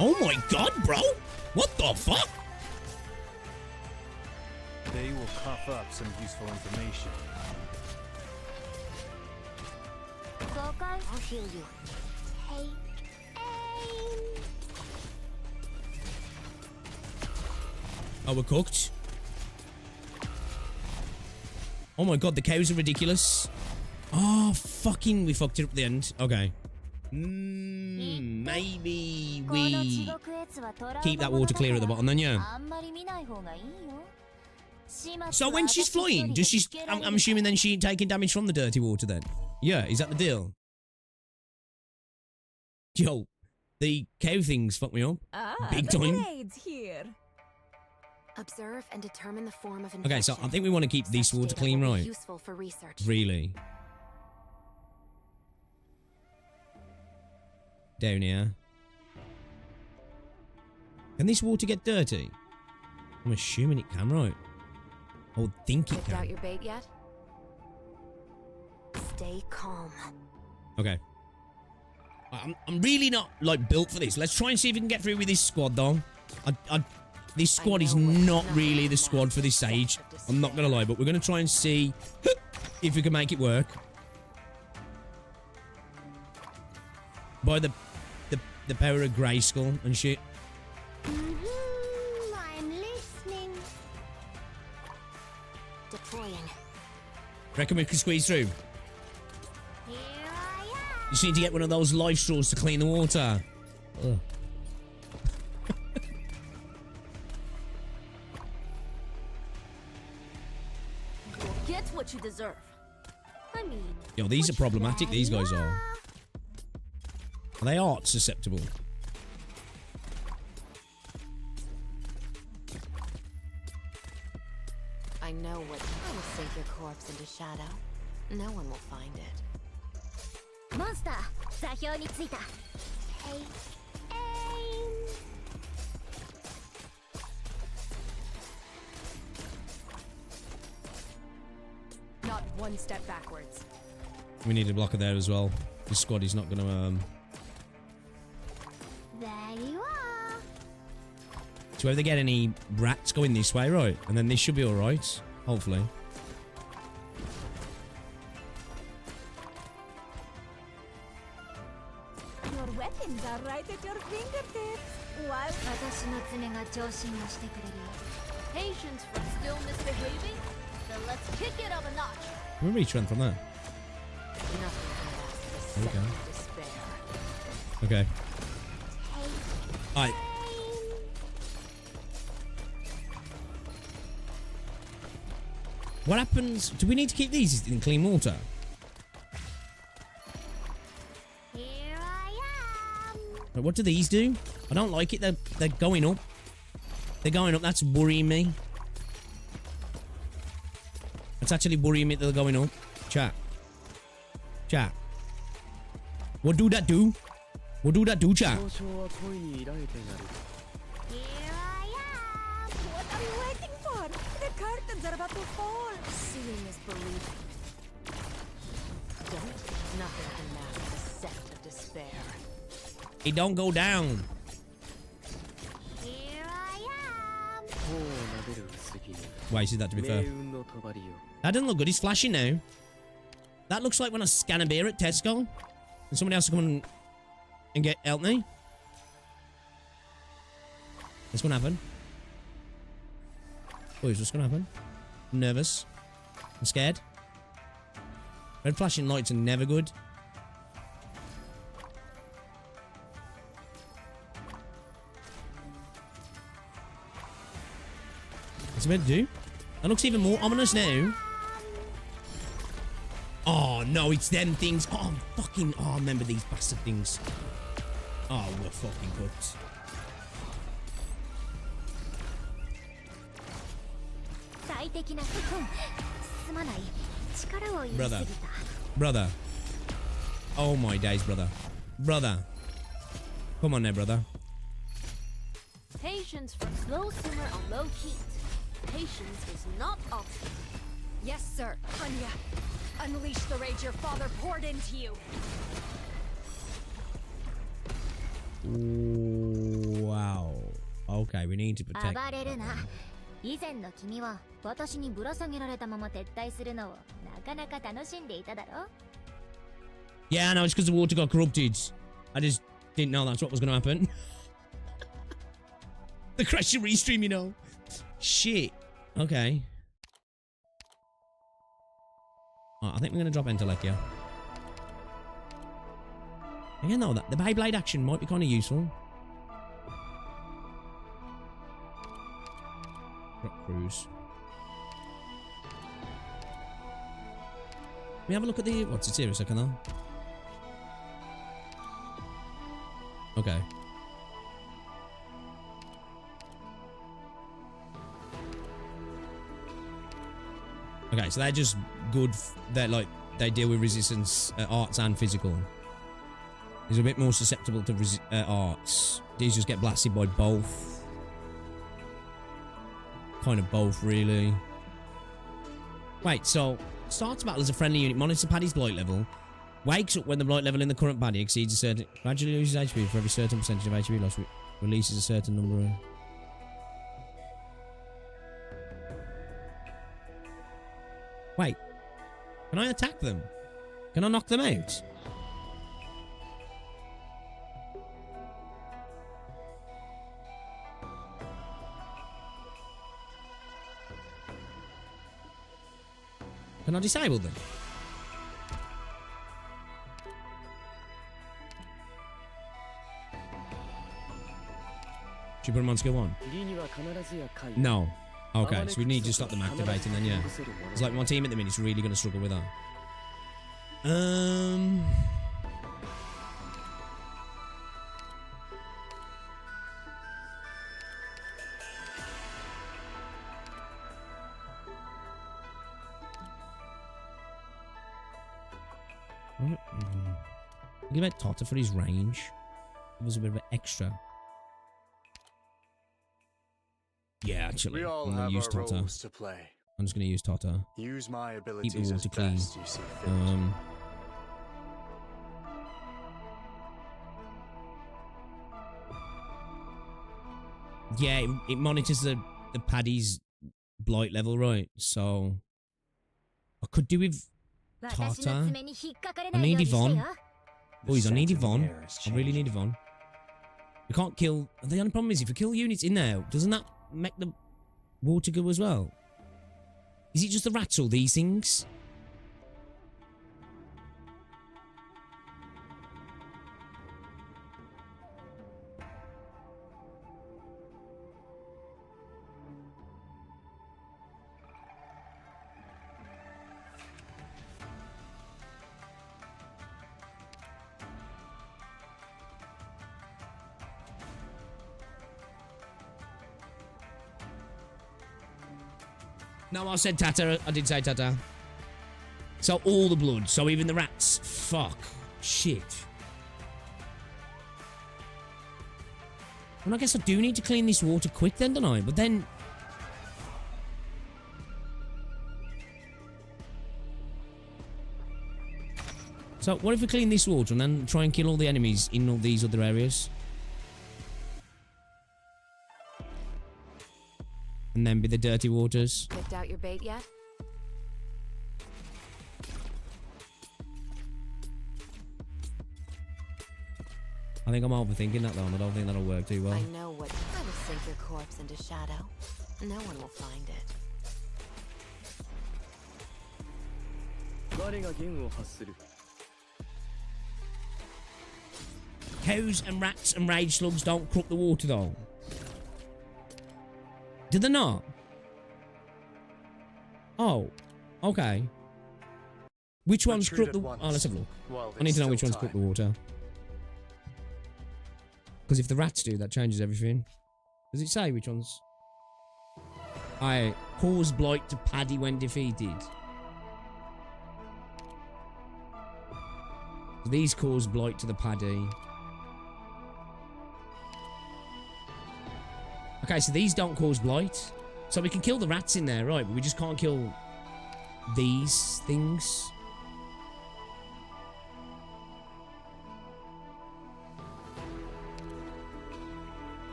Oh my god, bro! What the fuck? They will cough up some useful information. I'll heal you. Hey, aim. Oh, we're cooked. Oh my god, the cows are ridiculous. Oh, fucking, we fucked it up at the end. Okay. Maybe we keep that water clear at the bottom then, yeah. So when she's flying, does she... I'm assuming then she ain't taking damage from the Dirty Water then? Yeah, is that the deal? Yo, the cow things fuck me up. Big time. Here. Observe and determine the form of Okay, so I think we want to keep this water clean, right? Useful for research. Really? Down here. Can this water get dirty? I'm assuming it can, right? I would think it Picked can. out your bait yet? Stay calm. Okay. I'm really not, like, built for this. Let's try and see if we can get through with this squad, though. This squad is not really the squad for this stage. I'm not going to lie, but we're going to try and see if we can make it work. By the power of Grayskull and shit. I'm listening. Deploying. Reckon we can squeeze through? Here I am. You just need to get one of those life straws to clean the water. Ugh. You'll get what you deserve. I mean... Yo, these are problematic, these guys are. They are susceptible. I know what. I will sink your corpse into shadow. No one will find it. Monster, 座標についた。Hey, aim. Not one step backwards. We need a blocker there as well. This squad is not going to... There you are. So if they get any rats going this way, right? And then this should be alright. Hopefully. Your weapons are right at your fingertips. What? 私の爪が調子にしてくれるよ。Patience for still misbehaving? Then let's kick it up a notch. Can we retrend from there? Nothing can last the Okay. second of despair. Okay. Alright. What happens? Do we need to keep these in clean water? Here I am. But what do these do? I don't like it. They're going up. They're going up. That's worrying me. That's actually worrying me that they're going up. Chat. Chat. What do that do? What do that do, chat? Here I am! What are you waiting for? The curtains are about to fall! Seeing is believing. Don't. Nothing can mask the scent of despair. It don't go down. Here I am! Wasted that, to be fair. That doesn't look good. He's flashing now. That looks like when I scan a beer at Tesco and somebody has to come and help me. What's gonna happen? Boys, what's gonna happen? I'm nervous. I'm scared. Red flashing lights are never good. What's it meant to do? That looks even more ominous now. Oh, no, it's them things. Oh, fucking... Oh, I remember these bastard things. Oh, we're fucking cooked. Brother. Brother. Oh, my days, brother. Brother. Come on there, brother. Patience for slow simmer on low heat. Patience is not optional. Yes, sir. Anya, unleash the rage your father poured into you. Wow. Okay, we need to protect. 暴れるな。以前の君は私にぶら下げられたまま撤退するのをなかなか楽しんでいただろ? Yeah, no, it's because the water got corrupted. I just didn't know that's what was going to happen. The crash and restream, you know. Shit. Okay. Oh, I think we're going to drop Entelekia. Again, though, the Beyblade action might be kind of useful. Rock Cruise. Can we have a look at the... What's it here a second, though? Okay. Okay, so they're just good. They're like, they deal with resistance, arts and physical. He's a bit more susceptible to arts. These just get blasted by both. Kind of both, really. Wait, so starts battle as a friendly unit, monitors Paddy's blight level, wakes up when the blight level in the current Paddy exceeds a certain, gradually loses HP for every certain percentage of HP loss, releases a certain number of... Wait, can I attack them? Can I knock them out? Can I disable them? Should we put them on skill 1? No. Okay, so we need to stop them activating then, yeah. It's like my team at the minute is really going to struggle with that. Think about Tota for his range. It was a bit of an extra. Yeah, actually, I'm going to use Tota. I'm just going to use Tota. Use my abilities keep the water clean. Best you see fit. Yeah, it monitors the Paddy's blight level, right? So I could do with Tota. I need Yvonne. Boys, I need Yvonne. I really need Yvonne. We can't kill... The only problem is if we kill units in there, doesn't that make the water go as well? Is it just the rats or these things? No, I said Tata. I did say Tata. So all the blood. So even the rats. Fuck. Shit. Well, I guess I do need to clean this water quick then, don't I? But then... So, what if we clean this water and then try and kill all the enemies in all these other areas? And then be the dirty waters. Picked out your bait yet? I think I'm overthinking that though, and I don't think that'll work too well. I know what. I will sink your corpse into shadow. No one will find it. Cows and rats and rage slugs don't crook the water though. Do they not? Oh, okay. Which ones crook the water? Oh, let's have a look. I need to know which ones crook the water. Because if the rats do, that changes everything. Does it say which ones? I cause blight to Paddy when defeated. So these cause blight to the Paddy. Okay, so these don't cause blight. So we can kill the rats in there, right? But we just can't kill these things.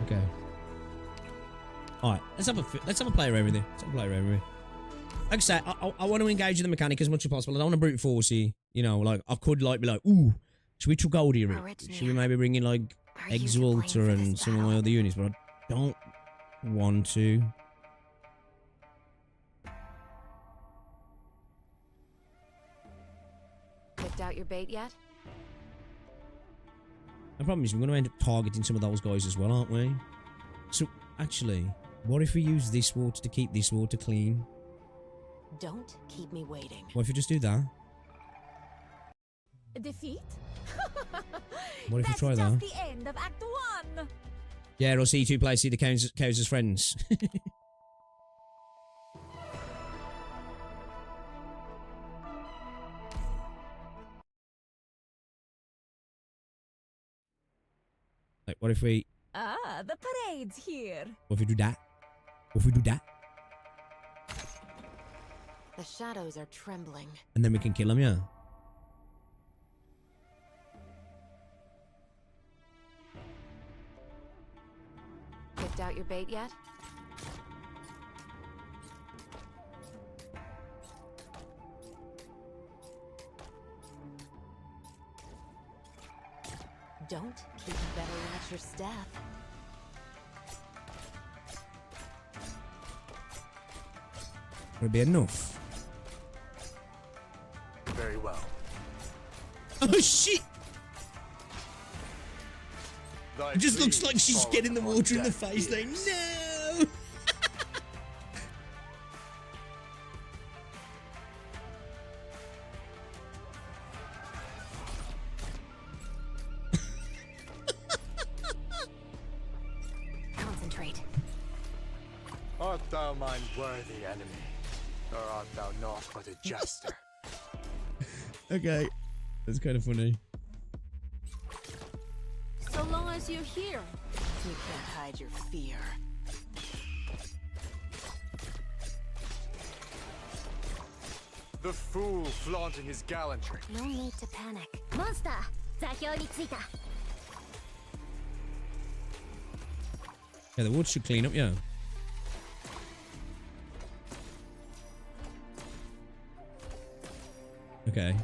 Okay. All right, let's have a play around with it. Let's have a play around with it. Like I say, I want to engage with the mechanic as much as possible. I don't want to brute force you. You know, like I could like be like, ooh, should we try gold here? Should we maybe bring in like Exalter and some of my other units? But I don't want to. Picked out your bait yet? The problem is we're going to end up targeting some of those guys as well, aren't we? So, actually, what if we use this water to keep this water clean? Don't keep me waiting. What if we just do that? Defeat? What if we try That's that? just the end of Act 1. Yeah, or see two players see the cows as friends. Like, what if we... Ah, the parade's here. What if we do that? What if we do that? The shadows are trembling. And then we can kill them, yeah? Picked out your bait yet? Don't keep bettering at your staff. Would it be enough? Very well. Oh shit! It just looks like she's getting the water in the face like, no! Concentrate. Art thou mine worthy enemy, or art thou naught but a jester? Okay, that's kind of funny. So long as you're here. You can't hide your fear. The fool flaunting his gallantry. No need to panic. Monster! 座標についた. Yeah, the water should clean up, yeah. Okay.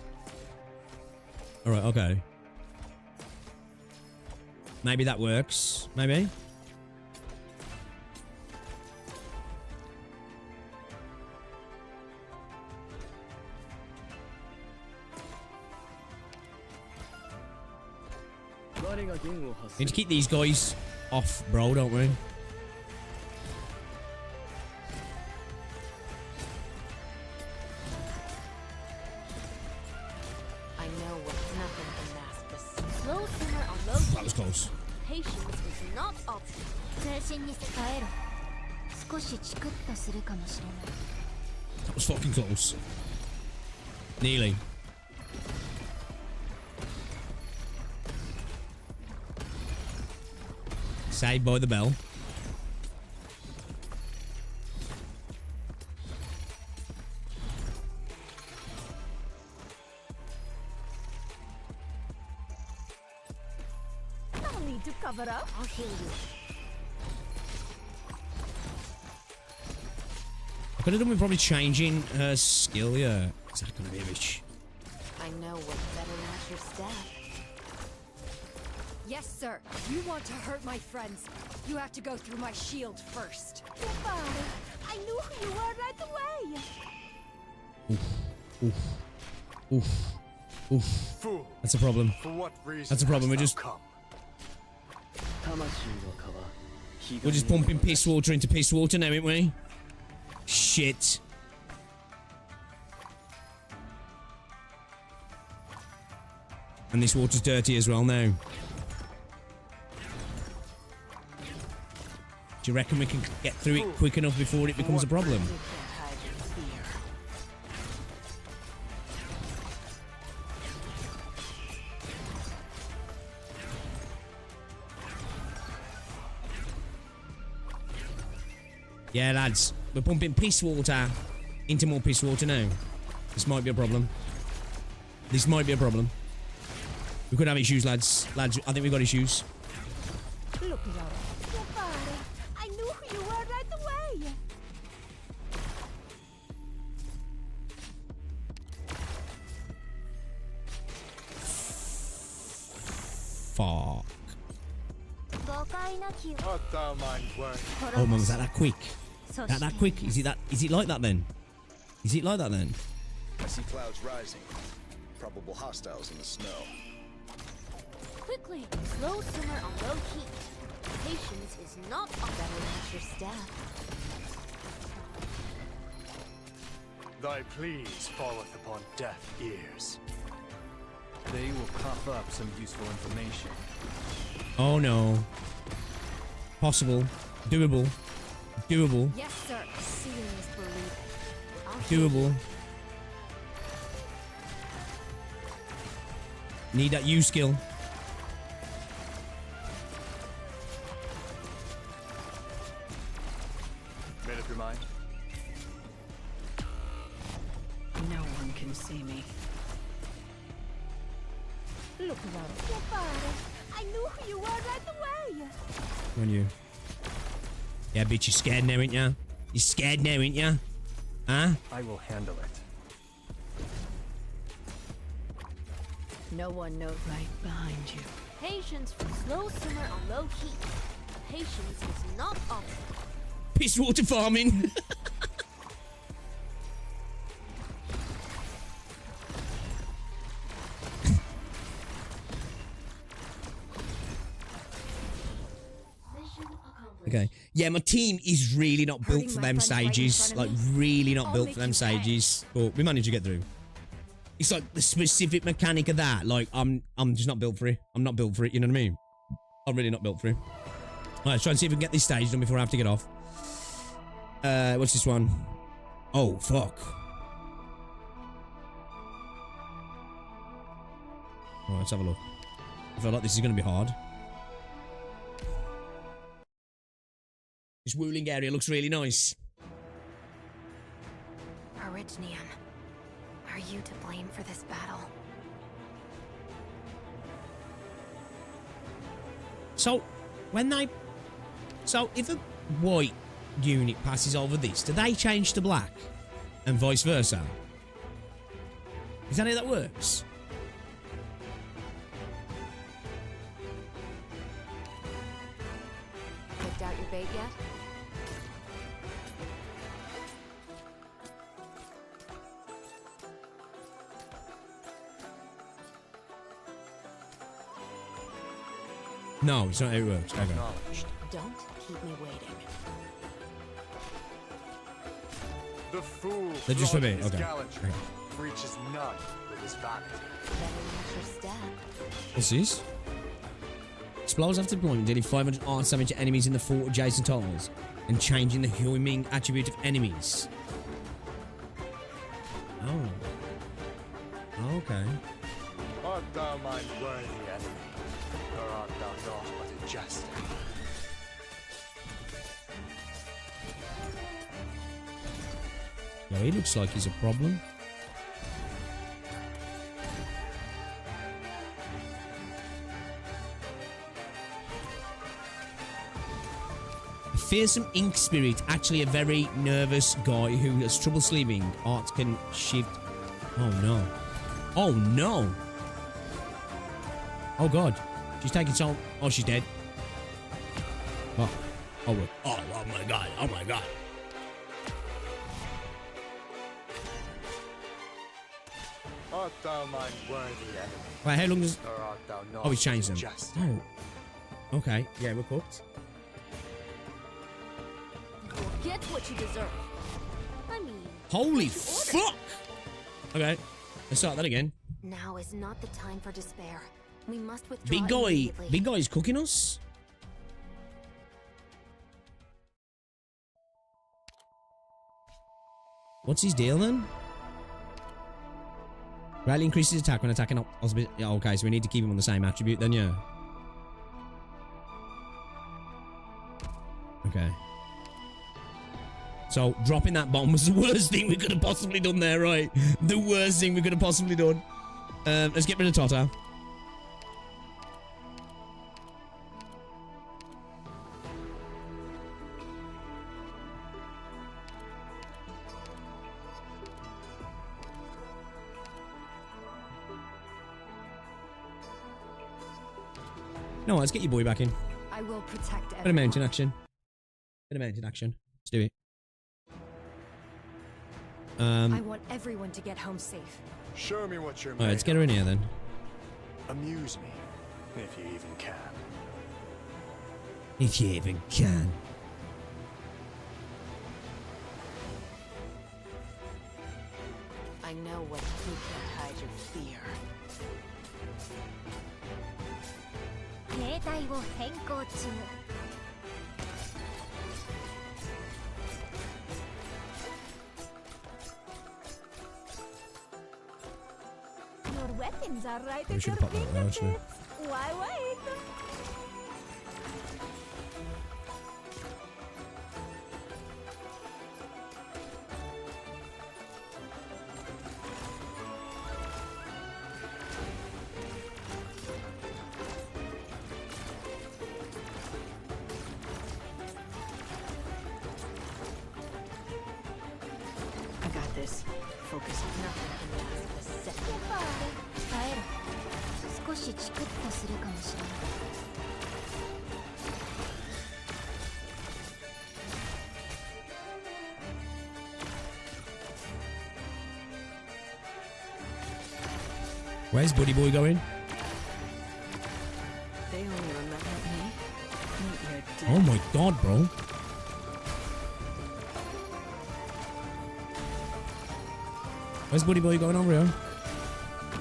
Alright, okay. Maybe that works. Maybe? Need to keep these guys off, bro, don't we? I know what nothing can mask this. Slow simmer on low was close. Patience is not optional. 精神に使えろ。少しチクッとするかもしれない。 That was fucking close. Nearly. Saved by the bell. No need to cover up. I'll heal you. I could have done with probably changing her skill, yeah. Is that gonna be a bitch? I know what's better than your staff. Yes, sir. You want to hurt my friends. You have to go through my shield first. I knew who you were right away. Oof. Oof. Oof. Fool. That's a problem. For what reason? That's a problem. We're just pumping piss water into piss water now, ain't we? Shit. And this water's dirty as well now. Do you reckon we can get through it quick enough before it becomes a problem? Yeah, lads. We're pumping piss water into more piss water now. This might be a problem. This might be a problem. We could have issues, lads. Lads, I think we've got issues. Look at I knew who you were right away. Fuck. 誤解なきを。 Art thou mine word? Oh, man, was that quick? That quick? Is it like that then? Is it like that then? I see clouds rising. Probable hostiles in the snow. Quickly, slow simmer on low heat. Patience is not better than your staff. Thy pleas falleth upon deaf ears. They will cough up some useful information. Oh no. Possible. Doable. Doable. Yes, sir. Seeing is believing. Doable. Need that U skill. Made up your mind? No one can see me. Look around. I knew who you were right away. On you. Yeah, bitch, you're scared now, ain't ya? You're scared now, ain't ya? Huh? I will handle it. No one knows right behind you. Patience for slow simmer on low heat. Patience is not optional. Piss water farming. Okay. Yeah, my team is really not built for them stages. Like, really not built for them stages. But we managed to get through. It's like the specific mechanic of that. Like, I'm just not built for it. I'm not built for it, you know what I mean? I'm really not built for it. Alright, let's try and see if we can get this stage done before I have to get off. What's this one? Oh, fuck. Alright, let's have a look. I feel like this is going to be hard. This Wuling area looks really nice. Orignium, are you to blame for this battle? So, if a white unit passes over this, do they change to black? And vice versa? Is that how that works? Picked out your bait yet? No, it's not how it works. Okay. Don't keep me waiting. The fool They're just a bit. flaunting his Okay. gallantry Okay. reaches none with his vanity. Better than your staff. What's this? Explodes after deployment, dealing 500 arts damage to enemies in the 4 adjacent tiles, and changing the homing attribute of enemies. Oh. Okay. Art thou mine worthy enemy, or art thou naught but a jester? Yeah, he looks like he's a problem. A fearsome ink spirit, actually a very nervous guy who has trouble sleeping. Art can shift. Oh no. Oh no. Oh god. She's taking some. Oh, she's dead. Oh. Oh, oh, oh my god. Oh my god. Art thou mine worthy enemy? Wait, how long does... Or art thou not Oh, he's changed them. just? Oh. Okay. Yeah, we're cooked. You'll get what you deserve. I mean... Holy fuck! Okay. Let's start that again. Now is not the time for despair. We must withdraw Big guy. immediately. Big guy's cooking us? What's his deal then? Rally increases attack when attacking opposite. Yeah, okay, so we need to keep him on the same attribute then, yeah. Okay. So, dropping that bomb was the worst thing we could have possibly done there, right? The worst thing we could have possibly done. Let's get rid of Tota. No, let's get your boy back in. I will protect Bit of mountain action. Bit of mountain action. Let's do it. I want everyone to get home safe. Show me what you're Alright, let's get her in here then. Amuse me, if you even can. If you even can. I know what you can't hide your fear. 形態を変更中。Your weapons are right We at should your have popped that there, actually. fingertips. Why wait? I got this. Focus. Nothing can last a second. 耐えろ。少しチクッとするかもしれない。Where's Buddy Boy going? They only remember me. Meet your death. Oh my god, bro. Where's Buddy Boy going over here?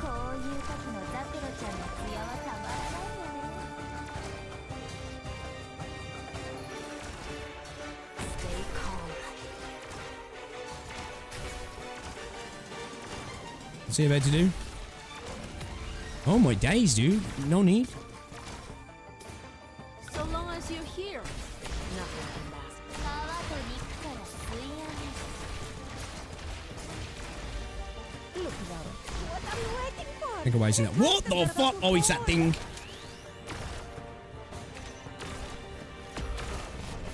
こういう時のザクロちゃんの艶はたまらないよね。Stay calm. What's he about to do? Oh my days, dude. No need. So long as you're here. Nothing can last. 皮と肉から吸い上げる。 Look, Laura. What are you waiting for? Think away that. What the fuck? Oh, it's that thing.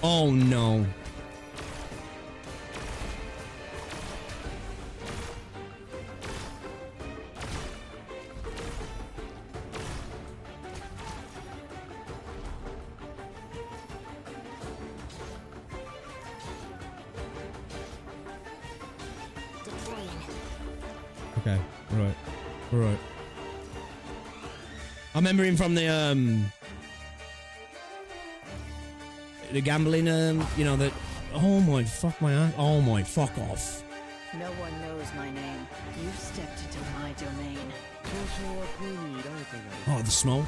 Oh no. Okay, alright. Alright. I remember him from the gambling, you know, that. Oh my, fuck my ass. Oh my, fuck off. No one knows my name. You've stepped into my domain. Oh, the smoke.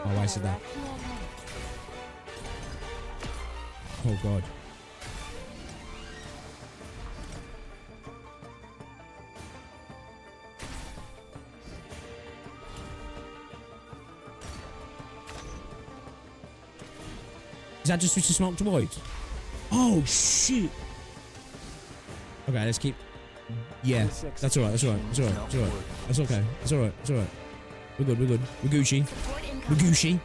Oh, I said that. Oh, God. Is that just switch the smoke to white? Oh, shit. Okay, let's keep... Yeah, that's alright, that's alright, that's alright, that's alright. That's okay, that's alright, that's alright. We're good, we're good. We're Gucci. We're Gucci.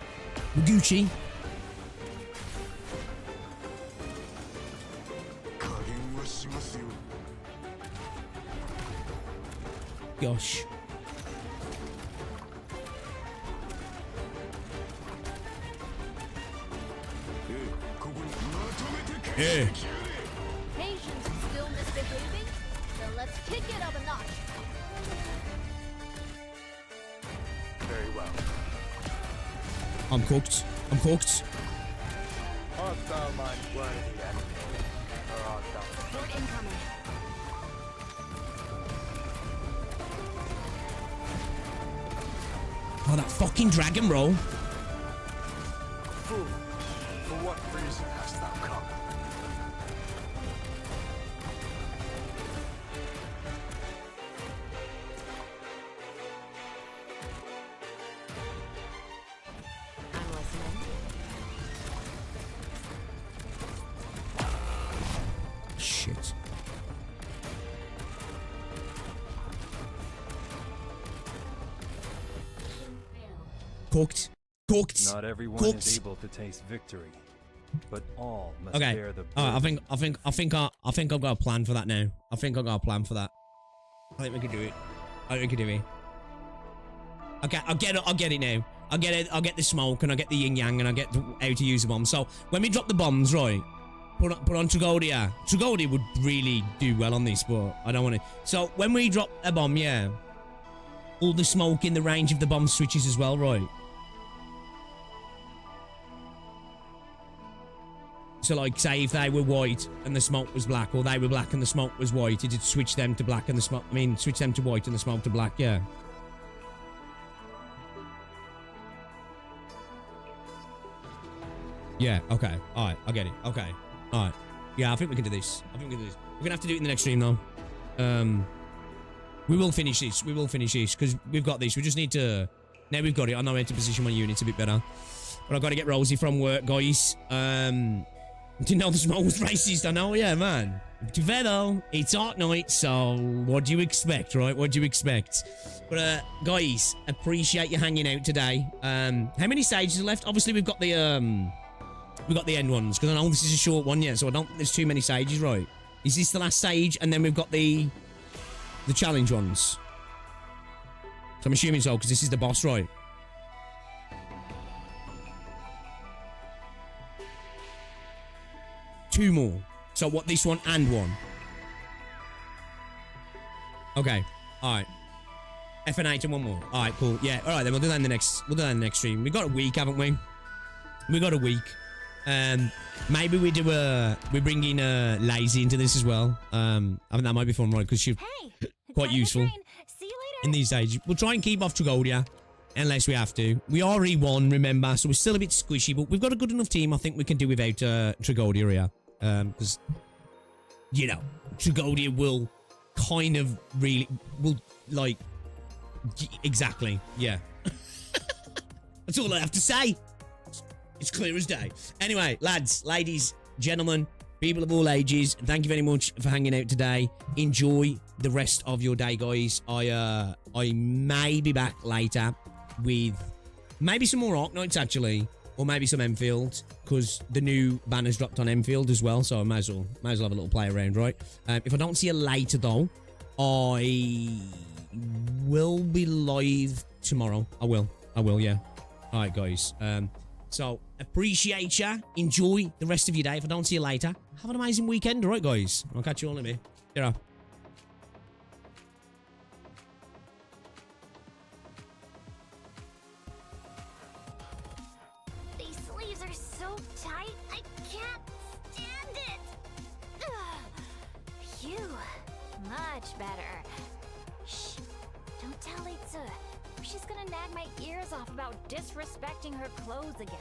We're Gucci. Gosh. Yeah. Patience is still misbehaving, so let's kick it up a notch. Very well. I'm cooked. I'm cooked. Art thou mine worthy enemy, or art thou... Support incoming. Oh, that fucking dragon roll. Fool, for what reason hast thou come? I'm listening. Shit. Cooked. Cooked. Not everyone Cooked. is able to taste victory, but all must Okay. bear the All right, I burden. think I've got a plan for that now. I think I've got a plan for that. I think we can do it. I think we can do it. Okay, I'll get it now. I'll get it. I'll get the smoke and I'll get the yin yang and I'll get how to use the bomb. So when we drop the bombs, right? Put on Tragodia. Tragodia would really do well on this, but I don't want to. So when we drop a bomb, yeah, all the smoke in the range of the bomb switches as well, right? So like, say if they were white and the smoke was black, or they were black and the smoke was white, it'd switch them to black and the smoke. I mean, switch them to white and the smoke to black. Yeah. Yeah. Okay. All right. I get it. Okay. All right. Yeah. I think we can do this. I think we can do this. We're gonna have to do it in the next stream though. We will finish this. We will finish this because we've got this. We just need to. Now we've got it. I know how to position my units a bit better. But I've got to get Rosie from work, guys. Didn't know the smoke was racist. I know, yeah, man. To be fair though, it's Ark Nights, so what do you expect, right? What do you expect? But guys, appreciate you hanging out today. How many stages are left? Obviously, we've got the end ones because I know this is a short one, yeah. So I don't think there's too many stages, right? Is this the last stage? And then we've got the challenge ones. So I'm assuming so because this is the boss, right? Two more. So what, this one and one? Okay. Alright. FNH and one more. Alright, cool. Yeah, alright then we'll do that in the next stream. We got a week, haven't we? We got a week. Maybe we bring in Leizi into this as well. I think that might be fun, right? Because she's quite useful in these days. We'll try and keep off Tragodia unless we have to. We already won, remember, so we're still a bit squishy, but we've got a good enough team. I think we can do without Tragodia here. Because, you know, Tragodia will kind of really, will, like, exactly, yeah. That's all I have to say. It's clear as day. Anyway, lads, ladies, gentlemen, people of all ages, thank you very much for hanging out today. Enjoy the rest of your day, guys. I may be back later with maybe some more Ark Nights, actually. Or maybe some Enfield, because the new banner's dropped on Enfield as well, so I might as well have a little play around, right? If I don't see you later, though, I will be live tomorrow. I will, yeah. All right, guys. So, appreciate ya. Enjoy the rest of your day. If I don't see you later, have an amazing weekend, all right, guys? I'll catch you all in a bit. Ta-ra. Much better. Shh. Don't tell Leizi. She's gonna nag my ears off about disrespecting her clothes again.